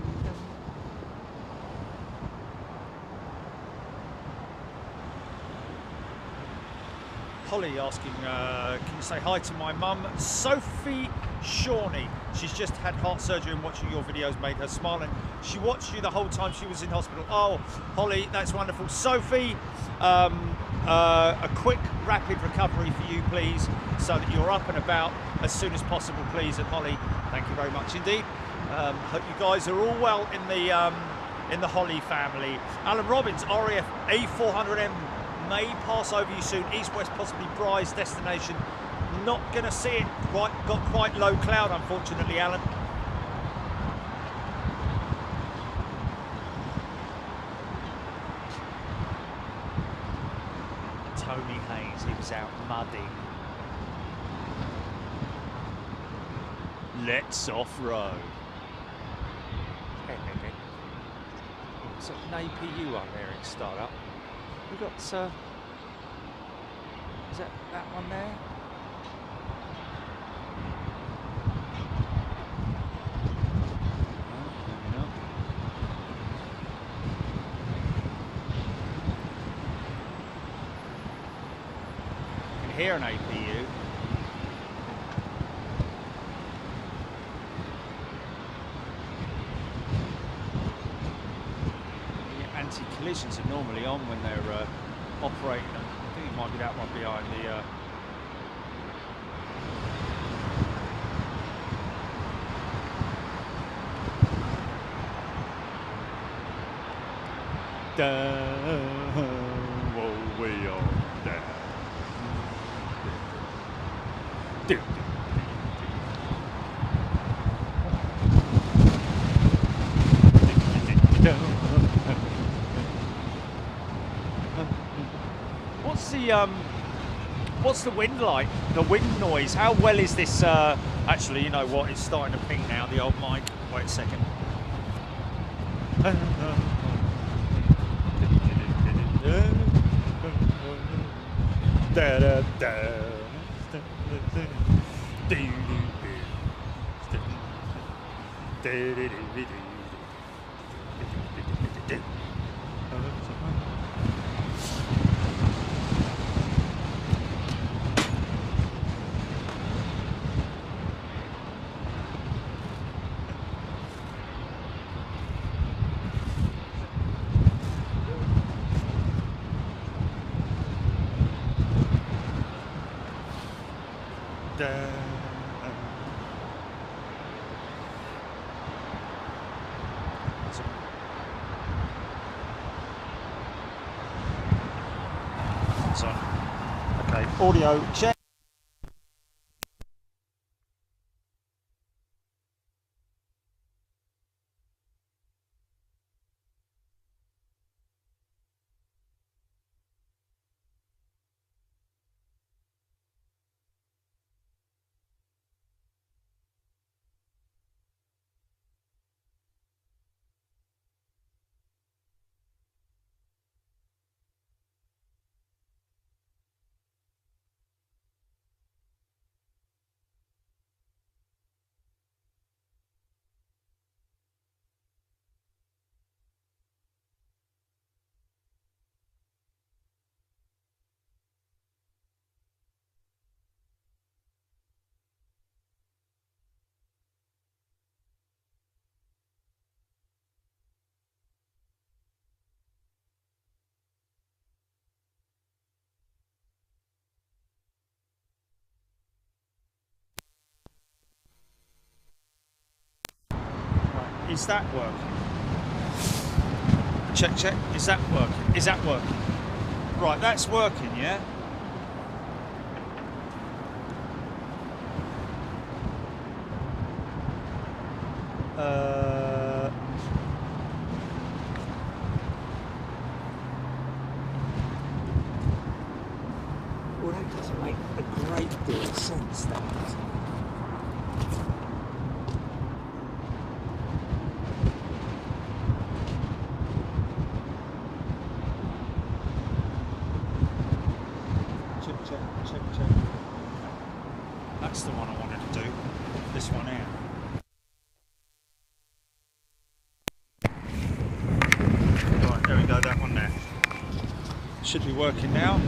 Holly asking, can you say hi to my mum, Sophie Shawnee? She's just had heart surgery and watching your videos made her smile, and she watched you the whole time she was in hospital. Oh, Holly, that's wonderful. Sophie, a quick, rapid recovery for you, please, so that you're up and about as soon as possible, please. And Holly, thank you very much indeed. Hope you guys are all well in the Holly family. Alan Robbins, RAF A400M. May pass over you soon. East, west, possibly Bryce destination. Not going to see it. Got quite low cloud, unfortunately, Alan. Tony Haynes, he was out mudding. Let's off-road. So an APU up there in startup. We've got, is that one there? No. You can hear an APU. Anti-collisions are normally on when they're operating them. I think it might be that one behind the down, oh, way on down. What's the wind like? The wind noise. How well is this? Actually, you know what? It's starting to ping now. The old mic. Wait a second. Okay, audio check. Is that working? Check, check. Is that working? Is that working? Right, that's working, yeah? Well, that doesn't make a great deal of sense, that doesn't. Check. That's the one I wanted to do. This one here. Right, there we go, that one there. Should be working now.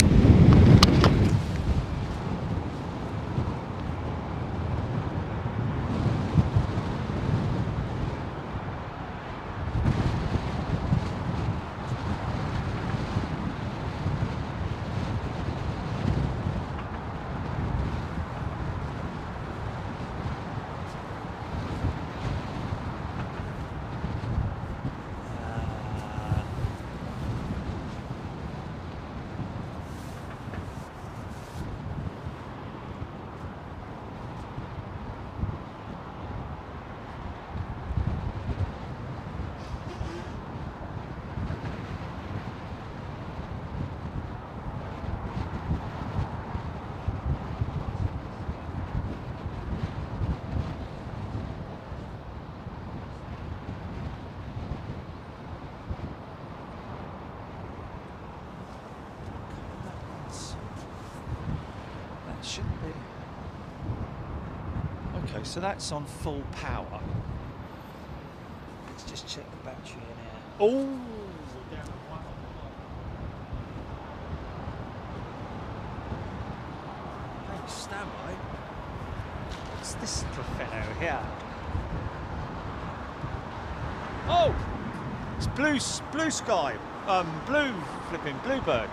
shouldn't be. Okay, so that's on full power. Let's just check the battery in here. Oh, Hey, stand by. what's this little fellow here? Oh, it's blue sky, blue flipping bluebird.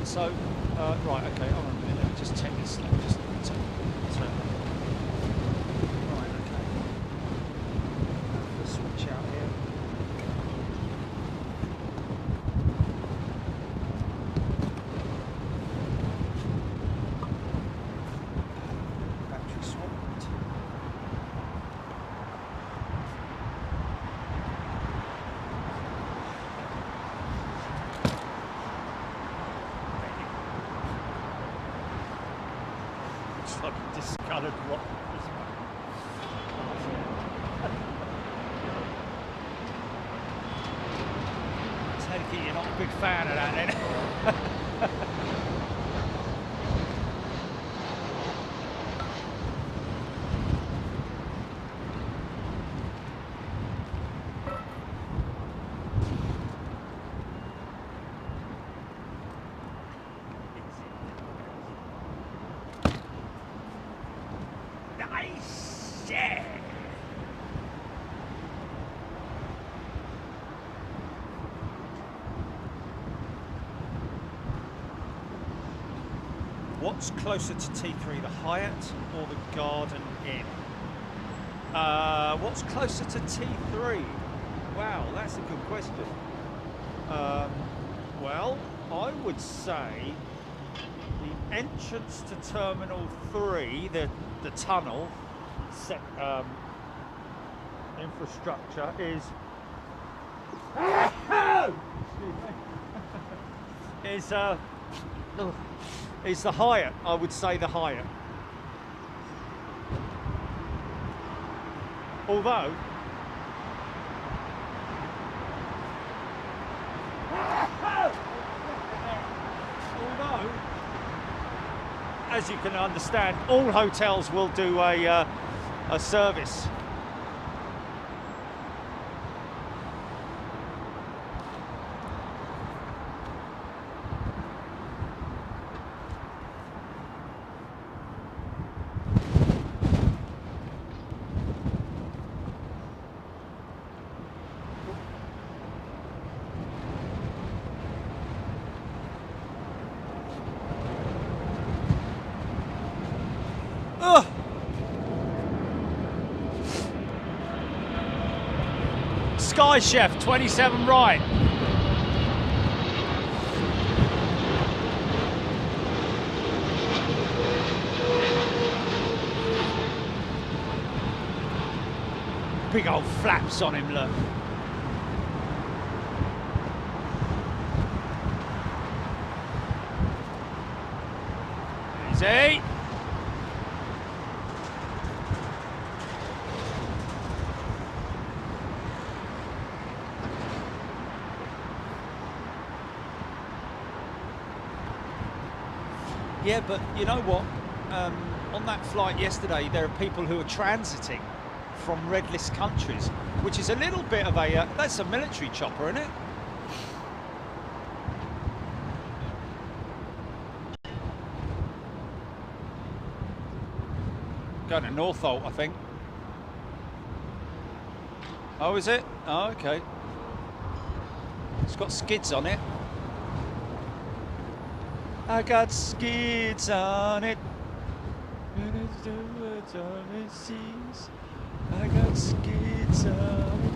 So, right, okay, hold on a minute, let me just take this, let me just turn Right, okay. Let's switch out here. Battery swapped. It's like a discoloured rock. Take it you're not a big fan of that then. Nice! Yeah! What's closer to T3, the Hyatt or the Garden Inn? What's closer to T3? Wow, that's a good question. Well, I would say the entrance to Terminal 3, the tunnel infrastructure is is the Hyatt. I would say the Hyatt. Although as you can understand, all hotels will do a service. Ugh. Sky Chef 27 right. Big old flaps on him, look. Easy. Yeah, but you know what? On that flight yesterday, there are people who are transiting from red list countries, which is a little bit of a, that's a military chopper, isn't it? Going to Northolt, I think. Oh, is it? Oh, okay. It's got skids on it. I got skids on it. I got skids on it.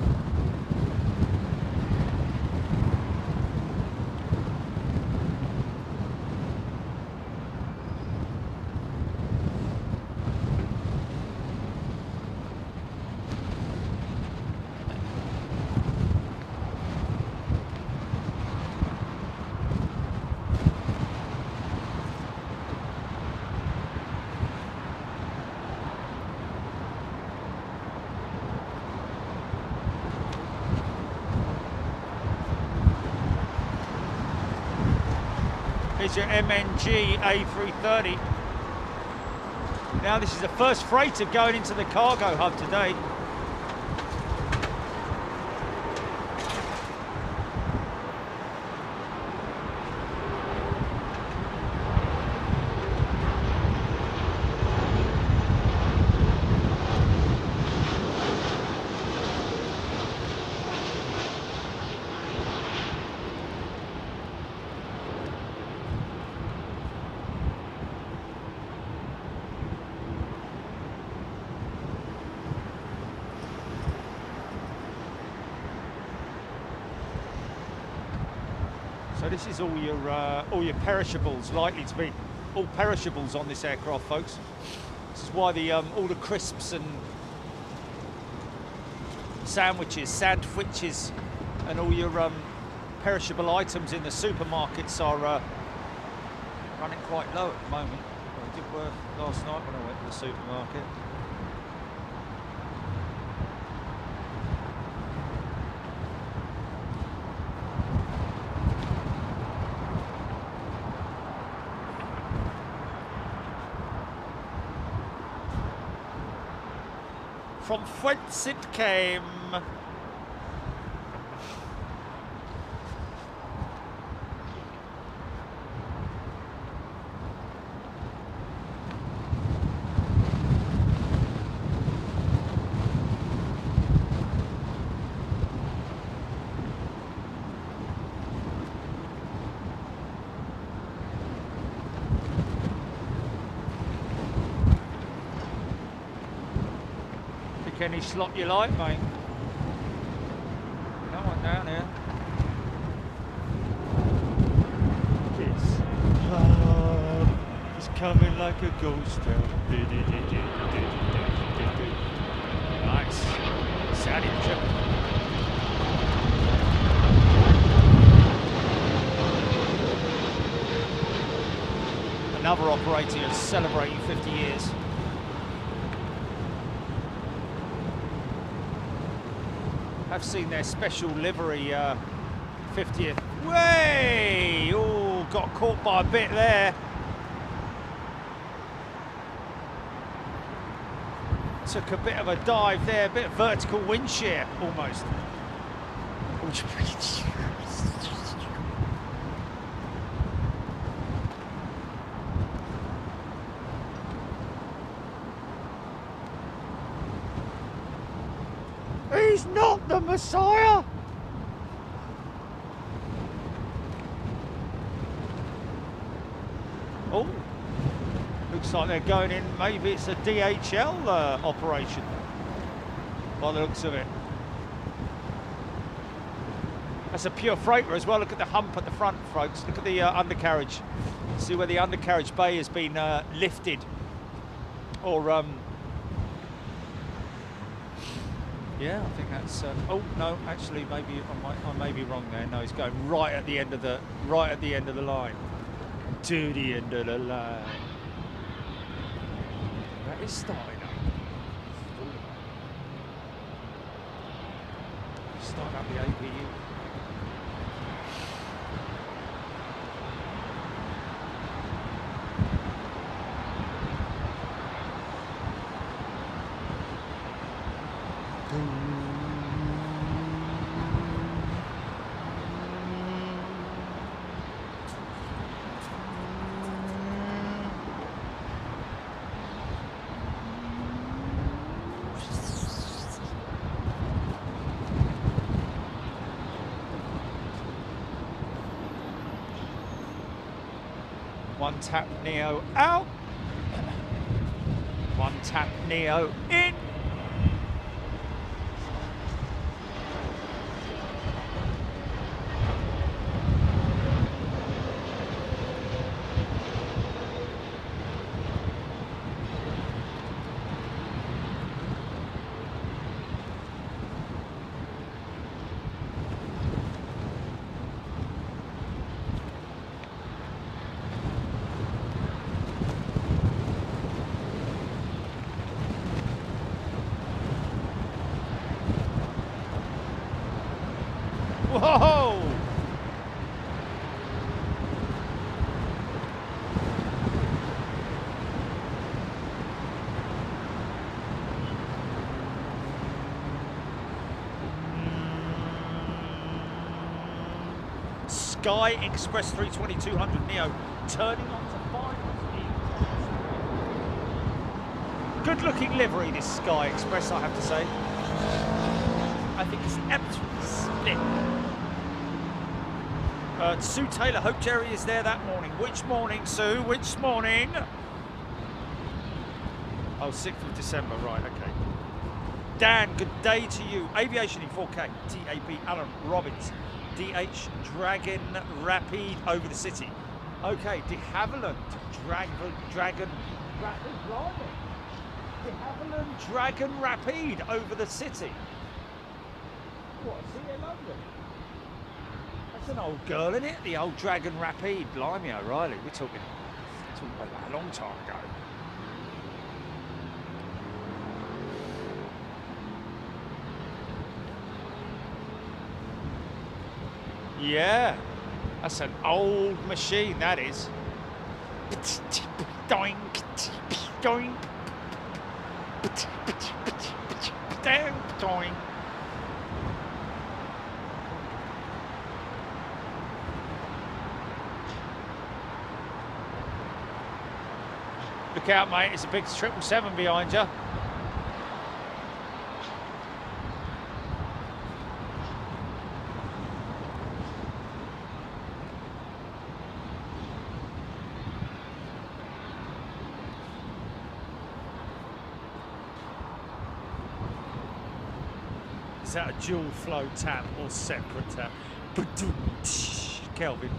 Here's your MNG A330. Now this is the first freighter going into the cargo hub today. So this is all your perishables, likely to be all perishables on this aircraft, folks. This is why the all the crisps and sandwiches, and all your perishable items in the supermarkets are running quite low at the moment. Well, it did work last night when I went to the supermarket. From whence it came. Any slot you like, mate. Come on down here. It's coming like a ghost town. Nice. Saudi trip. Another operator is celebrating 50 years. I've seen their special livery 50th. Way! Oh, got caught by a bit there. Took a bit of a dive there, a bit of vertical wind shear almost. He's not the Messiah! Oh, looks like they're going in, maybe it's a DHL operation, by the looks of it. That's a pure freighter as well. Look at the hump at the front, folks. Look at the undercarriage. See where the undercarriage bay has been lifted, or yeah, I think that's. Oh no, actually, maybe I may be wrong there. No, he's going right at the end of the line. To the end of the line. That is starting up. Starting up the APU. One tap, Neo out. One tap, Neo in. Whoa! Sky Express 320-200 Neo turning on to 5 speed. Good looking livery, this Sky Express, I have to say. I think it's absolutely splendid. Sue Taylor, hope Jerry is there that morning. Which morning, Sue? Which morning? Oh, 6th of December, right, okay. Dan, good day to you. Aviation in 4K, TAP, Alan Robbins, DH, Dragon Rapide over the city. Okay, de Havilland, Dragon Rapide over the city. What, see you London? That's an old girl, isn't it? The old Dragon Rapide, blimey O'Reilly. We're talking about that a long time ago. Yeah, that's an old machine, that is. Doink, doink, doink. Look out, mate, it's a big 777 behind you. Is that a dual flow tap or separate tap? Kelvin.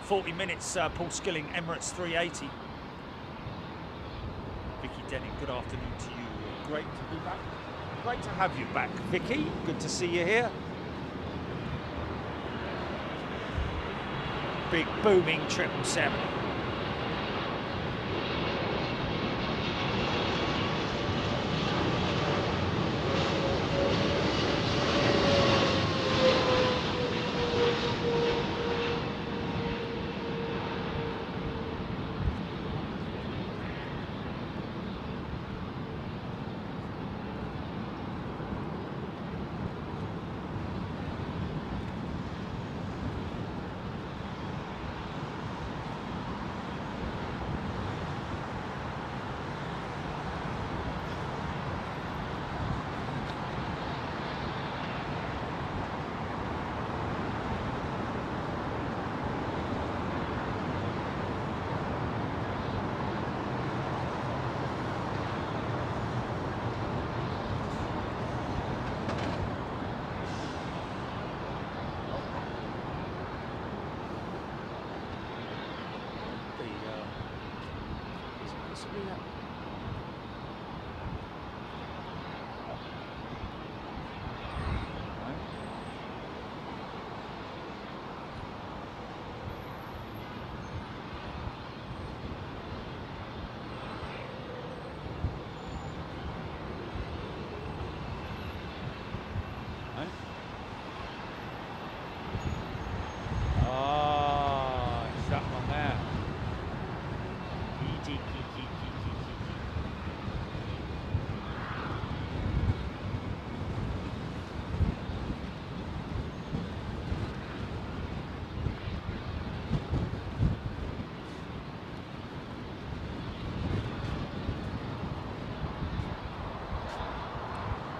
40 minutes, Paul Skilling, Emirates 380. Vicky Denning, good afternoon to you. Great to be back. Great to have you back, Vicky. Good to see you here. Big booming 777.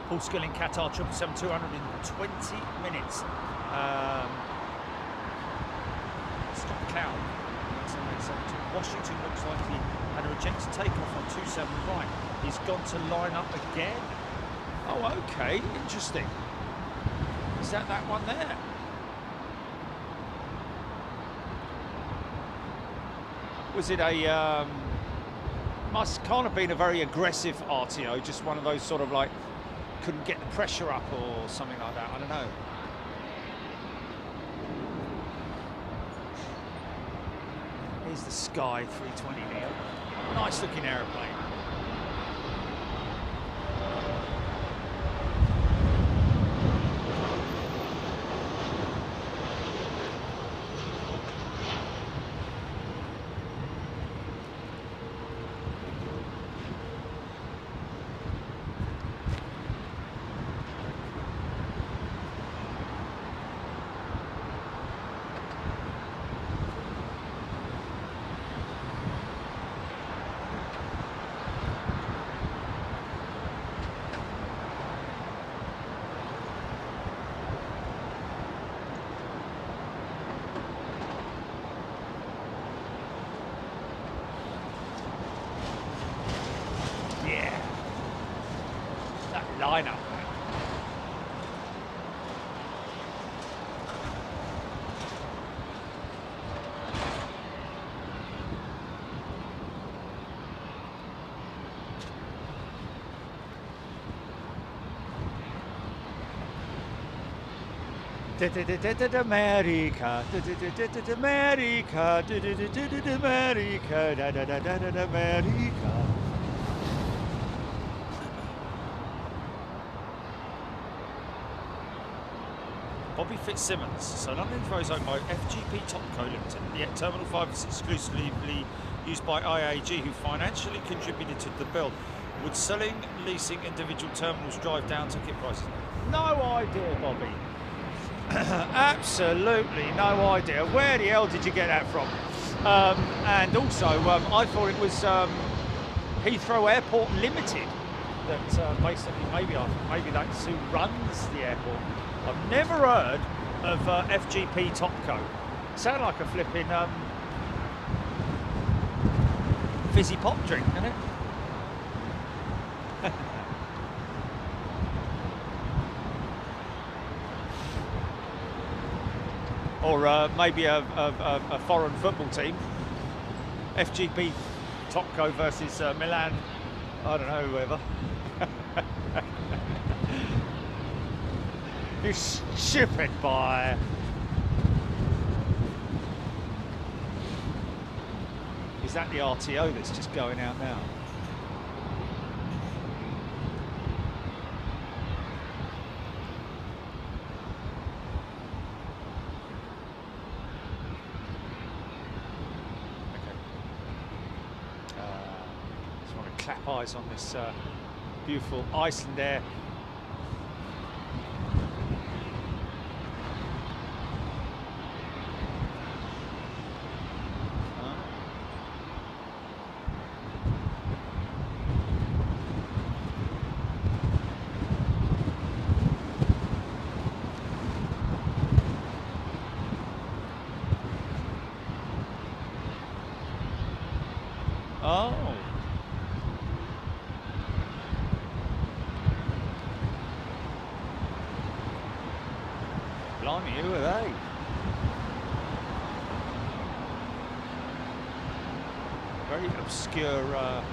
Paul Skilling, Qatar 777-200 in 20 minutes. Stop cloud. Washington looks like he had a rejected takeoff on 27 right. He's gone to line up again. Oh, okay, interesting. Is that one there? Was it a, must kind of been a very aggressive RTO, just one of those sort of like, couldn't get the pressure up or something like that, I don't know. Here's the Sky 320 Neo. Nice looking aeroplane. Lineup. America, America, America. Bobby Fitzsimmons. So London Heathrow is owned by FGP Topco Limited. Yet Terminal 5 is exclusively used by IAG, who financially contributed to the build. Would selling, leasing individual terminals drive down ticket prices? No idea, Bobby. Absolutely no idea. Where the hell did you get that from? And also, I thought it was Heathrow Airport Limited that basically maybe that's who runs the airport. I've never heard of FGP Topco. Sound like a flipping fizzy pop drink, doesn't it? Or maybe a foreign football team. FGP Topco versus Milan, I don't know, whoever. You stupid boy. Is that the RTO that's just going out now? Just want to clap eyes on this beautiful Icelandair. Oh. Blimey, who are they? Very obscure.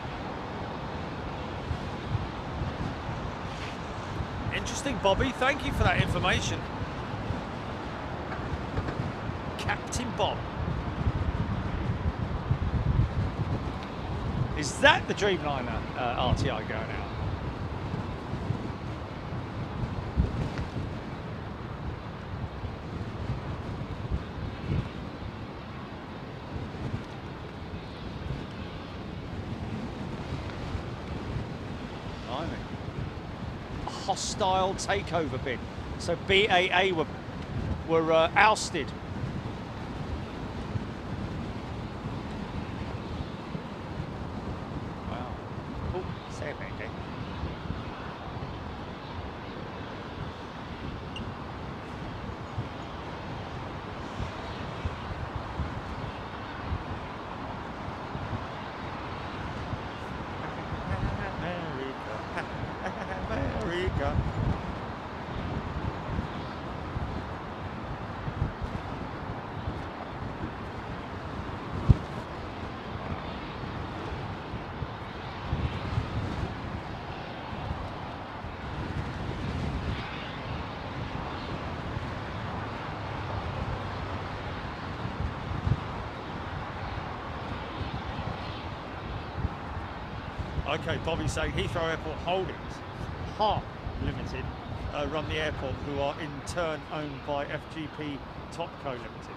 Interesting, Bobby. Thank you for that information. Captain Bob. Is that the Dreamliner RTI going out? Blimey. A hostile takeover bid. So BAA were ousted. you go. Okay, Bobby's saying Heathrow Airport Holdings, HARP Limited, run the airport, who are in turn owned by FGP Topco Limited.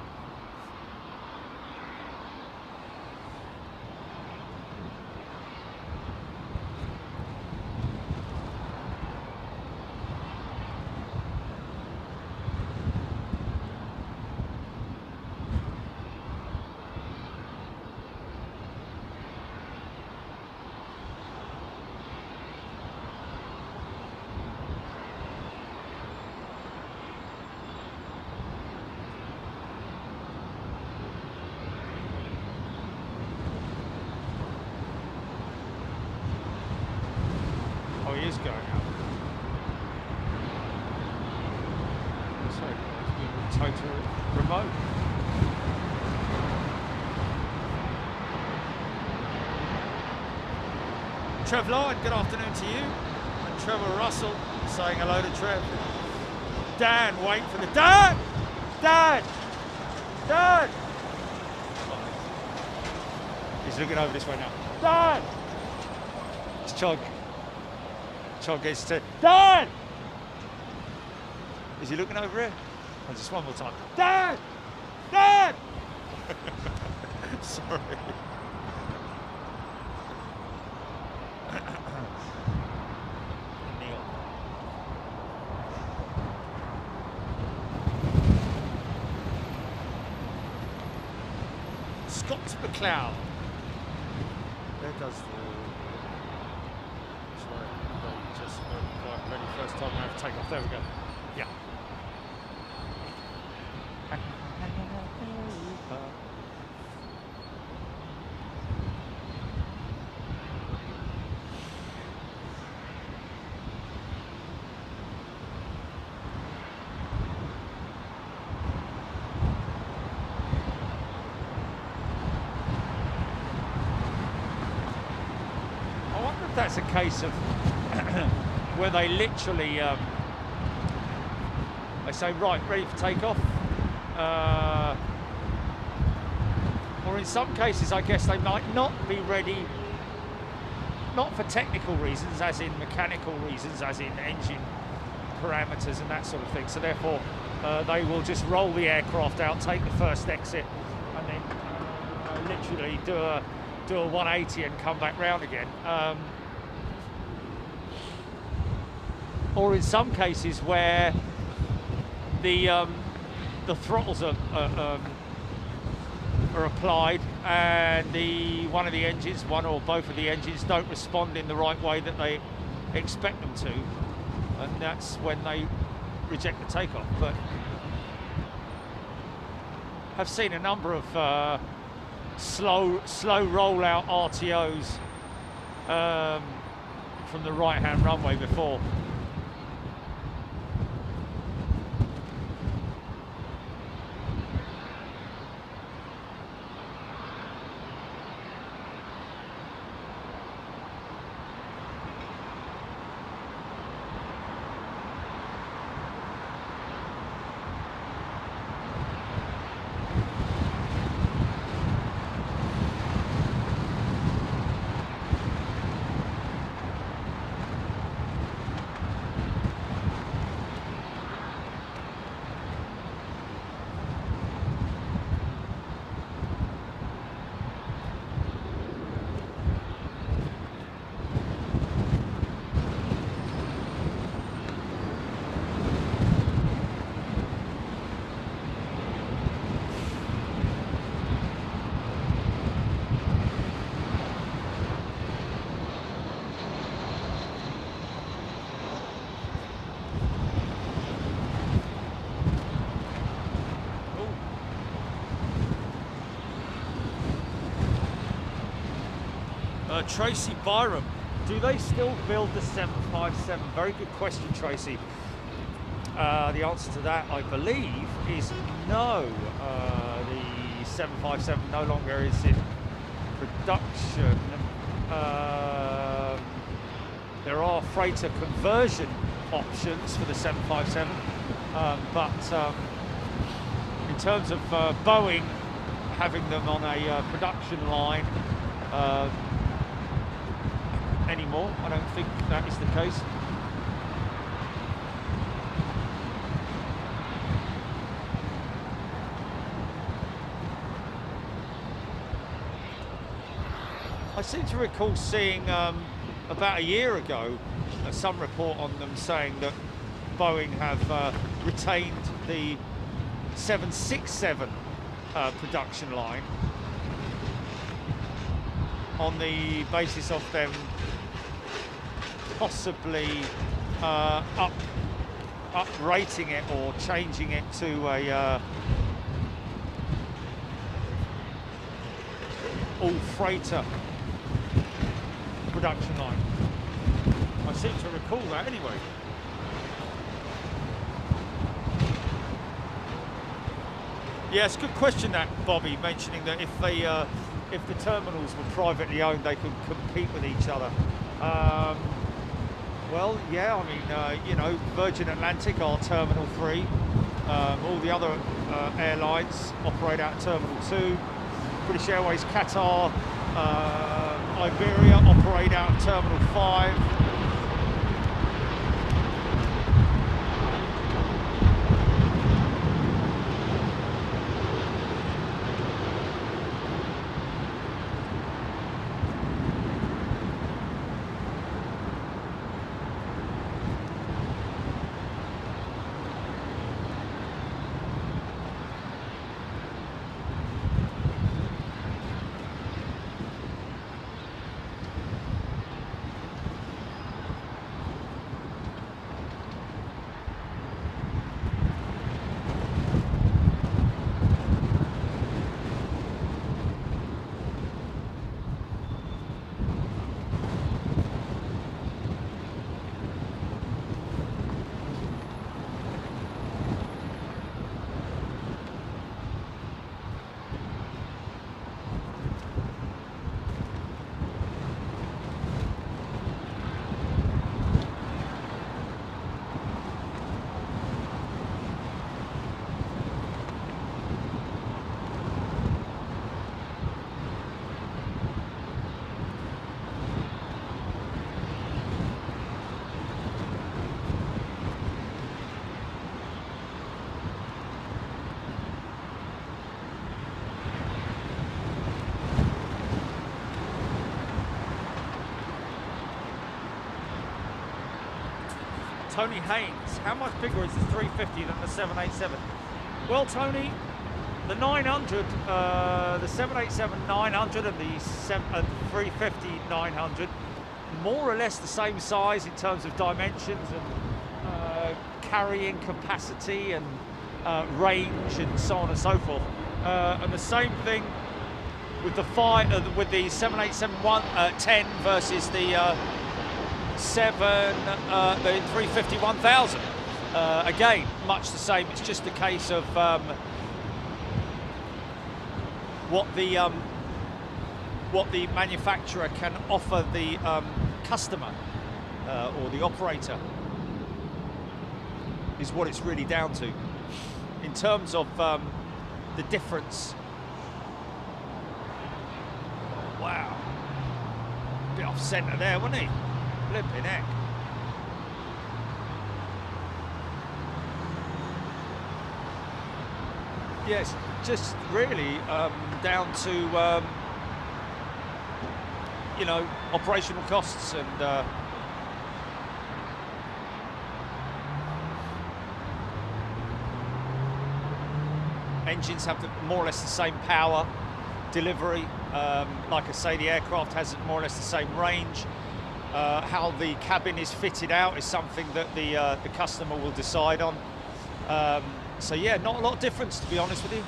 Oh, he is going out. Sorry, it's been total remote. Trev Lyon, good afternoon to you. And Trevor Russell saying hello to Trev. Dan, wait for the Dan! Dan! Dan! He's looking over this way now. Dan! It's Chog. Chog gets to Dan! Is he looking over here? Oh, just one more time. Dan! Dan! Sorry. Neil. Scott McLeod. There does the. Just quite ready first time I have to take off. There we go. Yeah. I wonder if that's a case of where they literally they say, right, ready for takeoff, or in some cases I guess they might not be ready, not for technical reasons, as in mechanical reasons, as in engine parameters and that sort of thing, so therefore they will just roll the aircraft out, take the first exit, and then literally do a 180 and come back round again. Or in some cases where the throttles are applied and one of the engines, one or both of the engines, don't respond in the right way that they expect them to, and that's when they reject the takeoff. But I've seen a number of slow rollout RTOs from the right-hand runway before. Tracy Byram Do they still build the 757? Very good question, Tracy. The answer to that, I believe, is no. The 757 no longer is in production. There are freighter conversion options for the 757, but in terms of Boeing having them on a production line anymore, I don't think that is the case. I seem to recall seeing about a year ago some report on them saying that Boeing have retained the 767 production line on the basis of them possibly up-rating it or changing it to a all-freighter production line. I seem to recall that anyway. Yeah, it's a good question that, Bobby, mentioning that if the terminals were privately owned, they could compete with each other. Well, yeah, I mean, you know, Virgin Atlantic are Terminal 3. All the other airlines operate out of Terminal 2. British Airways, Qatar, Iberia operate out of Terminal 5. Tony Haynes, how much bigger is the 350 than the 787? Well, Tony, the 900, the 787-900 and the 350-900, more or less the same size in terms of dimensions and carrying capacity and range and so on and so forth. And the same thing with the 787-10 versus the the 350-1000. Again, much the same. It's just a case of what the manufacturer can offer the customer or the operator is what it's really down to. In terms of the difference. Wow, bit off centre there, wasn't he? Flipping heck. Yes, just really down to you know, operational costs and engines have more or less the same power delivery. Like I say, the aircraft has more or less the same range. How the cabin is fitted out is something that the customer will decide on. So yeah, not a lot of difference, to be honest with you.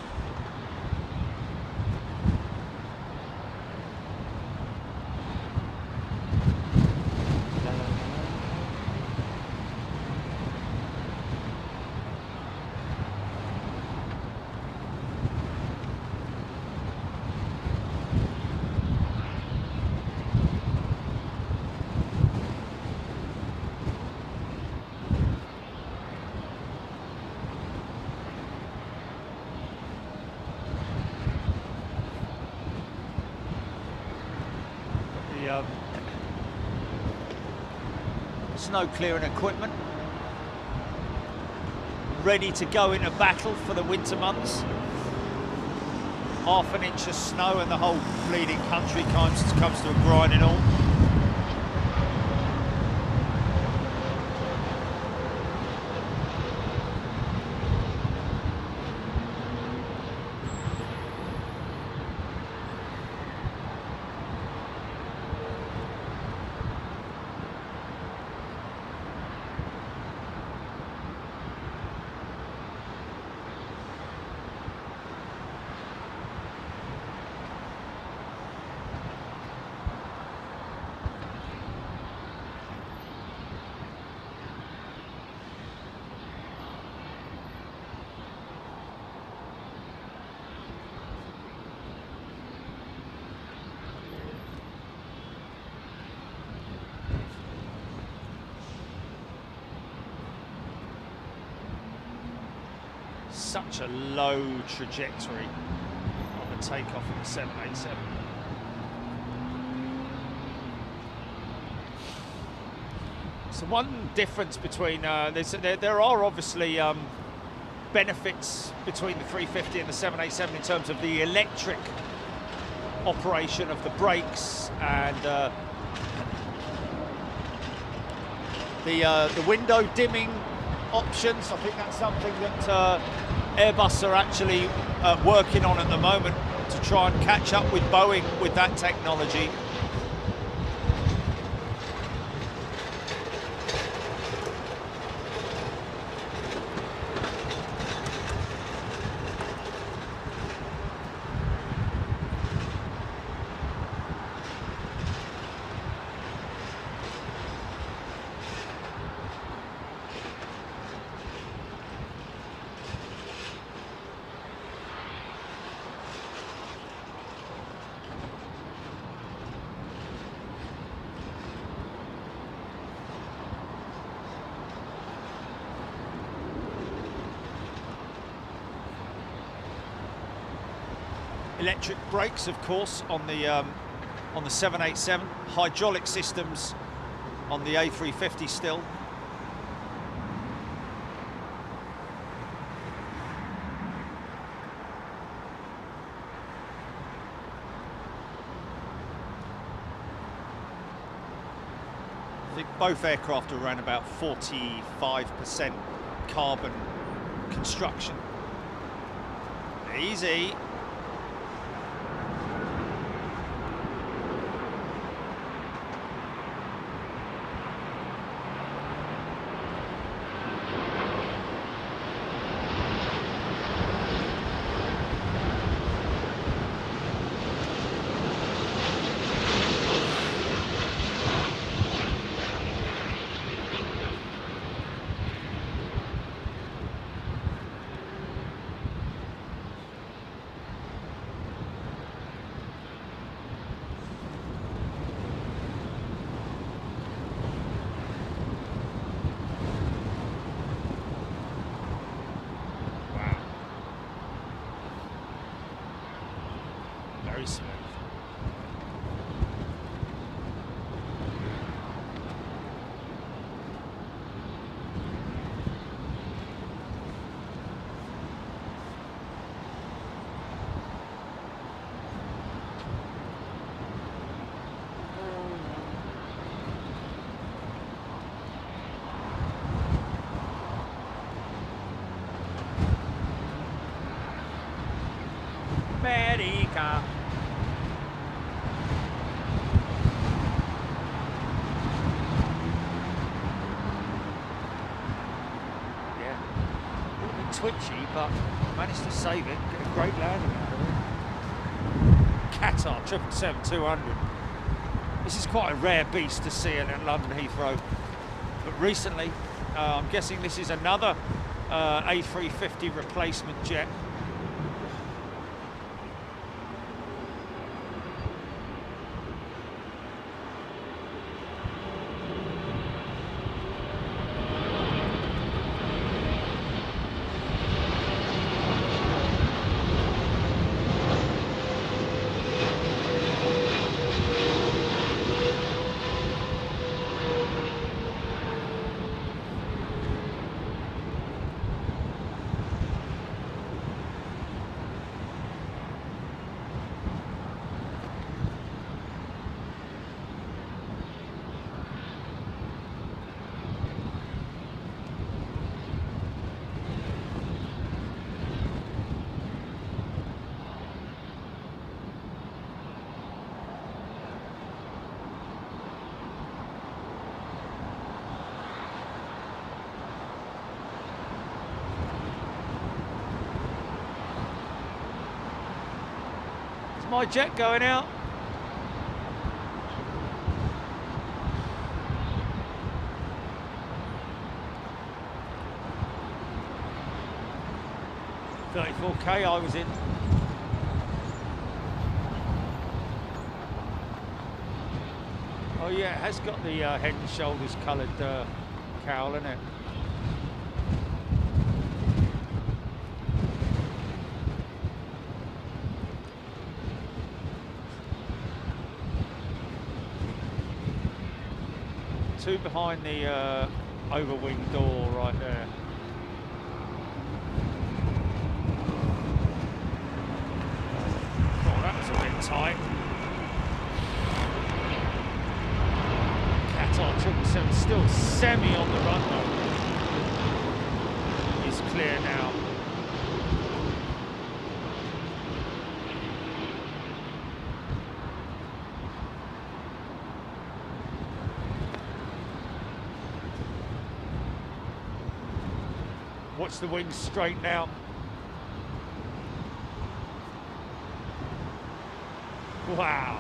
snow clearing equipment, ready to go into battle for the winter months. Half an inch of snow and the whole bleeding country comes to a grinding halt. Such a low trajectory on the takeoff of the 787. So one difference between there are obviously benefits between the 350 and the 787 in terms of the electric operation of the brakes and the window dimming options. I think that's something that Airbus are actually working on at the moment to try and catch up with Boeing with that technology. Electric brakes, of course, on the 787. Hydraulic systems on the A350 still. I think both aircraft are around about 45% carbon construction. Easy. Very smooth. America. Yeah, a little bit twitchy, but managed to save it. Get a great landing out of it. Qatar 777-200. This is quite a rare beast to see at London Heathrow. But recently, I'm guessing this is another A350 replacement jet. my jet going out. $34K I was in. Oh yeah, it has got the head and shoulders coloured cowl in it. Two behind the overwing door right there. Oh, that was a bit tight. Qatar 777 still semi on the run though. Is clear now. Watch the wings straighten out. Wow.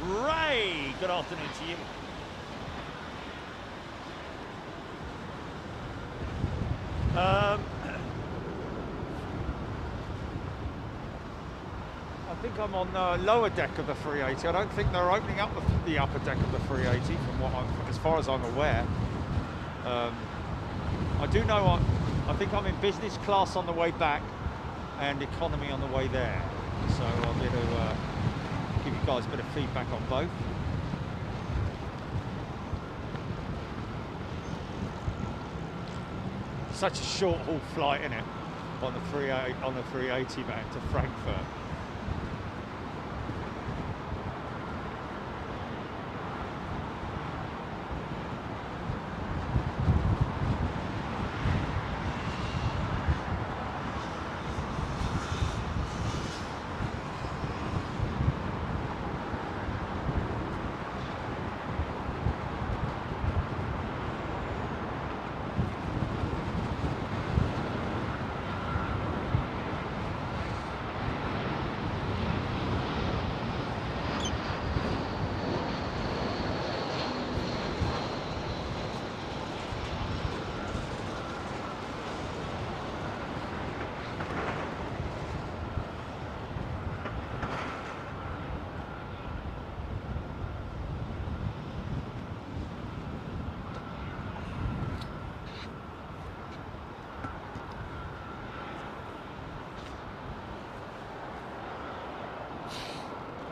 Ray, good afternoon to you. I think I'm on the lower deck of the 380. I don't think they're opening up the upper deck of the 380 from what as far as I'm aware. I do know I think I'm in business class on the way back and economy on the way there. So I'll be able to give you guys a bit of feedback on both. Such a short haul flight, isn't it? On the 380 back to Frankfurt.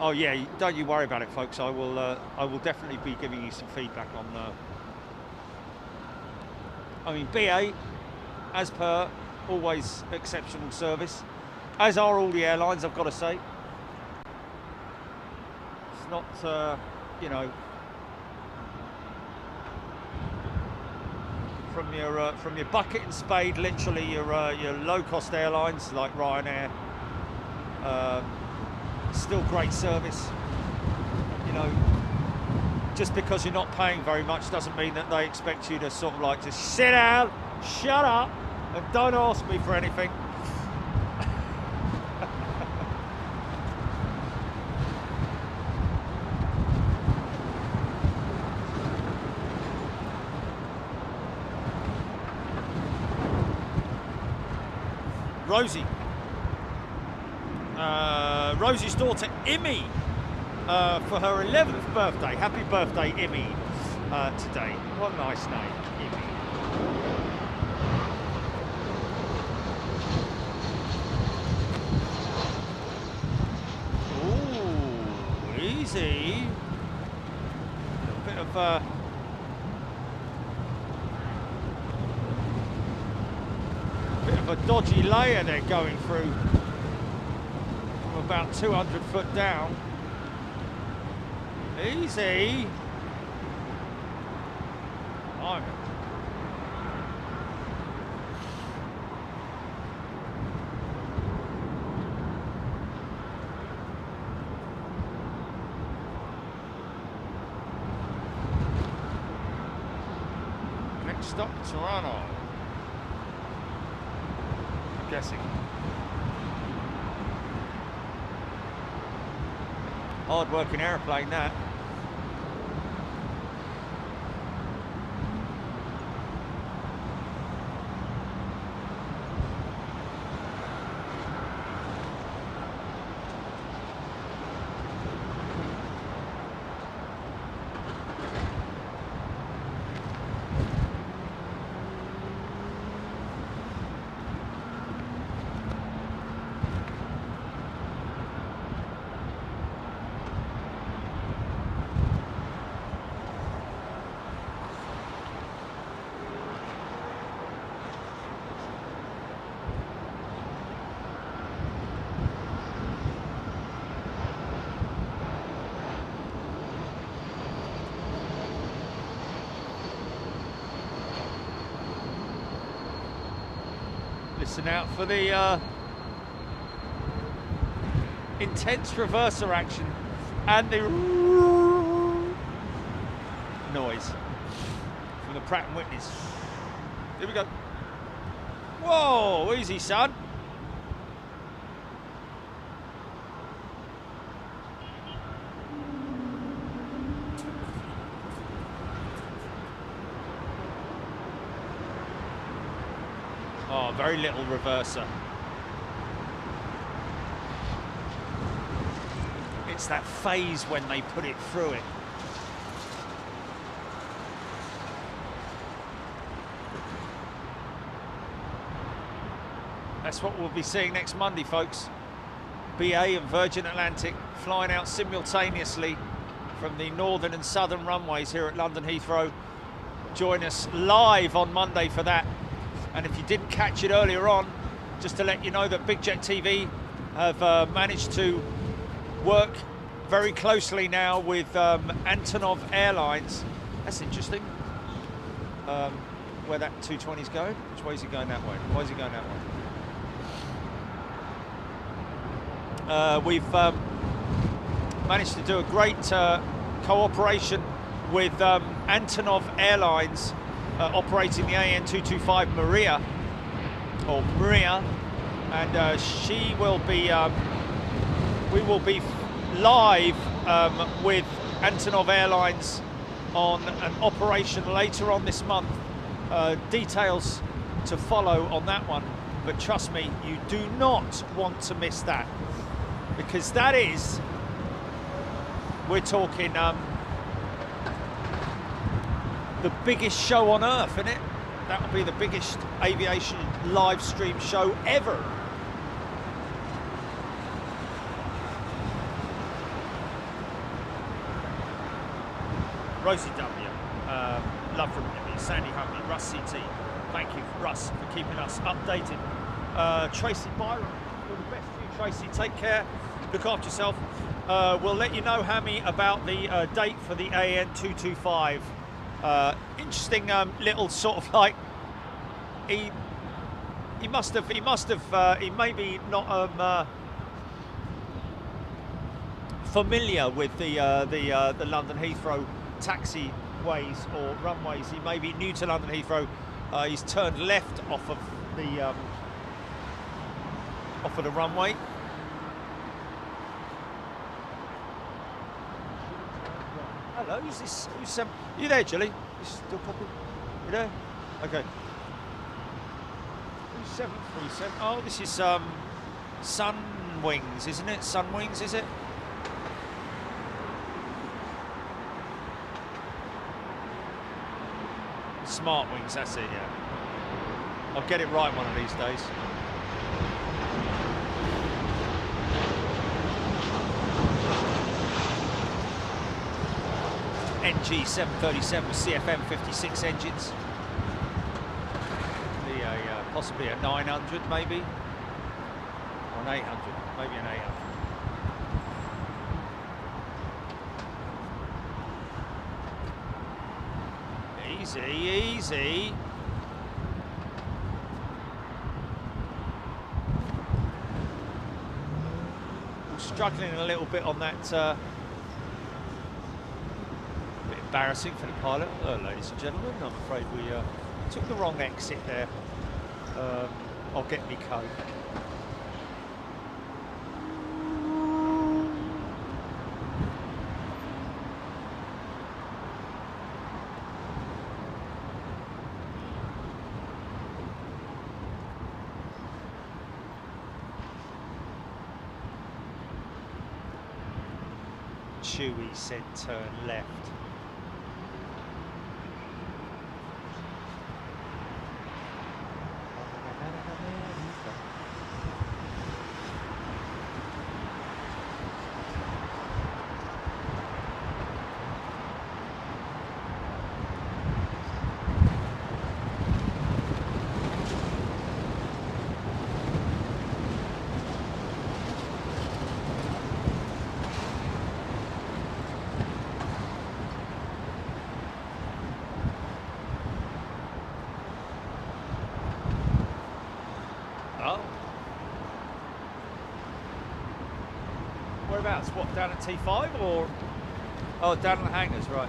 Oh yeah, don't you worry about it, folks. I will definitely be giving you some feedback on. I mean, BA, as per, always exceptional service, as are all the airlines. I've got to say, it's not, you know, from your bucket and spade, literally your low-cost airlines like Ryanair. Still great service. You know, just because you're not paying very much doesn't mean that they expect you to sort of like just sit down, shut up, and don't ask me for anything. Rosie. Rosie's daughter, Immy, for her 11th birthday. Happy birthday, Immy, today. What a nice name, Immy. Ooh, easy. A bit of a dodgy layer they're going through. About 200 foot down. Easy. I'm next stop, Toronto. I'm guessing. Hard working airplane that. Listen out for the intense reverser action and the noise from the Pratt & Whitneys. Here we go. Whoa, easy, son. Oh, very little reverser. It's that phase when they put it through it. That's what we'll be seeing next Monday, folks. BA and Virgin Atlantic flying out simultaneously from the northern and southern runways here at London Heathrow. Join us live on Monday for that. And if you didn't catch it earlier on, just to let you know that Big Jet TV have managed to work very closely now with Antonov Airlines. That's interesting. Where that 220 is going? Which way is it going that way? Why is it going that way? We've managed to do a great cooperation with Antonov Airlines, operating the AN225 Maria, or Maria, and she will be, we will be live with Antonov Airlines on an operation later on this month. Details to follow on that one, but trust me, you do not want to miss that, because that is, we're talking the biggest show on earth, isn't it? That will be the biggest aviation live stream show ever. Rosie W, love from me, Sandy Huntley, Russ CT. Thank you, Russ, for keeping us updated. Tracy Byron, all the best to you, Tracy. Take care, look after yourself. We'll let you know, Hammy, about the date for the AN225. Interesting little sort of like, he maybe not familiar with the London Heathrow taxiways or runways. He may be new to London Heathrow. He's turned left off of the runway. Hello, who's this? You there, Jilly? You still popping? You there? Okay. Who's 737? Oh, this is Sunwings, isn't it? Sunwings, is it? Smart Wings, that's it, yeah. I'll get it right one of these days. NG 737 with CFM 56 engines. Possibly a 900 maybe, or an 800, maybe an 800. Easy, easy. Struggling a little bit on that. Bit embarrassing for the pilot. Ladies and gentlemen, I'm afraid we took the wrong exit there. I'll get me code. Chewie said turn left. Whereabouts? What, down at T5 or? Oh, down at the hangars, right.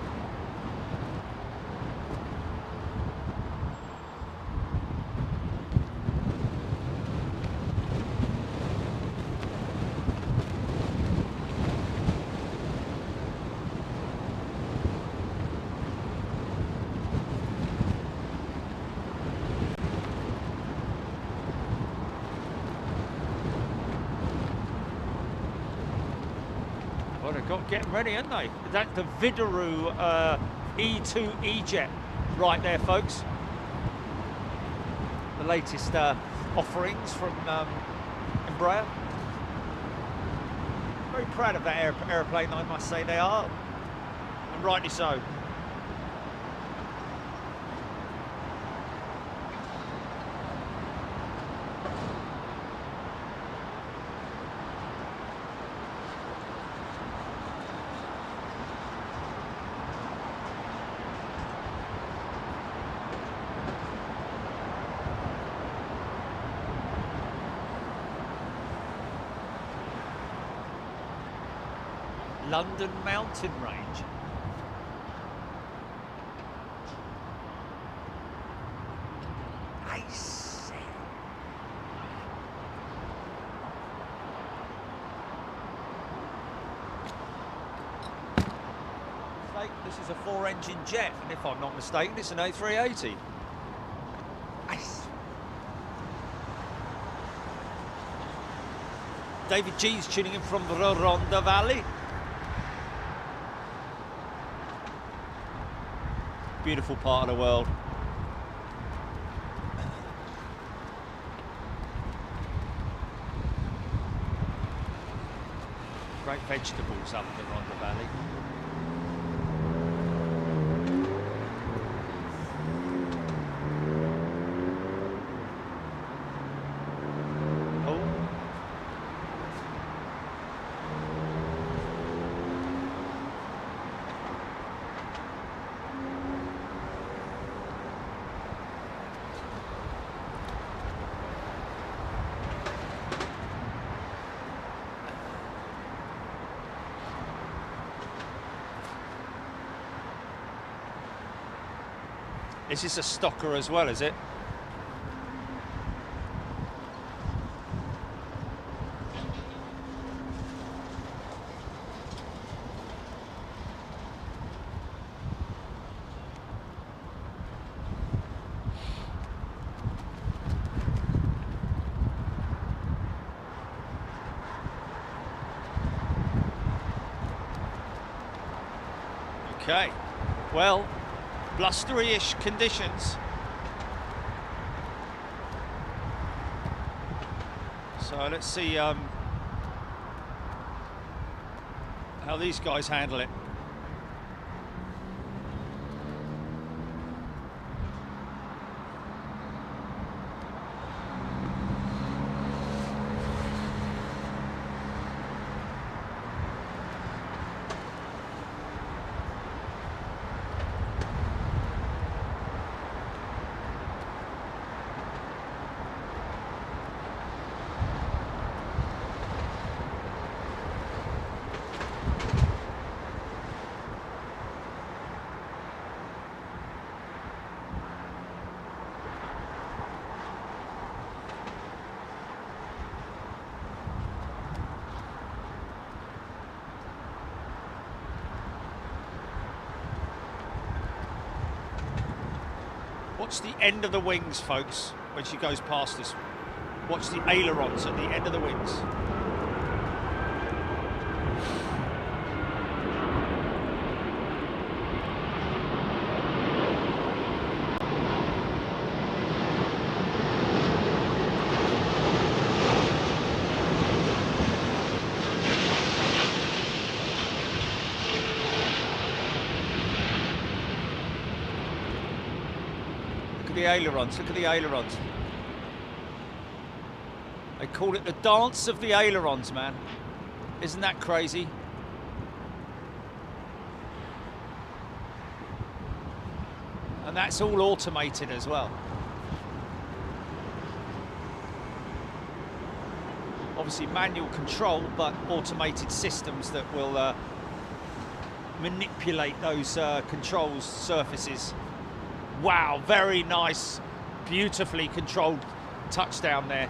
Well, they've got getting ready, haven't they? That's the Vidaru E2 E-Jet right there, folks. The latest offerings from Embraer. Very proud of that aeroplane, I must say they are, and rightly so. London Mountain Range. Nice. This is a 4-engine jet, and if I'm not mistaken, it's an A380. Nice. David G's tuning in from the Rhondda Valley. Beautiful part of the world. Great vegetables up in the Rhondda Valley. This is a stocker as well, is it? Okay, well, blustery-ish conditions. So let's see how these guys handle it. Watch the end of the wings, folks, when she goes past us. Watch the ailerons at the end of the wings. Look at the ailerons, look at the ailerons. They call it the dance of the ailerons, man. Isn't that crazy? And that's all automated as well. Obviously manual control, but automated systems that will manipulate those controls surfaces. Wow, very nice, beautifully controlled touchdown there.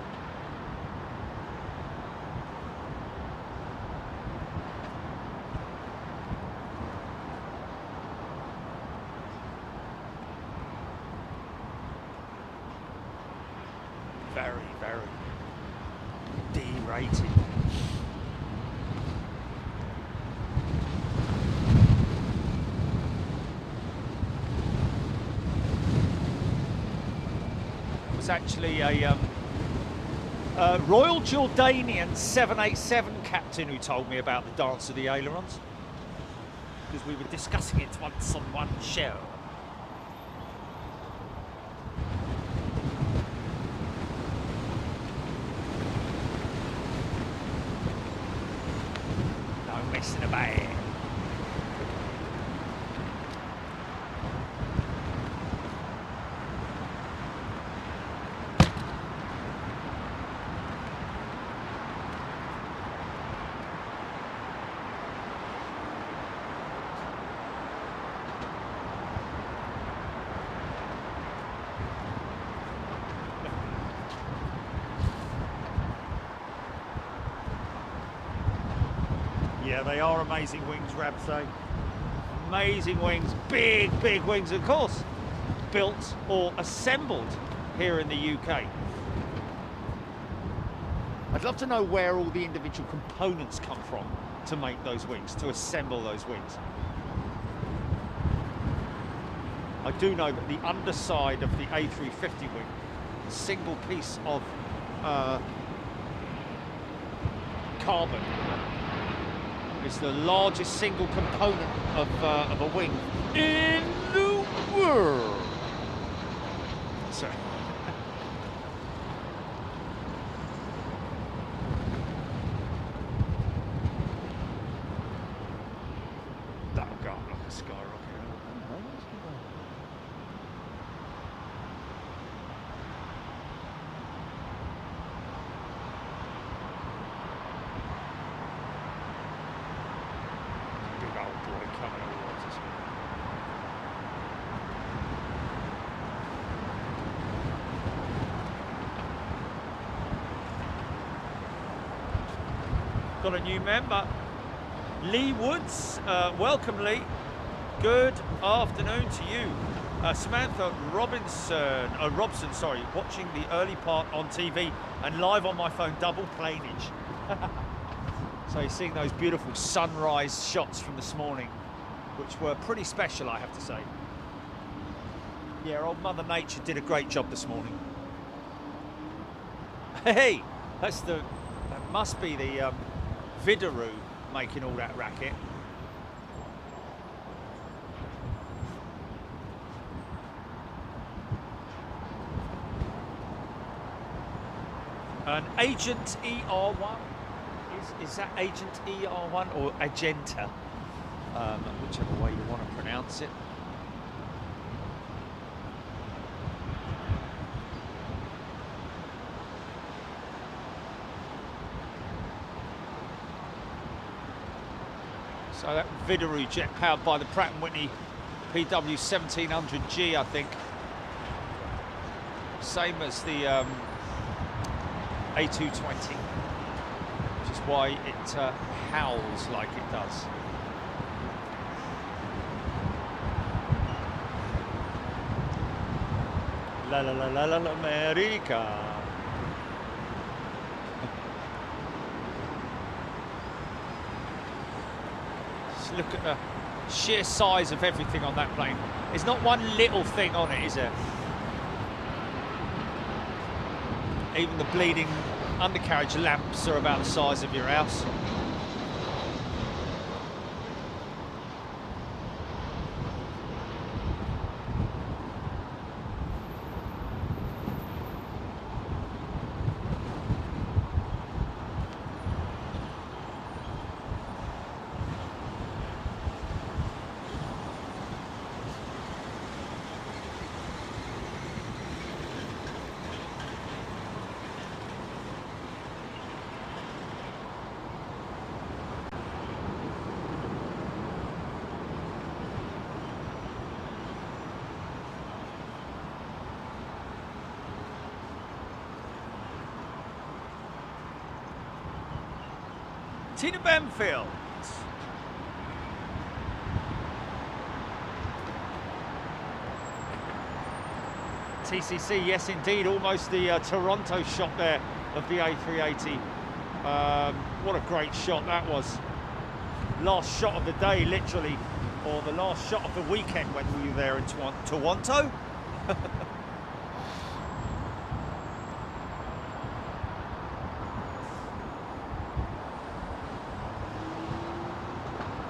Very, very D-rated. It was actually a Royal Jordanian 787 captain who told me about the dance of the ailerons, because we were discussing it once on one show. Messing about. Yeah, they are amazing wings, Rabsay. Amazing wings, big, big wings, of course. Built or assembled here in the UK. I'd love to know where all the individual components come from to make those wings, to assemble those wings. I do know that the underside of the A350 wing, a single piece of carbon, is the largest single component of a wing in the world. So. That'll go up like a skyrocket. Got a new member, Lee Woods. Welcome, Lee. Good afternoon to you. Samantha Robson, sorry, watching the early part on TV and live on my phone, double plainage. So you're seeing those beautiful sunrise shots from this morning, which were pretty special, I have to say. Yeah, old Mother Nature did a great job this morning. Hey, that must be the Vidaroo making all that racket. An Agent ER1. Is that Agent ER1 or Agenta? Whichever way you want to pronounce it. So that Vidaroo jet powered by the Pratt & Whitney PW1700G, I think. Same as the A220, which is why it howls like it does. La la la la la la America. Just look at the sheer size of everything on that plane. There's not one little thing on it, is there? Even the bleeding undercarriage lamps are about the size of your house. Tina Benfield. TCC, yes indeed, almost the Toronto shot there of the A380. What a great shot that was. Last shot of the day, literally, or the last shot of the weekend when we were there in Toronto.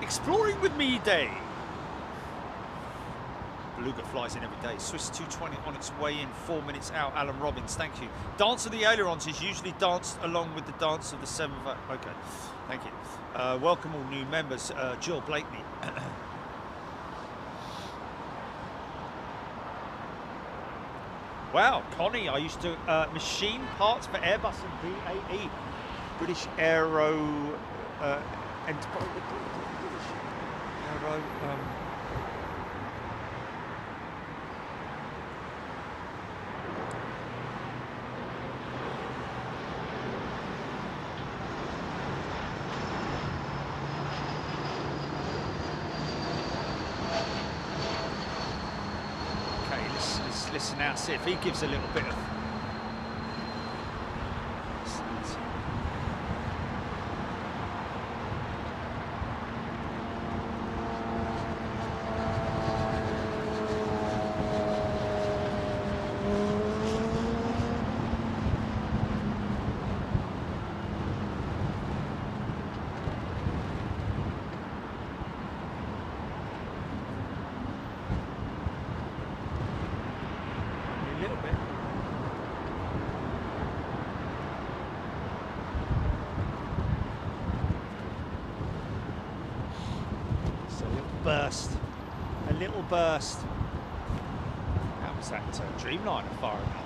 Exploring with me day. Beluga flies in every day. Swiss 220 on its way in, 4 minutes out. Alan Robbins, thank you. Dance of the Ailerons is usually danced along with the dance of the 7th. Okay, thank you. Welcome all new members. Jill Blakeney. Wow, Connie, I used to machine parts for Airbus and BAE. British Aero Enterprise. Aero, Okay, let's listen out, see if he gives a little bit of. A little burst. That was that Dreamliner firing up.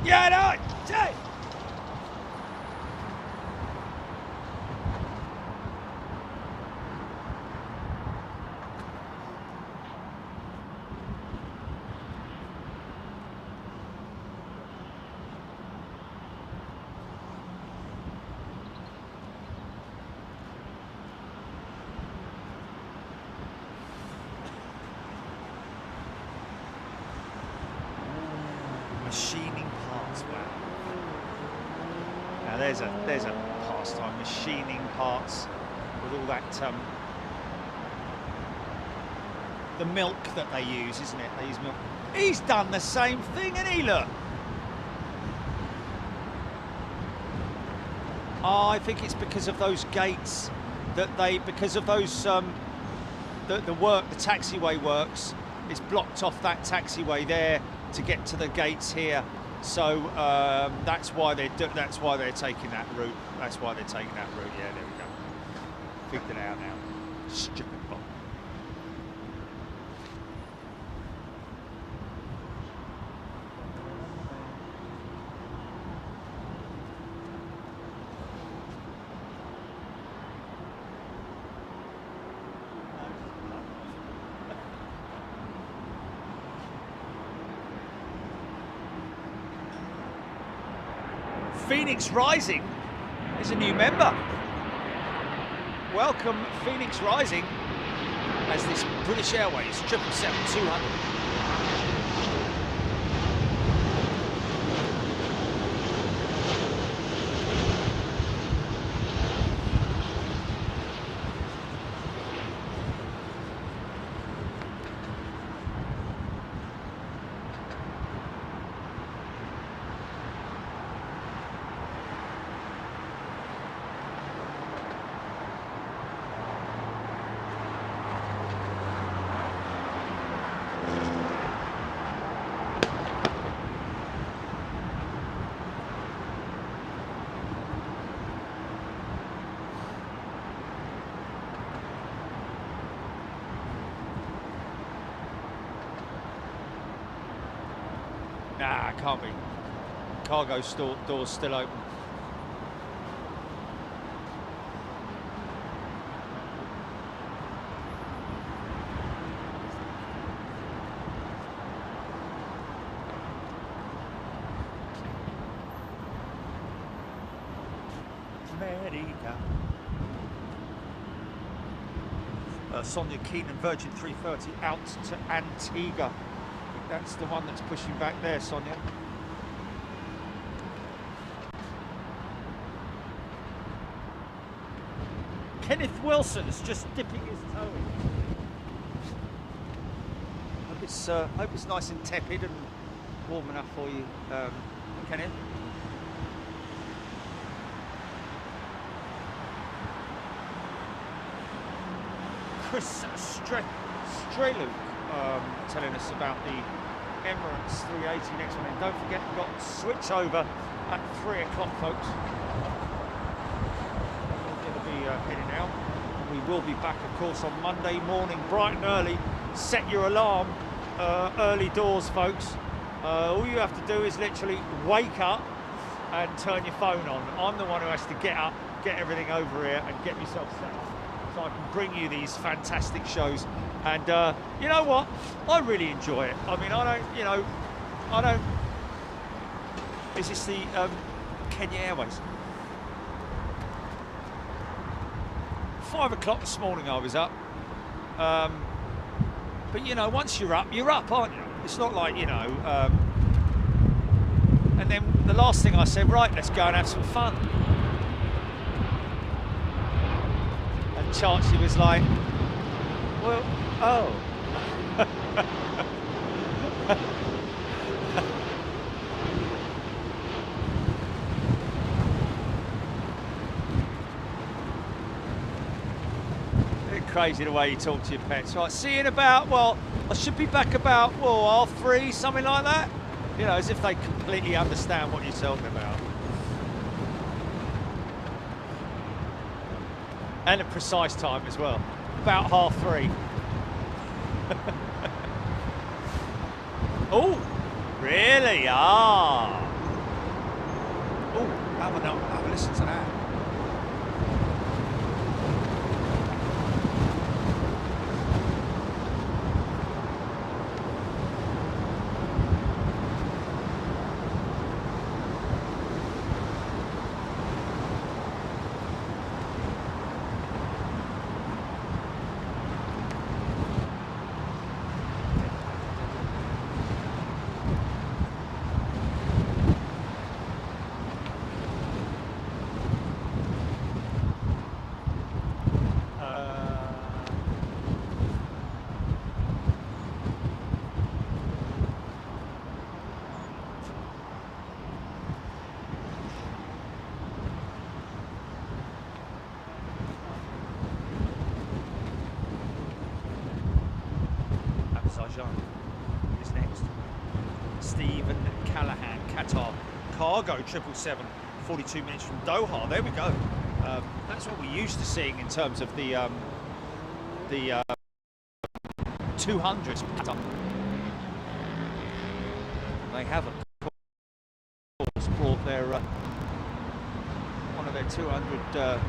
Yeah, no, Jay. Machining parts, wow. Now there's a pastime, machining parts with all that the milk that they use, isn't it? They use milk. He's done the same thing, isn't he? Look. Oh, I think it's because of those gates because of those the taxiway works. It's blocked off that taxiway there to get to the gates here, so that's why they're taking that route. That's why they're taking that route. Yeah, there we go. Figured it out now. Stupid bot. Phoenix Rising is a new member. Welcome, Phoenix Rising, as this British Airways 777-200. Nah, can't be. Cargo door's still open. America. Sonia Keenan, Virgin 330 out to Antigua. I think that's the one that's pushing back there, Sonia. Kenneth Wilson is just dipping his toe in. Hope it's nice and tepid and warm enough for you, Kenneth. Chris Streluk telling us about the Emirates 380 next one. And don't forget, we've got switch over at 3 o'clock, folks. We're going to be heading out. We will be back, of course, on Monday morning, bright and early. Set your alarm, early doors, folks. All you have to do is literally wake up and turn your phone on. I'm the one who has to get up, get everything over here, and get myself set up, so I can bring you these fantastic shows. And you know what? I really enjoy it. I mean, I don't. Is this the Kenya Airways? 5 o'clock this morning I was up. But you know, once you're up, aren't you? It's not like, you know. And then the last thing I said, right, let's go and have some fun. And Chancey was like, well, oh. Crazy the way you talk to your pets. Right, see you in about, well, I should be back about, well, 3:30, something like that. You know, as if they completely understand what you're talking about. And a precise time as well. About 3:30. Oh, really? Ah. Oh, have a listen to that. Is next. Stephen Callahan, Qatar Cargo 777, 42 minutes from Doha. There we go. That's what we're used to seeing in terms of the 200s. They have, of course, brought their one of their 200.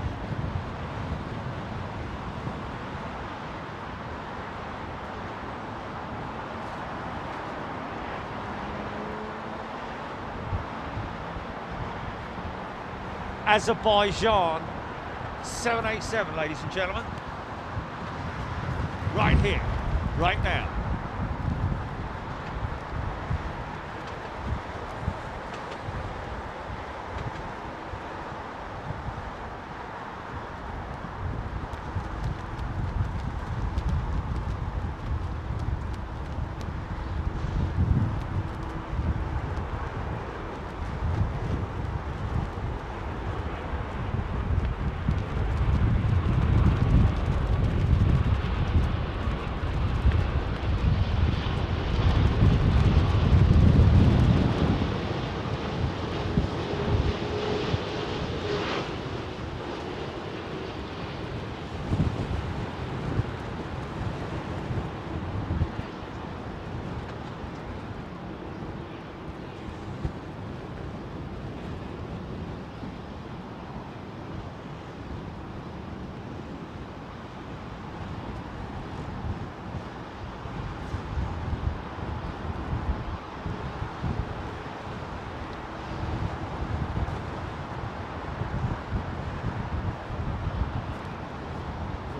Azerbaijan 787, ladies and gentlemen. Right here, right now.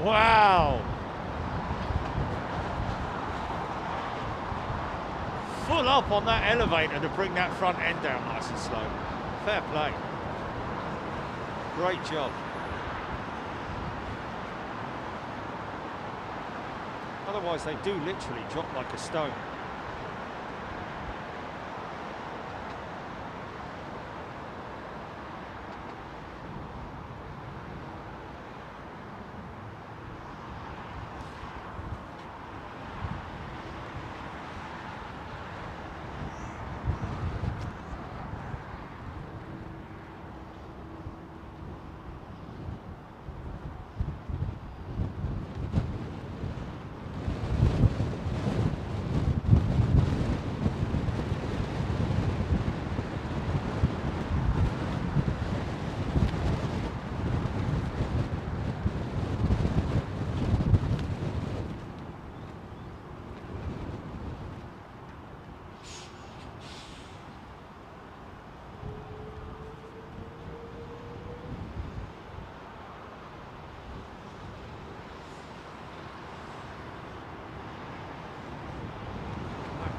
Wow. Full up on that elevator to bring that front end down nice and slow. Fair play. Great job. Otherwise, they do literally drop like a stone.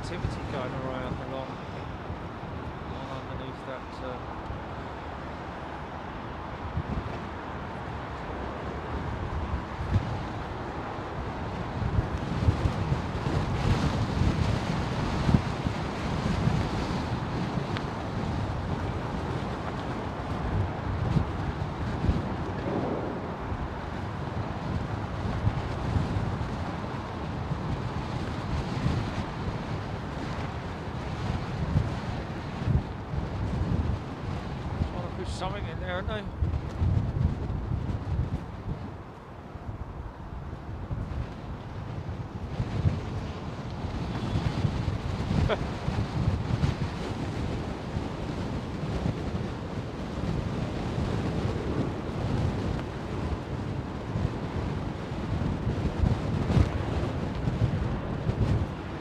Activity going around along underneath that. Something in there, aren't they?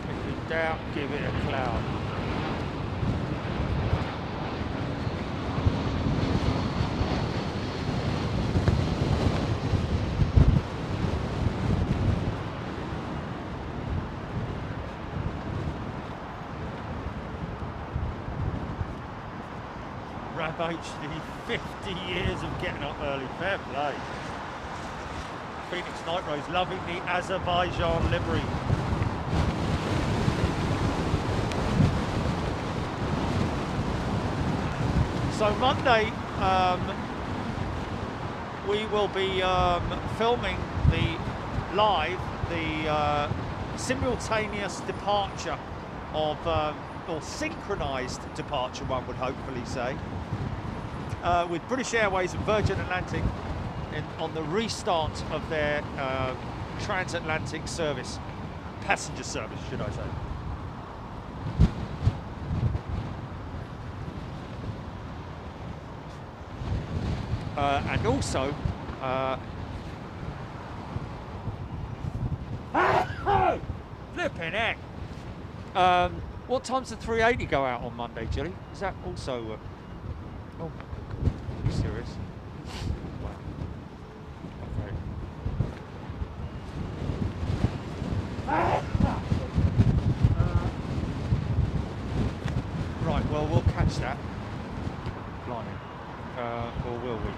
If in doubt, give it a cloud. Rab HD, 50 years of getting up early, fair play. Phoenix Nitro's loving the Azerbaijan livery. So Monday, we will be filming the simultaneous departure of, or synchronised departure, one would hopefully say, with British Airways and Virgin Atlantic on the restart of their transatlantic service, passenger service, should I say. And also, flipping heck. What time's the 380 go out on Monday, Jilly? Is that also? Oh my God, are you serious? Wow. Okay. Right. Well, we'll catch that. Blimey. Or will we?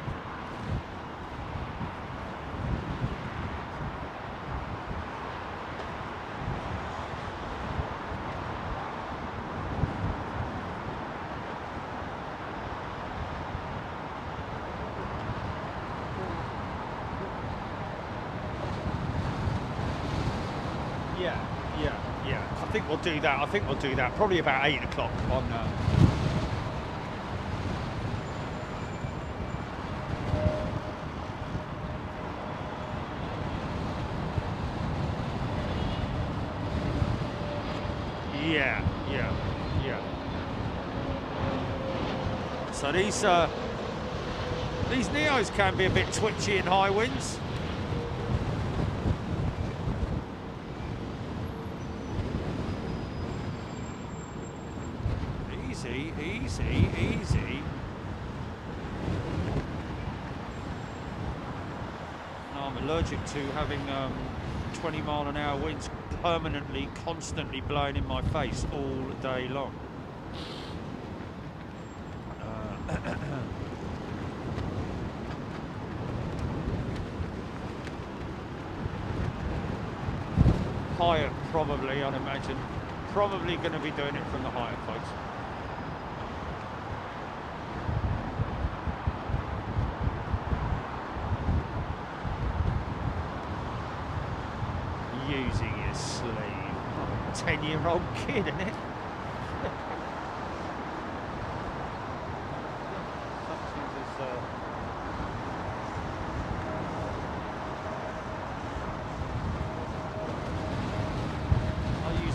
Yeah. I think we'll do that. Probably about 8 o'clock on. Yeah. So these Neos can be a bit twitchy in high winds. Easy. No, I'm allergic to having 20-mile-an-hour winds permanently, constantly blowing in my face all day long. Hyatt probably, I'd imagine. Probably going to be doing it from the Hyatt, folks. Using his sleeve. 10-year-old kid, isn't it?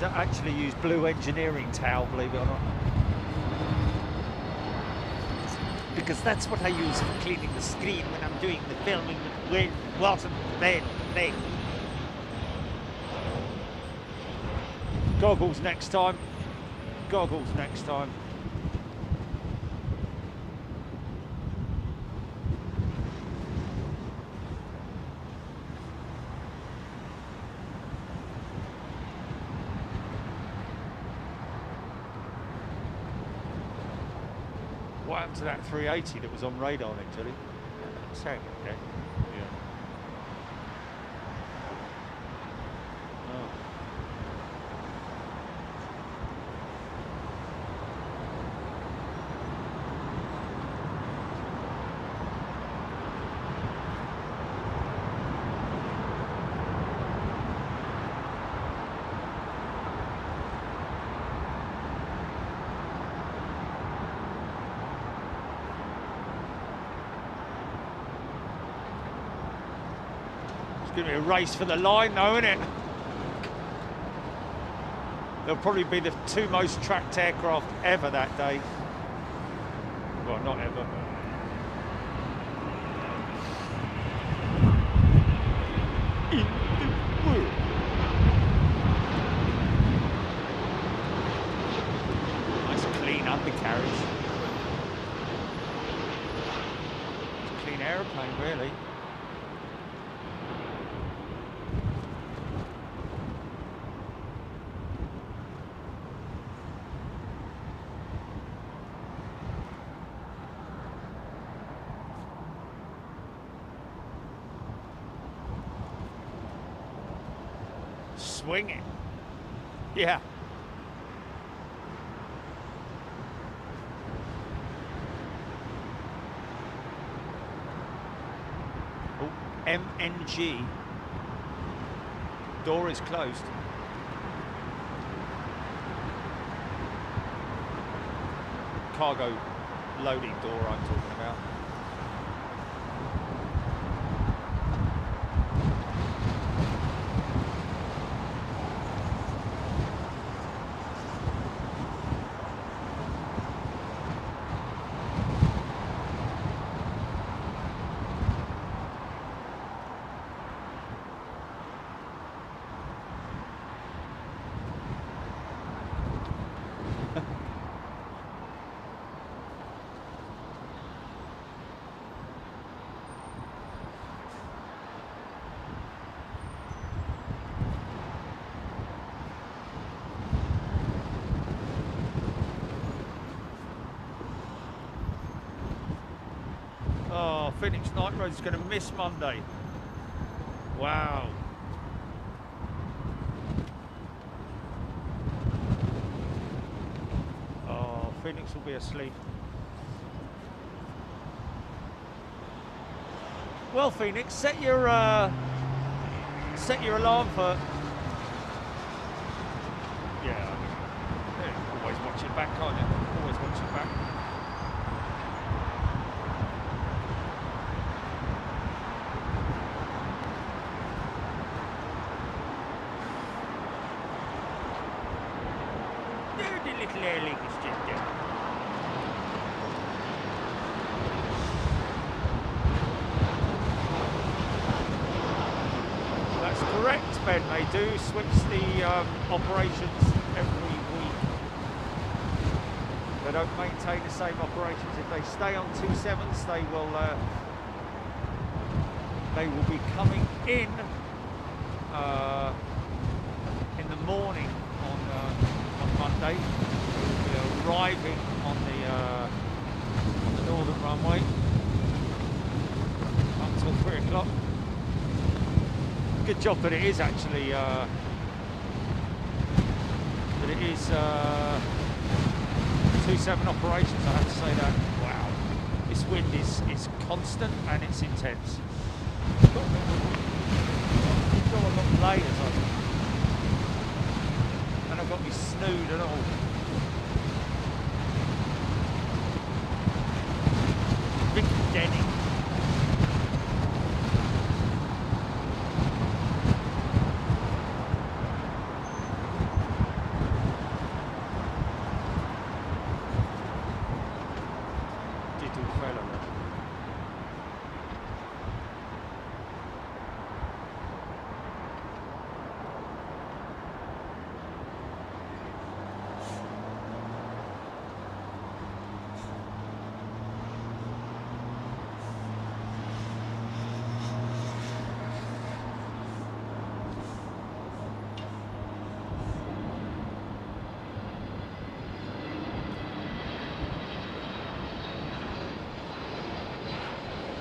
I actually use blue engineering towel, believe it or not. Because that's what I use for cleaning the screen when I'm doing the filming with Walton thing. Goggles next time. Goggles next time. What happened to that 380 that was on radar next to it? Sang it, okay? Yeah. Oh. It's going to be a race for the line though, isn't it? They'll probably be the two most tracked aircraft ever that day. Well, not ever. In the world. Nice clean undercarriage. It's a clean aeroplane, really. Swing it. Yeah. Oh, MNG. Door is closed. Cargo loading door I'm talking about. Oh, Phoenix Night Road is going to miss Monday. Wow. Oh, Phoenix will be asleep. Well, Phoenix, set your alarm for. Yeah. Always watch it back, can't you? Always watch it back. That's correct, Ben. They do switch the operations every week. They don't maintain the same operations. If they stay on 2.7s, they will They will be coming in the morning on Monday. They will be arriving on the northern runway up until 3 o'clock. Good job that it is actually that it is 2-7 operations. I have to say that. Wow, this wind is constant and it's intense. It's got a lot of layers on it, and I've got me snood and all. Big Denny.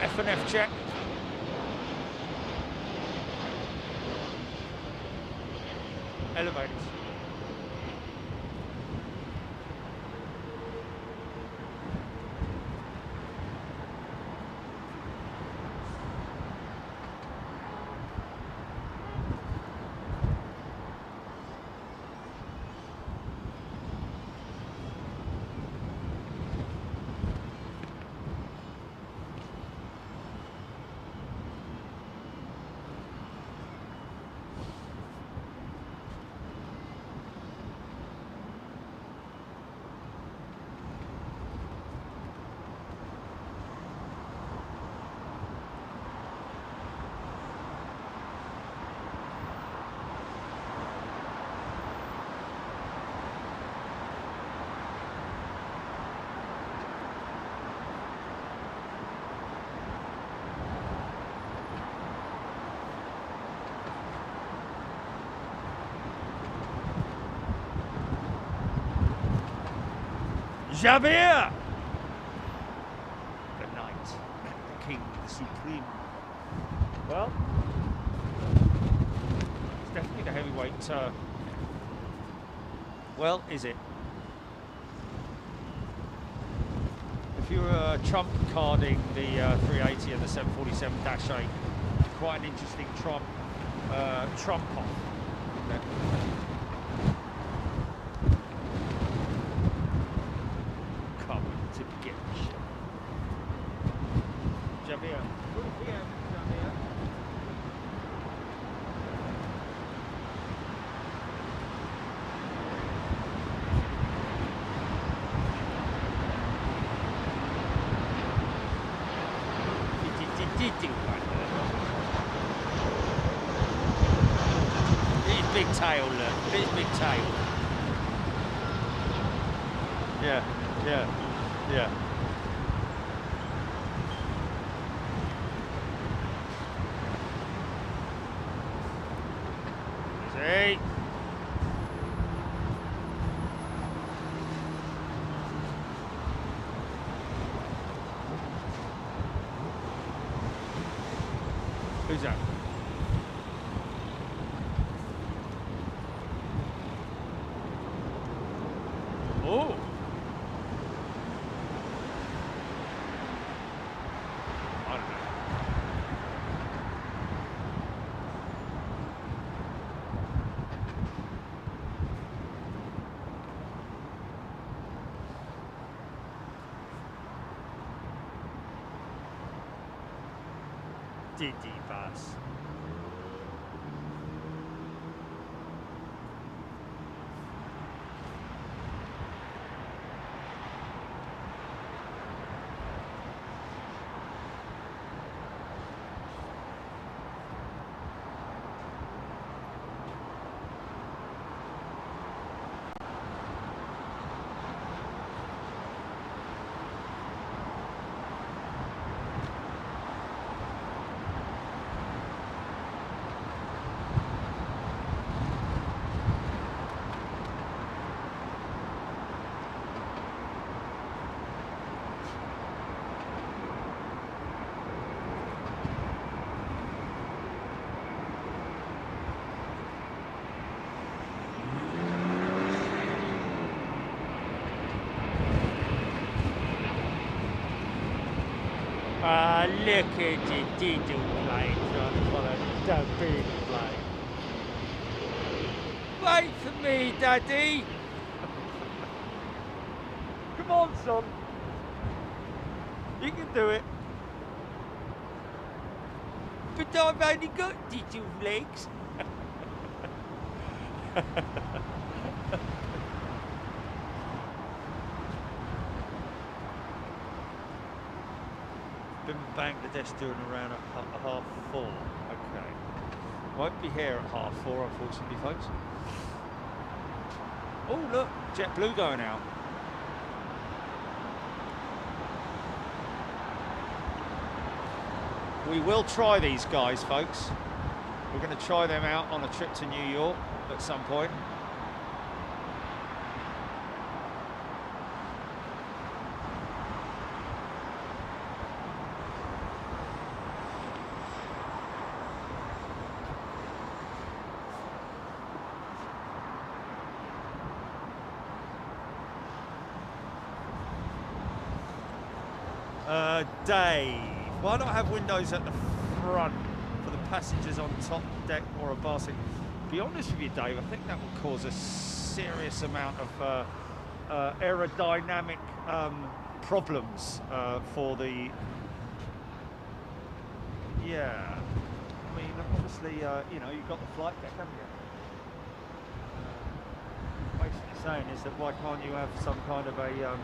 F&F check. Elevators. Javier! The knight, the king, the supreme. Well, it's definitely the heavyweight. Well, is it? If you were trump carding the 380 and the 747-8, quite an interesting trump off. Javier. His big tail, look. His big tail. Yeah. See? Who's that? Oh. I don't know. Diddy pass. Look at the diddle plane trying to follow the big plane. Wait for me, Daddy. Come on, son. You can do it. But I've only got diddle legs. Been Bangladesh doing around a half 4. Okay. Won't be here at half 4, unfortunately, folks. Oh, look, JetBlue going out. We will try these guys, folks. We're going to try them out on a trip to New York at some point. Dave, why not have windows at the front for the passengers on top deck or a bar seat? To be honest with you, Dave, I think that would cause a serious amount of aerodynamic problems for the... Yeah, I mean, obviously, you know, you've got the flight deck, haven't you? Basically saying is that why can't you have some kind of a...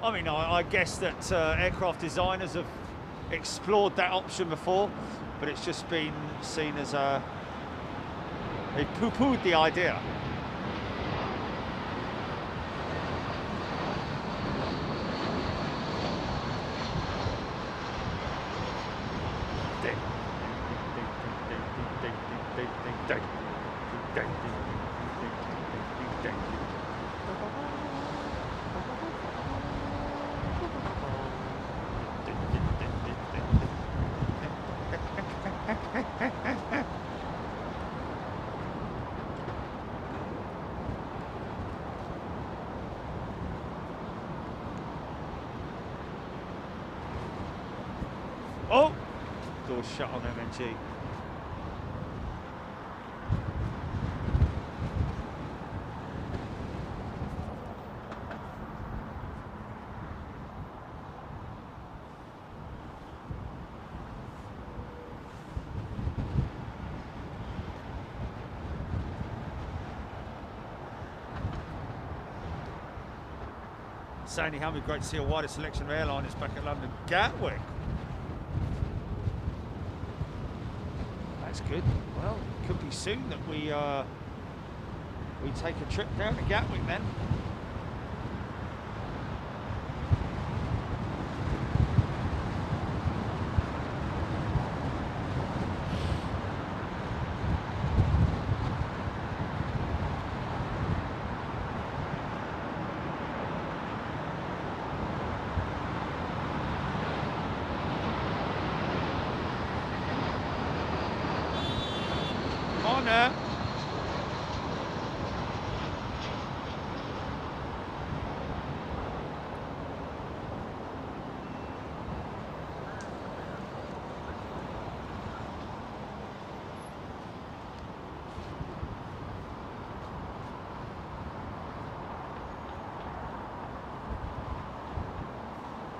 I mean, I guess that aircraft designers have explored that option before, but it's just been seen as a... They poo-pooed the idea. Oh! Door's shut on MNG. Sandy Humby, great to see a wider selection of airliners back at London Gatwick. That's good. Well, it could be soon that we take a trip down to Gatwick then. Honor.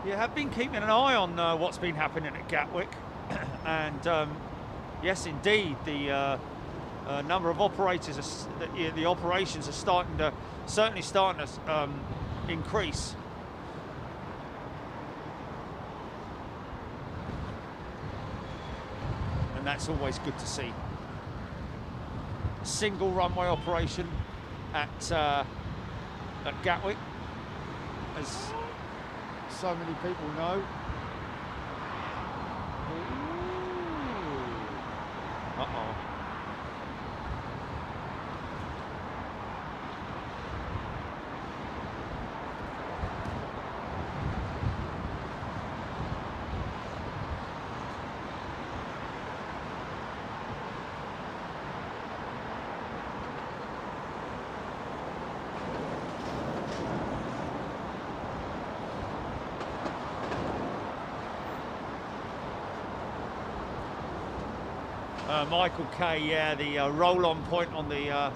Yeah, have been keeping an eye on what's been happening at Gatwick, and yes, indeed, the number of operators, the operations are certainly starting to increase. And that's always good to see. Single runway operation at Gatwick, as so many people know. Uh-oh. Michael Kay, yeah, the roll-on point on the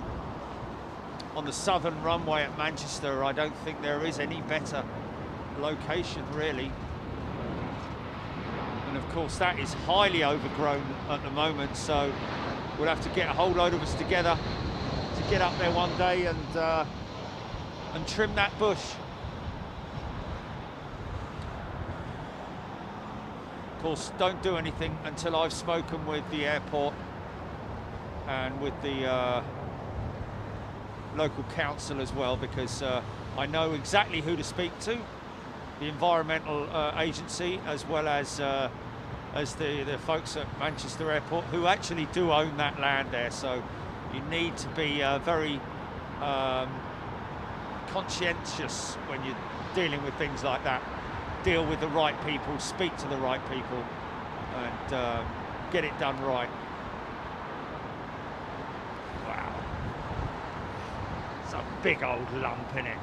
southern runway at Manchester. I don't think there is any better location, really. And of course, that is highly overgrown at the moment, so we'll have to get a whole load of us together to get up there one day and trim that bush. Of course, don't do anything until I've spoken with the airport and with the local council as well, because I know exactly who to speak to, the environmental agency, as well as the folks at Manchester Airport, who actually do own that land there. So you need to be very conscientious when you're dealing with things like that. Deal with the right people, speak to the right people, and get it done right. Wow. It's a big old lump, in it.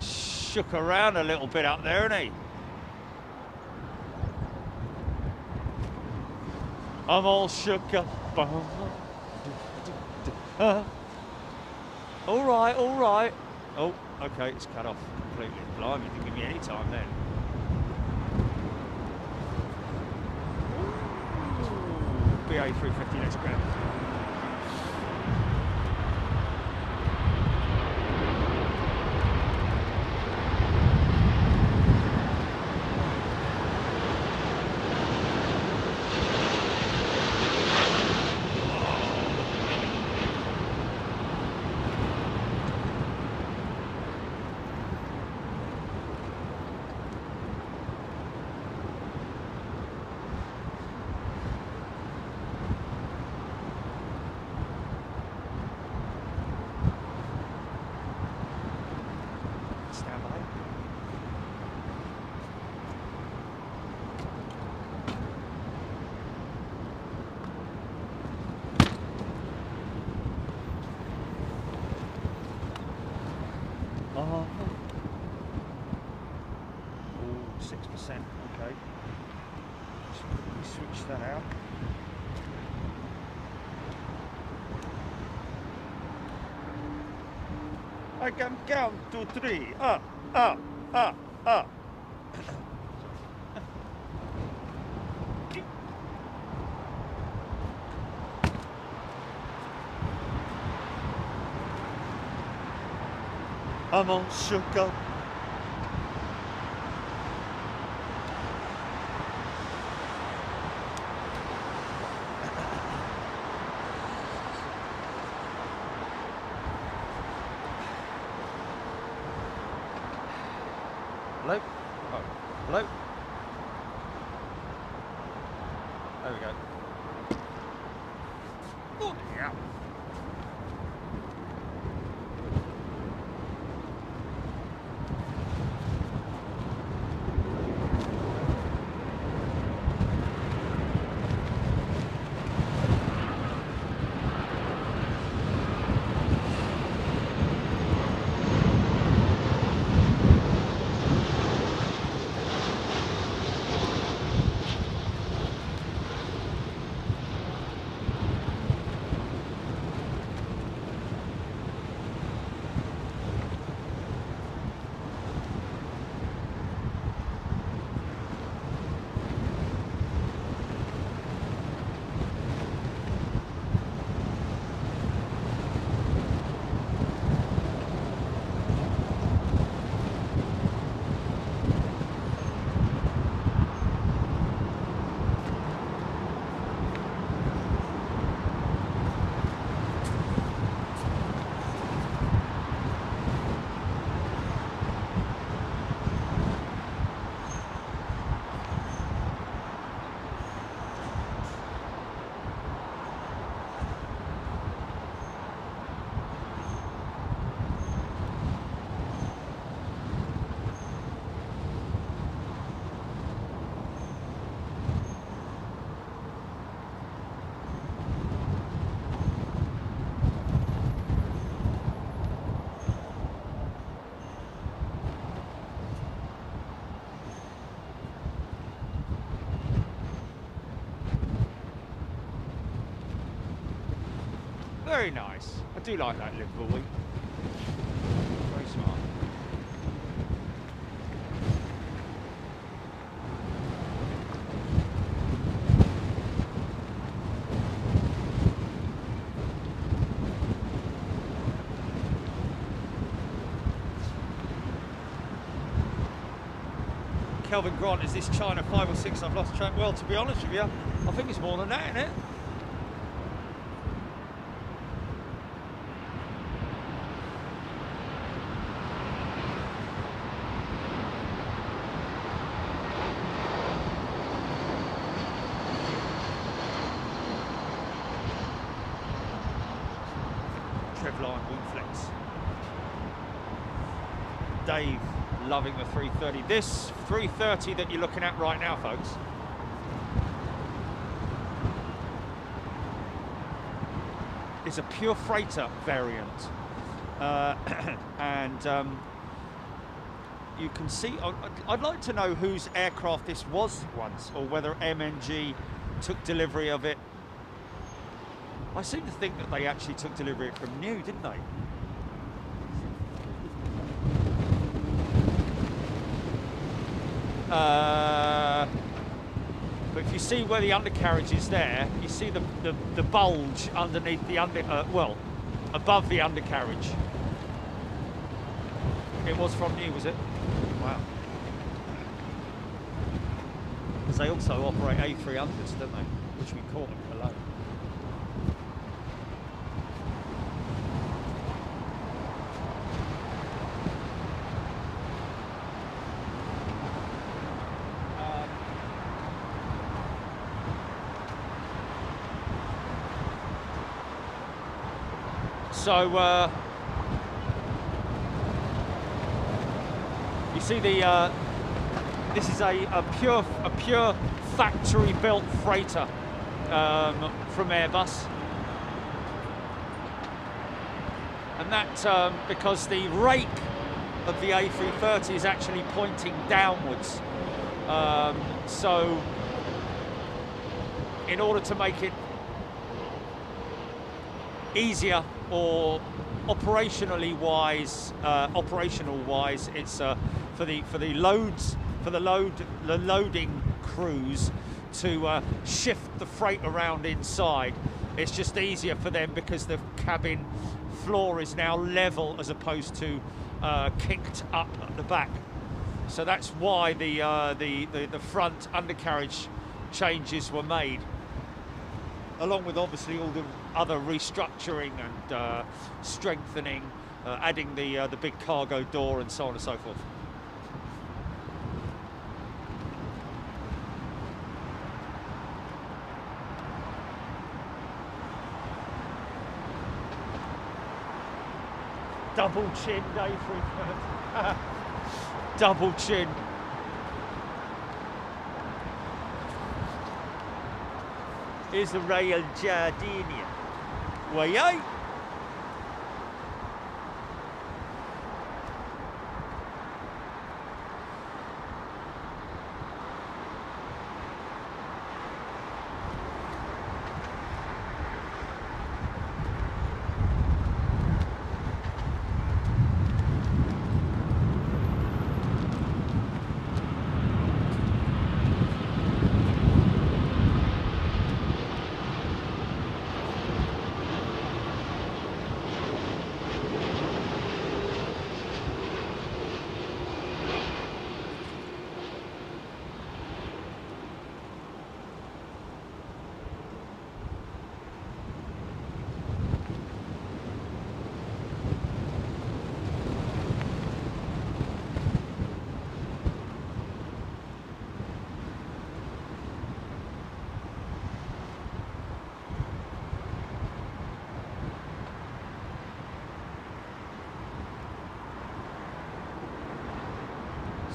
Shook around a little bit up there, isn't he? I'm all shook up. All right, all right. Oh, okay, it's cut off completely. Blimey, didn't give me any time then. BA 350, let's grab it. Oh, 6%, okay. Just switch that out. I can count to 3. I'm all shook up. Hello? Oh, hello? There we go. Oh, yeah. Very nice. I do like that Liverpool week. Very smart. Kelvin Grant, is this China 5 or 6? I've lost track. Well, to be honest with you, I think it's more than that, isn't it? Trevline Wingflex. Dave loving the 330. This 330 that you're looking at right now, folks, is a pure freighter variant. And you can see, I'd like to know whose aircraft this was once, or whether MNG took delivery of it. I seem to think that they actually took delivery of it from new, didn't they? But if you see where the undercarriage is there, you see the bulge underneath the well, above the undercarriage. It was from new, was it? Wow. Because they also operate A300s, don't they? Which we call them below. So you see the this is a pure factory built freighter from Airbus, and that because the rake of the A330 is actually pointing downwards, so in order to make it easier or operational wise, it's for the loading crews to shift the freight around inside. It's just easier for them because the cabin floor is now level as opposed to kicked up at the back. So that's why the front undercarriage changes were made, along with obviously all the other restructuring and strengthening, adding the big cargo door and so on and so forth. Double chin, Dave Freeman. Double chin. Here's the Royal Jardinian. Way out.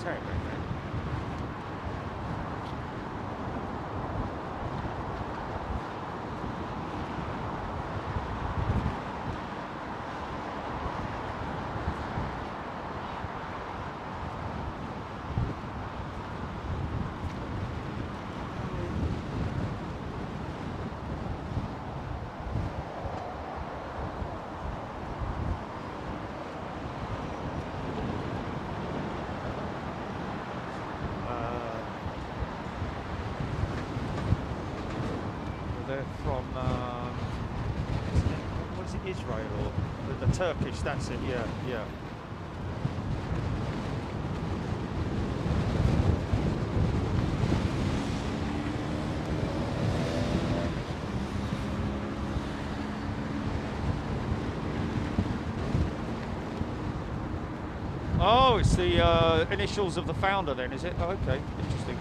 Sorry about that. They're from, what is it, Israel or the Turkish, that's it, yeah, yeah. Oh, it's the initials of the founder then, is it? Oh, okay, interesting.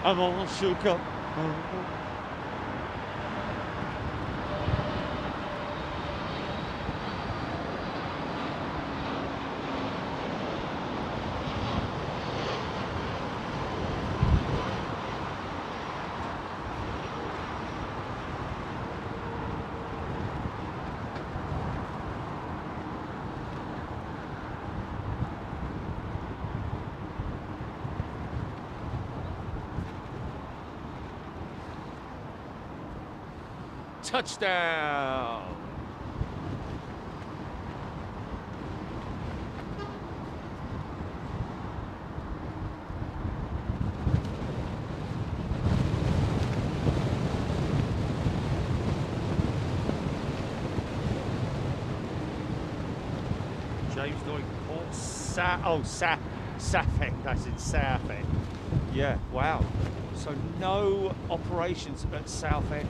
I'm all shook up. Touchdown! James Lloyd Port Southend, that's in Southend. Yeah, wow. So no operations at Southend.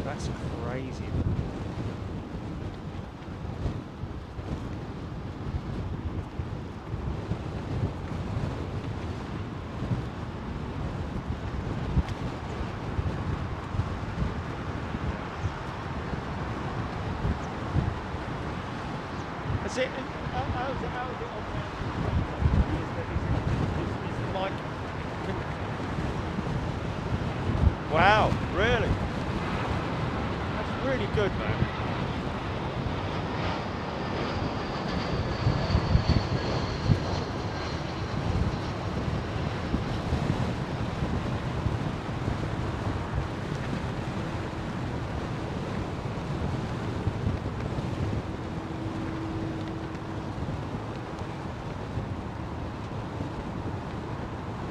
That's crazy. That's it. How's it on is like, wow, really? Really good, man.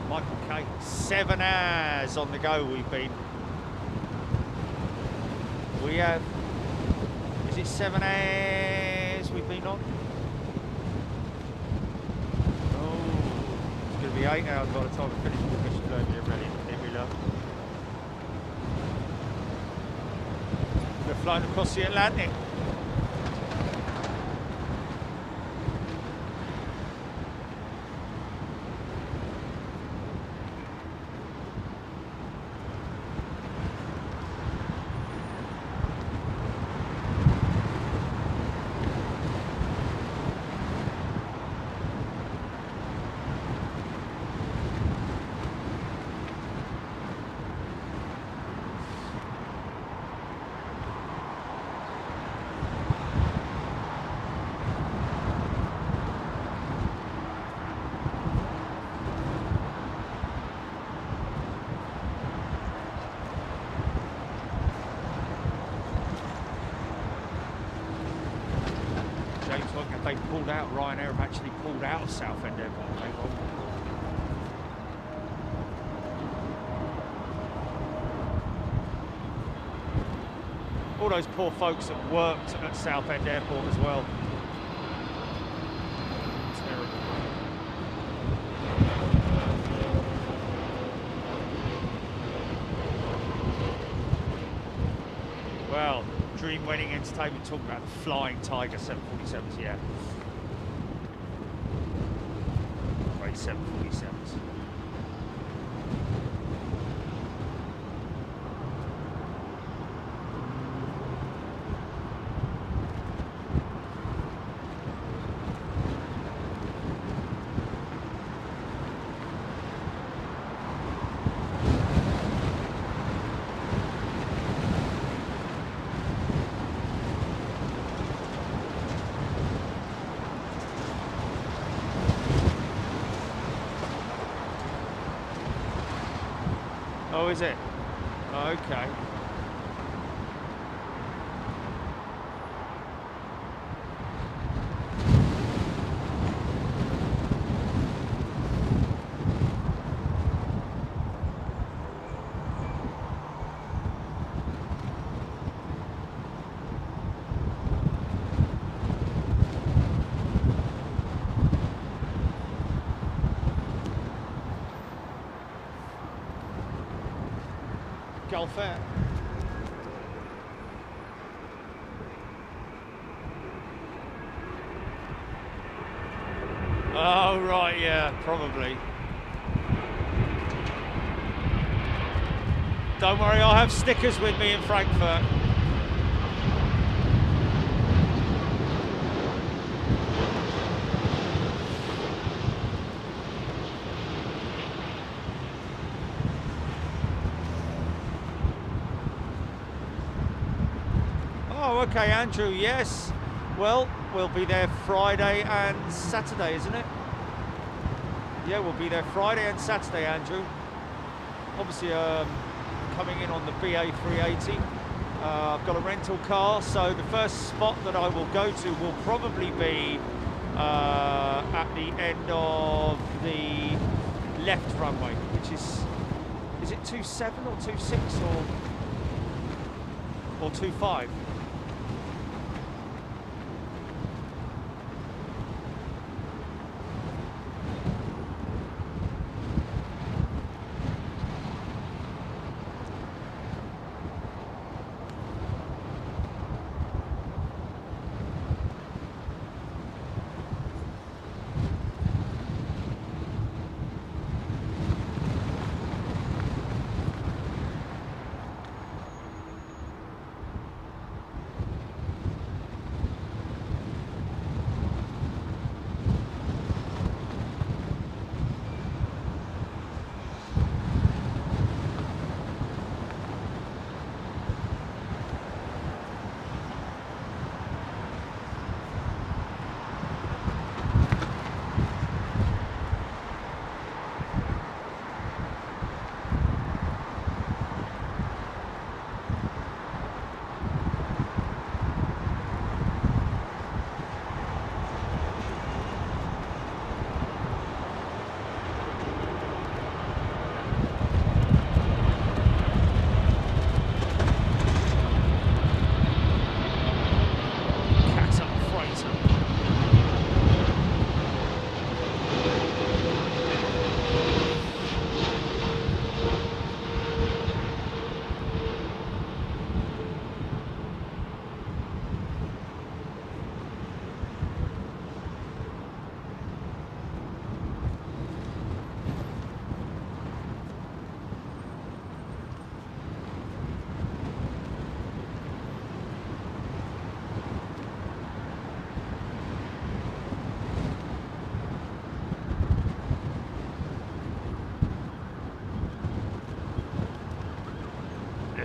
Michael K. 7 hours on the go we've been. We have, is it 7 hours we've been on? Oh, it's going to be 8 hours by the time we finish the mission over here, ready. Here we go. We're flying across the Atlantic. pulled out. Ryanair have actually pulled out of Southend Airport. All those poor folks that worked at Southend Airport as well. Terrible. Well, Dream Wedding Entertainment talking about the Flying Tiger 747s, yeah. Great 747s. Oh, is it? Okay. Gulf Air. Oh, right, yeah, probably. Don't worry, I'll have stickers with me in Frankfurt. Oh, okay, Andrew, yes. Well, we'll be there Friday and Saturday, isn't it? Yeah, we'll be there Friday and Saturday, Andrew. Obviously, coming in on the BA 380. I've got a rental car, so the first spot that I will go to will probably be at the end of the left runway, which is it 27 or 26 or 25?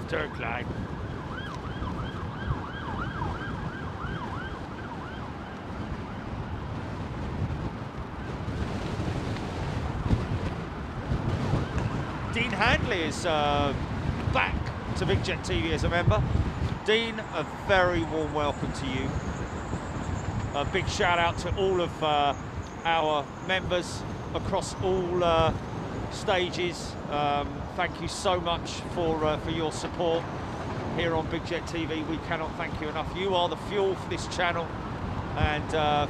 Turkline. Dean Handley is back to Big Jet TV as a member. Dean, a very warm welcome to you. A big shout out to all of our members across all stages. Thank you so much for your support here on Big Jet TV. We cannot thank you enough. You are the fuel for this channel, and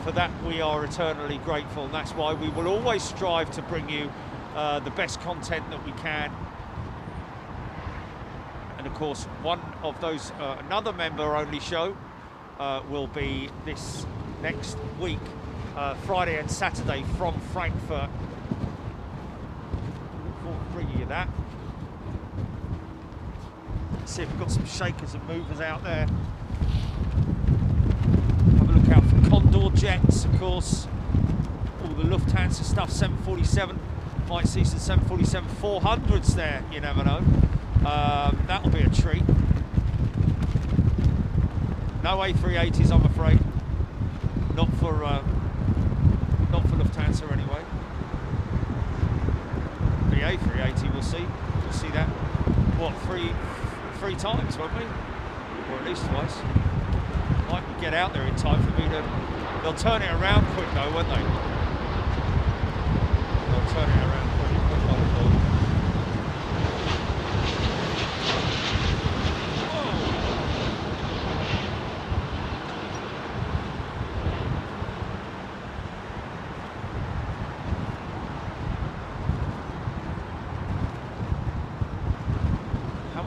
for that we are eternally grateful. And that's why we will always strive to bring you the best content that we can. And of course, one of those, another member-only show will be this next week, Friday and Saturday from Frankfurt. Look forward to bringing you that. Let's see if we've got some shakers and movers out there. Have a look out for Condor jets, of course. All the Lufthansa stuff, 747. Might see some 747-400s there, you never know. That'll be a treat. No A380s, I'm afraid. Not for Lufthansa anyway. The A380, we'll see. We'll see that. What, three times, won't we? Or at least twice. Might get out there in time for me to. They'll turn it around quick though, won't they? They'll turn it around pretty quick, I thought.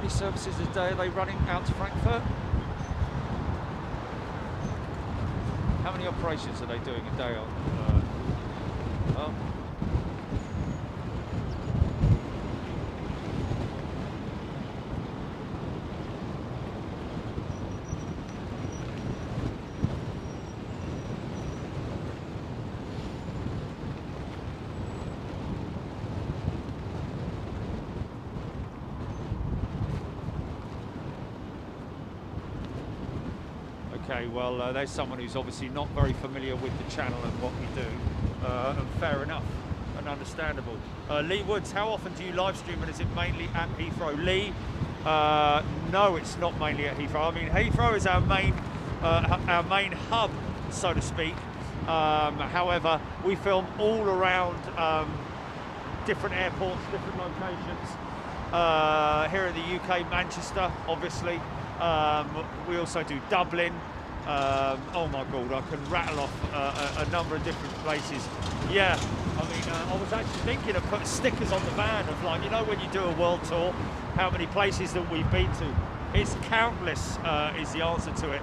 Services a day are they running out to Frankfurt? How many operations are they doing a day on? Oh. Okay, well, there's someone who's obviously not very familiar with the channel and what we do, and fair enough and understandable. Lee Woods, how often do you live stream, and is it mainly at Heathrow? Lee, no, it's not mainly at Heathrow. I mean, Heathrow is our main hub, so to speak. However, we film all around different airports, different locations. Here in the UK, Manchester, obviously. We also do Dublin. Oh my God, I can rattle off a number of different places. Yeah, I mean, I was actually thinking of putting stickers on the van of, like, you know, when you do a world tour, how many places that we've been to. It's countless is the answer to it,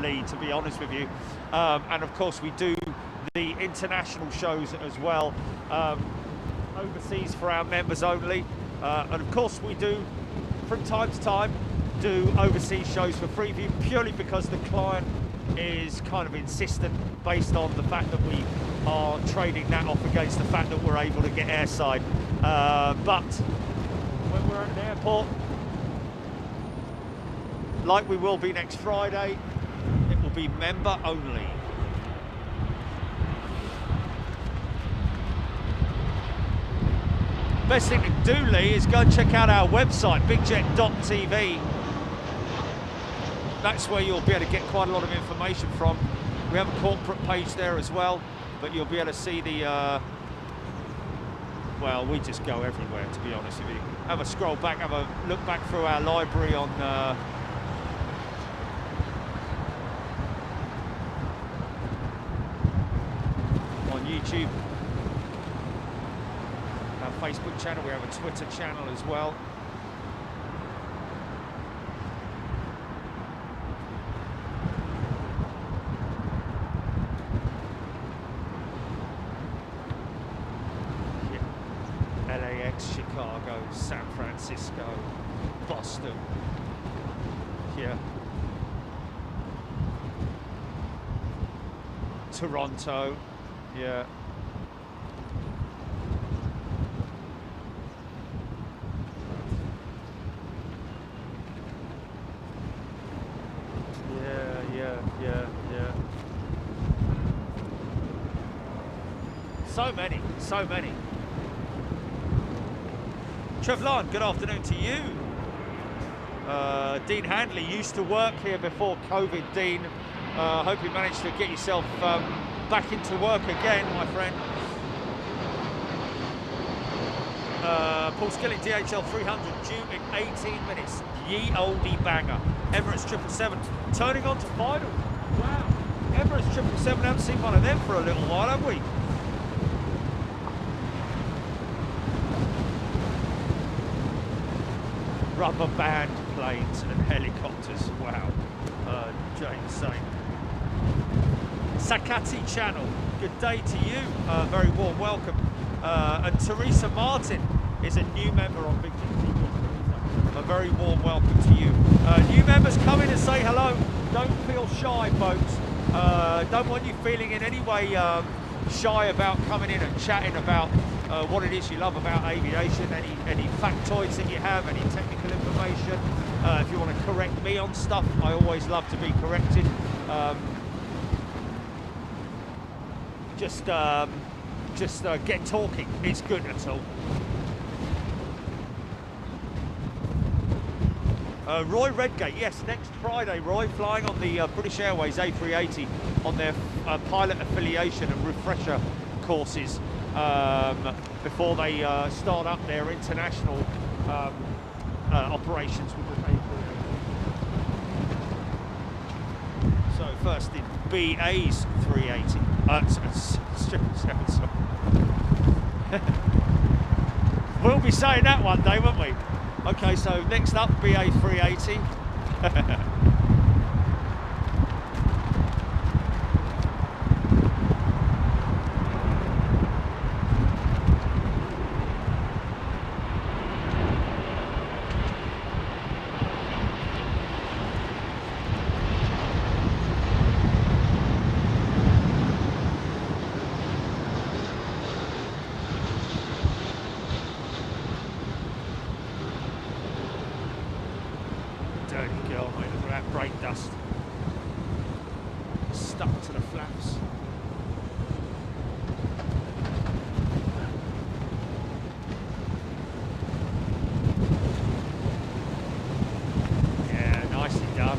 Lee, to be honest with you. And of course we do the international shows as well, overseas for our members only. And of course we do, from time to time, do overseas shows for Freeview, purely because the client is kind of insistent, based on the fact that we are trading that off against the fact that we're able to get airside. But when we're at an airport, like we will be next Friday, it will be member only. Best thing to do, Lee, is go and check out our website, bigjet.tv. That's where you'll be able to get quite a lot of information from. We have a corporate page there as well, but you'll be able to see the, well, we just go everywhere, to be honest with you. Have a scroll back, have a look back through our library on YouTube. Our Facebook channel, we have a Twitter channel as well. LAX, Chicago, San Francisco, Boston. Yeah. Toronto. Yeah. Yeah. So many. Trevlon, good afternoon to you. Dean Handley used to work here before COVID, Dean. Hope you managed to get yourself back into work again, my friend. Paul Skilling, DHL 300, due in 18 minutes. Ye oldie banger. Emirates 777, turning on to final. Wow. Emirates 777, haven't seen one of them for a little while, have we? Rubber band planes and helicopters. Wow. James saying. Sakati Channel, good day to you. Very warm welcome. And Teresa Martin is a new member on Big Jet TV. A very warm welcome to you. New members come in and say hello. Don't feel shy, folks. Don't want you feeling in any way shy about coming in and chatting about what it is you love about aviation, any factoids that you have, any technical information. If you want to correct me on stuff, I always love to be corrected. Just get talking. It's good at all. Roy Redgate, yes, next Friday, Roy, flying on the British Airways A380 on their pilot affiliation and refresher courses before they start up their international operations with the A380. So first in BA's 380. 777, sorry. We'll be saying that one day, won't we? Okay, so next up, BA 380. Dirty girl, mate, look at that brake dust. Stuck to the flaps. Yeah, nicely done.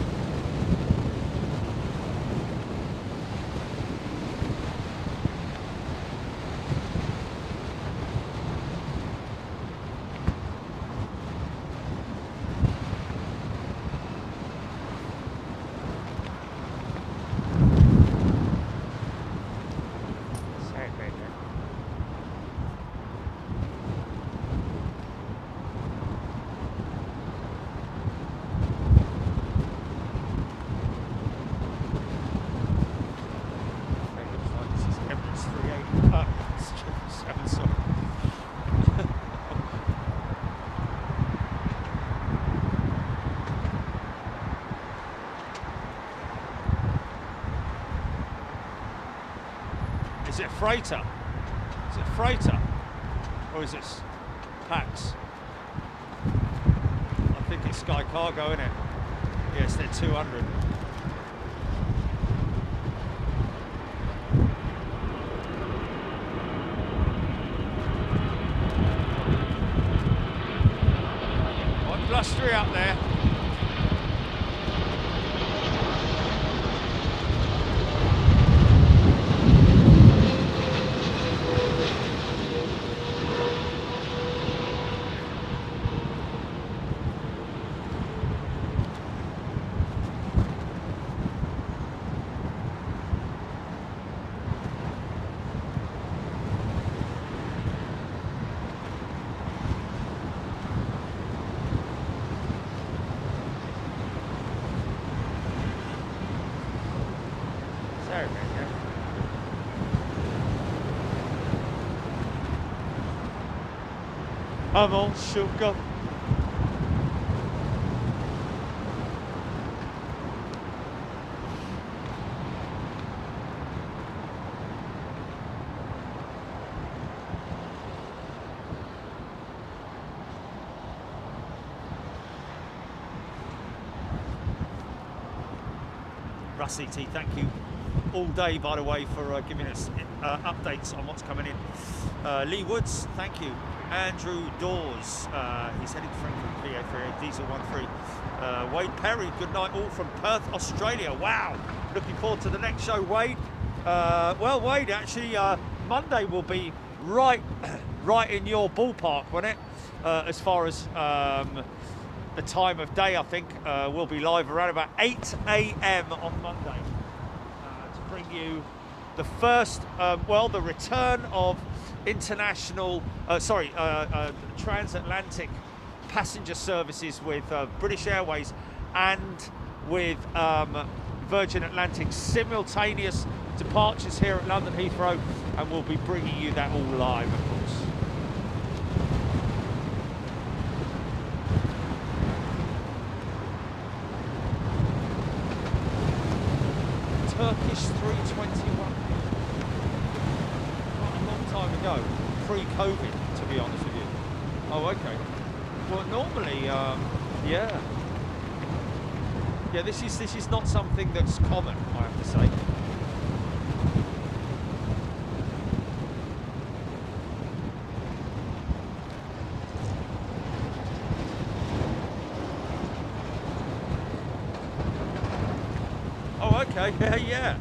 Is it a freighter? Is it a freighter? Or is it Pax? I think it's Sky Cargo, isn't it? Yes, they're 200. Quite blustery up there. I'm all shook up. Rusty T, thank you. all day, by the way, for giving us updates on what's coming in. Lee Woods, thank you. Andrew Dawes, he's heading to Frankfurt, PA3, Diesel 13. Wade Perry, good night all from Perth, Australia. Wow, looking forward to the next show, Wade. Well, Wade, actually, Monday will be right in your ballpark, won't it? As far as the time of day, I think we'll be live around about 8 a.m. on Monday to bring you the first, the return of international, transatlantic passenger services with British Airways and with Virgin Atlantic, simultaneous departures here at London Heathrow, and we'll be bringing you that all live, of course. Turkish 321. Quite a long time ago, pre-COVID, to be honest with you. Oh, okay. Well, normally, yeah, this is not something that's common, I have to say. Oh, okay, yeah.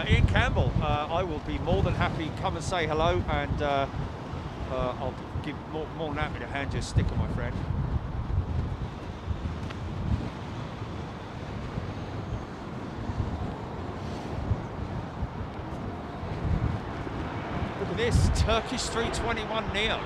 Ian Campbell, I will be more than happy. Come and say hello, and I'll give more than happy to hand you a sticker, my friend. Look at this Turkish 321 Neo.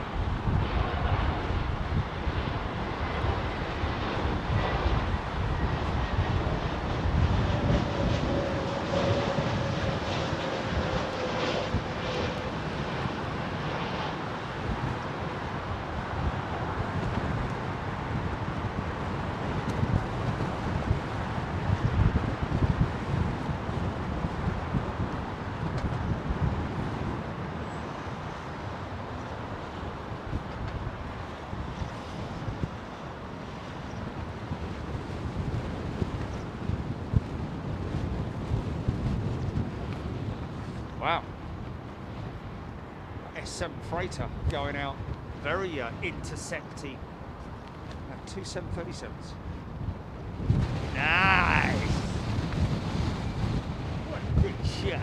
Wow. S7 freighter going out very intercepty. 2 737s. Nice. What a big shot.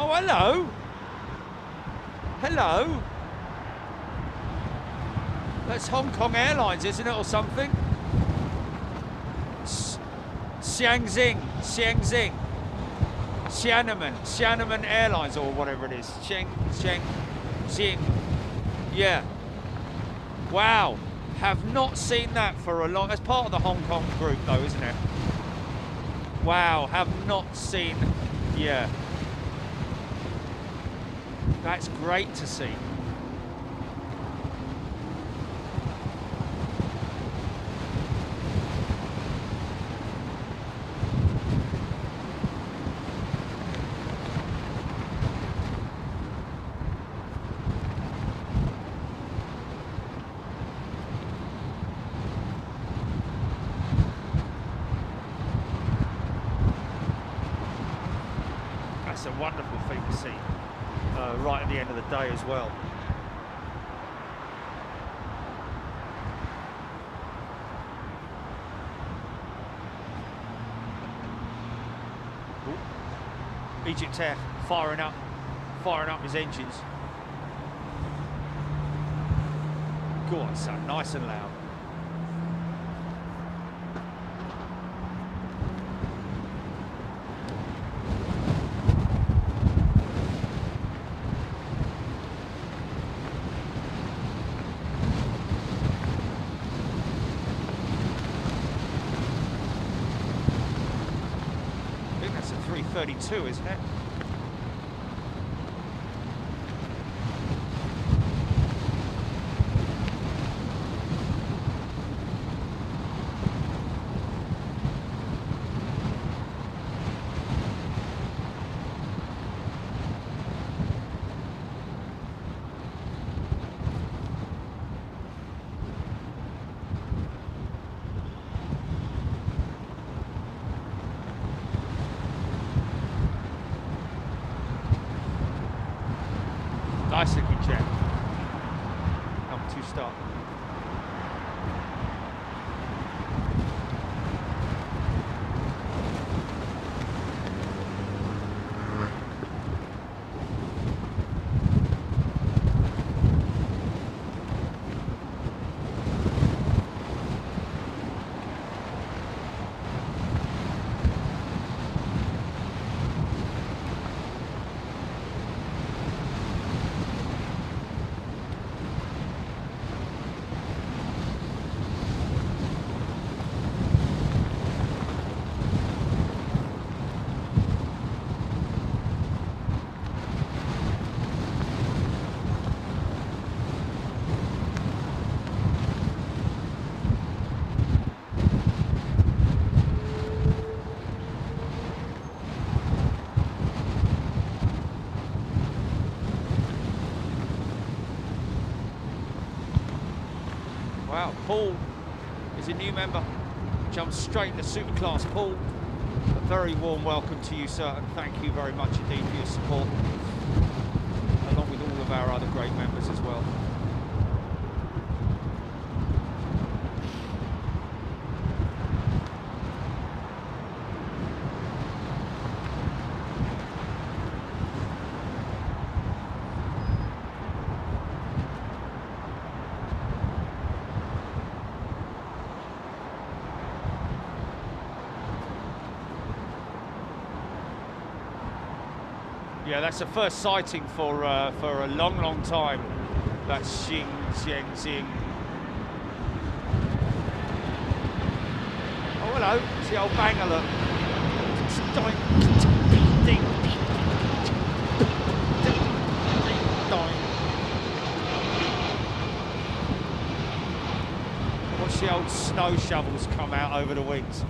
Oh, hello. Hello. That's Hong Kong Airlines, isn't it, or something? Xianxing. Xiamen Airlines, or whatever it is. Xing. Yeah. Wow. Have not seen that for a long... That's part of the Hong Kong group, though, isn't it? Wow. Have not seen... Yeah. That's great to see. That's a wonderful thing to see right at the end of the day as well. Ooh. Egypt Air firing up his engines. Go on, son, nice and loud. I think that's a 332, isn't it? Nice looking jet. Number 2 start. Wow, Paul is a new member. Jumps straight into super class. Paul, a very warm welcome to you, sir, and thank you very much indeed for your support, along with all of our other great members as well. Yeah, that's the first sighting for a long, long time. That's Xianxing. Oh, hello. It's the old bang alert. Watch the old snow shovels come out over the wings.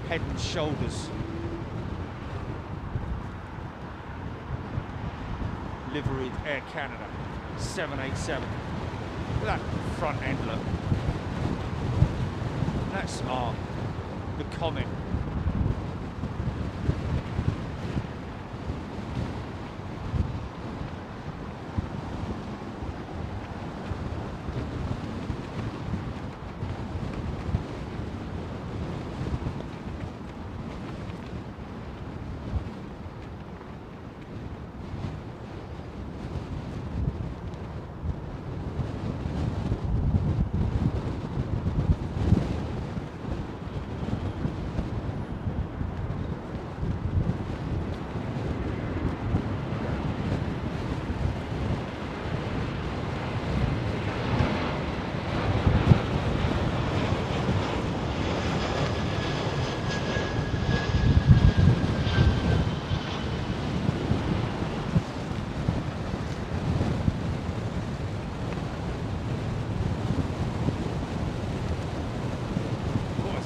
Head and shoulders liveried Air Canada 787. Look at that front end look. That's the Comet.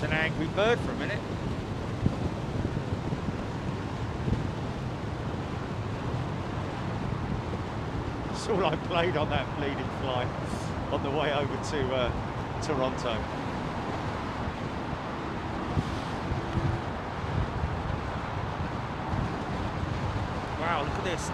An angry bird for a minute. That's all I played on that bleeding flight on the way over to Toronto. Wow, look at this.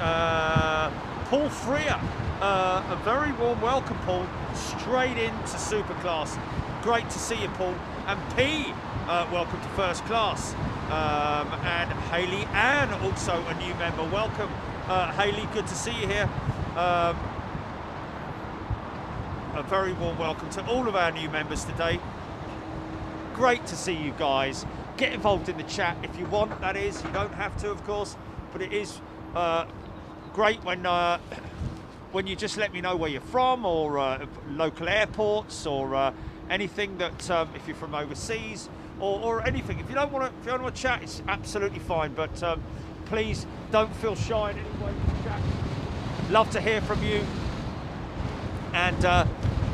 Paul Freer. A very warm welcome, Paul. Straight into Superclass. Great to see you, Paul. And P, welcome to First Class. And Hayley Ann, also a new member. Welcome, Hayley, good to see you here. A very warm welcome to all of our new members today. Great to see you guys. Get involved in the chat if you want, that is. You don't have to, of course, but it is great when you just let me know where you're from, or local airports, or anything that if you're from overseas, or anything. If you don't want to chat, it's absolutely fine. But please don't feel shy in any way to chat. Love to hear from you. And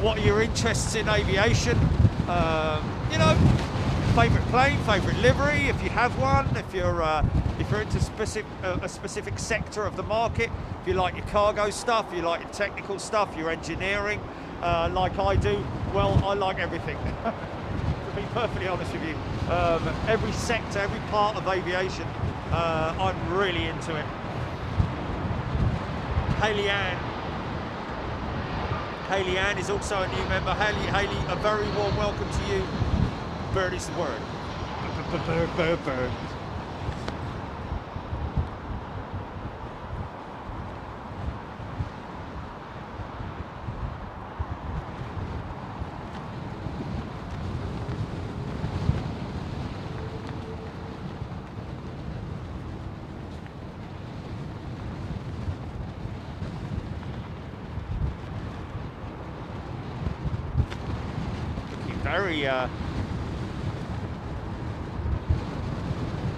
what are your interests in aviation? You know, favourite plane, favourite livery, if you have one. If you're into a specific sector of the market. If you like your cargo stuff, you like your technical stuff, your engineering. Like I do, well, I like everything. To be perfectly honest with you, every sector, every part of aviation, I'm really into it. Hayley Ann is also a new member. Hayley, a very warm welcome to you. Bird is the word. Bird.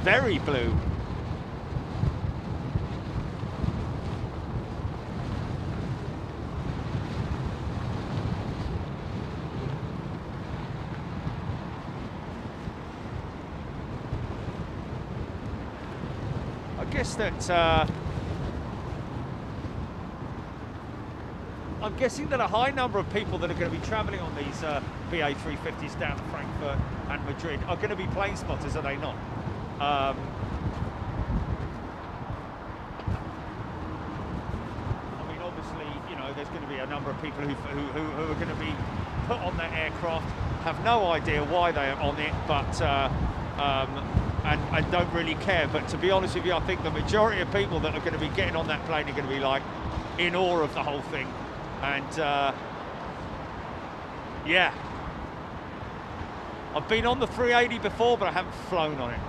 Very blue. I guess that I'm guessing that a high number of people that are going to be travelling on these BA 350s down to Frankfurt and Madrid are going to be plane spotters, are they not? I mean, obviously, you know, there's going to be a number of people who are going to be put on that aircraft, have no idea why they are on it, but and don't really care. But to be honest with you, I think the majority of people that are going to be getting on that plane are going to be like in awe of the whole thing. And yeah, I've been on the 380 before, but I haven't flown on it.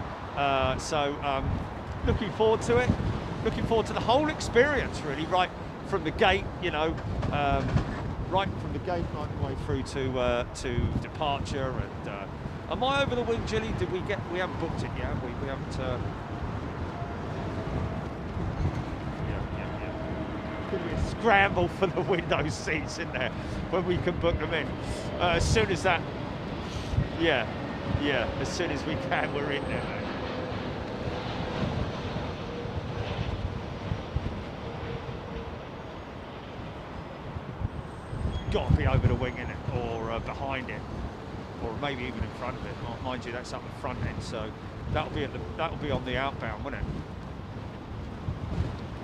So looking forward to it. Looking forward to the whole experience, really, right from the gate, you know, right from the gate right the way through to departure. And am I over the wing, Gilly? We haven't booked it yet, have we? We haven't. Could be a scramble for the window seats in there when we can book them in. As soon as that, yeah, as soon as we can, we're in there, mate. over the wing in it, or behind it, or maybe even in front of it. Mind you, that's up the front end, so that'll be on the outbound, won't it?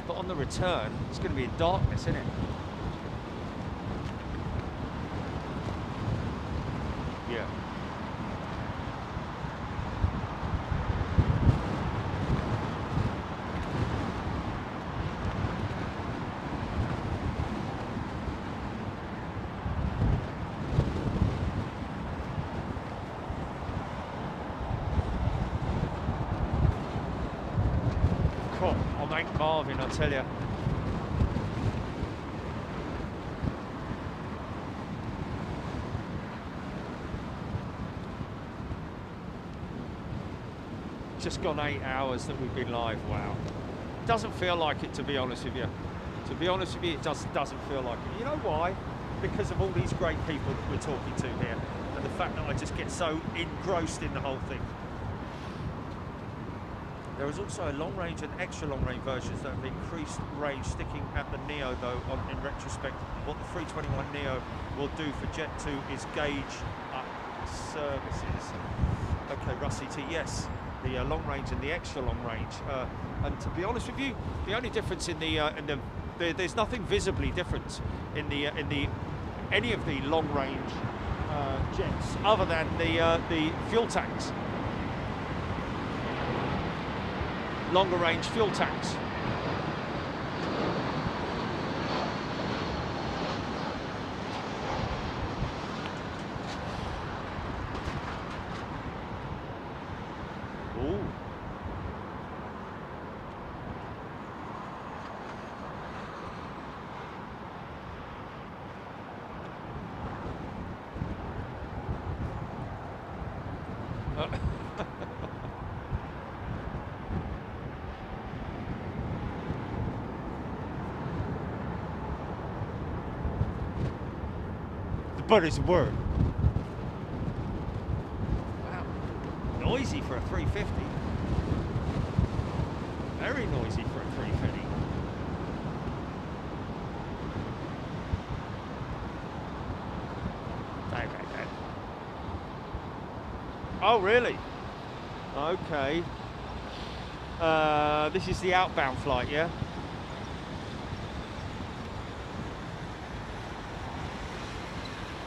But on the return, it's going to be in darkness, isn't it? Yeah. Cool. I'll make Marvin, I'll tell you. Just gone 8 hours that we've been live. Wow. Doesn't feel like it, to be honest with you. To be honest with you, it doesn't feel like it. You know why? Because of all these great people that we're talking to here, and the fact that I just get so engrossed in the whole thing. There is also a long range and extra long range versions that have increased range, sticking at the Neo though. In retrospect, what the 321 Neo will do for Jet 2 is gauge up services. Okay, Rusty T, yes. The long range and the extra long range, and to be honest with you, the only difference in there's nothing visibly different in any of the long range jets other than the fuel tanks, longer range fuel tanks. But it's a word. Wow. Noisy for a 350. Very noisy for a 350. Okay. Oh, really? Okay. This is the outbound flight, yeah?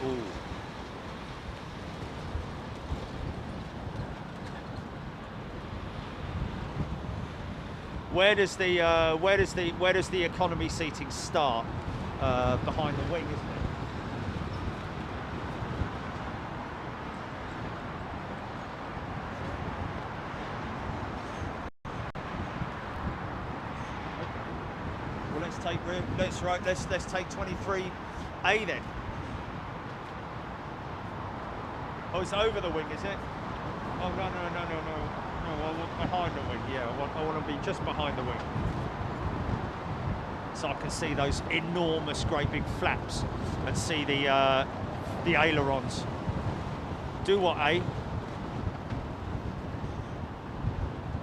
Ooh. Where does the economy seating start? Behind the wing, isn't it? Well, let's take 23A then. Oh, it's over the wing, is it? Oh, no. I want behind the wing, yeah. I want to be just behind the wing. So I can see those enormous, great big flaps and see the ailerons. Do what, eh?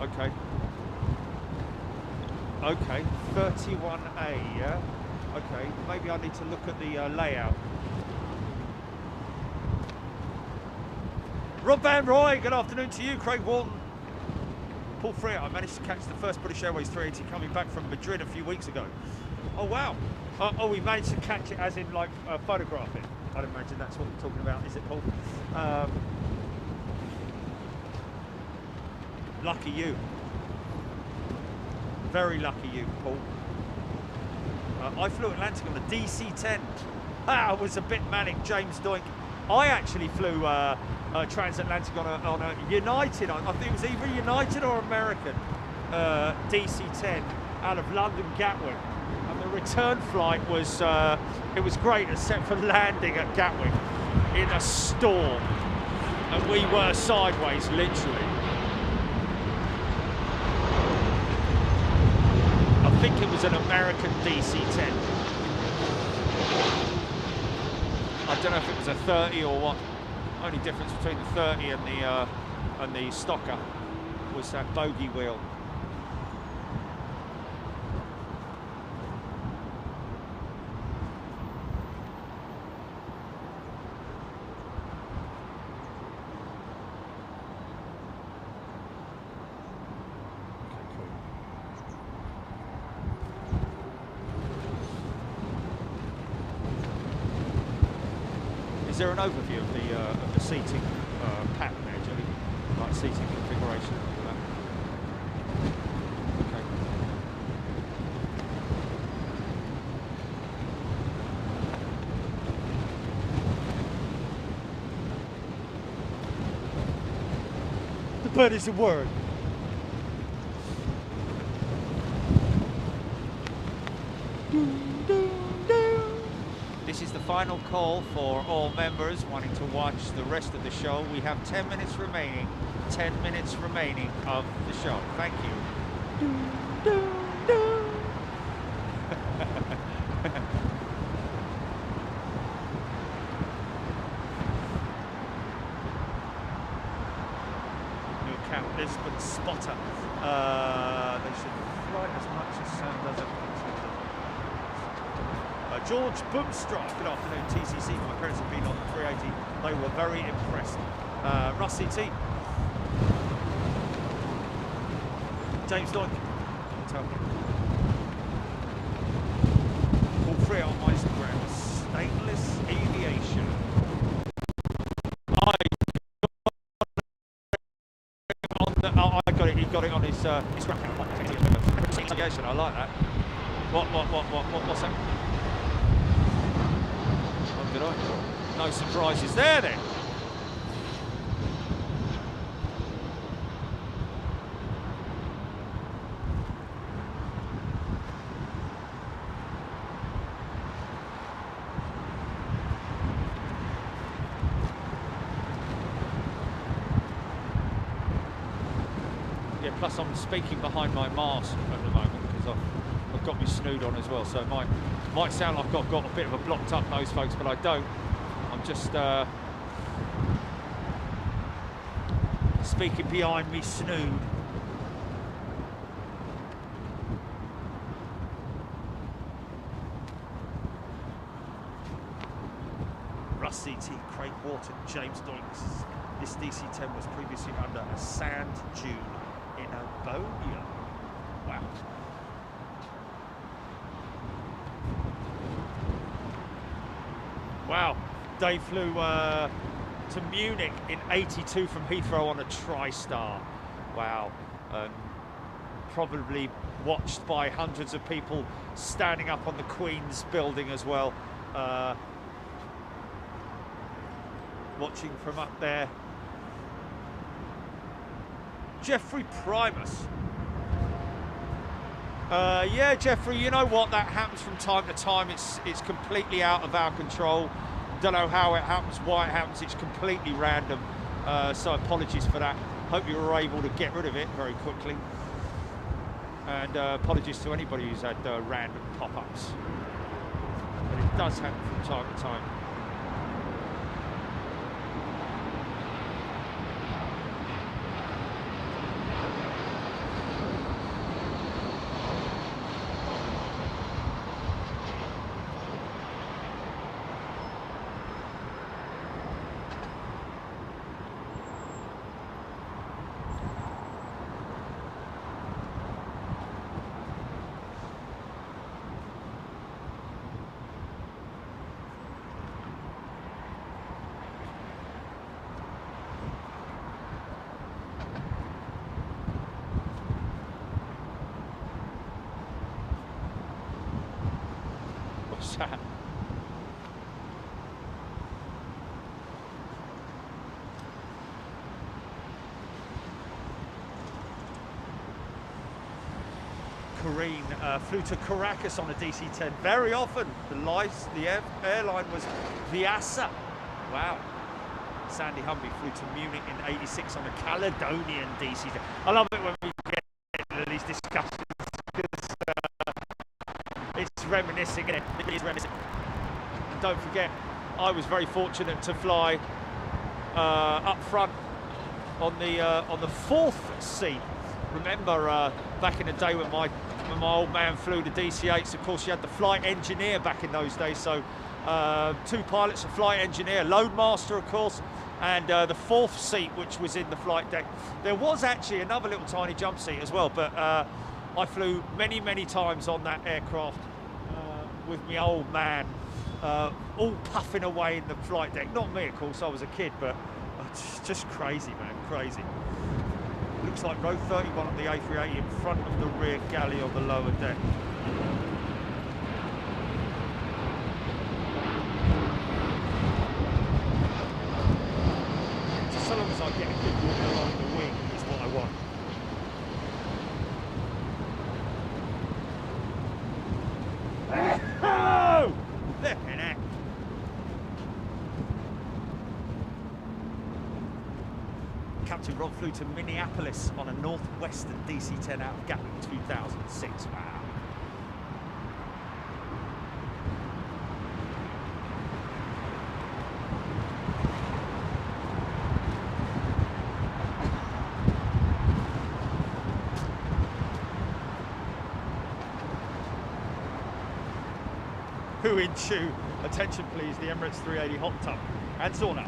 Okay. Okay, 31A, yeah? Okay, maybe I need to look at the layout. Rob Van Roy, good afternoon to you. Craig Walton. Paul Freer, I managed to catch the first British Airways 380 coming back from Madrid a few weeks ago. Oh, wow. Oh, we managed to catch it as in, like, photograph it. I'd imagine that's what you're talking about, is it, Paul? Lucky you. Very lucky you, Paul. I flew Atlantic on the DC-10. It was a bit manic, James Doink. I actually flew transatlantic on a United, I think it was either United or American DC-10 out of London Gatwick. And the return flight was, it was great except for landing at Gatwick in a storm. And we were sideways, literally. I think it was an American DC-10. I don't know if it was a 30 or what. Only difference between the 30 and the stocker was that bogey wheel. there an overview of the seating pattern there, Johnny? Like seating configuration and all that? Okay. The bird is a word. This is the final call for all members wanting to watch the rest of the show. We have 10 minutes remaining. 10 minutes remaining of the show. Thank you. New Camp Lisbon spotter. They should fly as much as Sam does it. George Boomstra, good afternoon, TCC. My parents have been on the 380. They were very impressed. Rusty T. James Doink. All three on my Instagram. Stainless Aviation. I got it. He got it on his Instagram account. Aviation. I like that. What's that? Did I? No surprises there then. Yeah, plus I'm speaking behind my mask at the moment because I've got my snood on as well, so it might sound like I've got a bit of a blocked up nose, folks, but I don't. I'm just speaking behind me snood. Russ CT, Craig Wharton, James Doinks. This DC-10 was previously under a sand dune in Abonia. Wow. Wow, Dave flew to Munich in '82 from Heathrow on a TriStar. Wow, probably watched by hundreds of people standing up on the Queen's building as well. Watching from up there. Jeffrey Primus. Yeah, Jeffrey, you know what? That happens from time to time. It's completely out of our control. Don't know how it happens, why it happens. It's completely random. So apologies for that. Hope you were able to get rid of it very quickly. And apologies to anybody who's had random pop-ups. But it does happen from time to time. That? Kareen flew to Caracas on a DC-10 very often. The airline was Viasa. Wow. Sandy Humby flew to Munich in '86 on a Caledonian DC-10. I love it when we get into these discussions because it's reminiscing, isn't it? It is reminiscing. And don't forget, I was very fortunate to fly up front on the fourth seat. Remember back in the day when my old man flew the DC-8s, of course you had the flight engineer back in those days, so two pilots, a flight engineer, loadmaster of course, and the fourth seat which was in the flight deck. There was actually another little tiny jump seat as well, but I flew many times on that aircraft with my old man all puffing away in the flight deck. Not me, of course, I was a kid, but it's just crazy, man, crazy. Looks like row 31 of the A380 in front of the rear galley on the lower deck. Just so long as I get a good walk along the wing is what I want. Oh! Flipping heck. Captain Rob flew to Minneapolis on a Northwestern DC-10 out of Gatwick 2006. Wow. Who in chew? Attention please, the Emirates 380 hot tub and sauna.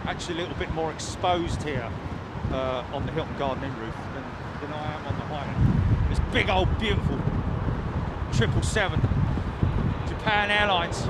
Actually a little bit more exposed here on the Hilton Garden Inn roof than I am on the Highland. This big old beautiful 777 Japan Airlines.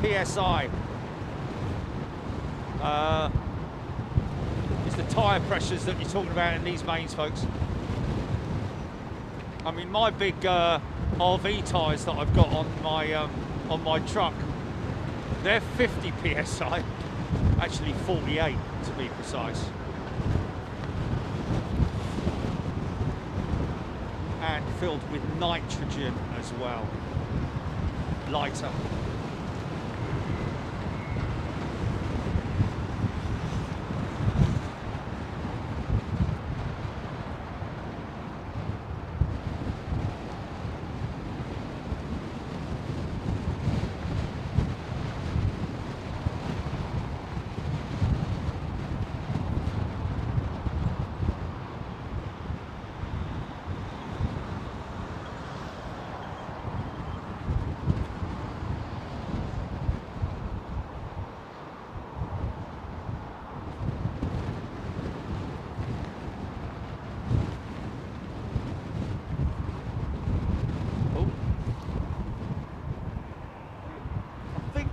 PSI. It's the tyre pressures that you're talking about in these mains, folks. I mean, my big RV tyres that I've got on my truck, they're 50 PSI, actually 48 to be precise. And filled with nitrogen as well, lighter.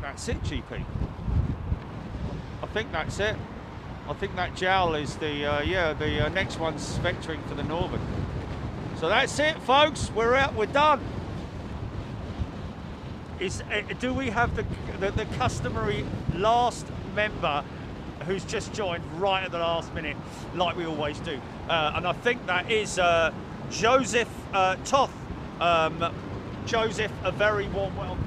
That's it, GP. I think that's it. I think that jowl is the next one's vectoring for the Northern. So that's it, folks. We're out. We're done. Do we have the customary last member who's just joined right at the last minute, like we always do? And I think that is Joseph Toth. Joseph, a very warm welcome.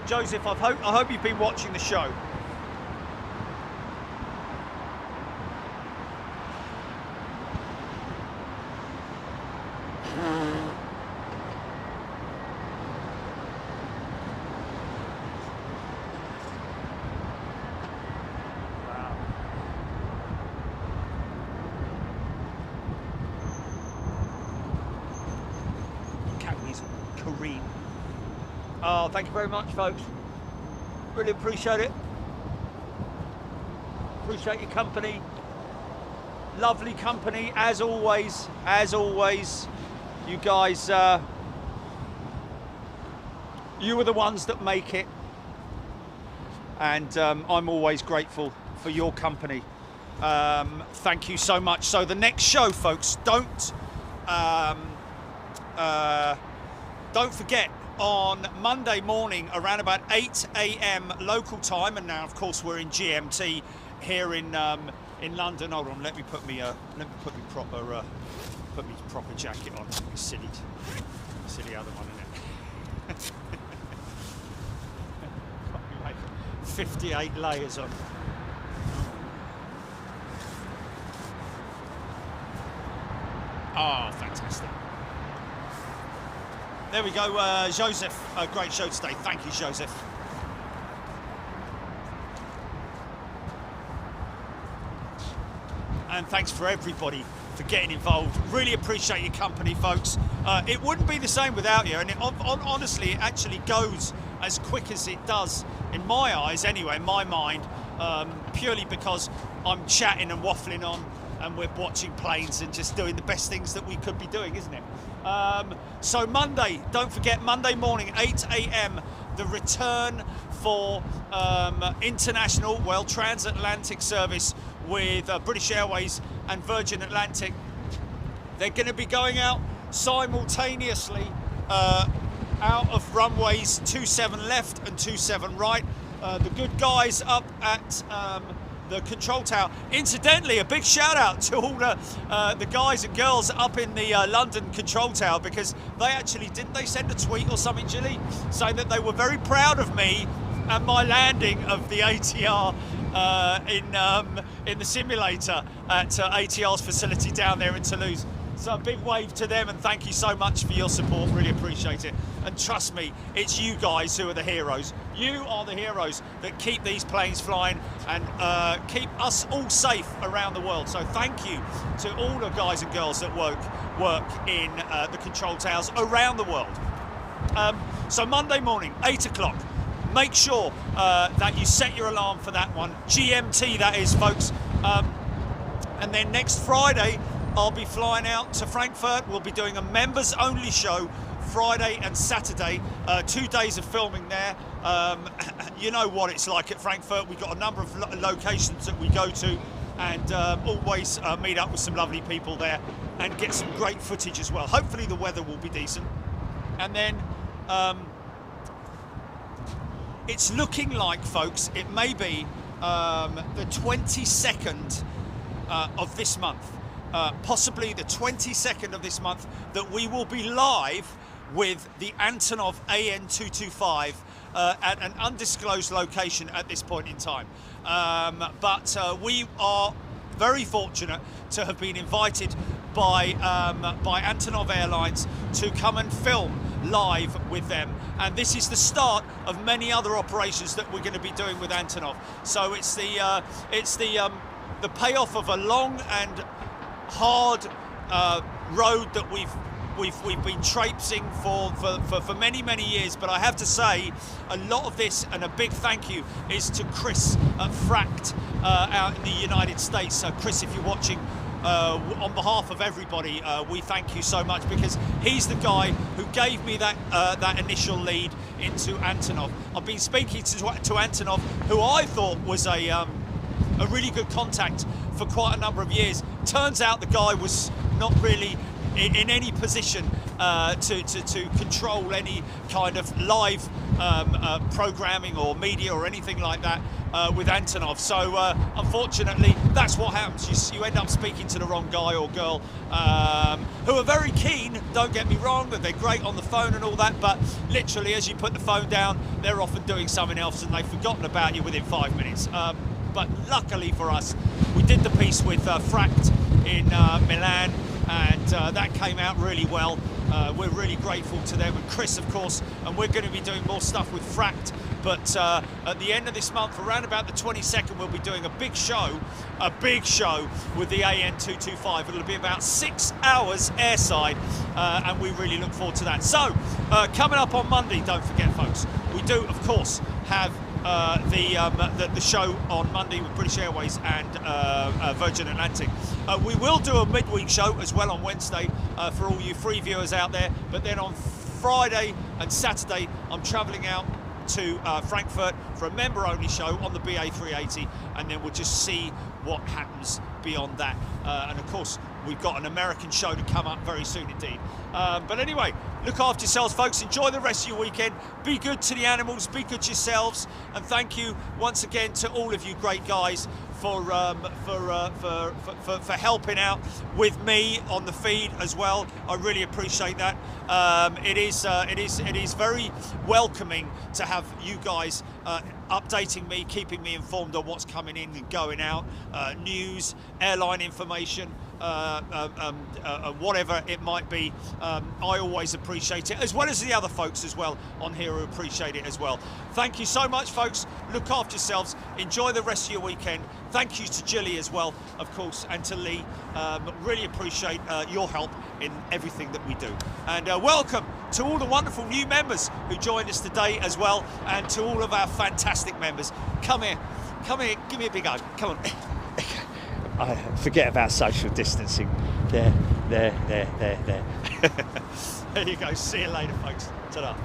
Joseph, I hope you've been watching the show. Oh, thank you very much, folks. Really appreciate it. Appreciate your company. Lovely company, as always. As always, you guys, you are the ones that make it. And I'm always grateful for your company. Thank you so much. So the next show, folks, don't forget, on Monday morning around about 8 a.m. local time, and now of course we're in GMT here in London. Hold on, let me put me proper jacket on. Silly other one, isn't it? 58 layers on. Oh, fantastic. There we go, Joseph. A great show today. Thank you, Joseph. And thanks for everybody for getting involved. Really appreciate your company, folks. It wouldn't be the same without you, and honestly, it actually goes as quick as it does, in my eyes anyway, in my mind, purely because I'm chatting and waffling on, and we're watching planes and just doing the best things that we could be doing, isn't it? So Monday, don't forget, Monday morning, 8 a.m, the return for international, well, transatlantic service with British Airways and Virgin Atlantic. They're going to be going out simultaneously out of runways 27 left and 27 right. The good guys up at the control tower. Incidentally, a big shout out to all the guys and girls up in the London control tower, because didn't they send a tweet or something, Gilly, saying that they were very proud of me and my landing of the ATR in the simulator at ATR's facility down there in Toulouse. So a big wave to them, and thank you so much for your support. Really appreciate it. And trust me, it's you guys who are the heroes. You are the heroes that keep these planes flying and keep us all safe around the world. So thank you to all the guys and girls that work in the control towers around the world. So Monday morning, 8 o'clock. Make sure that you set your alarm for that one. GMT, that is, folks. And then next Friday, I'll be flying out to Frankfurt. We'll be doing a members-only show Friday and Saturday. 2 days of filming there. You know what it's like at Frankfurt. We've got a number of locations that we go to, and always meet up with some lovely people there and get some great footage as well. Hopefully the weather will be decent. And then it's looking like, folks, it may be the 22nd of this month. Possibly the 22nd of this month, that we will be live with the Antonov AN225 at an undisclosed location at this point in time. But we are very fortunate to have been invited by Antonov Airlines to come and film live with them, and this is the start of many other operations that we're going to be doing with Antonov. So it's the payoff of a long and hard road that we've been traipsing for many years. But I have to say, a lot of this, and a big thank you, is to Chris at Fract out in the United States. So Chris, if you're watching, on behalf of everybody, we thank you so much, because he's the guy who gave me that initial lead into Antonov. I've been speaking to Antonov, who I thought was a really good contact for quite a number of years. Turns out the guy was not really in any position to control any kind of live programming or media or anything like that with Antonov. So unfortunately, that's what happens. You end up speaking to the wrong guy or girl, who are very keen, don't get me wrong, that they're great on the phone and all that, but literally as you put the phone down, they're often doing something else and they've forgotten about you within 5 minutes. But luckily for us, we did the piece with Fract in Milan, and that came out really well. We're really grateful to them, and Chris, of course, and we're going to be doing more stuff with Fract, But at the end of this month, around about the 22nd, we'll be doing a big show with the AN225. It'll be about 6 hours airside, and we really look forward to that. So, coming up on Monday, don't forget, folks, we do, of course, have the show on Monday with British Airways and Virgin Atlantic. We will do a midweek show as well on Wednesday for all you free viewers out there, but then on Friday and Saturday I'm travelling out to Frankfurt for a member-only show on the BA 380, and then we'll just see what happens beyond that. And of course, we've got an American show to come up very soon indeed. But anyway, look after yourselves, folks. Enjoy the rest of your weekend. Be good to the animals, be good to yourselves, and thank you once again to all of you great guys for helping out with me on the feed as well. I really appreciate that. It is very welcoming to have you guys updating me, keeping me informed on what's coming in and going out, news, airline information, whatever it might be. I always appreciate it, as well as the other folks as well on here who appreciate it as well. Thank you so much, folks. Look after yourselves. Enjoy the rest of your weekend. Thank you to Jilly as well, of course, and to Lee. Really appreciate your help in everything that we do. And welcome to all the wonderful new members who joined us today as well, and to all of our fantastic members. Come here, give me a big hug. Come on. I forget about social distancing. There. There you go. See you later, folks. Ta-da.